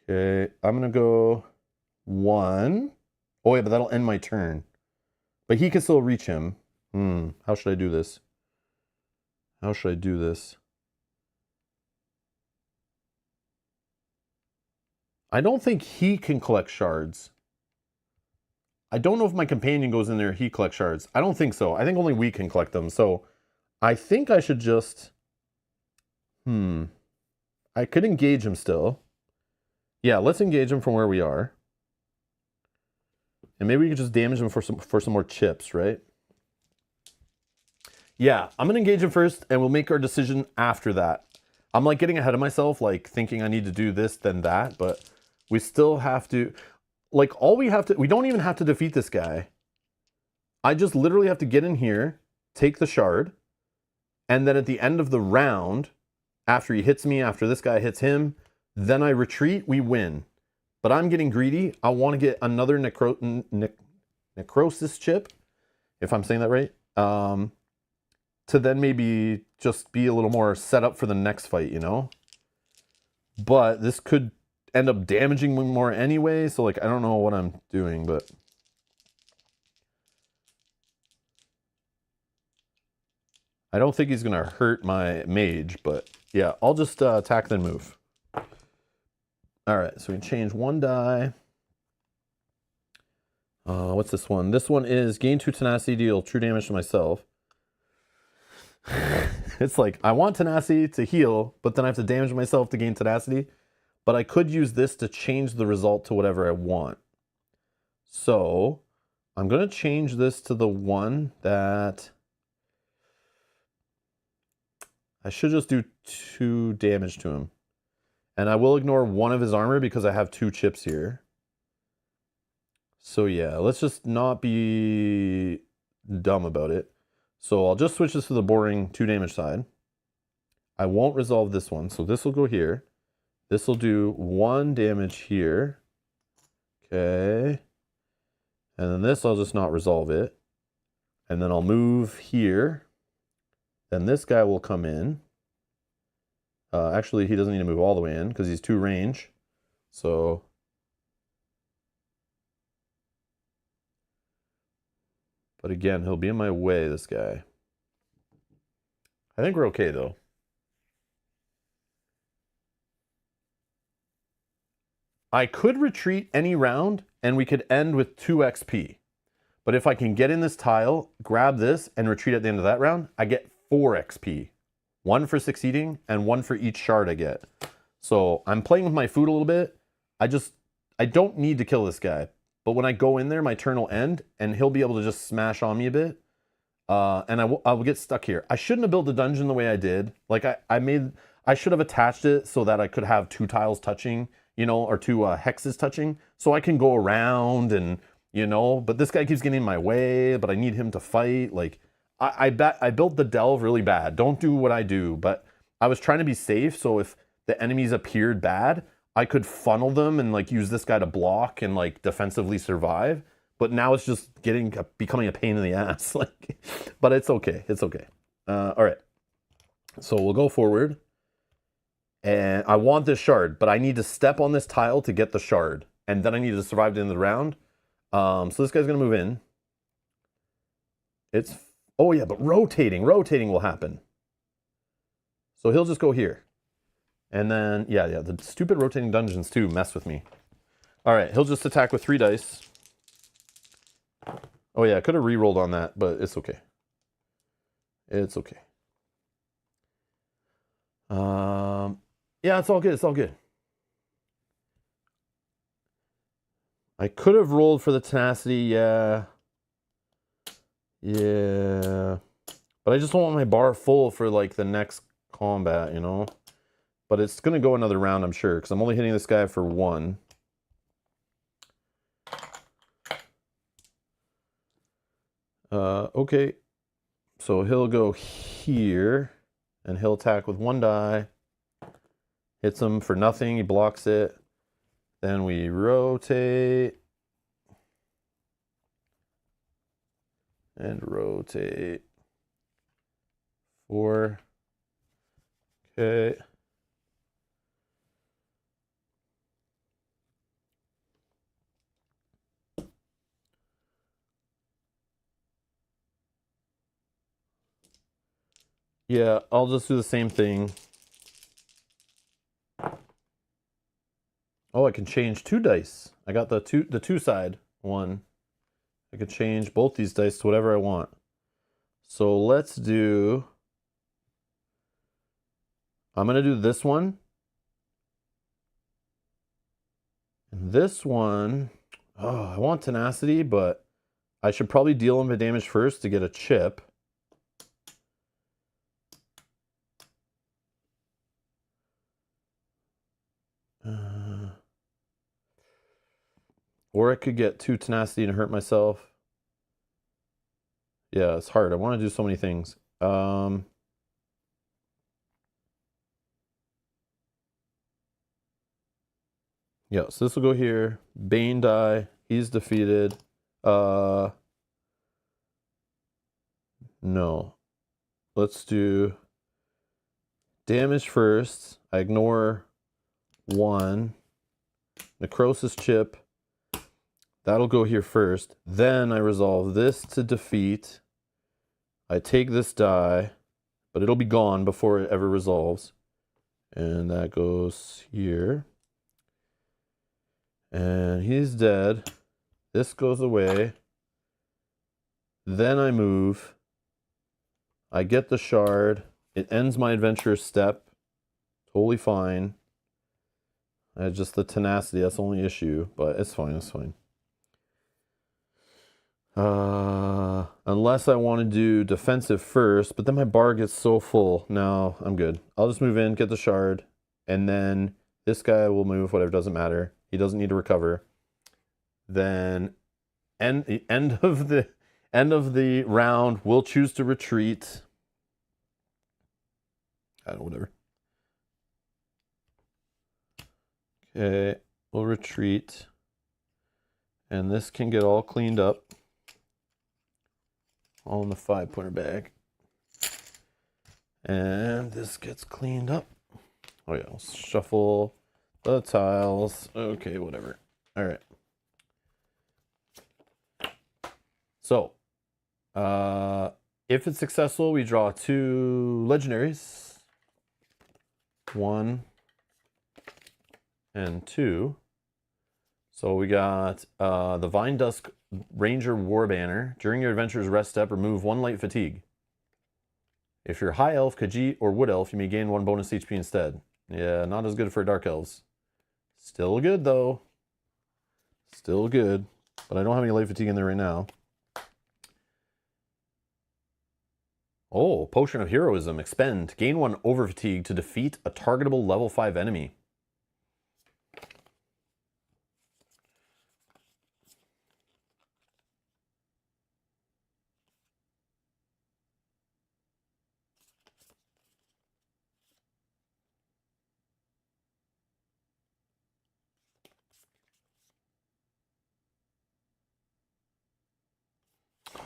Okay, I'm gonna go 1. Oh yeah, but that'll end my turn. But he can still reach him. How should I do this? How should I do this? I don't think he can collect shards. I don't know if my companion goes in there, he collects shards. I don't think so. I think only we can collect them. So I think I should just... I could engage him still. Yeah, let's engage him from where we are. And maybe we could just damage him for some more chips, right? Yeah, I'm going to engage him first, and we'll make our decision after that. I'm like getting ahead of myself, like thinking I need to do this, then that, but we still have to... Like, we don't even have to defeat this guy. I just literally have to get in here, take the shard, and then at the end of the round, after he hits me, after this guy hits him, then I retreat, we win. But I'm getting greedy. I want to get another necrosis chip, if I'm saying that right, to then maybe just be a little more set up for the next fight, you know? But this could end up damaging me more anyway, so like I don't know what I'm doing, but I don't think he's gonna hurt my mage, but yeah, I'll just attack then move. All right, so we can change 1 die. What's this one? This one is gain 2 tenacity, deal true damage to myself. It's like I want tenacity to heal, but then I have to damage myself to gain tenacity. But I could use this to change the result to whatever I want. So I'm going to change this to the one that I should just do 2 damage to him. And I will ignore 1 of his armor because I have 2 chips here. So yeah, let's just not be dumb about it. So I'll just switch this to the boring 2 damage side. I won't resolve this one, so this will go here. This will do 1 damage here. Okay. And then this, I'll just not resolve it. And then I'll move here. Then this guy will come in. Actually, he doesn't need to move all the way in because he's 2 range. So... But again, he'll be in my way, this guy. I think we're okay, though. I could retreat any round, and we could end with 2 XP. But if I can get in this tile, grab this, and retreat at the end of that round, I get 4 XP. 1 for succeeding, and 1 for each shard I get. So I'm playing with my food a little bit. I don't need to kill this guy. But when I go in there, my turn will end, and he'll be able to just smash on me a bit. And I will get stuck here. I shouldn't have built the dungeon the way I did. Like, I should have attached it so that I could have 2 tiles touching, you know, or 2 hexes touching. So I can go around and, you know, but this guy keeps getting in my way, but I need him to fight. Like, I built the delve really bad. Don't do what I do, but I was trying to be safe. So if the enemies appeared bad, I could funnel them and like use this guy to block and like defensively survive. But now it's just becoming a pain in the ass. Like, but it's okay. It's okay. All right. So we'll go forward. And I want this shard, but I need to step on this tile to get the shard. And then I need to survive the end of the round. So this guy's going to move in. Oh yeah, but rotating will happen. So he'll just go here. And then, yeah, the stupid rotating dungeons too mess with me. All right, he'll just attack with 3 dice. Oh yeah, I could have re-rolled on that, but it's okay. It's okay. Yeah, it's all good. It's all good. I could have rolled for the tenacity, yeah. Yeah. But I just don't want my bar full for like the next combat, you know? But it's going to go another round, I'm sure, because I'm only hitting this guy for 1. Okay. So he'll go here, and he'll attack with 1 die. Hits him for nothing, he blocks it. Then we rotate. And rotate. 4. Okay. Yeah, I'll just do the same thing. Oh, I can change 2 dice. I got the two side one. I could change both these dice to whatever I want. So let's do... I'm going to do this one. And this one... Oh, I want tenacity, but I should probably deal him the damage first to get a chip. Or I could get 2 tenacity and hurt myself. Yeah, it's hard. I want to do so many things. Yeah, so this will go here. Bane die. He's defeated. No. Let's do damage first. I ignore 1. Necrosis chip. That'll go here first. Then I resolve this to defeat. I take this die, but it'll be gone before it ever resolves. And that goes here. And he's dead. This goes away. Then I move. I get the shard. It ends my adventurous step. Totally fine. Just the tenacity, that's the only issue, but it's fine, it's fine. Unless I want to do defensive first, but then my bar gets so full. No, I'm good. I'll just move in, get the shard, and then this guy will move, whatever, doesn't matter. He doesn't need to recover. Then end of the round, we'll choose to retreat. I don't know, whatever. Okay, we'll retreat. And this can get all cleaned up. All in the 5-pointer bag. And this gets cleaned up. Oh yeah, I'll shuffle the tiles. Okay, whatever. All right. So, if it's successful, we draw 2 legendaries. 1 and 2. So we got the Vine Dusk Ranger War Banner. During your adventure's rest step, remove 1 light fatigue. If you're High Elf, Khajiit, or Wood Elf, you may gain 1 bonus HP instead. Yeah, not as good for Dark Elves. Still good, though. Still good. But I don't have any light fatigue in there right now. Oh, Potion of Heroism. Expend. Gain 1 over fatigue to defeat a targetable level 5 enemy.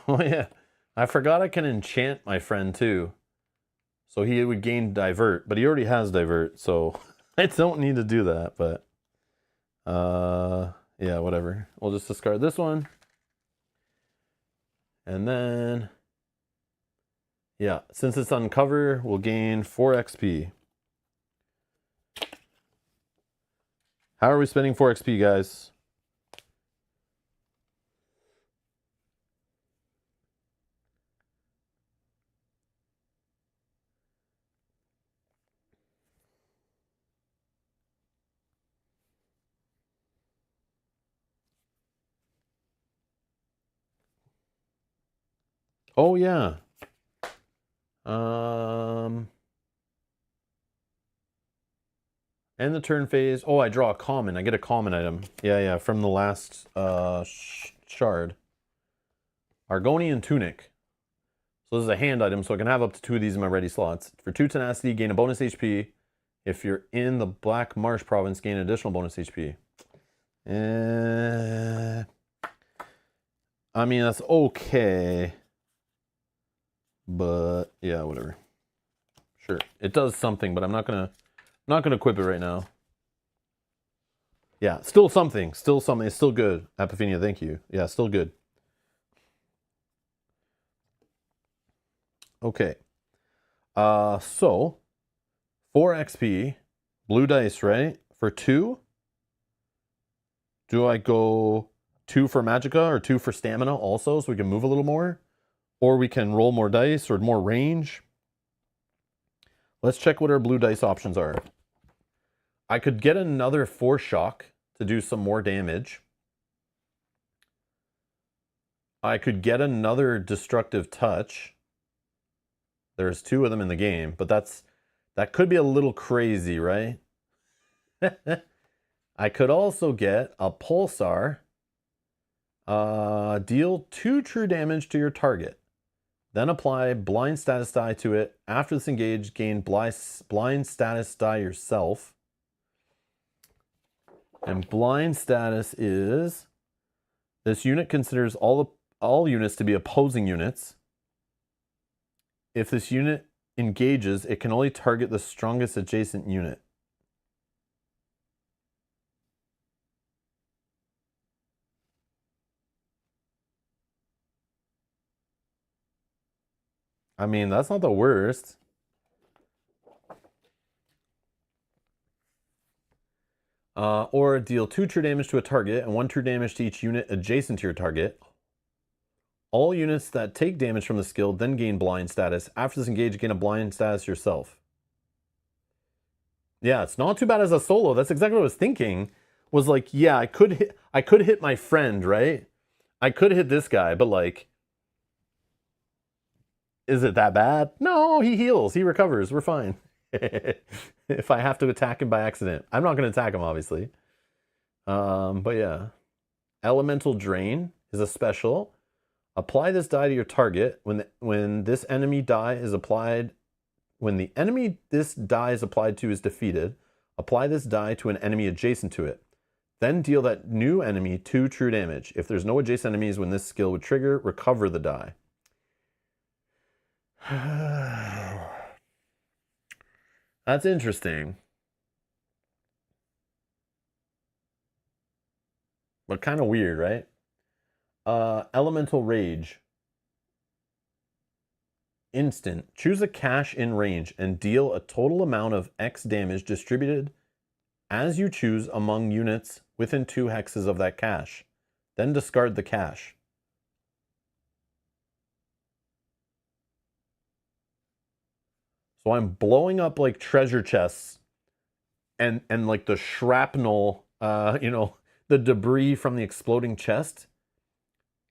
Oh yeah, I forgot I can enchant my friend too. So he would gain Divert, but he already has Divert, so I don't need to do that, but yeah, whatever. We'll just discard this one. And then, yeah, since it's uncover, we'll gain 4 XP. How are we spending 4 XP, guys? Oh yeah. End the turn phase. Oh, I draw a common. I get a common item. Yeah, from the last shard. Argonian Tunic. So this is a hand item, so I can have up to 2 of these in my ready slots. For 2 tenacity, gain a bonus HP. If you're in the Black Marsh province, gain an additional bonus HP. I mean, that's okay. But yeah, whatever. Sure. It does something, but I'm not gonna equip it right now. Yeah, still something. Still something. It's still good. Apophenia, thank you. Yeah, still good. Okay. So 4 XP, blue dice, right? For 2. Do I go 2 for Magicka or 2 for Stamina also, so we can move a little more? Or we can roll more dice or more range? Let's check what our blue dice options are. I could get another 4 shock to do some more damage. I could get another destructive touch. There's 2 of them in the game, but that could be a little crazy, right? I could also get a pulsar. Deal 2 true damage to your target. Then apply blind status die to it. After this engage, gain blind status die yourself. And blind status is this unit considers all units to be opposing units. If this unit engages, it can only target the strongest adjacent unit. I mean, that's not the worst. Or deal 2 true damage to a target and 1 true damage to each unit adjacent to your target. All units that take damage from the skill then gain blind status. After this engage, gain a blind status yourself. Yeah, it's not too bad as a solo. That's exactly what I was thinking. Was like, yeah, I could hit my friend, right? I could hit this guy, but like, is it that bad? No, he heals, he recovers, we're fine. If I have to attack him by accident. I'm not going to attack him, obviously. But yeah. Elemental Drain is a special. Apply this die to your target. When this enemy die is applied, when the enemy this die is applied to is defeated, Apply this die to an enemy adjacent to it. Then deal that new enemy 2 true damage. If there's no adjacent enemies when this skill would trigger, recover the die. That's interesting. But kind of weird, right? Elemental Rage. Instant. Choose a cache in range and deal a total amount of X damage distributed as you choose among units within 2 hexes of that cache. Then discard the cache. So I'm blowing up like treasure chests and like the shrapnel, you know, the debris from the exploding chest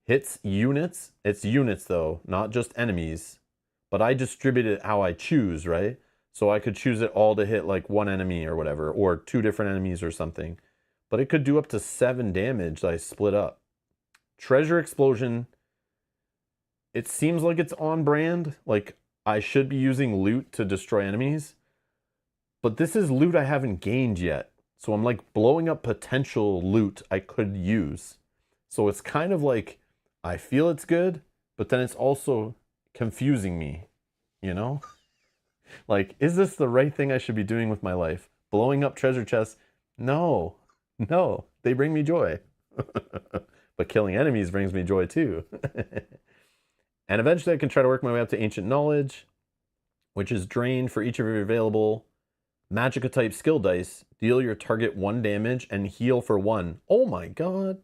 hits units. It's units though, not just enemies. But I distribute it how I choose, right? So I could choose it all to hit like 1 enemy or whatever, or 2 different enemies or something. But it could do up to 7 damage that I split up. Treasure Explosion. It seems like it's on brand. Like I should be using loot to destroy enemies. But this is loot I haven't gained yet. So I'm like blowing up potential loot I could use. So it's kind of like, I feel it's good, but then it's also confusing me, you know? Like, is this the right thing I should be doing with my life? Blowing up treasure chests? No, they bring me joy. But killing enemies brings me joy too. And eventually I can try to work my way up to Ancient Knowledge, which is drained for each of your available Magicka type skill dice. Deal your target 1 damage and heal for 1. Oh my god.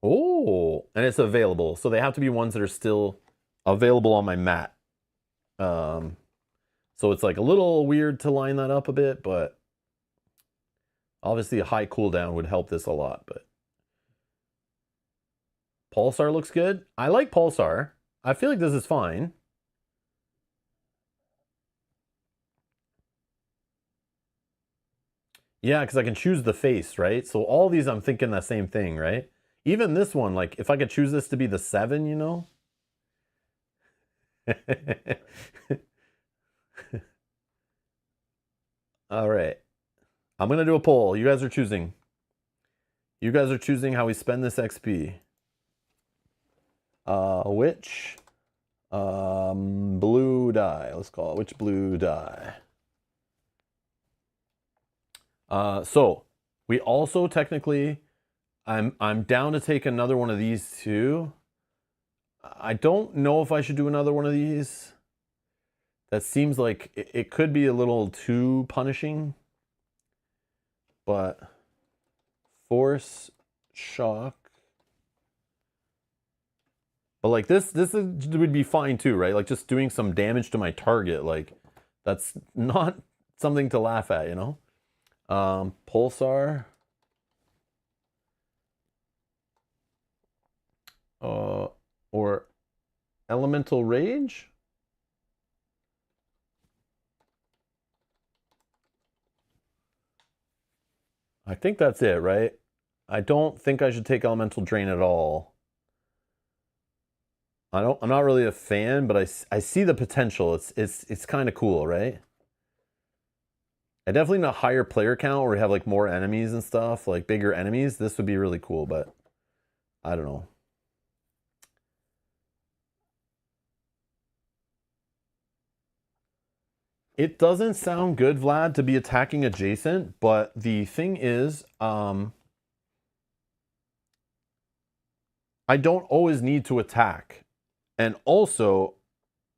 Oh, and it's available. So they have to be ones that are still available on my mat. So it's like a little weird to line that up a bit, but obviously a high cooldown would help this a lot. But Pulsar looks good. I like Pulsar. I feel like this is fine. Yeah, because I can choose the face, right? So all these I'm thinking the same thing, right? Even this one, like if I could choose this to be the 7, you know? All right. I'm going to do a poll. You guys are choosing. You guys are choosing how we spend this XP. Which blue die? Let's call it. Which blue die? So we also technically, I'm down to take another one of these too. I don't know if I should do another one of these. That seems like it could be a little too punishing. But force shock. But like this would be fine too, right? Like just doing some damage to my target, like that's not something to laugh at, you know? Pulsar. Or Elemental Rage? I think that's it, right? I don't think I should take Elemental Drain at all. I'm not really a fan, but I see the potential. It's kind of cool, right? I definitely need a higher player count where we have like more enemies and stuff, like bigger enemies. This would be really cool, but I don't know. It doesn't sound good, Vlad, to be attacking adjacent, but the thing is, I don't always need to attack. And also,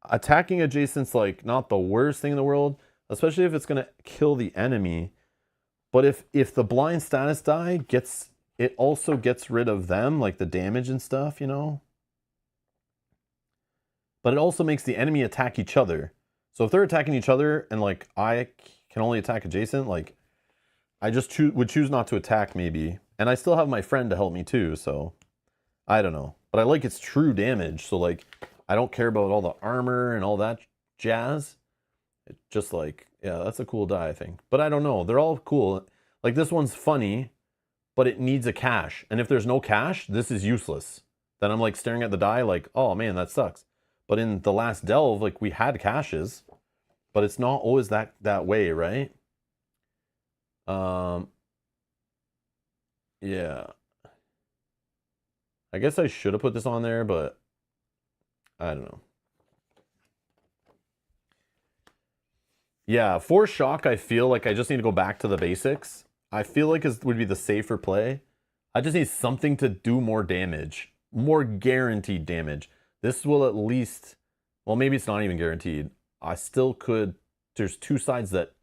attacking adjacent's like not the worst thing in the world, especially if it's going to kill the enemy. But if the blind status die gets, it also gets rid of them, like the damage and stuff, you know? But it also makes the enemy attack each other. So if they're attacking each other and like I can only attack adjacent, like I just would choose not to attack maybe. And I still have my friend to help me too, so I don't know. But I like its true damage, so like I don't care about all the armor and all that jazz. It's just like, yeah, that's a cool die, I think. But I don't know, they're all cool. Like this one's funny, but it needs a cache. And if there's no cache, this is useless. Then I'm like staring at the die like, oh man, that sucks. But in the last delve, like we had caches. but it's not always that way, right? Yeah. I guess I should have put this on there, but I don't know. Yeah, for shock, I feel like I just need to go back to the basics. I feel like it would be the safer play. I just need something to do more damage. More guaranteed damage. This will at least... Well, maybe it's not even guaranteed. I still could... There's two sides that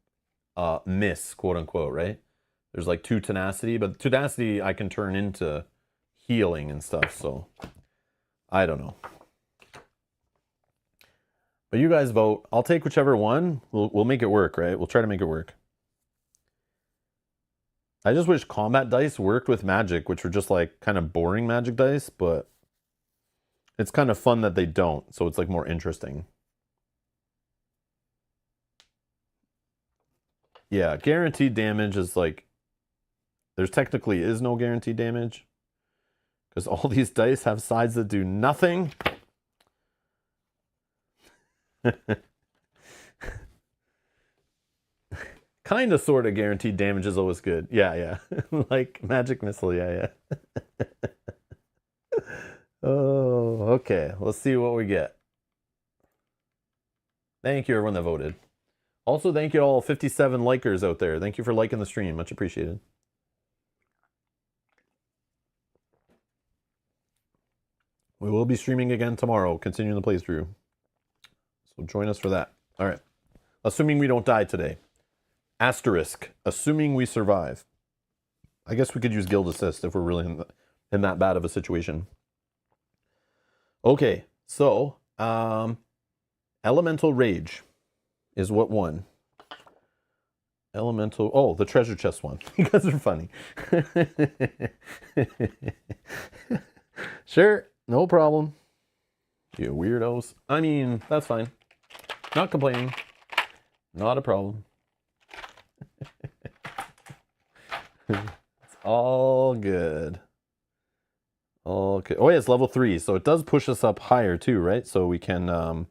miss, quote-unquote, right? There's like 2 tenacity, but tenacity I can turn into healing and stuff, so... I don't know. But you guys vote. I'll take whichever one. We'll make it work, right? We'll try to make it work. I just wish combat dice worked with magic, which were just like kind of boring magic dice, but it's kind of fun that they don't, so it's like more interesting. Yeah, guaranteed damage is like, there's technically is no guaranteed damage because all these dice have sides that do nothing. Kind of, sort of guaranteed damage is always good. Yeah. Like magic missile, yeah. Oh, okay. Let's see what we get. Thank you, everyone that voted. Also, thank you to all 57 likers out there. Thank you for liking the stream. Much appreciated. We will be streaming again tomorrow, continuing the playthrough. So join us for that. All right. Assuming we don't die today. Asterisk. Assuming we survive. I guess we could use guild assist if we're really in that bad of a situation. Okay. So, Elemental Rage is what won. Elemental... Oh, the treasure chest one. You guys are funny. Sure. No problem. You weirdos. I mean, that's fine. Not complaining. Not a problem. It's all good. Okay. Oh, yeah, it's level 3. So it does push us up higher too, right? So we can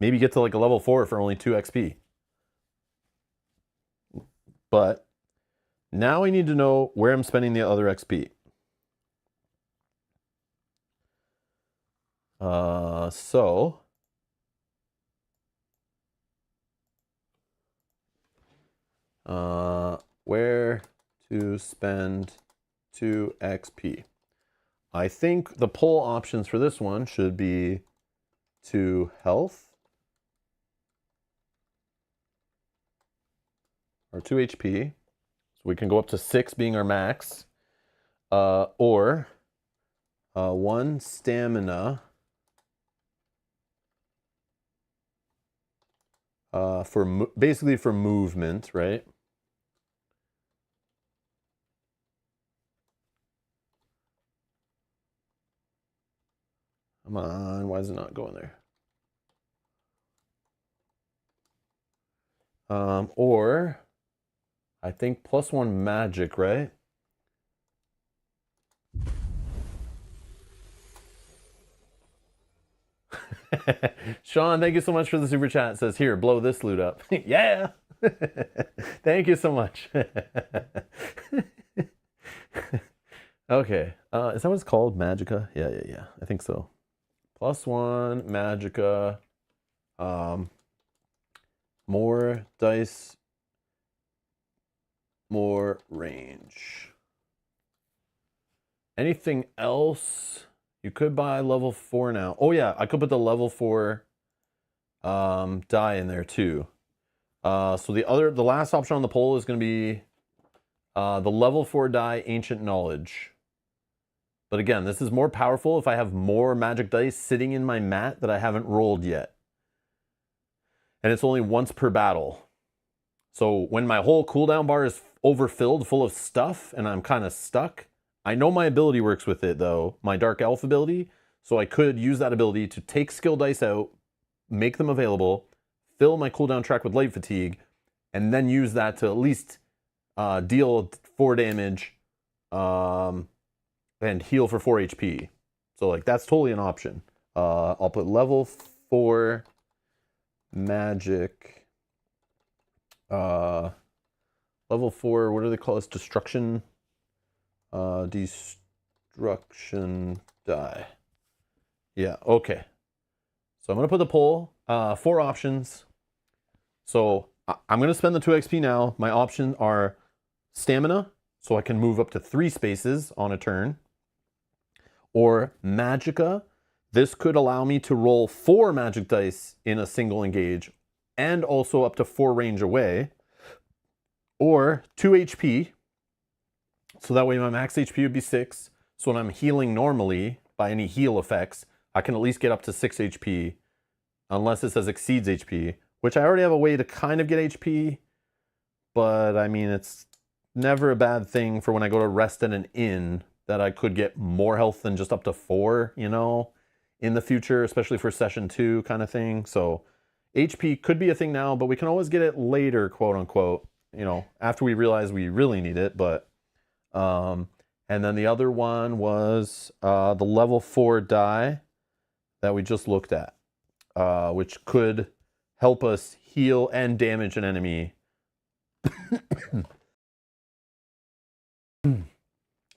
maybe get to like a level 4 for only 2 XP. But now I need to know where I'm spending the other XP. So where to spend 2 XP. I think the poll options for this one should be to health or 2 HP. So we can go up to 6 being our max. Or 1 stamina for basically for movement, right? Come on, why is it not going there? Or I think +1 magic, right? Sean, thank you so much for the super chat. It says, here, blow this loot up. Yeah. Thank you so much. Okay. Is that what it's called? Magicka? Yeah. I think so. +1 Magicka. More dice. More range. Anything else? You could buy level 4 now. Oh yeah, I could put the level 4 die in there too. So the last option on the poll is going to be the level 4 die, Ancient Knowledge. But again, this is more powerful if I have more magic dice sitting in my mat that I haven't rolled yet. And it's only once per battle. So when my whole cooldown bar is overfilled full of stuff and I'm kind of stuck, I know my ability works with it though, my Dark Elf ability, so I could use that ability to take skill dice out, make them available, fill my cooldown track with light fatigue, and then use that to at least deal 4 damage and heal for 4 HP. So like that's totally an option. I'll put level 4 magic Level 4, what do they call this? Destruction. Destruction die. Yeah, okay. So I'm going to put the poll, 4 options. So I'm going to spend the 2 XP now. My options are stamina, so I can move up to 3 spaces on a turn. Or magicka. This could allow me to roll 4 magic dice in a single engage and also up to 4 range away. Or 2 HP. So that way my max HP would be 6. So when I'm healing normally by any heal effects, I can at least get up to 6 HP. Unless it says exceeds HP, which I already have a way to kind of get HP. But I mean, it's never a bad thing for when I go to rest at an inn that I could get more health than just up to 4, you know, in the future, especially for session 2 kind of thing. So HP could be a thing now, but we can always get it later, quote unquote, you know, after we realize we really need it. But, and then the other one was the level 4 die that we just looked at. Which could help us heal and damage an enemy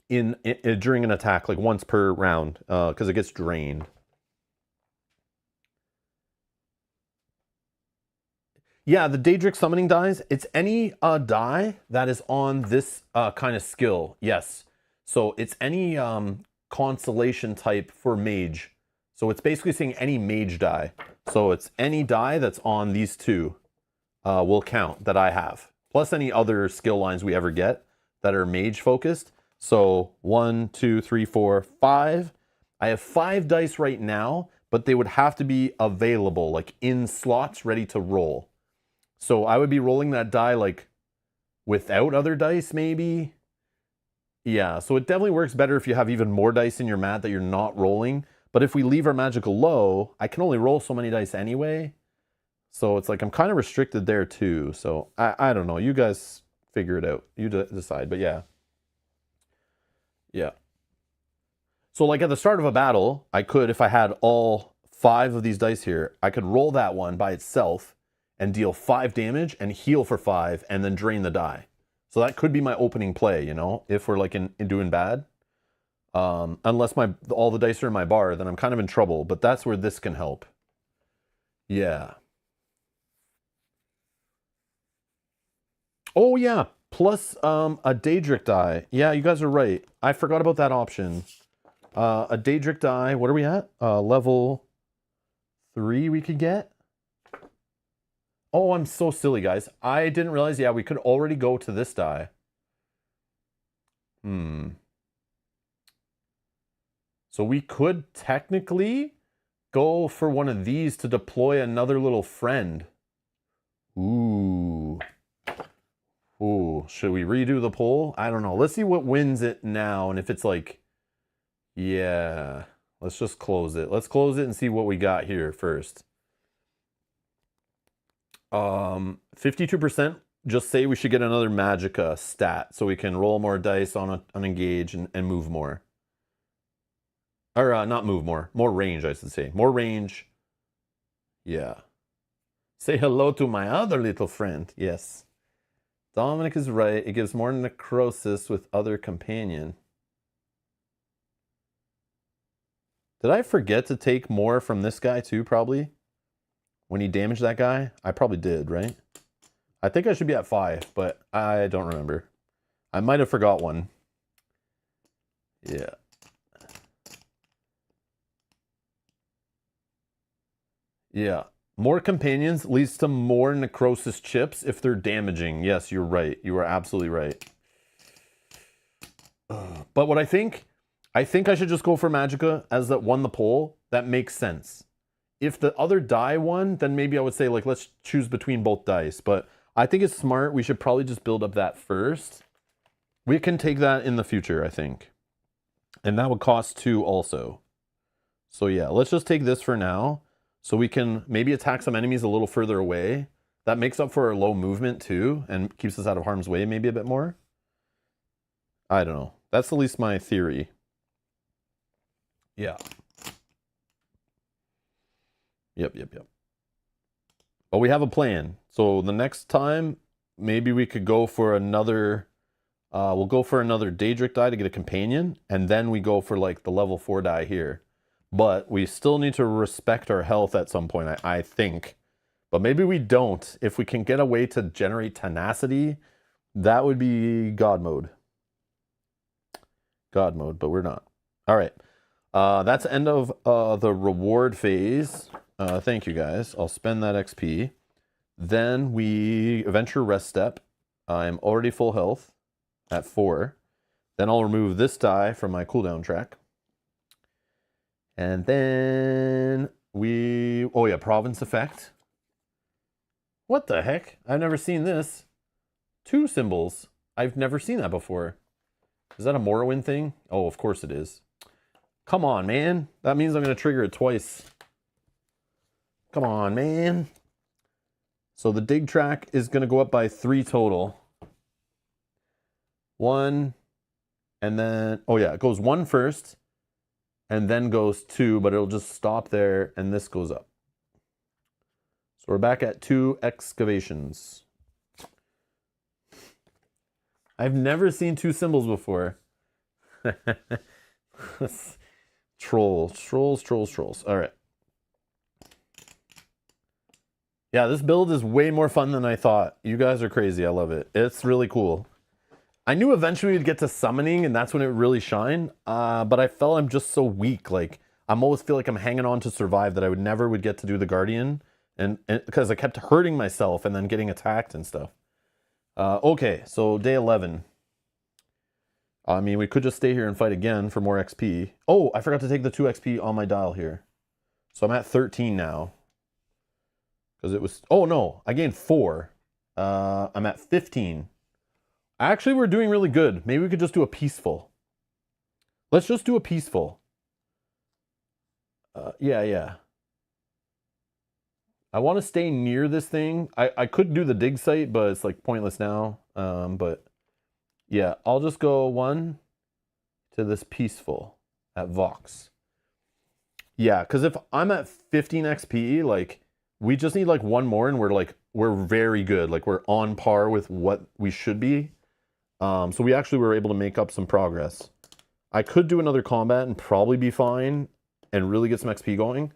during an attack, like once per round, because it gets drained. Yeah, the Daedric summoning dies, it's any die that is on this kind of skill, yes. So it's any constellation type for mage. So it's basically saying any mage die. So it's any die that's on these 2 will count that I have. Plus any other skill lines we ever get that are mage focused. So 1, 2, 3, 4, 5. I have 5 dice right now, but they would have to be available, like in slots ready to roll. So I would be rolling that die like without other dice maybe. Yeah, so it definitely works better if you have even more dice in your mat that you're not rolling. But if we leave our magical low, I can only roll so many dice anyway. So it's like I'm kind of restricted there too. So I don't know. You guys figure it out. You decide. But yeah. Yeah. So like at the start of a battle, I could, if I had all 5 of these dice here, I could roll that one by itself and deal 5 damage and heal for 5 and then drain the die. So that could be my opening play, you know, if we're like in doing bad. Unless all the dice are in my bar, then I'm kind of in trouble, but that's where this can help. Yeah. Oh yeah, plus a Daedric die. Yeah, you guys are right. I forgot about that option. A Daedric die, what are we at? Level 3 we could get? Oh, I'm so silly, guys. I didn't realize, yeah, we could already go to this die. So we could technically go for one of these to deploy another little friend. Ooh. Ooh, should we redo the poll? I don't know. Let's see what wins it now. And if it's like, yeah, let's just close it. Let's close it and see what we got here first. 52% just say we should get another magicka stat so we can roll more dice on an engage and move more. Or not move more. More range, I should say. More range. Yeah. Say hello to my other little friend. Yes. Dominic is right. It gives more necrosis with other companion. Did I forget to take more from this guy too, probably? When he damaged that guy? I probably did, right? I think I should be at 5, but I don't remember. I might have forgot one. Yeah. Yeah. More companions leads to more necrosis chips if they're damaging. Yes, you're right. You are absolutely right. But what I think I should just go for magicka as that won the poll. That makes sense. If the other die won, then maybe I would say, like, let's choose between both dice. But I think it's smart. We should probably just build up that first. We can take that in the future, I think. And that would cost 2 also. So yeah, let's just take this for now. So we can maybe attack some enemies a little further away. That makes up for our low movement too, and keeps us out of harm's way maybe a bit more. I don't know. That's at least my theory. Yeah. Yep. But we have a plan. So the next time, maybe we could go for another, we'll go for another Daedric die to get a companion, and then we go for like the level 4 die here. But we still need to respect our health at some point, I think. But maybe we don't. If we can get a way to generate tenacity, that would be God mode. God mode, but we're not. All right. That's the end of the reward phase. Thank you, guys. I'll spend that XP. Then we Adventure Rest Step. I'm already full health at 4. Then I'll remove this die from my cooldown track. And then we... Oh, yeah, Province Effect. What the heck? I've never seen this. 2 symbols. I've never seen that before. Is that a Morrowind thing? Oh, of course it is. Come on, man. That means I'm going to trigger it twice. Come on, man. So the dig track is going to go up by 3 total. 1, and then... Oh, yeah, it goes 1 first, and then goes 2, but it'll just stop there, and this goes up. So we're back at 2 excavations. I've never seen 2 symbols before. Trolls. All right. Yeah, this build is way more fun than I thought. You guys are crazy. I love it. It's really cool. I knew eventually we'd get to summoning, and that's when it really shined. But I felt I'm just so weak. Like, I'm always feel like I'm hanging on to survive, that I never would get to do the Guardian. And because I kept hurting myself and then getting attacked and stuff. Okay, so day 11. I mean, we could just stay here and fight again for more XP. Oh, I forgot to take the 2 XP on my dial here. So I'm at 13 now. Because it was... Oh, no. I gained 4. I'm at 15. Actually, we're doing really good. Maybe we could just do a peaceful. Let's just do a peaceful. Yeah. I want to stay near this thing. I could do the dig site, but it's like pointless now. But yeah, I'll just go 1 to this peaceful at Vox. Yeah, because if I'm at 15 XP, like, we just need like 1 more and we're very good. Like, we're on par with what we should be. So we actually were able to make up some progress. I could do another combat and probably be fine and really get some XP going.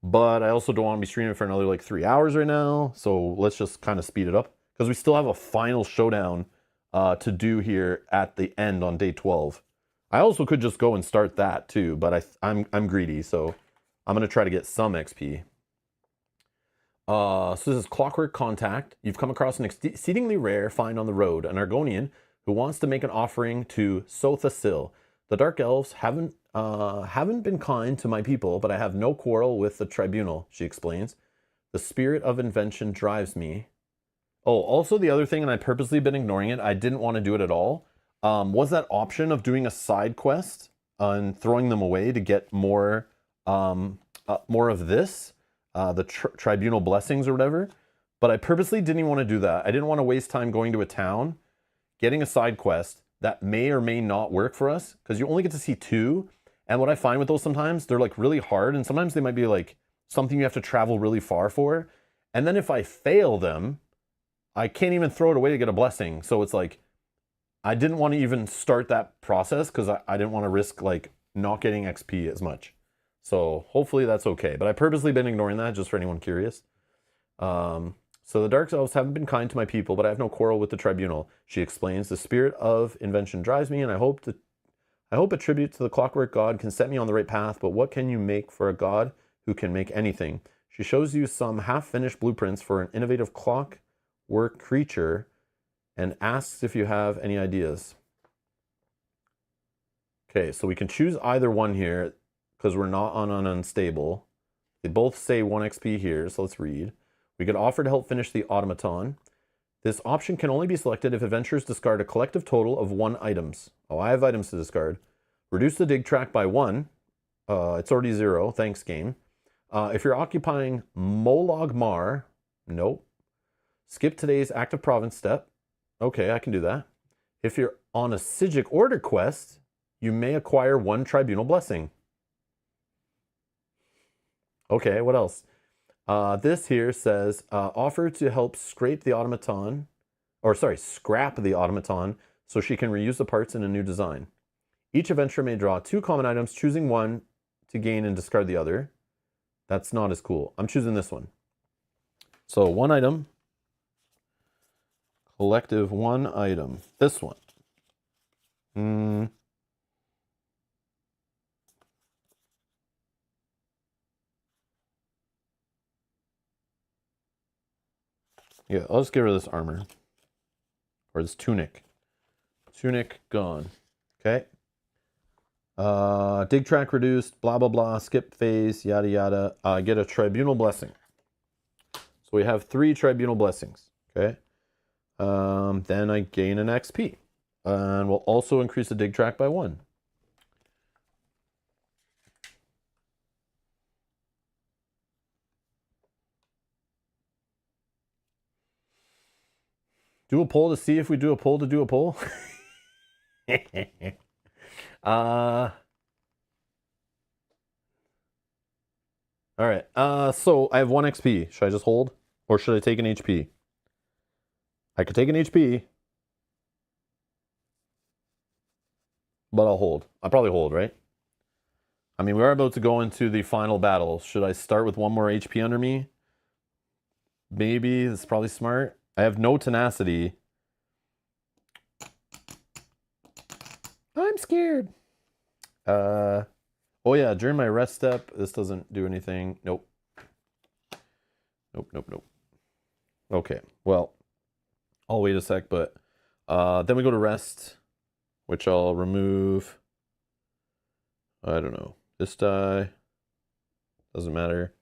But I also don't want to be streaming for another like 3 hours right now. So let's just kind of speed it up. Because we still have a final showdown to do here at the end on day 12. I also could just go and start that too. But I'm greedy. So I'm going to try to get some XP. So this is Clockwork Contact. You've come across an exceedingly rare find on the road, an Argonian who wants to make an offering to Sothasil. The Dark Elves haven't been kind to my people, but I have no quarrel with the tribunal, she explains. The spirit of invention drives me. Oh, also the other thing, and I purposely been ignoring it, I didn't want to do it at all, was that option of doing a side quest and throwing them away to get more of this. The tribunal blessings or whatever, but I purposely didn't even want to do that. I didn't want to waste time going to a town, getting a side quest that may or may not work for us, because you only get to see 2. And what I find with those sometimes, they're like really hard, and sometimes they might be like something you have to travel really far for. And then if I fail them, I can't even throw it away to get a blessing. So it's like, I didn't want to even start that process because I didn't want to risk like not getting XP as much. So hopefully that's okay. But I've purposely been ignoring that just for anyone curious. So the Dark Elves haven't been kind to my people, but I have no quarrel with the tribunal. She explains, the spirit of invention drives me, and I hope a tribute to the Clockwork God can set me on the right path, but what can you make for a god who can make anything? She shows you some half-finished blueprints for an innovative clockwork creature and asks if you have any ideas. Okay, so we can choose either one here because we're not on an unstable. They both say 1 XP here, so let's read. We could offer to help finish the automaton. This option can only be selected if adventurers discard a collective total of 1 items. Oh, I have items to discard. Reduce the dig track by 1. It's already 0. Thanks, game. If you're occupying Molag Mar, nope. Skip today's active province step. Okay, I can do that. If you're on a Sigic order quest, you may acquire 1 tribunal blessing. Okay, what else? This here says, offer to help scrape the automaton or sorry, scrap the automaton so she can reuse the parts in a new design. Each adventurer may draw 2 common items, choosing one to gain and discard the other. That's not as cool. I'm choosing this one. So 1 item, collective 1 item. This one. Yeah, I'll just get rid of this armor. Or this tunic. Tunic gone. Okay. Dig track reduced, blah, blah, blah, skip phase, yada, yada. Get a tribunal blessing. So we have 3 tribunal blessings. Okay. Then I gain an XP. And we'll also increase the dig track by 1. Do a poll to see if we do a poll to do a poll. All right. So I have 1 XP. Should I just hold? Or should I take an HP? I could take an HP. But I'll hold. I'll probably hold, right? I mean, we are about to go into the final battle. Should I start with 1 more HP under me? Maybe. That's probably smart. I have no tenacity. I'm scared. Oh yeah, during my rest step, this doesn't do anything. Nope. Nope, nope, nope. Okay, well, I'll wait a sec, but then we go to rest, which I'll remove. I don't know. This die. Doesn't matter.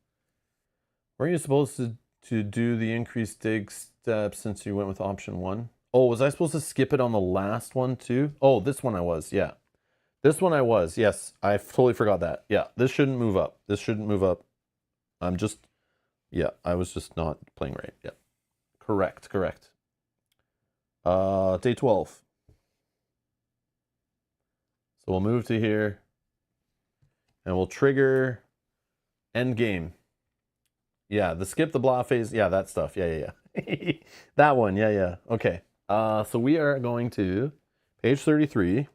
Weren't you supposed to do the increased dig step since you went with option 1? Oh, was I supposed to skip it on the last one too? Oh, this one I was, yeah. This one I was, yes. I totally forgot that. Yeah, this shouldn't move up. This shouldn't move up. I'm just, yeah, I was just not playing right. Yeah. Correct, correct. Day 12. So we'll move to here. And we'll trigger end game. Yeah, the skip the blah phase. Yeah, that stuff. Yeah. That one. Yeah. Okay. So we are going to page 33.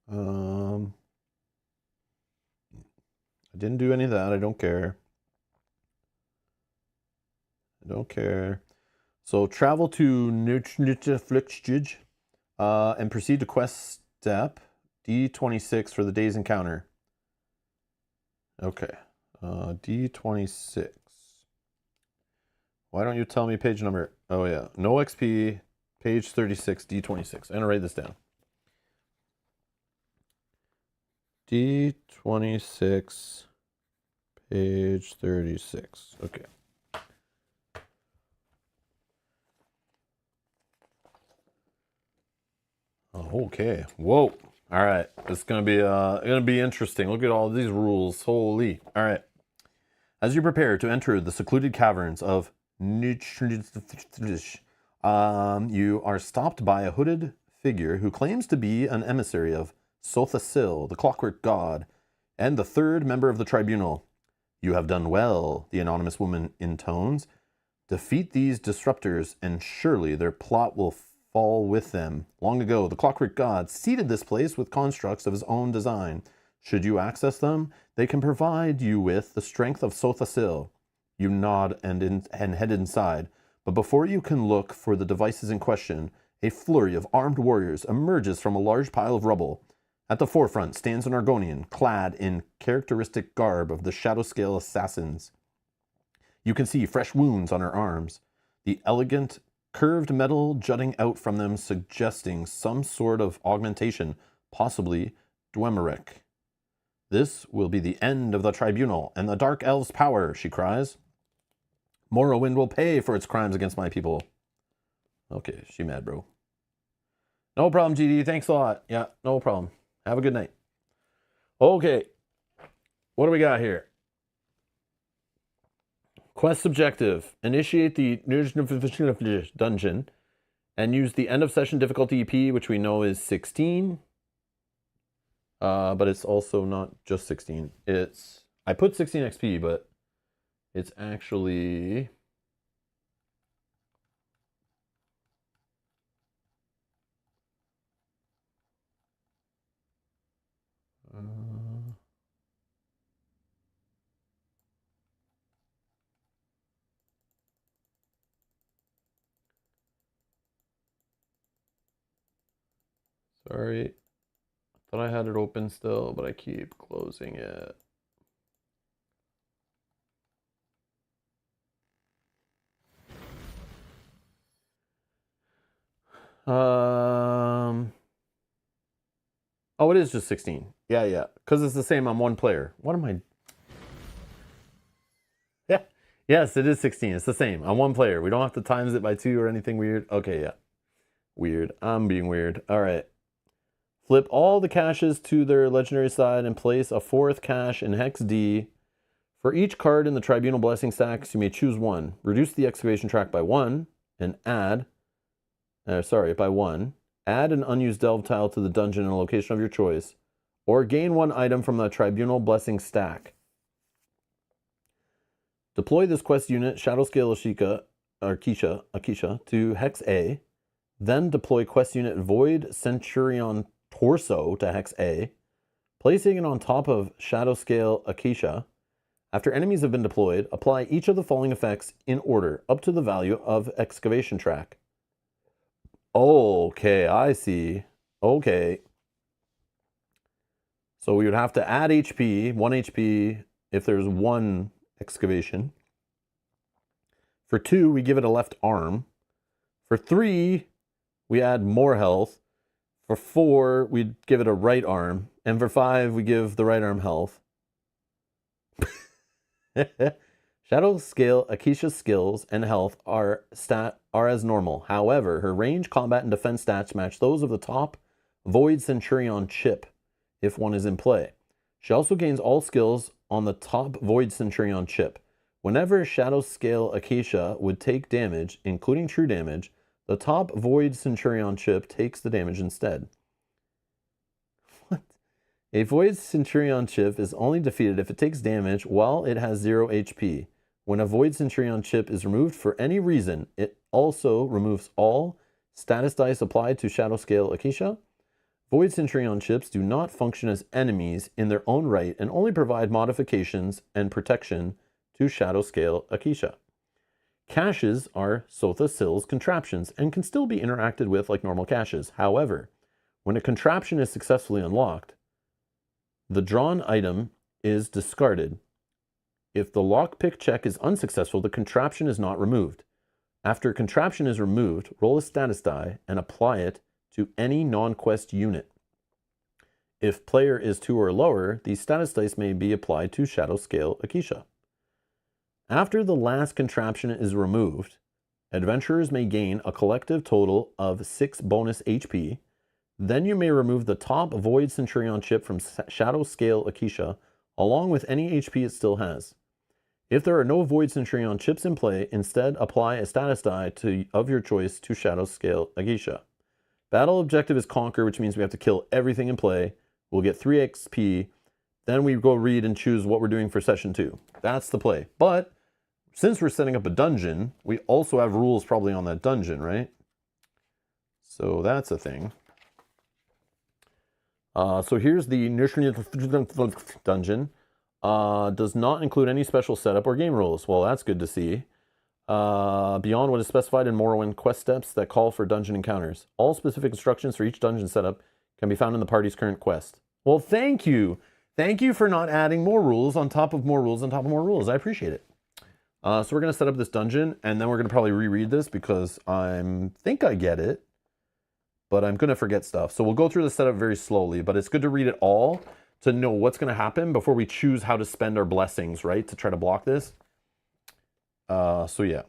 I didn't do any of that. I don't care. I don't care. So travel to Nutflixjij and proceed to quest step D26 for the day's encounter. Okay. D26. Why don't you tell me page number? Oh yeah. No XP, page 36, D26. I'm gonna write this down. D26, page 36. Okay. Okay. Whoa. All right. It's gonna be interesting. Look at all these rules. Holy. All right. As you prepare to enter the secluded caverns of you are stopped by a hooded figure who claims to be an emissary of Sothasil, the clockwork god, and the 3rd member of the tribunal. You have done well, the anonymous woman intones. Defeat these disruptors, and surely their plot will fall with them. Long ago, the clockwork god seeded this place with constructs of his own design. Should you access them, they can provide you with the strength of Sothasil. You nod and head inside, but before you can look for the devices in question, a flurry of armed warriors emerges from a large pile of rubble. At the forefront stands an Argonian, clad in characteristic garb of the Shadowscale assassins. You can see fresh wounds on her arms, the elegant curved metal jutting out from them suggesting some sort of augmentation, possibly Dwemerek. This will be the end of the tribunal and the Dark Elves' power, she cries. Morrowind will pay for its crimes against my people. Okay, she mad, bro. No problem, GD. Thanks a lot. Yeah, no problem. Have a good night. Okay. What do we got here? Quest objective. Initiate the dungeon And use the end of session difficulty EP, which we know is 16. But it's also not just 16. I put 16 XP, but it's actually... Sorry. Thought I had it open still, but I keep closing it. Oh, it is just 16. Yeah. Because it's the same on one player. What am I... Yeah. Yes, it is 16. It's the same on one player. We don't have to times it by 2 or anything weird. Okay, yeah. Weird. I'm being weird. All right. Flip all the caches to their legendary side and place a 4th cache in Hex D. For each card in the Tribunal Blessing stacks, you may choose one. Reduce the excavation track by 1 and add... by 1. Add an unused delve tile to the dungeon in a location of your choice. Or gain 1 item from the Tribunal Blessing stack. Deploy this quest unit, Shadowscale Akisha, to Hex A. Then deploy quest unit Void Centurion Torso to Hex A, placing it on top of Shadowscale Akisha. After enemies have been deployed, apply each of the following effects in order, up to the value of excavation track. Okay, I see. Okay. So we would have to add HP, 1 HP, if there's 1 excavation. For 2, we give it a left arm. For 3, we add more health. For 4, we give it a right arm. And for 5, we give the right arm health. Shadowscale Akisha's skills and health are as normal. However, her range, combat, and defense stats match those of the top Void Centurion chip, if one is in play. She also gains all skills on the top Void Centurion chip. Whenever Shadowscale Akisha would take damage, including true damage, the top Void Centurion chip takes the damage instead. What? A Void Centurion chip is only defeated if it takes damage while it has 0 HP. When a Void Centurion chip is removed for any reason, it also removes all status dice applied to Shadowscale Akisha. Void Centurion chips do not function as enemies in their own right and only provide modifications and protection to Shadowscale Akisha. Caches are Sotha Sill's contraptions and can still be interacted with like normal caches. However, when a contraption is successfully unlocked, the drawn item is discarded. If the lockpick check is unsuccessful, the contraption is not removed. After a contraption is removed, roll a status die and apply it to any non-quest unit. If player is 2 or lower, these status dice may be applied to Shadowscale Akisha. After the last contraption is removed, adventurers may gain a collective total of 6 bonus HP. Then you may remove the top Void Centurion chip from Shadowscale Akisha, along with any HP it still has. If there are no Void Centurion chips in play, instead apply a status die of your choice to Shadowscale Akisha. Battle objective is Conquer, which means we have to kill everything in play. We'll get 3 XP. Then we go read and choose what we're doing for session 2. That's the play. But since we're setting up a dungeon, we also have rules probably on that dungeon, right? So that's a thing. So here's the dungeon. Does not include any special setup or game rules. Well, that's good to see. Beyond what is specified in Morrowind quest steps that call for dungeon encounters. All specific instructions for each dungeon setup can be found in the party's current quest. Well, thank you. Thank you for not adding more rules on top of more rules on top of more rules. I appreciate it. So we're going to set up this dungeon, and then we're going to probably reread this because I think I get it, but I'm going to forget stuff. So we'll go through the setup very slowly, but it's good to read it all to know what's going to happen before we choose how to spend our blessings, right, to try to block this. So yeah.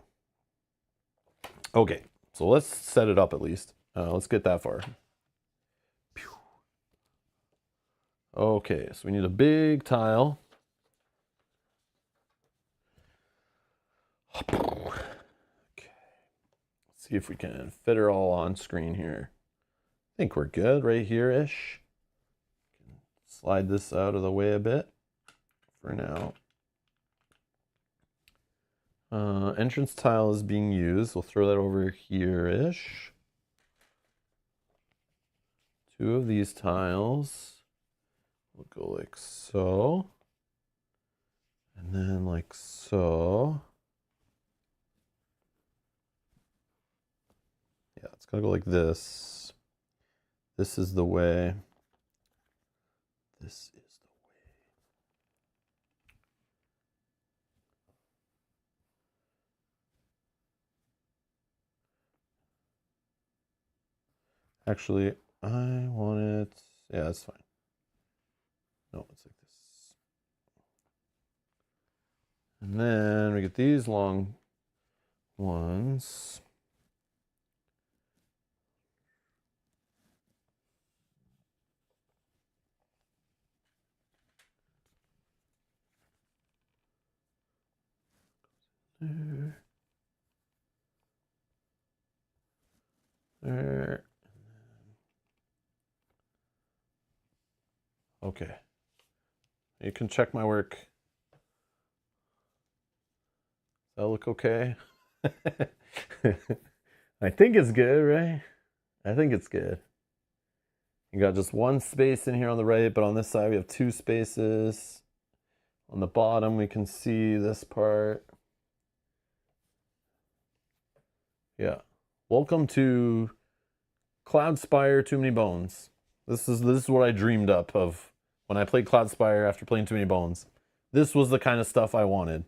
Okay, so let's set it up at least. Let's get that far. Okay, so we need a big tile. Okay. see if we can fit her all on screen here. I think we're good right here-ish. Slide this out of the way a bit for now. Entrance tile is being used. We'll throw that over here-ish. 2 of these tiles. We'll go like so. And then like so. Yeah, it's gonna go like this. This is the way. This is the way. Actually, I want it. Yeah, that's fine. No, it's like this. And then we get these long ones. There. Okay. You can check my work. Does that look okay? I think it's good, right? I think it's good. You got just one space in here on the right, but on this side we have 2 spaces. On the bottom we can see this part. Yeah. Welcome to Cloudspire Too Many Bones. This is what I dreamed up of when I played Cloudspire after playing Too Many Bones. This was the kind of stuff I wanted.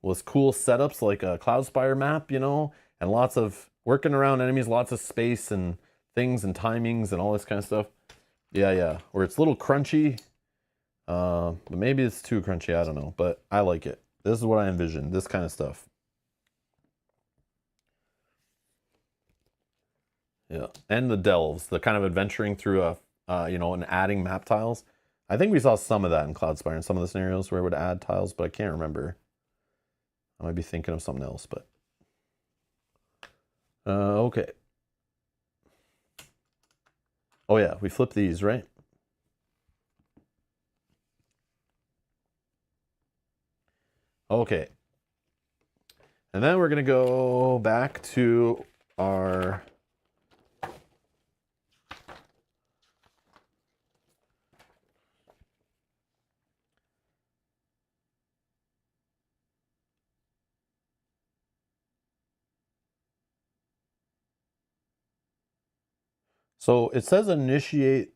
Was cool setups like a Cloudspire map, you know, and lots of working around enemies, lots of space and things and timings and all this kind of stuff. Yeah. Where it's a little crunchy, but maybe it's too crunchy, I don't know. But I like it. This is what I envisioned, this kind of stuff. Yeah, and the delves, the kind of adventuring through you know, and adding map tiles. I think we saw some of that in Cloudspire in some of the scenarios where it would add tiles, but I can't remember. I might be thinking of something else, but okay. Oh yeah, we flip these, right? Okay. And then we're gonna go back to our So it says initiate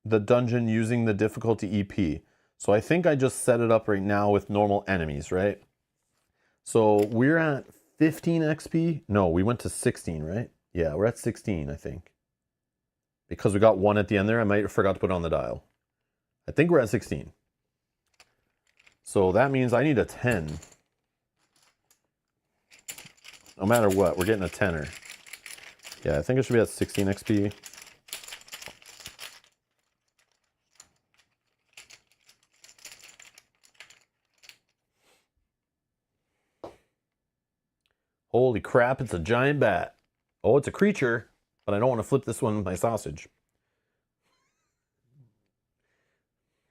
the dungeon using the difficulty EP. So I think I just set it up right now with normal enemies, right? So we're at 15 XP. No, we went to 16, right? Yeah, we're at 16, I think. Because we got 1 at the end there, I might have forgot to put it on the dial. I think we're at 16. So that means I need a 10. No matter what, we're getting a 10er. Yeah, I think it should be at 16 XP. Holy crap, it's a giant bat. Oh, it's a creature, but I don't want to flip this one with my sausage.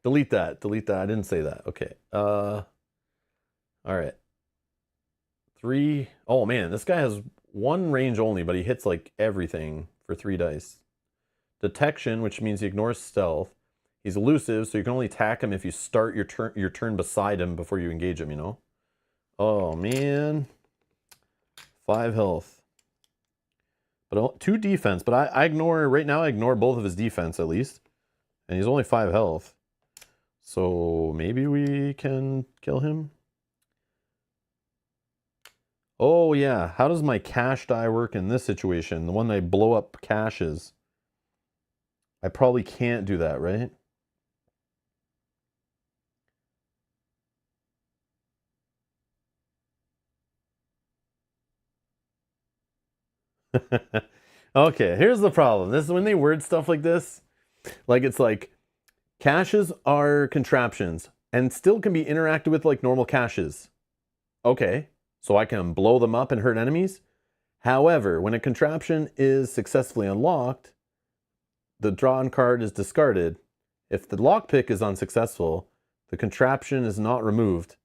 Delete that. I didn't say that. Okay. All right. 3. Oh man, this guy has 1 range only, but he hits like everything for 3 dice. Detection, which means he ignores stealth. He's elusive, so you can only attack him if you start your turn beside him before you engage him, you know? Oh man. 5 health. But 2 defense. But I ignore, right now I ignore both of his defense at least. And he's only 5 health. So maybe we can kill him. Oh yeah, how does my cache die work in this situation? The one I blow up caches. I probably can't do that, right? Okay, here's the problem. This is when they word stuff like this. Like it's like caches are contraptions and still can be interacted with like normal caches. Okay, so I can blow them up and hurt enemies. However, when a contraption is successfully unlocked, the drawn card is discarded. If the lockpick is unsuccessful, the contraption is not removed.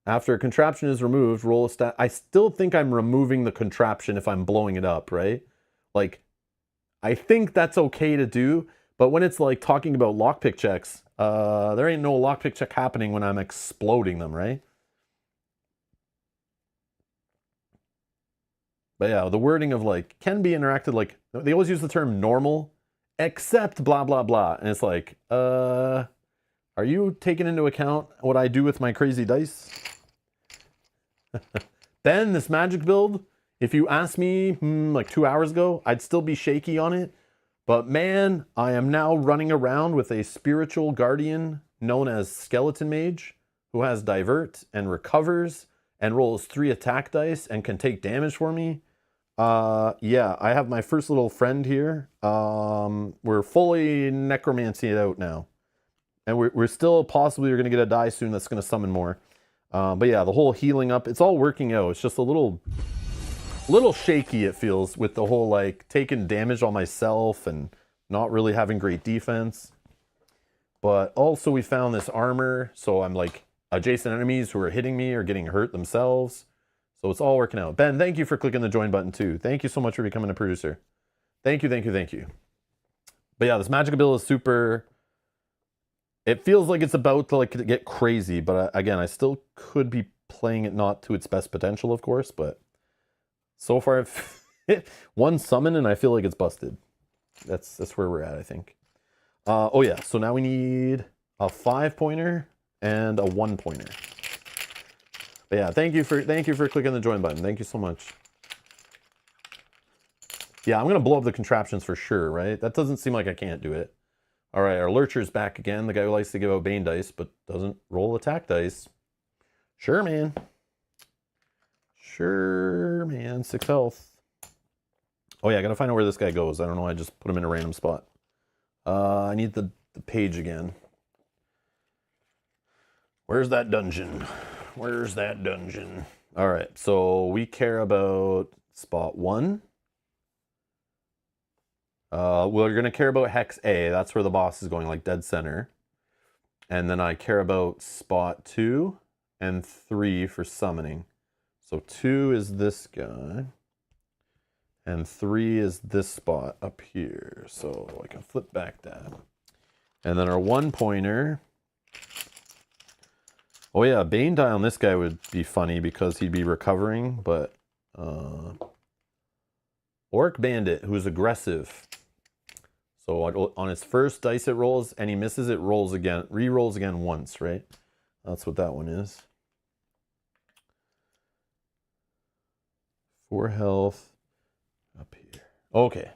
After a contraption is removed, roll a stat. I still think I'm removing the contraption if I'm blowing it up, right? Like, I think that's okay to do, but when it's like talking about lockpick checks, there ain't no lockpick check happening when I'm exploding them, right? But yeah, the wording of like, can be interacted, like, they always use the term normal, except blah, blah, blah. And it's like, are you taking into account what I do with my crazy dice? Ben, this magic build, if you asked me like 2 hours ago, I'd still be shaky on it. But man, I am now running around with a spiritual guardian known as Skeleton Mage, who has divert and recovers and rolls 3 attack dice and can take damage for me. Yeah, I have my first little friend here. We're fully necromancy out now. And we're still possibly going to get a die soon that's going to summon more. But yeah, the whole healing up, it's all working out. It's just a little shaky, it feels, with the whole like taking damage on myself and not really having great defense. But also we found this armor, so I'm like adjacent enemies who are hitting me are getting hurt themselves. So it's all working out. Ben, thank you for clicking the join button too. Thank you so much for becoming a producer. Thank you, thank you, thank you. But yeah, this magic ability is super... It feels like it's about to like get crazy, but again, I still could be playing it not to its best potential, of course, but so far I've one summon and I feel like it's busted. That's where we're at, I think. Oh yeah, so now we need a 5-pointer and a 1-pointer. But yeah, thank you for clicking the join button. Thank you so much. Yeah, I'm gonna blow up the contraptions for sure, right? That doesn't seem like I can't do it. All right, our Lurcher's back again. The guy who likes to give out Bane dice, but doesn't roll attack dice. Sure, man. Sure, man. 6 health. Oh yeah, I gotta find out where this guy goes. I don't know. I just put him in a random spot. I need the page again. Where's that dungeon? Where's that dungeon? All right, so we care about spot 1. We're going to care about Hex A. That's where the boss is going, like dead center. And then I care about spot 2 and 3 for summoning. So 2 is this guy. And 3 is this spot up here. So I can flip back that. And then our 1-pointer. Oh yeah, Bane die on this guy would be funny because he'd be recovering, but... Orc Bandit, who's aggressive. So on its first dice it rolls, and he misses, it rolls again, re-rolls again once, right? That's what that one is. 4 health up here. Okay.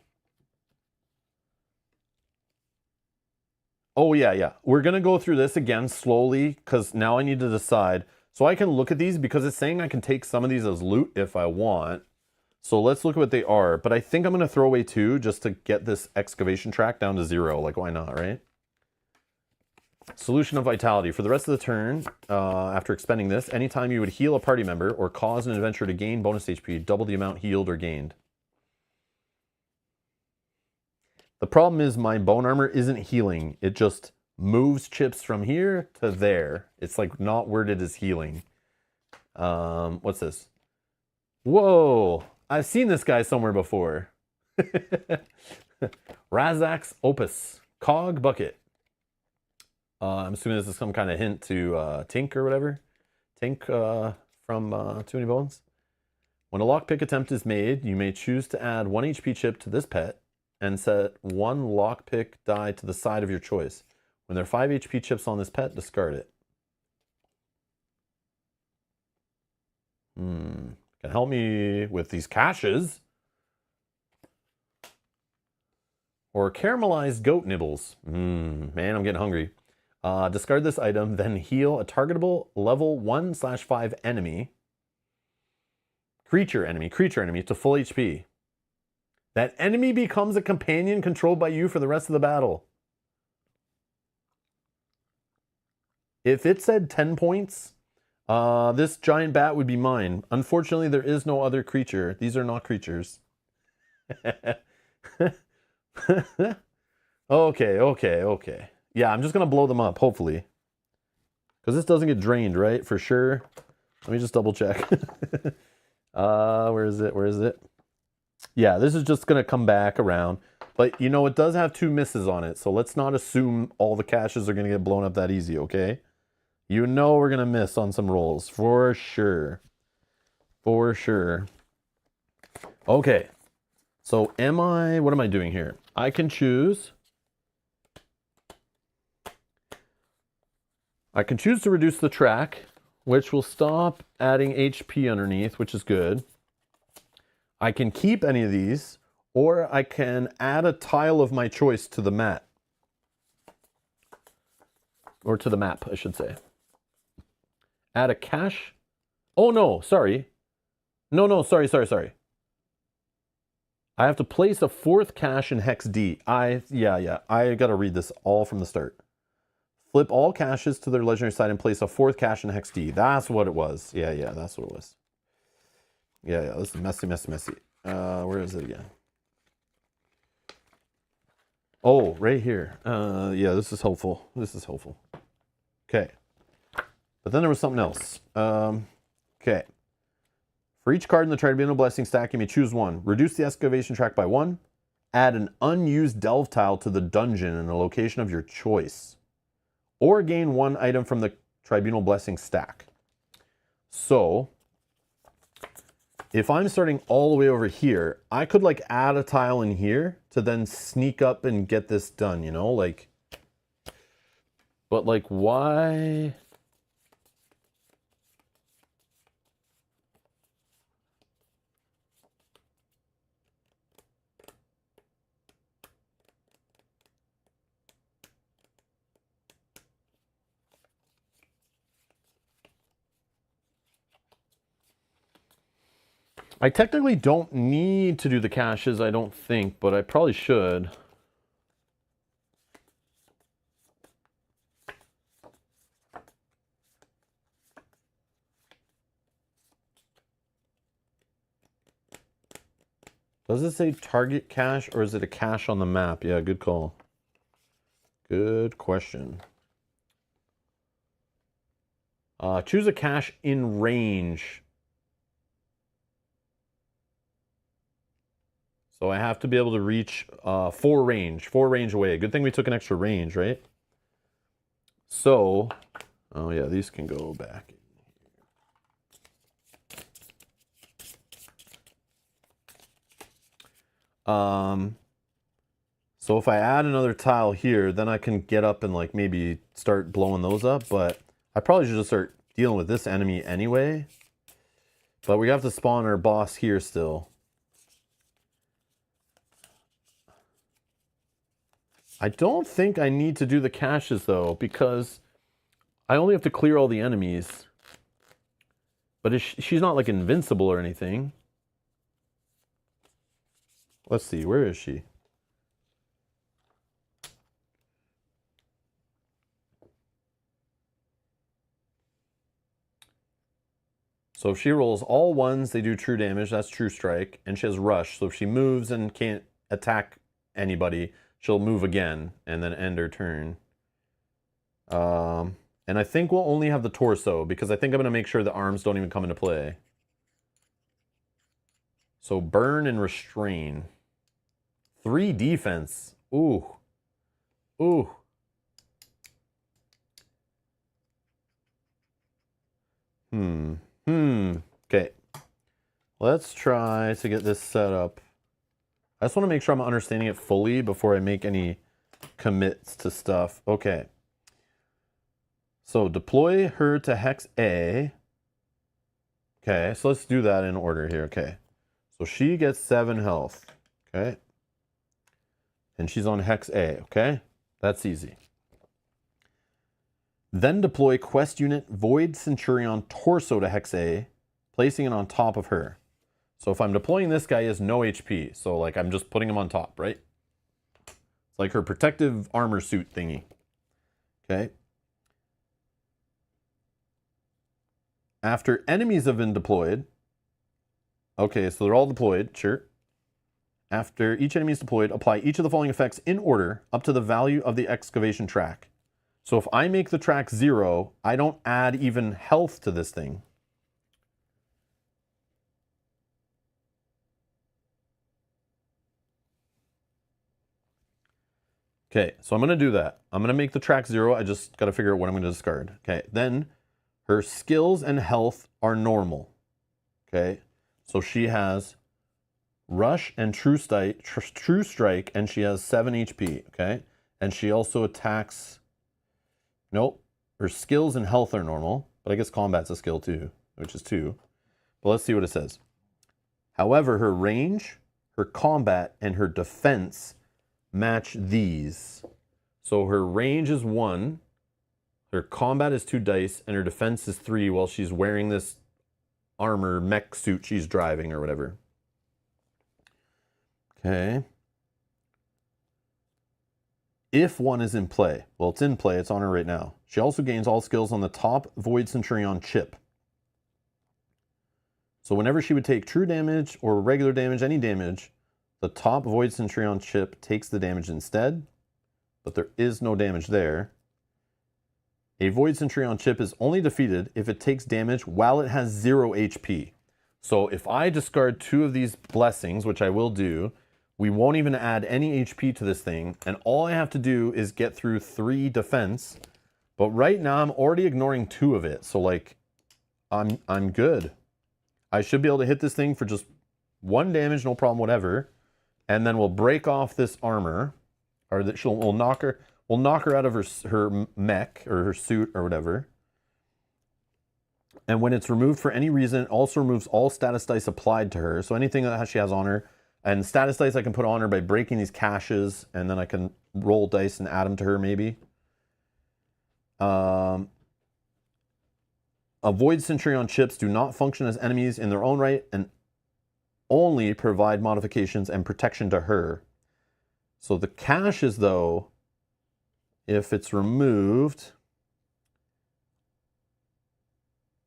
Oh yeah. We're gonna go through this again slowly, because now I need to decide. So I can look at these, because it's saying I can take some of these as loot if I want. So let's look at what they are. But I think I'm going to throw away 2 just to get this excavation track down to 0. Like, why not, right? Solution of Vitality. For the rest of the turn, after expending this, anytime you would heal a party member or cause an adventurer to gain bonus HP, double the amount healed or gained. The problem is my bone armor isn't healing. It just moves chips from here to there. It's like not worded as healing. What's this? Whoa! I've seen this guy somewhere before. Razak's Opus. Cog Bucket. I'm assuming this is some kind of hint to Tink or whatever. Tink from Too Many Bones. When a lockpick attempt is made, you may choose to add 1 HP chip to this pet and set 1 lockpick die to the side of your choice. When there are 5 HP chips on this pet, discard it. Can help me with these caches. Or caramelized goat nibbles. Man, I'm getting hungry. Discard this item, then heal a targetable level 1/5 enemy. Creature enemy to full HP. That enemy becomes a companion controlled by you for the rest of the battle. If it said 10 points, This giant bat would be mine. Unfortunately, there is no other creature. These are not creatures. Okay. Yeah, I'm just gonna blow them up, hopefully. Because this doesn't get drained, right? For sure. Let me just double check. Where is it? Yeah, this is just gonna come back around. But you know, it does have 2 misses on it, so let's not assume all the caches are gonna get blown up that easy, okay? You know we're gonna miss on some rolls, for sure. For sure. Okay. So what am I doing here? I can choose to reduce the track, which will stop adding HP underneath, which is good. I can keep any of these, or I can add a tile of my choice to the mat. Or to the map, I should say. Add a cache. Oh no, sorry. No, sorry. I have to place a 4th cache in hex D. Yeah. I gotta read this all from the start. Flip all caches to their legendary side and place a 4th cache in hex D. That's what it was. Yeah, that's what it was. Yeah, this is messy. Where is it again? Oh, right here. Yeah, this is helpful. Okay. But then there was something else. Okay. For each card in the Tribunal Blessing stack, you may choose one. Reduce the excavation track by 1. Add an unused delve tile to the dungeon in a location of your choice. Or gain 1 item from the Tribunal Blessing stack. So, if I'm starting all the way over here, I could like add a tile in here to then sneak up and get this done, you know? Like, but like, why? I technically don't need to do the caches, I don't think, but I probably should. Does it say target cache or is it a cache on the map? Yeah, good call. Good question. Choose a cache in range. So I have to be able to reach 4 range away. Good thing we took an extra range, right? So, oh yeah, these can go back. So if I add another tile here, then I can get up and like maybe start blowing those up, but I probably should just start dealing with this enemy anyway. But we have to spawn our boss here still. I don't think I need to do the caches though, because I only have to clear all the enemies. But she's not like invincible or anything. Let's see, where is she? So if she rolls all 1s, they do true damage. That's true strike. And she has rush. So if she moves and can't attack anybody, she'll move again and then end her turn. And I think we'll only have the torso because I think I'm going to make sure the arms don't even come into play. So burn and restrain. 3 defense. Ooh. Okay. Let's try to get this set up. I just want to make sure I'm understanding it fully before I make any commits to stuff. Okay. So deploy her to hex A. Okay, so let's do that in order here. Okay. So she gets 7 health. Okay. And she's on hex A. Okay. That's easy. Then deploy quest unit Void Centurion Torso to hex A, placing it on top of her. So if I'm deploying this guy, he has no HP. So like I'm just putting him on top, right? It's like her protective armor suit thingy. Okay. After enemies have been deployed. Okay, so they're all deployed, sure. After each enemy is deployed, apply each of the following effects in order up to the value of the excavation track. So if I make the track 0, I don't add even health to this thing. Okay, so I'm going to do that. I'm going to make the track 0. I just got to figure out what I'm going to discard. Okay, then her skills and health are normal. Okay, so she has rush and true strike, and she has 7 HP. Okay, and she also attacks. Nope, her skills and health are normal, but I guess combat's a skill too, which is 2. But let's see what it says. However, her range, her combat, and her defense match these. So her range is 1, her combat is 2 dice, and her defense is 3 while she's wearing this armor mech suit she's driving or whatever. Okay. If 1 is in play, well, it's in play, it's on her right now. She also gains all skills on the top Void Centurion chip. So whenever she would take true damage or regular damage, any damage, the top Void Centurion chip takes the damage instead, but there is no damage there. A Void Centurion chip is only defeated if it takes damage while it has 0 HP. So if I discard 2 of these blessings, which I will do, we won't even add any HP to this thing, and all I have to do is get through 3 defense. But right now I'm already ignoring 2 of it, so like I'm good. I should be able to hit this thing for just 1 damage, no problem, whatever. And then we'll break off this armor, or that we'll knock her out of her mech or her suit or whatever. And when it's removed for any reason, it also removes all status dice applied to her. So anything that she has on her, and status dice I can put on her by breaking these caches, and then I can roll dice and add them to her maybe. Void Centurion chips do not function as enemies in their own right and only provide modifications and protection to her. So the caches, though, if it's removed,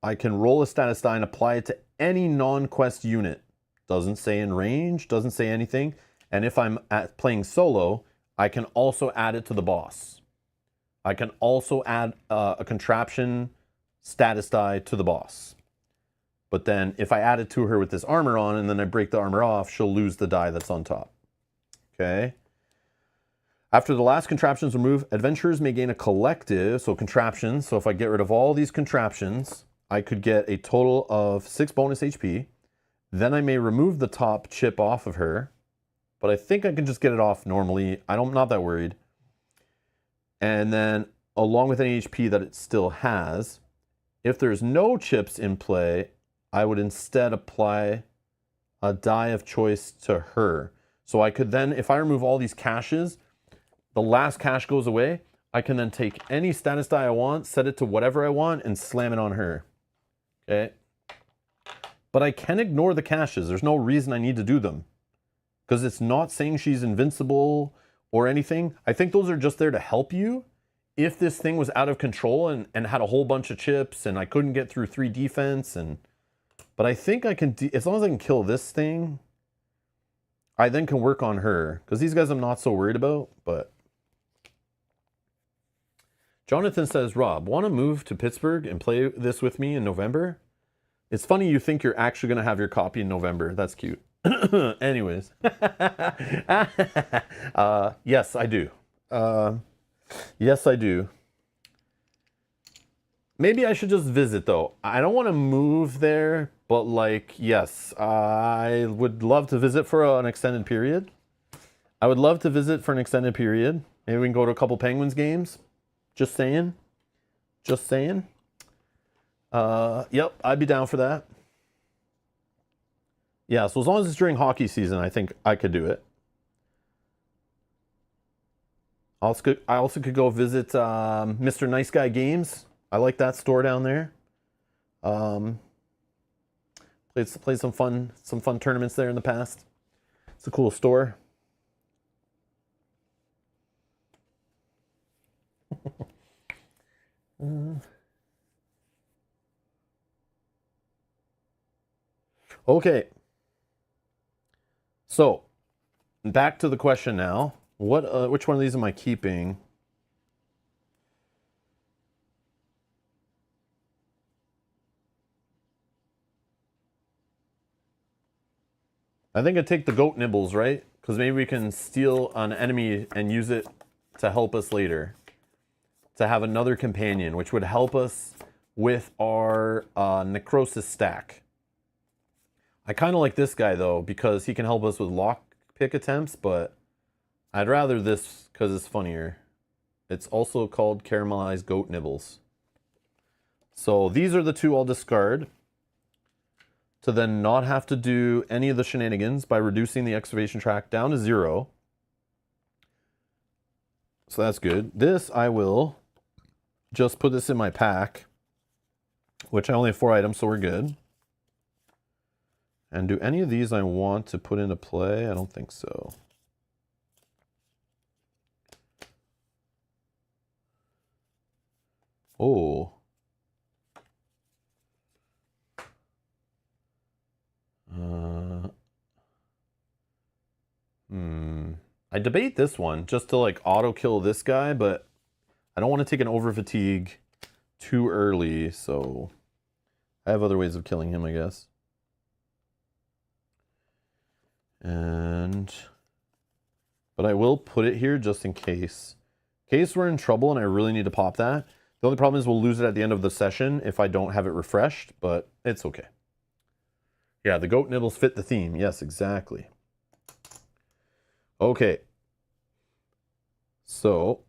I can roll a status die and apply it to any non-quest unit. Doesn't say in range, doesn't say anything. And if I'm playing solo, I can also add it to the boss. I can also add a contraption status die to the boss. But then if I add it to her with this armor on and then I break the armor off, she'll lose the die that's on top. Okay. After the last contraption is removed, adventurers may gain a collective, so contraptions. So if I get rid of all these contraptions, I could get a total of 6 bonus HP. Then I may remove the top chip off of her, but I think I can just get it off normally. I'm not that worried. And then along with any HP that it still has, if there's no chips in play, I would instead apply a die of choice to her. So I could then, if I remove all these caches, the last cache goes away. I can then take any status die I want, set it to whatever I want, and slam it on her. Okay. But I can ignore the caches. There's no reason I need to do them, because it's not saying she's invincible or anything. I think those are just there to help you. If this thing was out of control and had a whole bunch of chips and I couldn't get through 3 defense, but I think I can, as long as I can kill this thing, I then can work on her, because these guys I'm not so worried about. But Jonathan says, Rob, want to move to Pittsburgh and play this with me in November? It's funny you think you're actually going to have your copy in November. That's cute. Anyways. Yes, I do. Yes, I do. Maybe I should just visit, though. I don't want to move there, but like, yes, I would love to visit for an extended period. I would love to visit for an extended period. Maybe we can go to a couple Penguins games. Just saying. Just saying. Yep, I'd be down for that. Yeah, so as long as it's during hockey season, I think I could do it. I also could go visit Mr. Nice Guy Games. I like that store down there. Played some fun tournaments there in the past. It's a cool store. Okay. So, back to the question now. Which one of these am I keeping? I think I'd take the goat nibbles, right? Because maybe we can steal an enemy and use it to help us later. To have another companion, which would help us with our necrosis stack. I kind of like this guy, though, because he can help us with lockpick attempts, but I'd rather this because it's funnier. It's also called caramelized goat nibbles. So these are the two I'll discard to then not have to do any of the shenanigans by reducing the excavation track down to 0. So that's good. This I will just put this in my pack, which I only have 4 items, so we're good. And do any of these I want to put into play? I don't think so. Oh. I debate this one just to like auto kill this guy, but I don't want to take an over fatigue too early, so I have other ways of killing him, I guess. But I will put it here just in case. In case we're in trouble and I really need to pop that. The only problem is we'll lose it at the end of the session if I don't have it refreshed, but it's okay. Yeah, the goat nibbles fit the theme. Yes, exactly. Okay. So,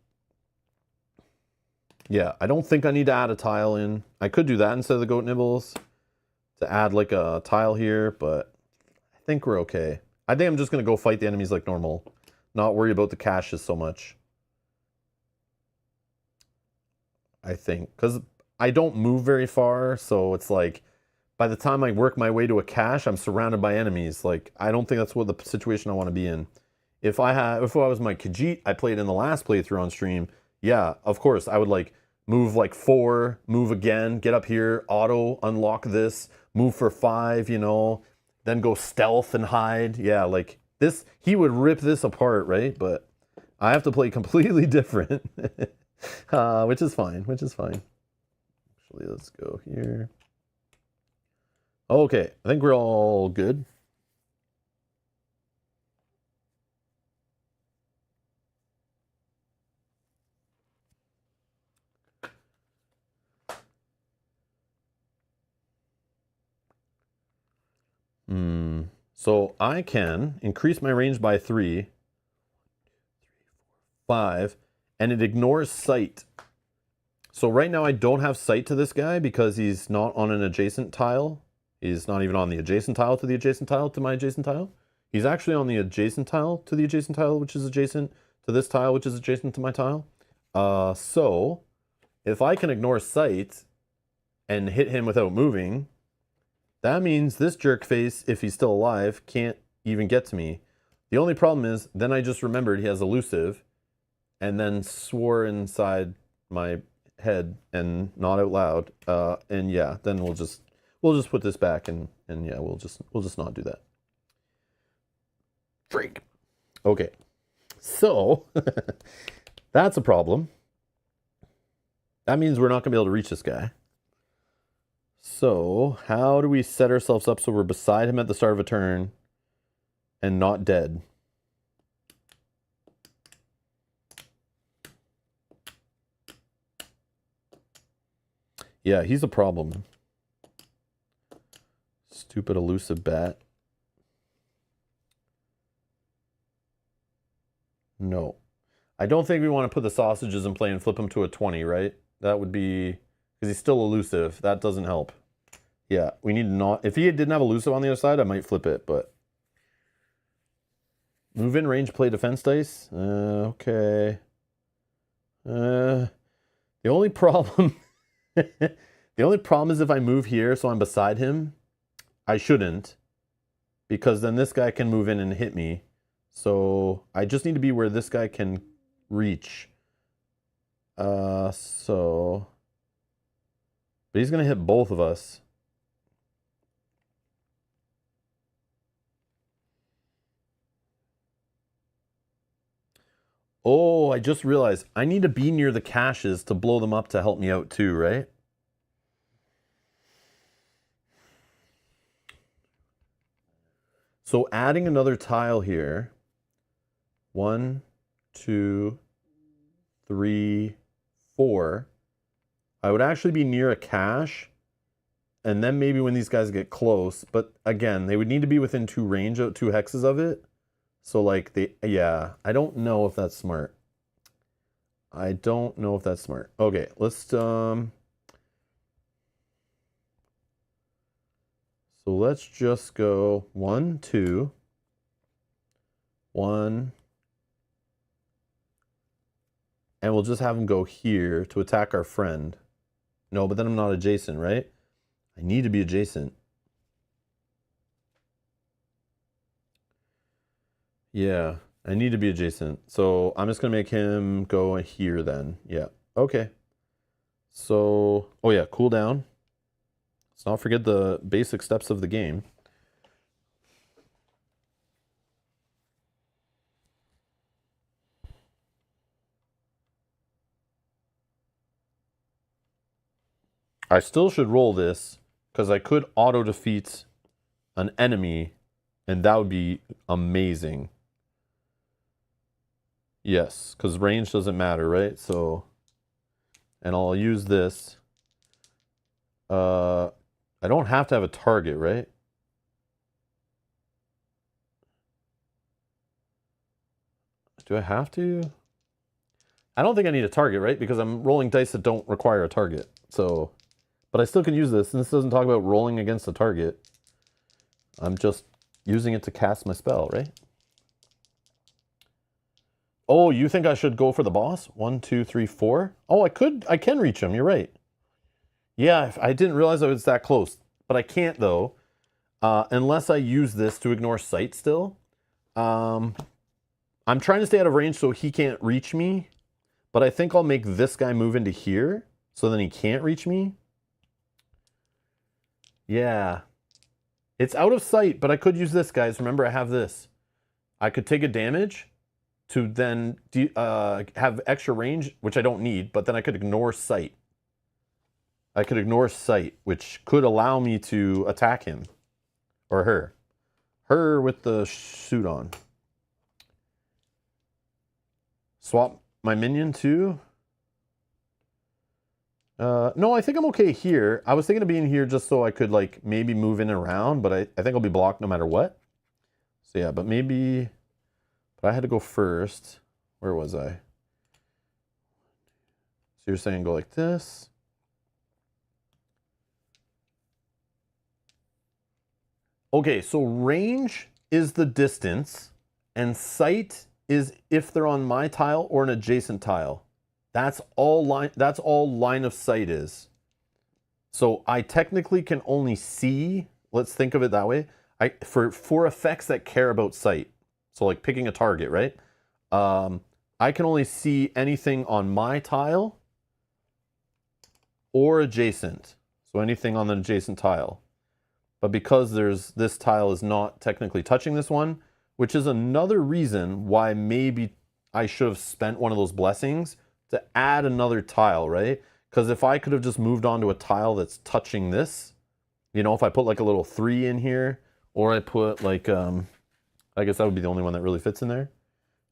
yeah, I don't think I need to add a tile in. I could do that instead of the goat nibbles to add like a tile here, but I think we're okay. I think I'm just going to go fight the enemies like normal. Not worry about the caches so much. I think. Because I don't move very far, so it's like by the time I work my way to a cache, I'm surrounded by enemies. Like, I don't think that's what the situation I want to be in. If I was my Khajiit I played in the last playthrough on stream, yeah, of course, I would like move like 4, move again, get up here, auto, unlock this, move for 5, you know, then go stealth and hide. Yeah, like this, he would rip this apart, right? But I have to play completely different, which is fine, Actually, let's go here. Okay, I think we're all good. So I can increase my range by 3, 5, and it ignores sight. So right now I don't have sight to this guy because he's not on an adjacent tile. He's not even on the adjacent tile to the adjacent tile to my adjacent tile. He's actually on the adjacent tile to the adjacent tile, which is adjacent to this tile, which is adjacent to my tile. So if I can ignore sight and hit him without moving, that means this jerk face, if he's still alive, can't even get to me. The only problem is, then I just remembered he has elusive, and then swore inside my head and not out loud. And yeah, then we'll just put this back and yeah, we'll just not do that. Freak. Okay, so that's a problem. That means we're not gonna be able to reach this guy. So, how do we set ourselves up so we're beside him at the start of a turn and not dead? Yeah, he's a problem. Stupid elusive bat. No. I don't think we want to put the sausages in play and flip him to a 20, right? That would be... because he's still elusive. That doesn't help. Yeah, we need to not... if he didn't have elusive on the other side, I might flip it, but... move in, range, play, defense dice? Okay. The only problem... the only problem is if I move here so I'm beside him, I shouldn't. Because then this guy can move in and hit me. So I just need to be where this guy can reach. So... but he's going to hit both of us. Oh, I just realized I need to be near the caches to blow them up to help me out too, right? So adding another tile here. 1, 2, 3, 4. I would actually be near a cache. And then maybe when these guys get close, but again, they would need to be within 2 hexes of it. So like yeah, I don't know if that's smart. I don't know if that's smart. Okay, let's so let's just go 1, 2, 1, and we'll just have them go here to attack our friend. No, but then I'm not adjacent, right? I need to be adjacent. Yeah, I need to be adjacent. So I'm just going to make him go here then. Yeah, okay. So, oh yeah, cool down. Let's not forget the basic steps of the game. I still should roll this because I could auto-defeat an enemy and that would be amazing. Yes, because range doesn't matter, right? So, and I'll use this. I don't have to have a target, right? Do I have to? I don't think I need a target, right? Because I'm rolling dice that don't require a target. So, but I still can use this, and this doesn't talk about rolling against a target. I'm just using it to cast my spell, right? Oh, you think I should go for the boss? 1, 2, 3, 4? Oh, I can reach him, you're right. Yeah, I didn't realize I was that close. But I can't, though, unless I use this to ignore sight still. I'm trying to stay out of range so he can't reach me. But I think I'll make this guy move into here, so then he can't reach me. Yeah. It's out of sight, but I could use this, guys. Remember, I have this. I could take a damage to then have extra range, which I don't need, but then I could ignore sight. I could ignore sight, which could allow me to attack him. Or her. Her with the suit on. Swap my minion too? No, I think I'm okay here. I was thinking of being here just so I could like maybe move in and around, but I think I'll be blocked no matter what. So yeah, but maybe... But I had to go first. Where was I? So you're saying go like this. Okay, so range is the distance, and sight is if they're on my tile or an adjacent tile. That's all line of sight is. So I technically can only see, let's think of it that way, for effects that care about sight. So like picking a target, right? I can only see anything on my tile or adjacent. So anything on the adjacent tile. But because this tile is not technically touching this one, which is another reason why maybe I should have spent one of those blessings to add another tile, right? Because if I could have just moved on to a tile that's touching this, you know, if I put like a little 3 in here, or I put like, I guess that would be the only one that really fits in there.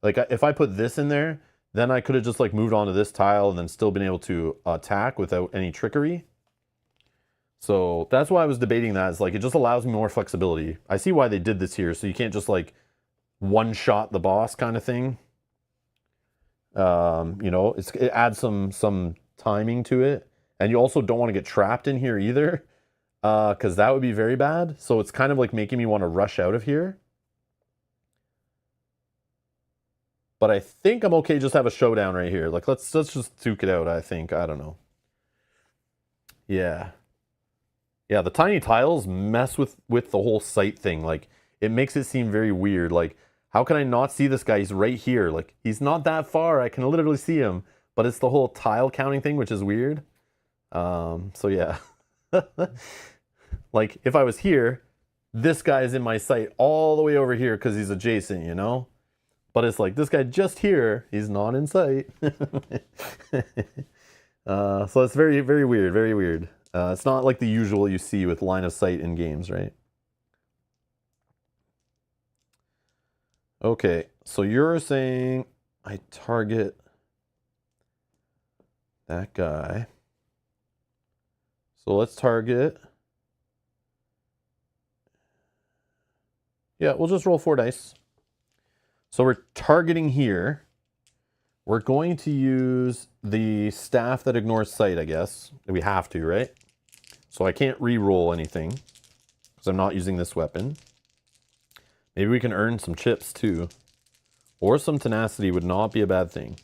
Like if I put this in there, then I could have just like moved on to this tile and then still been able to attack without any trickery. So that's why I was debating that. It's like, it just allows me more flexibility. I see why they did this here. So you can't just like one-shot the boss kind of thing. You know, it adds some timing to it. And you also don't want to get trapped in here either. Because that would be very bad. So it's kind of like making me want to rush out of here. But I think I'm okay just have a showdown right here. Like, let's just duke it out, I think. I don't know. Yeah. Yeah, the tiny tiles mess with the whole sight thing. Like, it makes it seem very weird. Like, how can I not see this guy? He's right here. Like, he's not that far. I can literally see him. But it's the whole tile counting thing, which is weird. So yeah. Like, if I was here, this guy is in my sight all the way over here because he's adjacent, you know? But it's like, this guy just here, he's not in sight. So it's very, very weird, very weird. It's not like the usual you see with line of sight in games, right? Okay, so you're saying I target that guy. So let's target. Yeah, we'll just roll 4 dice. So we're targeting here. We're going to use the staff that ignores sight, I guess. We have to, right? So I can't re-roll anything because I'm not using this weapon. Maybe we can earn some chips too. Or some tenacity would not be a bad thing.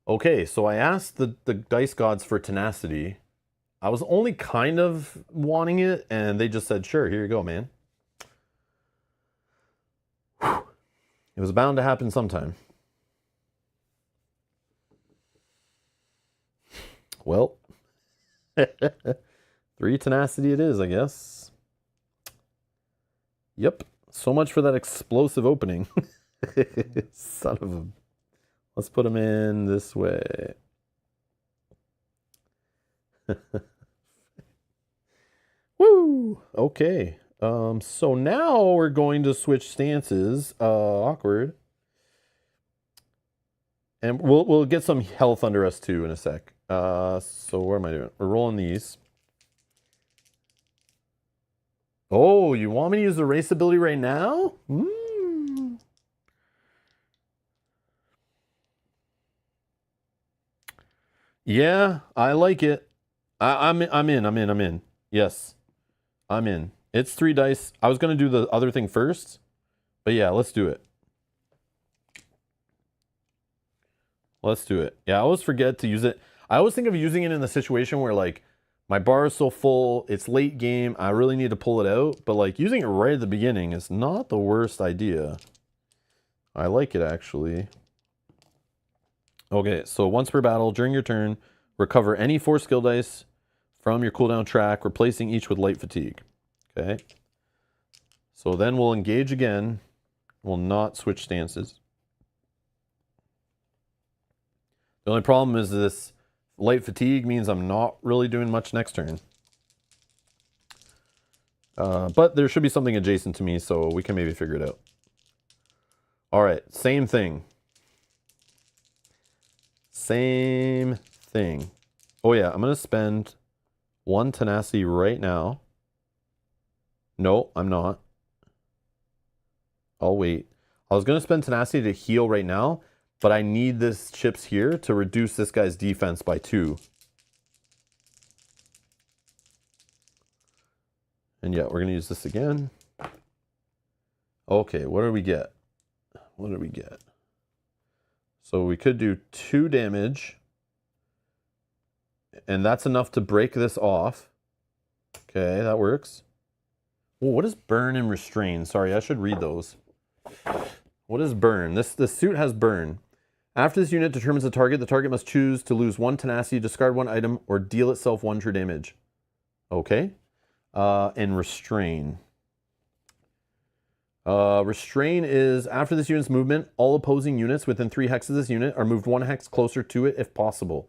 Okay, so I asked the dice gods for tenacity. I was only kind of wanting it, and they just said, sure, here you go, man. Whew. It was bound to happen sometime. Well, 3 tenacity it is, I guess. Yep, so much for that explosive opening. Son of a... Let's put him in this way. Woo! Okay. So now we're going to switch stances. Awkward. And we'll get some health under us too in a sec. So what am I doing? We're rolling these. Oh, you want me to use the race ability right now? Yeah, I like it. I'm in. Yes. I'm in. It's 3 dice. I was going to do the other thing first. But yeah, let's do it. Let's do it. Yeah, I always forget to use it. I always think of using it in the situation where, like, my bar is so full, it's late game, I really need to pull it out. But, like, using it right at the beginning is not the worst idea. I like it, actually. Okay, so once per battle, during your turn, recover any 4 skill dice from your cooldown track, replacing each with light fatigue. Okay. So then we'll engage again. We'll not switch stances. The only problem is this light fatigue means I'm not really doing much next turn. But there should be something adjacent to me, so we can maybe figure it out. All right, same thing. Same thing. Oh yeah, I'm going to spend 1 tenacity right now. No, I'm not. I'll wait. I was going to spend tenacity to heal right now, but I need this chips here to reduce this guy's defense by 2. And yeah, we're going to use this again. Okay, what do we get? What did we get? So we could do 2 damage. And that's enough to break this off. Okay, that works. Oh, what is burn and restrain? Sorry, I should read those. What is burn? This suit has burn. After this unit determines the target must choose to lose 1 tenacity, discard 1 item, or deal itself 1 true damage. Okay. And restrain. Restrain is after this unit's movement, all opposing units within 3 hexes of this unit are moved 1 hex closer to it if possible.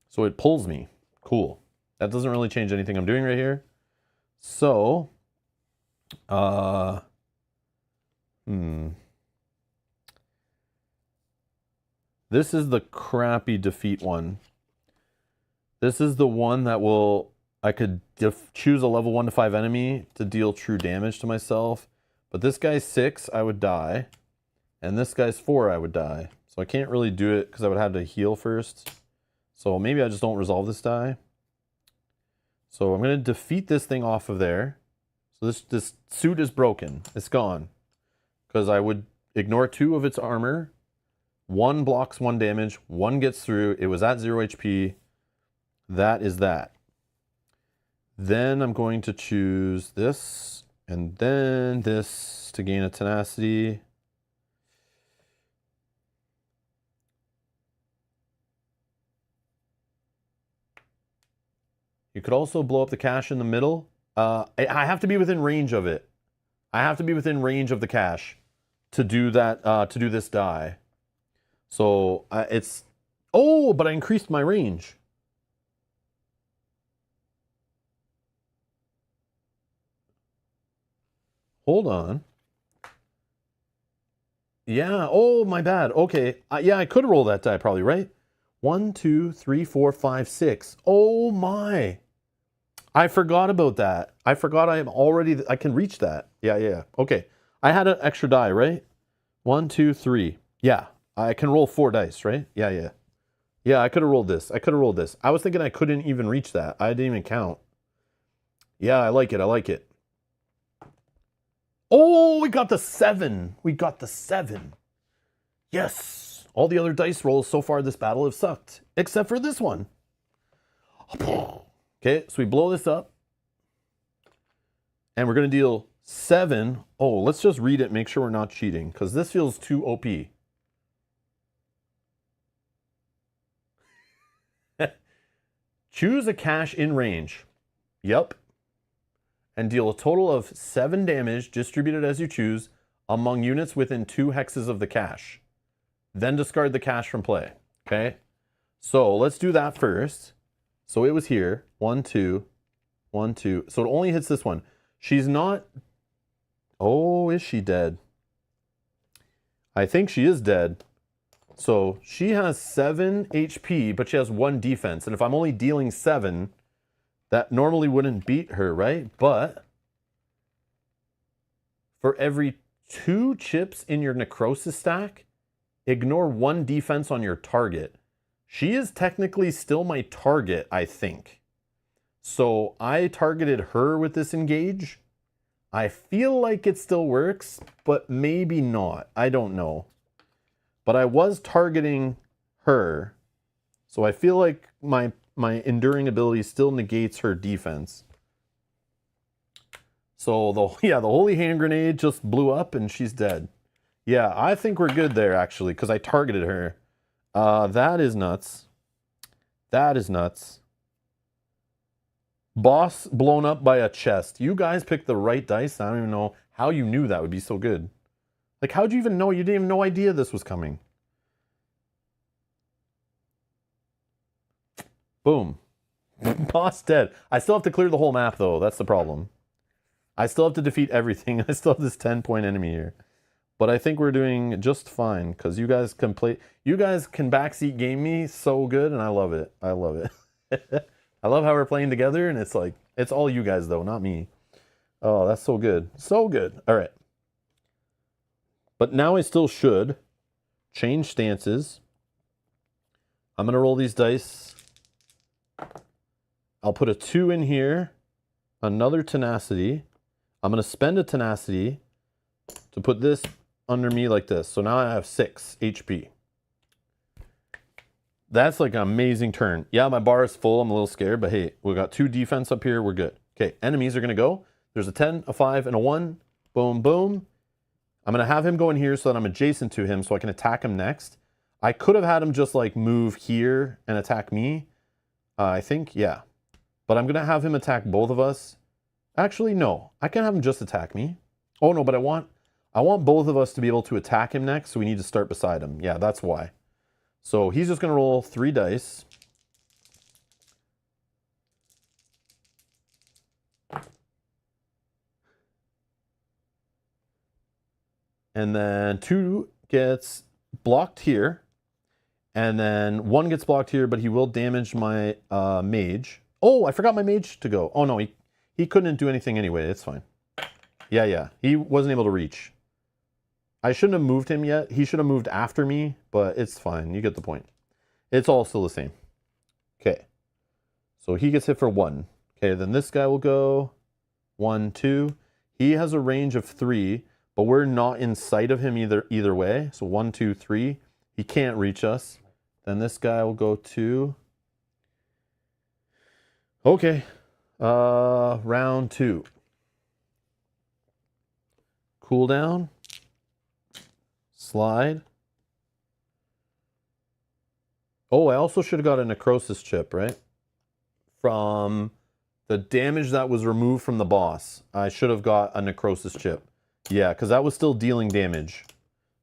So it pulls me. Cool. That doesn't really change anything I'm doing right here. So, this is the crappy defeat one. This is the one that I could choose a level 1 to 5 enemy to deal true damage to myself. But this guy's 6, I would die. And this guy's 4, I would die. So I can't really do it because I would have to heal first. So maybe I just don't resolve this die. So I'm going to defeat this thing off of there. So this suit is broken. It's gone. Because I would ignore 2 of its armor. 1 blocks 1 damage. 1 gets through. It was at 0 HP. That is that. Then I'm going to choose this. And then this to gain a tenacity. You could also blow up the cash in the middle. I have to be within range of it. I have to be within range of the cash to do that, to do this die. So it's... Oh, but I increased my range. Hold on. Yeah, oh, my bad. Okay, yeah, I could roll that die probably, right? 1, 2, 3, 4, 5, 6. Oh my. I forgot about that. I forgot I am already, I can reach that. Yeah. Okay. I had an extra die, right? 1, 2, 3. Yeah. I can roll 4 dice, right? Yeah. Yeah, I could have rolled this. I was thinking I couldn't even reach that. I didn't even count. Yeah, I like it. Oh, we got the 7. Yes. All the other dice rolls so far this battle have sucked. Except for this one. Okay, so we blow this up. And we're going to deal 7. Oh, let's just read it, make sure we're not cheating. Because this feels too OP. Choose a cash in range. Yep. And deal a total of 7 damage, distributed as you choose, among units within 2 hexes of the cash. Then discard the cash from play. Okay? So let's do that first. So it was here. 1, 2, 1, 2. So it only hits this one. She's not... Oh, is she dead? I think she is dead. So she has 7 HP, but she has 1 defense. And if I'm only dealing 7, that normally wouldn't beat her, right? But for every 2 chips in your necrosis stack, ignore 1 defense on your target. She is technically still my target, I think. So I targeted her with this engage. I feel like it still works, but maybe not. I don't know. But I was targeting her. So I feel like my enduring ability still negates her defense. So the holy hand grenade just blew up and she's dead. Yeah, I think we're good there actually, because I targeted her. That is nuts. Boss blown up by a chest. You guys picked the right dice. I don't even know how you knew that would be so good. Like, how'd you even know? You didn't even know idea this was coming. Boom. Boss dead. I still have to clear the whole map, though. That's the problem. I still have to defeat everything. I still have this 10-point enemy here. But I think we're doing just fine, because you guys can play... You guys can backseat game me so good, and I love it. I love it. I love how we're playing together, and it's like... It's all you guys, though, not me. Oh, that's so good. So good. All right. But now I still should change stances. I'm going to roll these dice. I'll put a 2 in here. Another tenacity. I'm going to spend a tenacity to put this under me like this. So now I have 6 HP. That's like an amazing turn. Yeah, my bar is full. I'm a little scared, but hey, we got 2 defense up here. We're good. Okay, enemies are going to go. There's a 10, a 5, and a 1. Boom, boom. I'm going to have him go in here so that I'm adjacent to him so I can attack him next. I could have had him just like move here and attack me. I think, yeah. But I'm going to have him attack both of us. Actually, no. I can have him just attack me. Oh, no, but I want both of us to be able to attack him next, so we need to start beside him. Yeah, that's why. So he's just going to roll 3 dice. And then 2 gets blocked here. And then 1 gets blocked here, but he will damage my mage. Oh, I forgot my mage to go. Oh, no, he couldn't do anything anyway. It's fine. Yeah. He wasn't able to reach. I shouldn't have moved him yet. He should have moved after me, but it's fine. You get the point. It's all still the same. Okay. So he gets hit for 1. Okay, then this guy will go 1, 2. He has a range of 3, but we're not in sight of him either way. So 1, 2, 3. He can't reach us. Then this guy will go 2. Okay. Round 2. Cooldown. Slide. Oh, I also should have got a necrosis chip, right? From The damage that was removed from the boss. I should have got a necrosis chip. Yeah, because that was still dealing damage.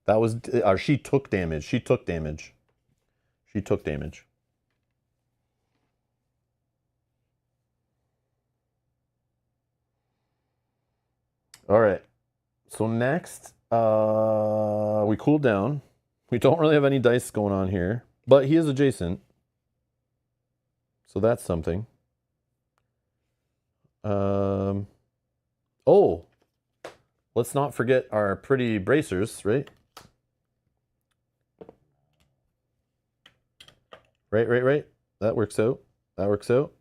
That was, she took damage. She took damage. She took damage. All right. So next, we cooled down. We don't really have any dice going on here, but he is adjacent. So that's something. Oh, let's not forget our pretty bracers, right? Right. That works out. That works out.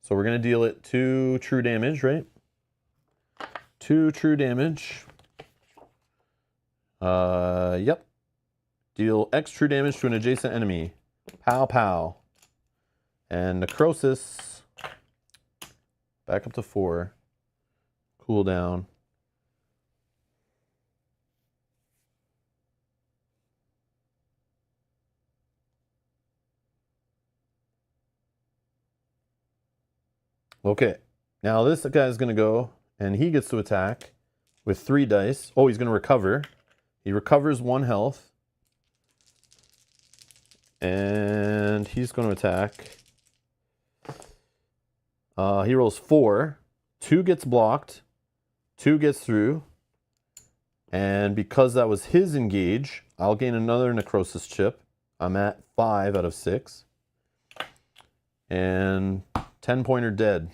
So we're going to deal it 2 true damage, right? 2 true damage. Yep. Deal X true damage to an adjacent enemy. Pow, pow. And necrosis. Back up to 4. Cool down. Okay. Now this guy's going to go, and he gets to attack with 3 dice. Oh, he's going to recover. He recovers 1 health. And he's going to attack. He rolls 4. 2 gets blocked. 2 gets through. And because that was his engage, I'll gain another necrosis chip. I'm at 5 out of 6. And 10-pointer dead.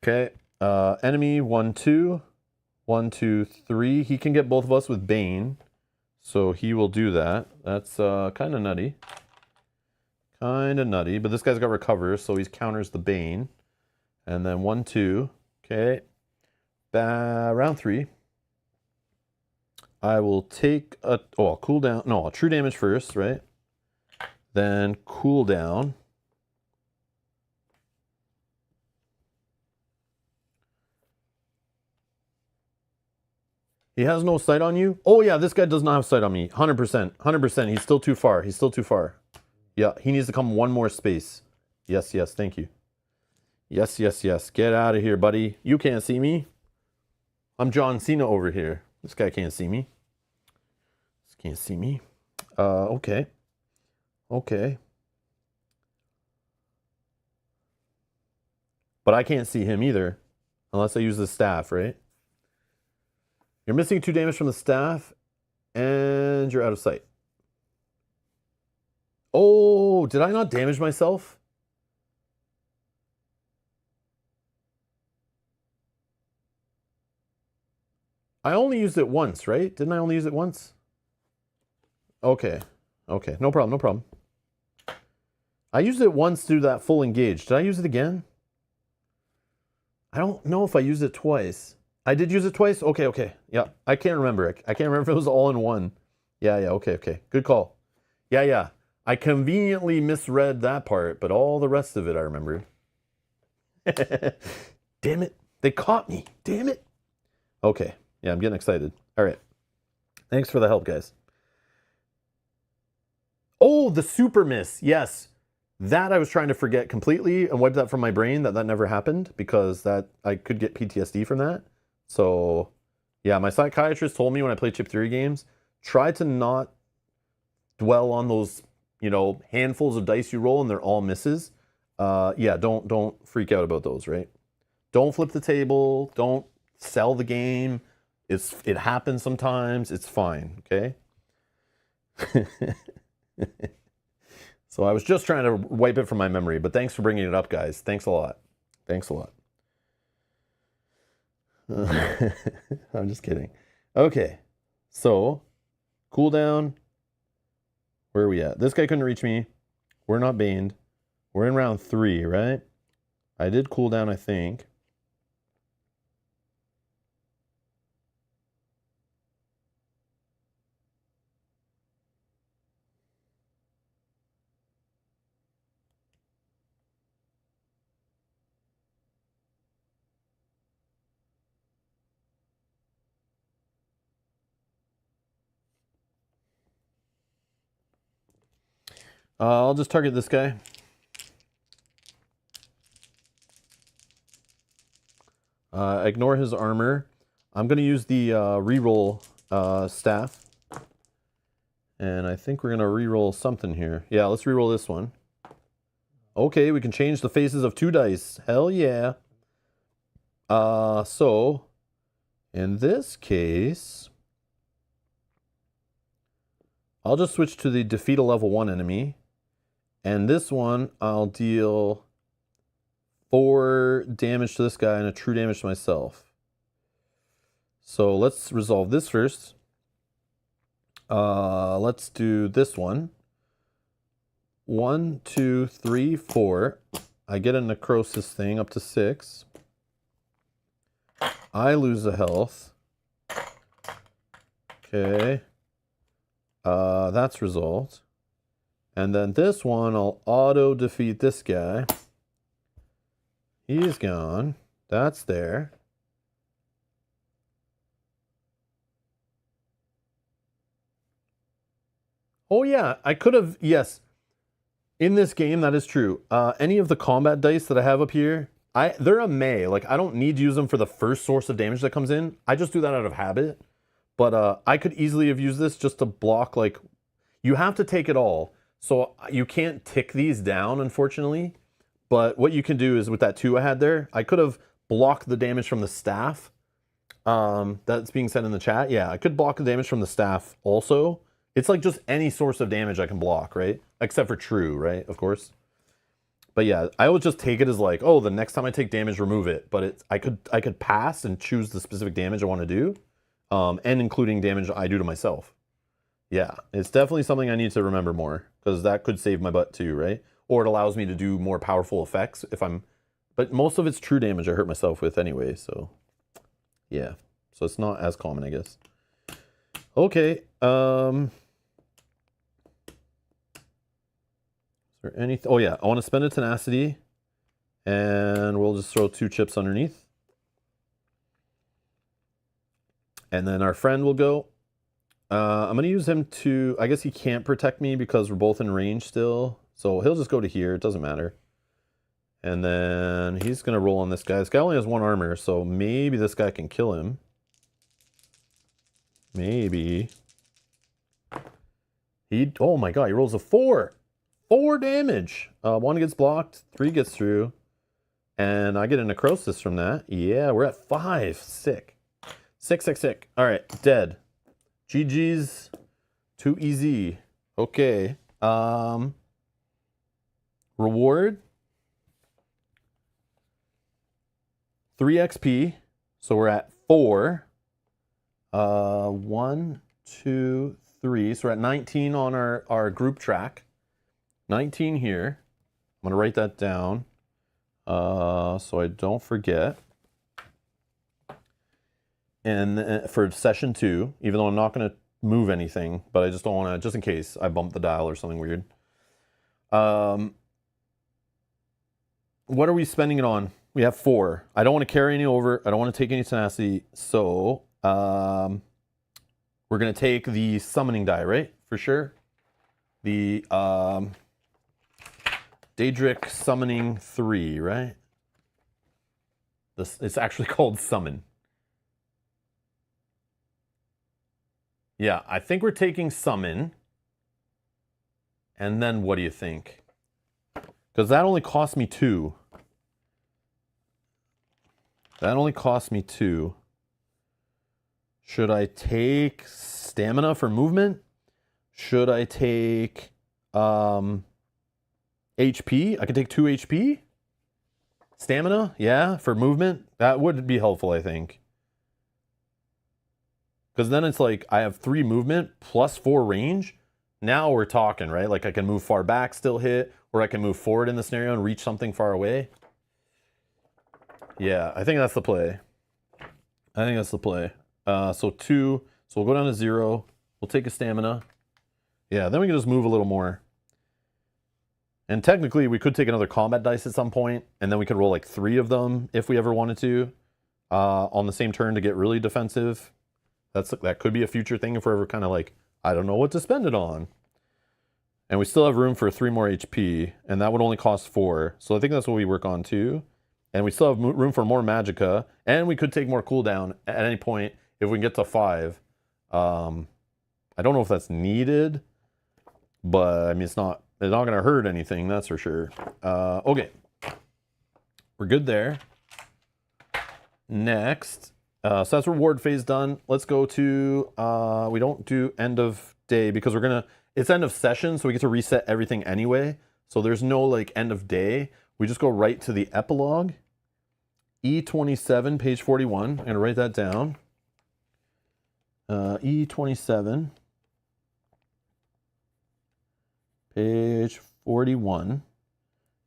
Okay. Enemy 1, 2. 1, 2, 3. He can get both of us with Bane. So he will do that. That's kind of nutty. Kind of nutty. But this guy's got recover, so he counters the Bane. And then 1, 2. Okay. Round 3. I will take a cooldown. No, a true damage first, right? Then cooldown. He has no sight on you? Oh yeah, this guy does not have sight on me. 100%. 100%. He's still too far. He's still too far. Yeah, he needs to come 1 more space. Yes, thank you. Yes. Get out of here, buddy. You can't see me. I'm John Cena over here. This guy can't see me. This can't see me. Okay. Okay. But I can't see him either. Unless I use the staff, right? You're missing 2 damage from the staff. And you're out of sight. Oh, did I not damage myself? I only used it once, right? Didn't I only use it once? Okay. Okay, no problem. I used it once through that full engage. Did I use it again? I don't know if I used it twice. I did use it twice? Okay. Yeah, I can't remember. I can't remember if it was all in one. Yeah, okay. Good call. Yeah. I conveniently misread that part, but all the rest of it I remembered. Damn it. They caught me. Damn it. Okay. Yeah, I'm getting excited. All right. Thanks for the help, guys. Oh, the super miss. Yes. That I was trying to forget completely and wipe that from my brain that never happened because that I could get PTSD from that. So, yeah, my psychiatrist told me when I play chip theory games, try to not dwell on those, handfuls of dice you roll and they're all misses. Yeah, don't freak out about those, right? Don't flip the table. Don't sell the game. It happens sometimes. It's fine, okay? So I was just trying to wipe it from my memory, but thanks for bringing it up, guys. Thanks a lot. I'm just kidding. Okay, so cooldown. Where are we at? This guy couldn't reach me. We're not baned. We're in round 3, right? I did cooldown, I think. I'll just target this guy. Ignore his armor. I'm going to use the reroll staff. And I think we're going to reroll something here. Yeah, let's reroll this one. Okay, we can change the faces of 2 dice. Hell yeah. So, in this case, I'll just switch to the defeat a level 1 enemy. And this one, I'll deal 4 damage to this guy and a true damage to myself. So let's resolve this first. Let's do this one. 1, 2, 3, 4. I get a necrosis thing up to 6. I lose a health. Okay. That's resolved. And then this one, I'll auto defeat this guy. He's gone. That's there. Oh yeah, I could have, yes. In this game, that is true. Any of the combat dice that I have up here, they're a May. Like, I don't need to use them for the first source of damage that comes in. I just do that out of habit. But I could easily have used this just to block, like, you have to take it all. So you can't tick these down, unfortunately. But what you can do is with that 2 I had there, I could have blocked the damage from the staff. That's being said in the chat. Yeah, I could block the damage from the staff also. It's like just any source of damage I can block, right? Except for true, right? Of course. But yeah, I would just take it as like, oh, the next time I take damage, remove it. But I could pass and choose the specific damage I want to do, and including damage I do to myself. Yeah, it's definitely something I need to remember more, because that could save my butt too, right? Or it allows me to do more powerful effects if I'm... But most of it's true damage I hurt myself with anyway, so... Yeah, so it's not as common, I guess. Okay, Is there anything? Oh yeah, I want to spend a tenacity, and we'll just throw 2 chips underneath. And then our friend will go. I'm going to use him to... I guess he can't protect me because we're both in range still. So he'll just go to here. It doesn't matter. And then he's going to roll on this guy. This guy only has 1 armor, so maybe this guy can kill him. Maybe. Oh my god, he rolls a 4. 4 damage. 1 gets blocked, 3 gets through. And I get a necrosis from that. Yeah, we're at 5. Sick. Sick. Alright, dead. GG's. Too easy. Okay. Reward. 3 XP. So we're at 4. 1, 2, 3. So we're at 19 on our group track. 19 here. I'm going to write that down so I don't forget. And for session 2, even though I'm not going to move anything, but I just don't want to, just in case I bump the dial or something weird. What are we spending it on? We have 4. I don't want to carry any over. I don't want to take any tenacity. So we're going to take the summoning die, right? For sure. The Daedric Summoning 3, right? It's actually called Summon. Yeah, I think we're taking Summon. And then what do you think? Because that only cost me 2. That only cost me 2. Should I take Stamina for movement? Should I take HP? I can take 2 HP. Stamina, yeah, for movement. That would be helpful, I think. Because then it's like I have 3 movement plus 4 range. Now we're talking, right? Like I can move far back, still hit, or I can move forward in the scenario and reach something far away. Yeah, I think that's the play. So 2. So we'll go down to 0. We'll take a stamina. Yeah, then we can just move a little more. And technically, we could take another combat dice at some point, and then we could roll like 3 of them if we ever wanted to on the same turn to get really defensive. That could be a future thing if we're ever kind of like, I don't know what to spend it on. And we still have room for 3 more HP, and that would only cost 4. So I think that's what we work on too. And we still have room for more Magicka, and we could take more cooldown at any point if we can get to 5. I don't know if that's needed, but I mean, it's not going to hurt anything, that's for sure. Okay. We're good there. Next, so that's reward phase done. Let's go to, we don't do end of day because it's end of session, so we get to reset everything anyway. So there's no like end of day. We just go right to the epilogue. E27, page 41. I'm going to write that down. E27, page 41.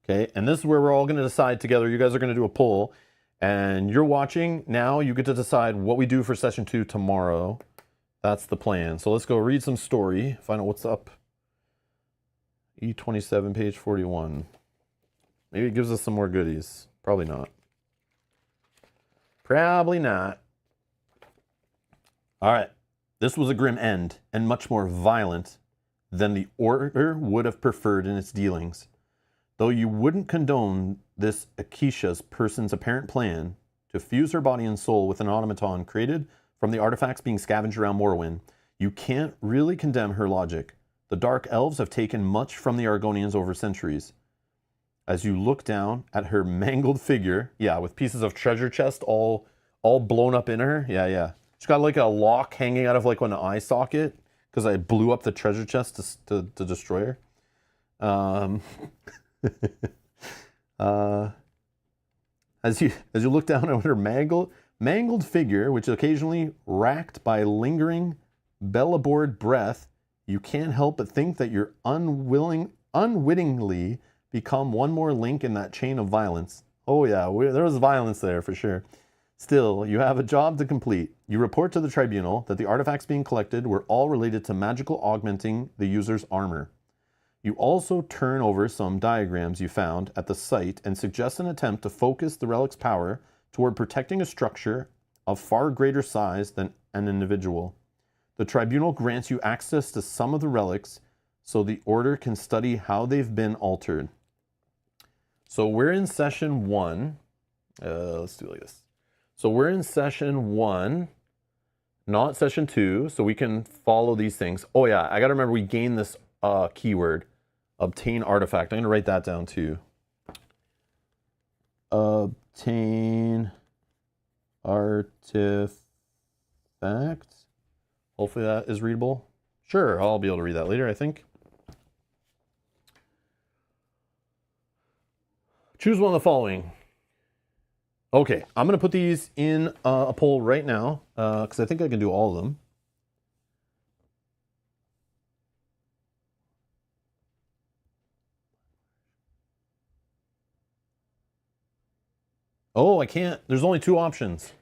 Okay, and this is where we're all going to decide together. You guys are going to do a poll. And you're watching now, you get to decide what we do for session 2 tomorrow. That's the plan. So let's go read some story, find out what's up. E27, page 41. Maybe it gives us some more goodies. Probably not. Probably not. All right. This was a grim end, and much more violent than the Order would have preferred in its dealings. Though you wouldn't condone this Acacia's person's apparent plan to fuse her body and soul with an automaton created from the artifacts being scavenged around Morrowind, you can't really condemn her logic. The Dark Elves have taken much from the Argonians over centuries. As you look down at her mangled figure, yeah, with pieces of treasure chest all blown up in her, yeah. She's got like a lock hanging out of like an eye socket because I blew up the treasure chest to destroy her. As you look down at her mangled figure, which is occasionally racked by lingering bell-aboard breath, you can't help but think that you're unwittingly become one more link in that chain of violence. Oh yeah, there was violence there for sure. Still, you have a job to complete. You report to the tribunal that the artifacts being collected were all related to magical augmenting the user's armor. You also turn over some diagrams you found at the site and suggest an attempt to focus the relic's power toward protecting a structure of far greater size than an individual. The tribunal grants you access to some of the relics so the order can study how they've been altered. So we're in session 1. Let's do it like this. So we're in session 1, not session 2, so we can follow these things. Oh yeah, I gotta remember we gain this keyword, obtain artifact. I'm gonna write that down too. Obtain artifact. Hopefully that is readable. Sure, I'll be able to read that later, I think. Choose one of the following. Okay, I'm going to put these in a poll right now because I think I can do all of them. Oh, I can't. There's only 2 options.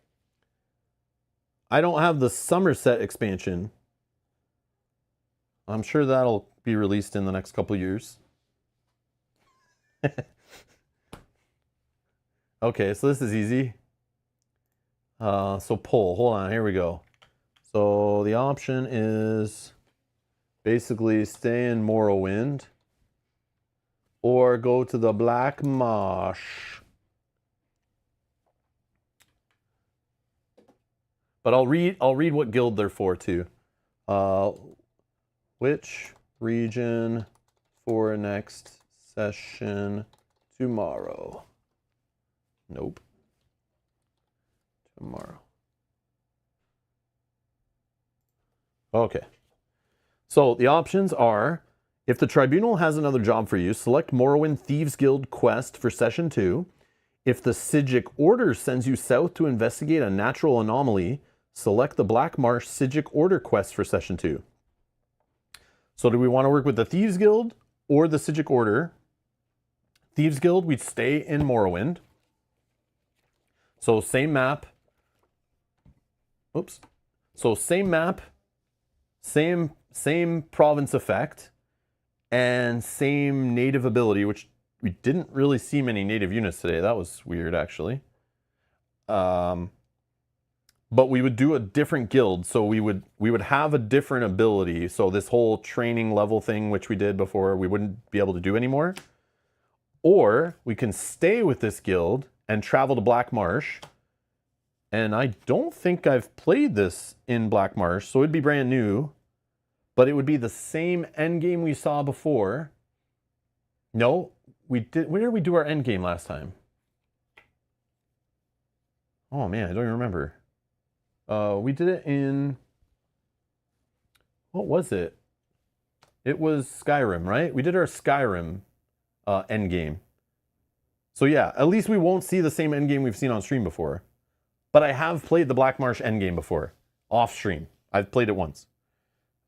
I don't have the Somerset expansion. I'm sure that'll be released in the next couple of years. Okay, so this is easy. So poll, hold on, here we go. So the option is basically stay in Morrowind or go to the Black Marsh. But I'll read what guild they're for too. Which region for next session tomorrow? Nope. Tomorrow. Okay. So the options are, if the tribunal has another job for you, select Morrowind Thieves Guild quest for session 2. If the Psijic Order sends you south to investigate a natural anomaly, select the Black Marsh Psijic Order quest for session 2. So do we want to work with the Thieves Guild or the Psijic Order? Thieves Guild, we'd stay in Morrowind. So same map. Oops. So same map, same province effect, and same native ability, which we didn't really see many native units today. That was weird, actually. but we would do a different guild. So we would have a different ability. So this whole training level thing, which we did before, we wouldn't be able to do anymore. Or we can stay with this guild and travel to Black Marsh. And I don't think I've played this in Black Marsh, so it'd be brand new. But it would be the same endgame we saw before. No, we did. Where did we do our endgame last time? Oh man, I don't even remember. We did it in... What was it? It was Skyrim, right? We did our Skyrim endgame. So yeah, at least we won't see the same endgame we've seen on stream before. But I have played the Black Marsh endgame before, off stream. I've played it once.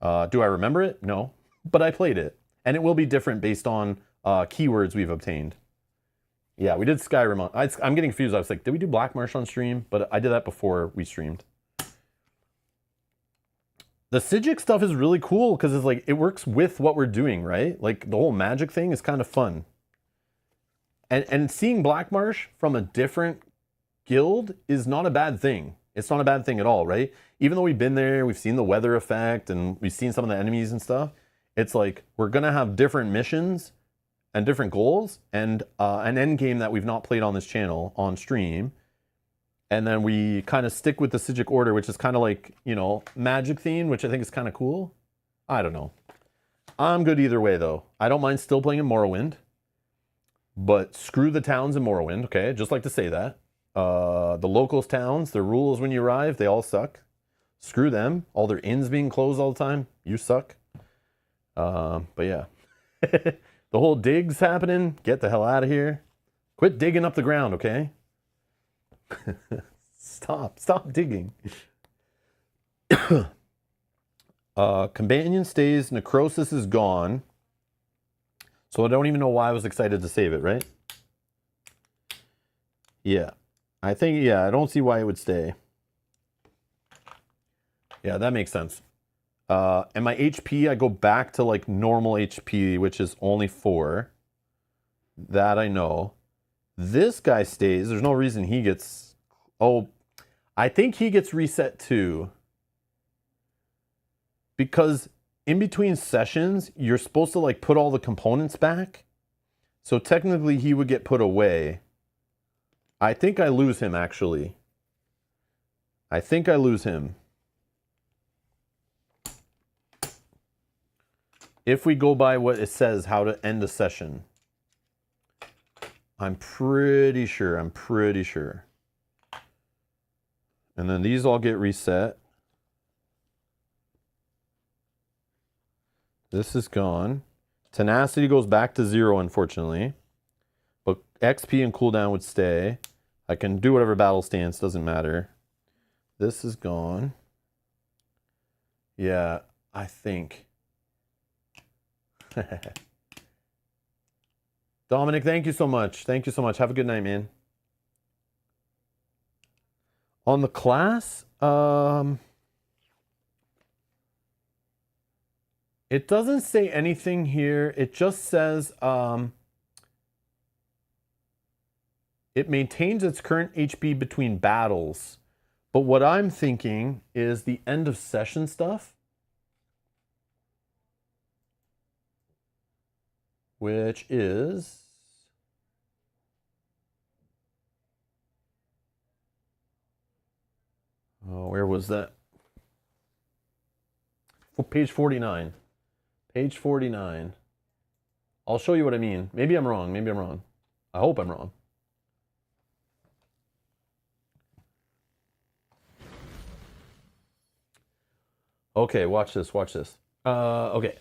Do I remember it? No, but I played it. And it will be different based on keywords we've obtained. Yeah, we did Skyrim. I'm getting confused. I was like, did we do Black Marsh on stream? But I did that before we streamed. The Sigic stuff is really cool because it's like, it works with what we're doing, right? Like the whole magic thing is kind of fun. And seeing Black Marsh from a different guild is not a bad thing. It's not a bad thing at all, right? Even though we've been there, we've seen the weather effect and we've seen some of the enemies and stuff. It's like, we're going to have different missions and different goals and an end game that we've not played on this channel on stream. And then we kind of stick with the Sigic order, which is kind of like, you know, magic theme, which I think is kind of cool. I don't know. I'm good either way though. I don't mind still playing in Morrowind, but screw the towns in Morrowind. Okay. Just like to say that. The locals towns, their rules when you arrive, they all suck. Screw them. All their inns being closed all the time. You suck. But yeah. The whole digs happening. Get the hell out of here. Quit digging up the ground, okay? Stop digging. Companion stays. Necrosis is gone. So I don't even know why I was excited to save it, right? Yeah. I think, yeah, I don't see why it would stay. Yeah, that makes sense. And my HP, I go back to like normal HP, which is only 4. That I know. This guy stays. There's no reason he gets... Oh, I think he gets reset too. Because in between sessions, you're supposed to like put all the components back. So technically he would get put away. I think I lose him, actually. I think I lose him. If we go by what it says, how to end a session. I'm pretty sure. And then these all get reset. This is gone. Tenacity goes back to 0, unfortunately. But XP and cooldown would stay. I can do whatever battle stance, doesn't matter. This is gone. Yeah, I think. Dominic, thank you so much. Thank you so much. Have a good night, man. On the class, it doesn't say anything here. It just says it maintains its current HP between battles. But what I'm thinking is the end of session stuff. Which is... Oh, where was that? Page 49. Page 49. I'll show you what I mean. Maybe I'm wrong. Maybe I'm wrong. I hope I'm wrong. Okay, watch this. Watch this. Okay.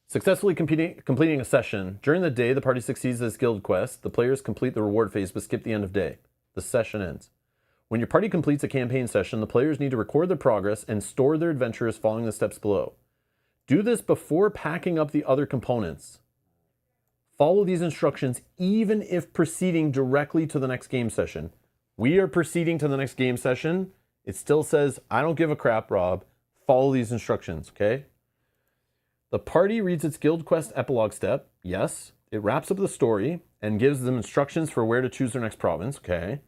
Successfully completing a session. During the day, the party succeeds this guild quest. The players complete the reward phase, but skip the end of day. The session ends. When your party completes a campaign session, the players need to record their progress and store their adventures following the steps below. Do this before packing up the other components. Follow these instructions even if proceeding directly to the next game session. We are proceeding to the next game session. It still says, I don't give a crap, Rob. Follow these instructions, okay? The party reads its guild quest epilogue step. Yes. It wraps up the story and gives them instructions for where to choose their next province, okay?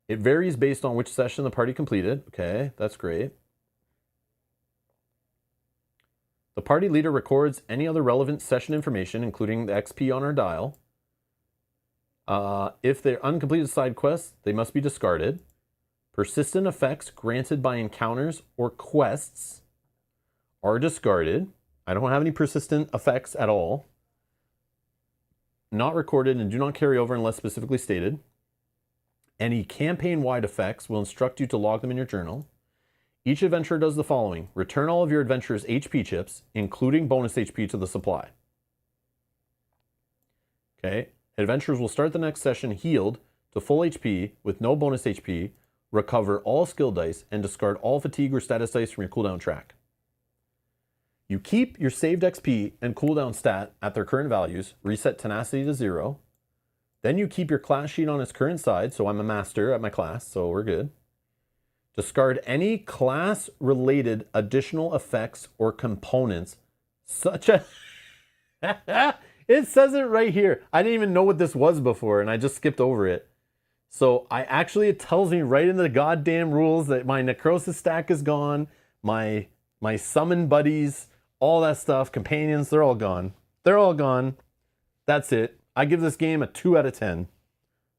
It varies based on which session the party completed. Okay, that's great. The party leader records any other relevant session information, including the XP on our dial. If they're uncompleted side quests, they must be discarded. Persistent effects granted by encounters or quests are discarded. I don't have any persistent effects at all. Not recorded and do not carry over unless specifically stated. Any campaign-wide effects will instruct you to log them in your journal. Each adventurer does the following. Return all of your adventurer's HP chips, including bonus HP to the supply. Okay. Adventurers will start the next session healed to full HP with no bonus HP, recover all skill dice, and discard all fatigue or status dice from your cooldown track. You keep your saved XP and cooldown stat at their current values, reset tenacity to 0. Then you keep your class sheet on its current side, so I'm a master at my class, so we're good. Discard any class-related additional effects or components, such as... It says it right here. I didn't even know what this was before, and I just skipped over it. So it tells me right in the goddamn rules that my necrosis stack is gone, my summon buddies, all that stuff, companions, they're all gone. They're all gone. That's it. I give this game a 2 out of 10.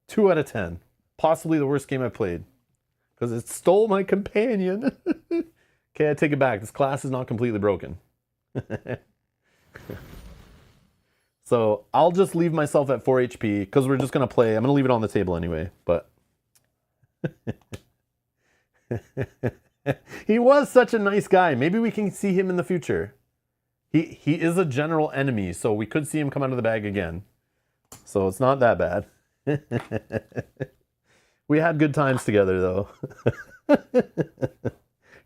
2 out of 10. Possibly the worst game I've played. Because it stole my companion. Okay, I take it back. This class is not completely broken. So I'll just leave myself at 4 HP because we're just going to play. I'm going to leave it on the table anyway. But he was such a nice guy. Maybe we can see him in the future. He is a general enemy, so we could see him come out of the bag again. So it's not that bad. We had good times together, though.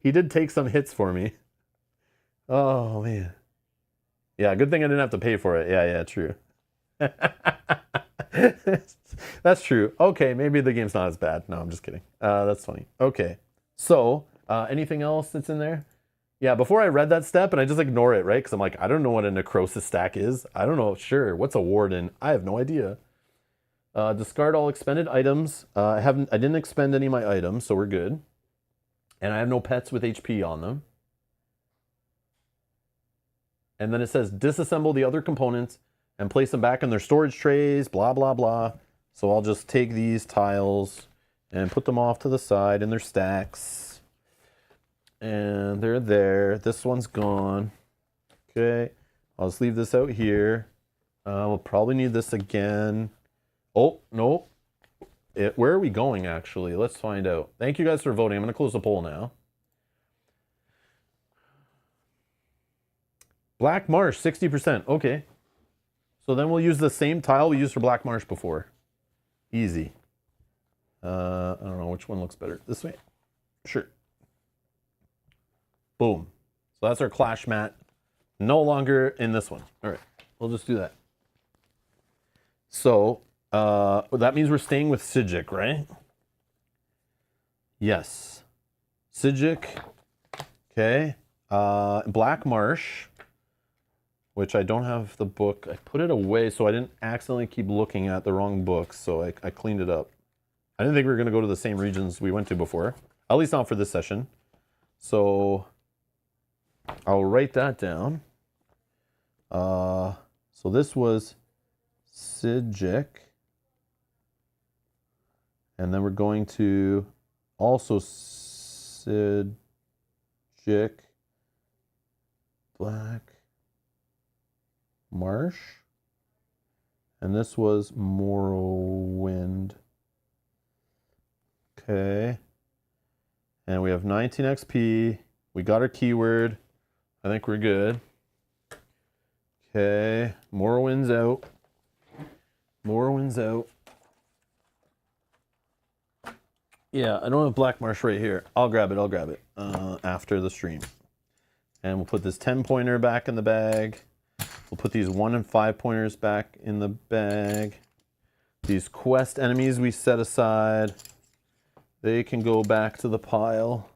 He did take some hits for me. Oh, man. Yeah, good thing I didn't have to pay for it. Yeah, true. That's true. Okay, maybe the game's not as bad. No, I'm just kidding. That's funny. Okay. So, anything else that's in there? Yeah, before I read that step, and I just ignore it, right? Because I'm like, I don't know what a necrosis stack is. I don't know. Sure. What's a warden? I have no idea. Discard all expended items. I didn't expend any of my items, so we're good. And I have no pets with HP on them. And then it says disassemble the other components and place them back in their storage trays, blah, blah, blah. So I'll just take these tiles and put them off to the side in their stacks. And they're there. This one's gone. Okay. I'll just leave this out here. We'll probably need this again. Oh, no. Where are we going, actually? Let's find out. Thank you guys for voting. I'm going to close the poll now. Black Marsh, 60%. Okay. So then we'll use the same tile we used for Black Marsh before. Easy. I don't know which one looks better. This way? Sure. Boom. So that's our clash mat. No longer in this one. All right. We'll just do that. So that means we're staying with Sijic, right? Yes. Sijic. Okay. Black Marsh, which I don't have the book. I put it away so I didn't accidentally keep looking at the wrong books, so I cleaned it up. I didn't think we were going to go to the same regions we went to before, at least not for this session. So I'll write that down. So this was Sijic. And then we're going to also Sijic, Black Marsh. And this was Morrowind. Okay. And we have 19 XP. We got our keyword. I think we're good. Okay. Morrowind's out. Morrowind's out. Yeah, I don't have Black Marsh right here. I'll grab it after the stream. And we'll put this 10-pointer back in the bag. We'll put these 1 and 5 pointers back in the bag. These quest enemies we set aside, they can go back to the pile.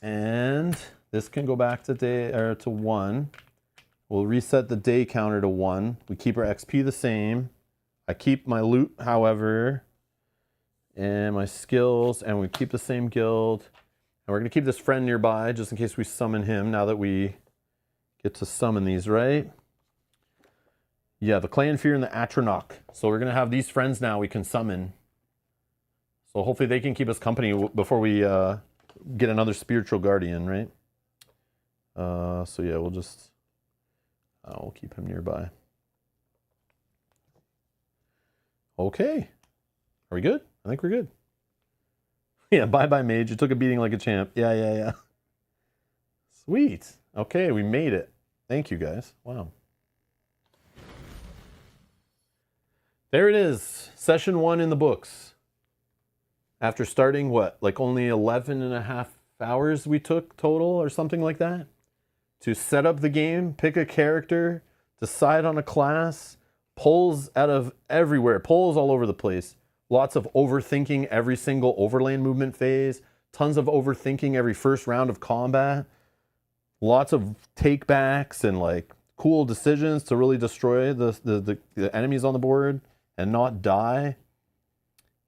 And this can go back to 1. We'll reset the day counter to 1. We keep our XP the same. I keep my loot, however. And my skills, and we keep the same guild. And we're going to keep this friend nearby just in case we summon him now that we get to summon these, right? Yeah, the Clan Fear and the Atronach. So we're going to have these friends now we can summon. So hopefully they can keep us company before we get another spiritual guardian, right? So yeah, we'll just... we'll keep him nearby. Okay. Are we good? I think we're good. Yeah, bye-bye, mage. You took a beating like a champ. Yeah. Sweet. Okay, we made it. Thank you, guys. Wow. There it is. Session 1 in the books. After starting, what, like only 11 and a half hours we took total or something like that? To set up the game, pick a character, decide on a class, pulls out of everywhere, pulls all over the place. Lots of overthinking every single overland movement phase. Tons of overthinking every first round of combat. Lots of takebacks and like cool decisions to really destroy the enemies on the board and not die.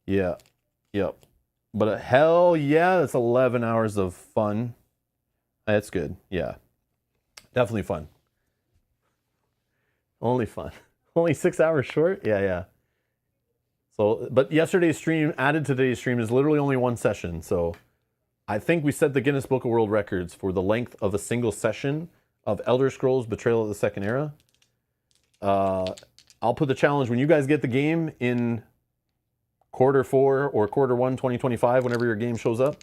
Yeah. Yep. But hell yeah, that's 11 hours of fun. That's good. Yeah. Definitely fun. Only fun. Only 6 hours short? Yeah. So, but yesterday's stream, added to today's stream, is literally only one session. So I think we set the Guinness Book of World Records for the length of a single session of Elder Scrolls Betrayal of the Second Era. I'll put the challenge when you guys get the game in quarter 4 or quarter 1, 2025, whenever your game shows up.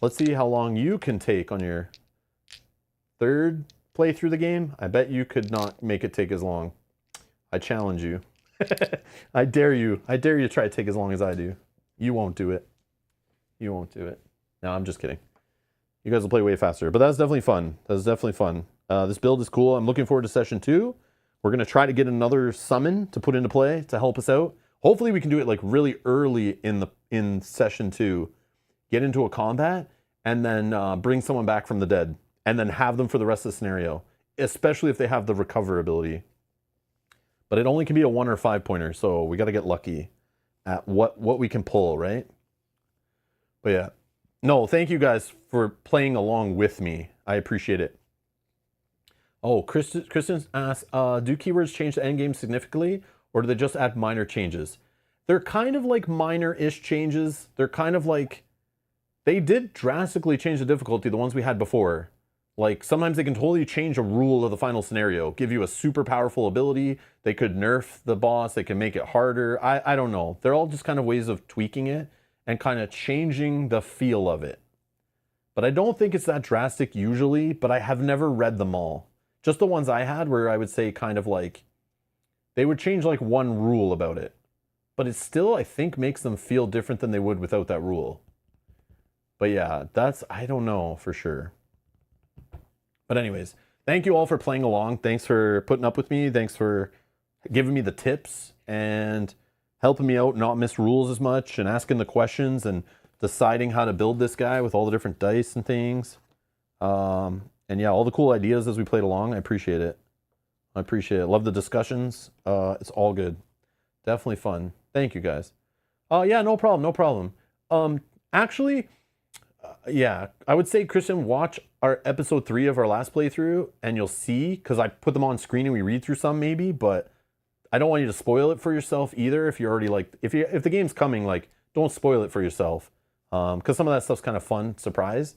Let's see how long you can take on your third play through the game. I bet you could not make it take as long. I challenge you. I dare you. I dare you to try to take as long as I do. You won't do it. You won't do it. No, I'm just kidding. You guys will play way faster. But that's definitely fun. That's definitely fun. This build is cool. I'm looking forward to session 2. We're going to try to get another summon to put into play to help us out. Hopefully we can do it like really early in session 2. Get into a combat and then bring someone back from the dead. And then have them for the rest of the scenario. Especially if they have the recover ability. But it only can be a 1 or 5 pointer, so we got to get lucky at what we can pull, right? But yeah. No, thank you guys for playing along with me. I appreciate it. Oh, Kristen asks, do keywords change the endgame significantly, or do they just add minor changes? They're kind of like minor-ish changes. They're kind of like... They did drastically change the difficulty, the ones we had before. Like, sometimes they can totally change a rule of the final scenario. Give you a super powerful ability. They could nerf the boss. They can make it harder. I don't know. They're all just kind of ways of tweaking it and kind of changing the feel of it. But I don't think it's that drastic usually, but I have never read them all. Just the ones I had where I would say kind of like, they would change like one rule about it. But it still, I think, makes them feel different than they would without that rule. But yeah, I don't know for sure. But anyways, thank you all for playing along. Thanks for putting up with me. Thanks for giving me the tips and helping me out not miss rules as much and asking the questions and deciding how to build this guy with all the different dice and things. And yeah, all the cool ideas as we played along. I appreciate it. I appreciate it. Love the discussions. It's all good. Definitely fun. Thank you guys. Yeah, no problem. No problem. Actually, yeah, I would say, Christian, watch our episode 3 of our last playthrough and you'll see, because I put them on screen and we read through some maybe, but I don't want you to spoil it for yourself either. If you're already like, if the game's coming, like, don't spoil it for yourself. Because some of that stuff's kind of fun, surprise.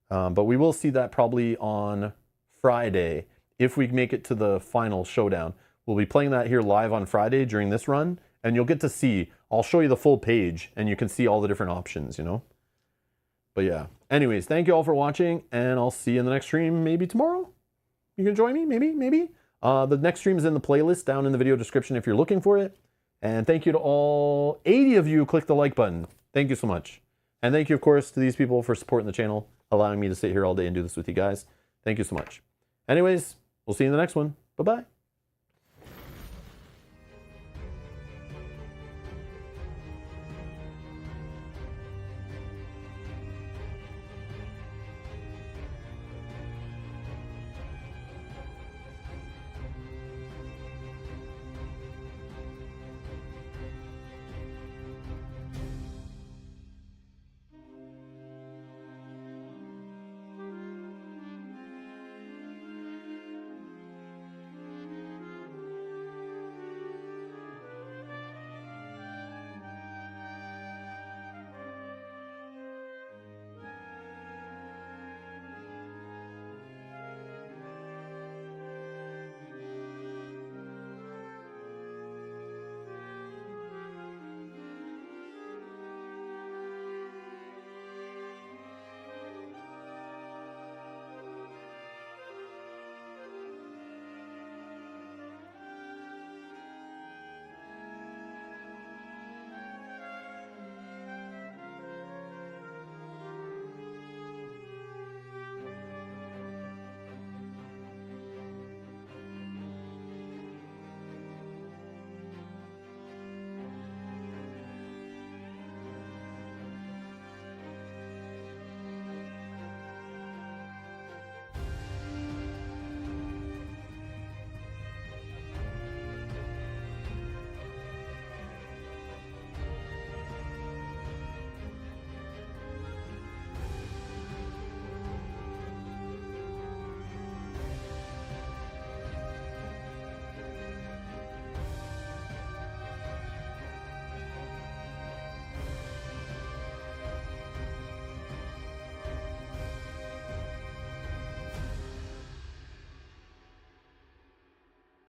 But we will see that probably on Friday. If we make it to the final showdown, we'll be playing that here live on Friday during this run. And you'll get to see, I'll show you the full page and you can see all the different options, you know? But yeah, anyways, thank you all for watching, and I'll see you in the next stream, maybe tomorrow. You can join me, maybe. The next stream is in the playlist down in the video description if you're looking for it. And thank you to all 80 of you who clicked the like button. Thank you so much. And thank you, of course, to these people for supporting the channel, allowing me to sit here all day and do this with you guys. Thank you so much. Anyways, we'll see you in the next one. Bye-bye.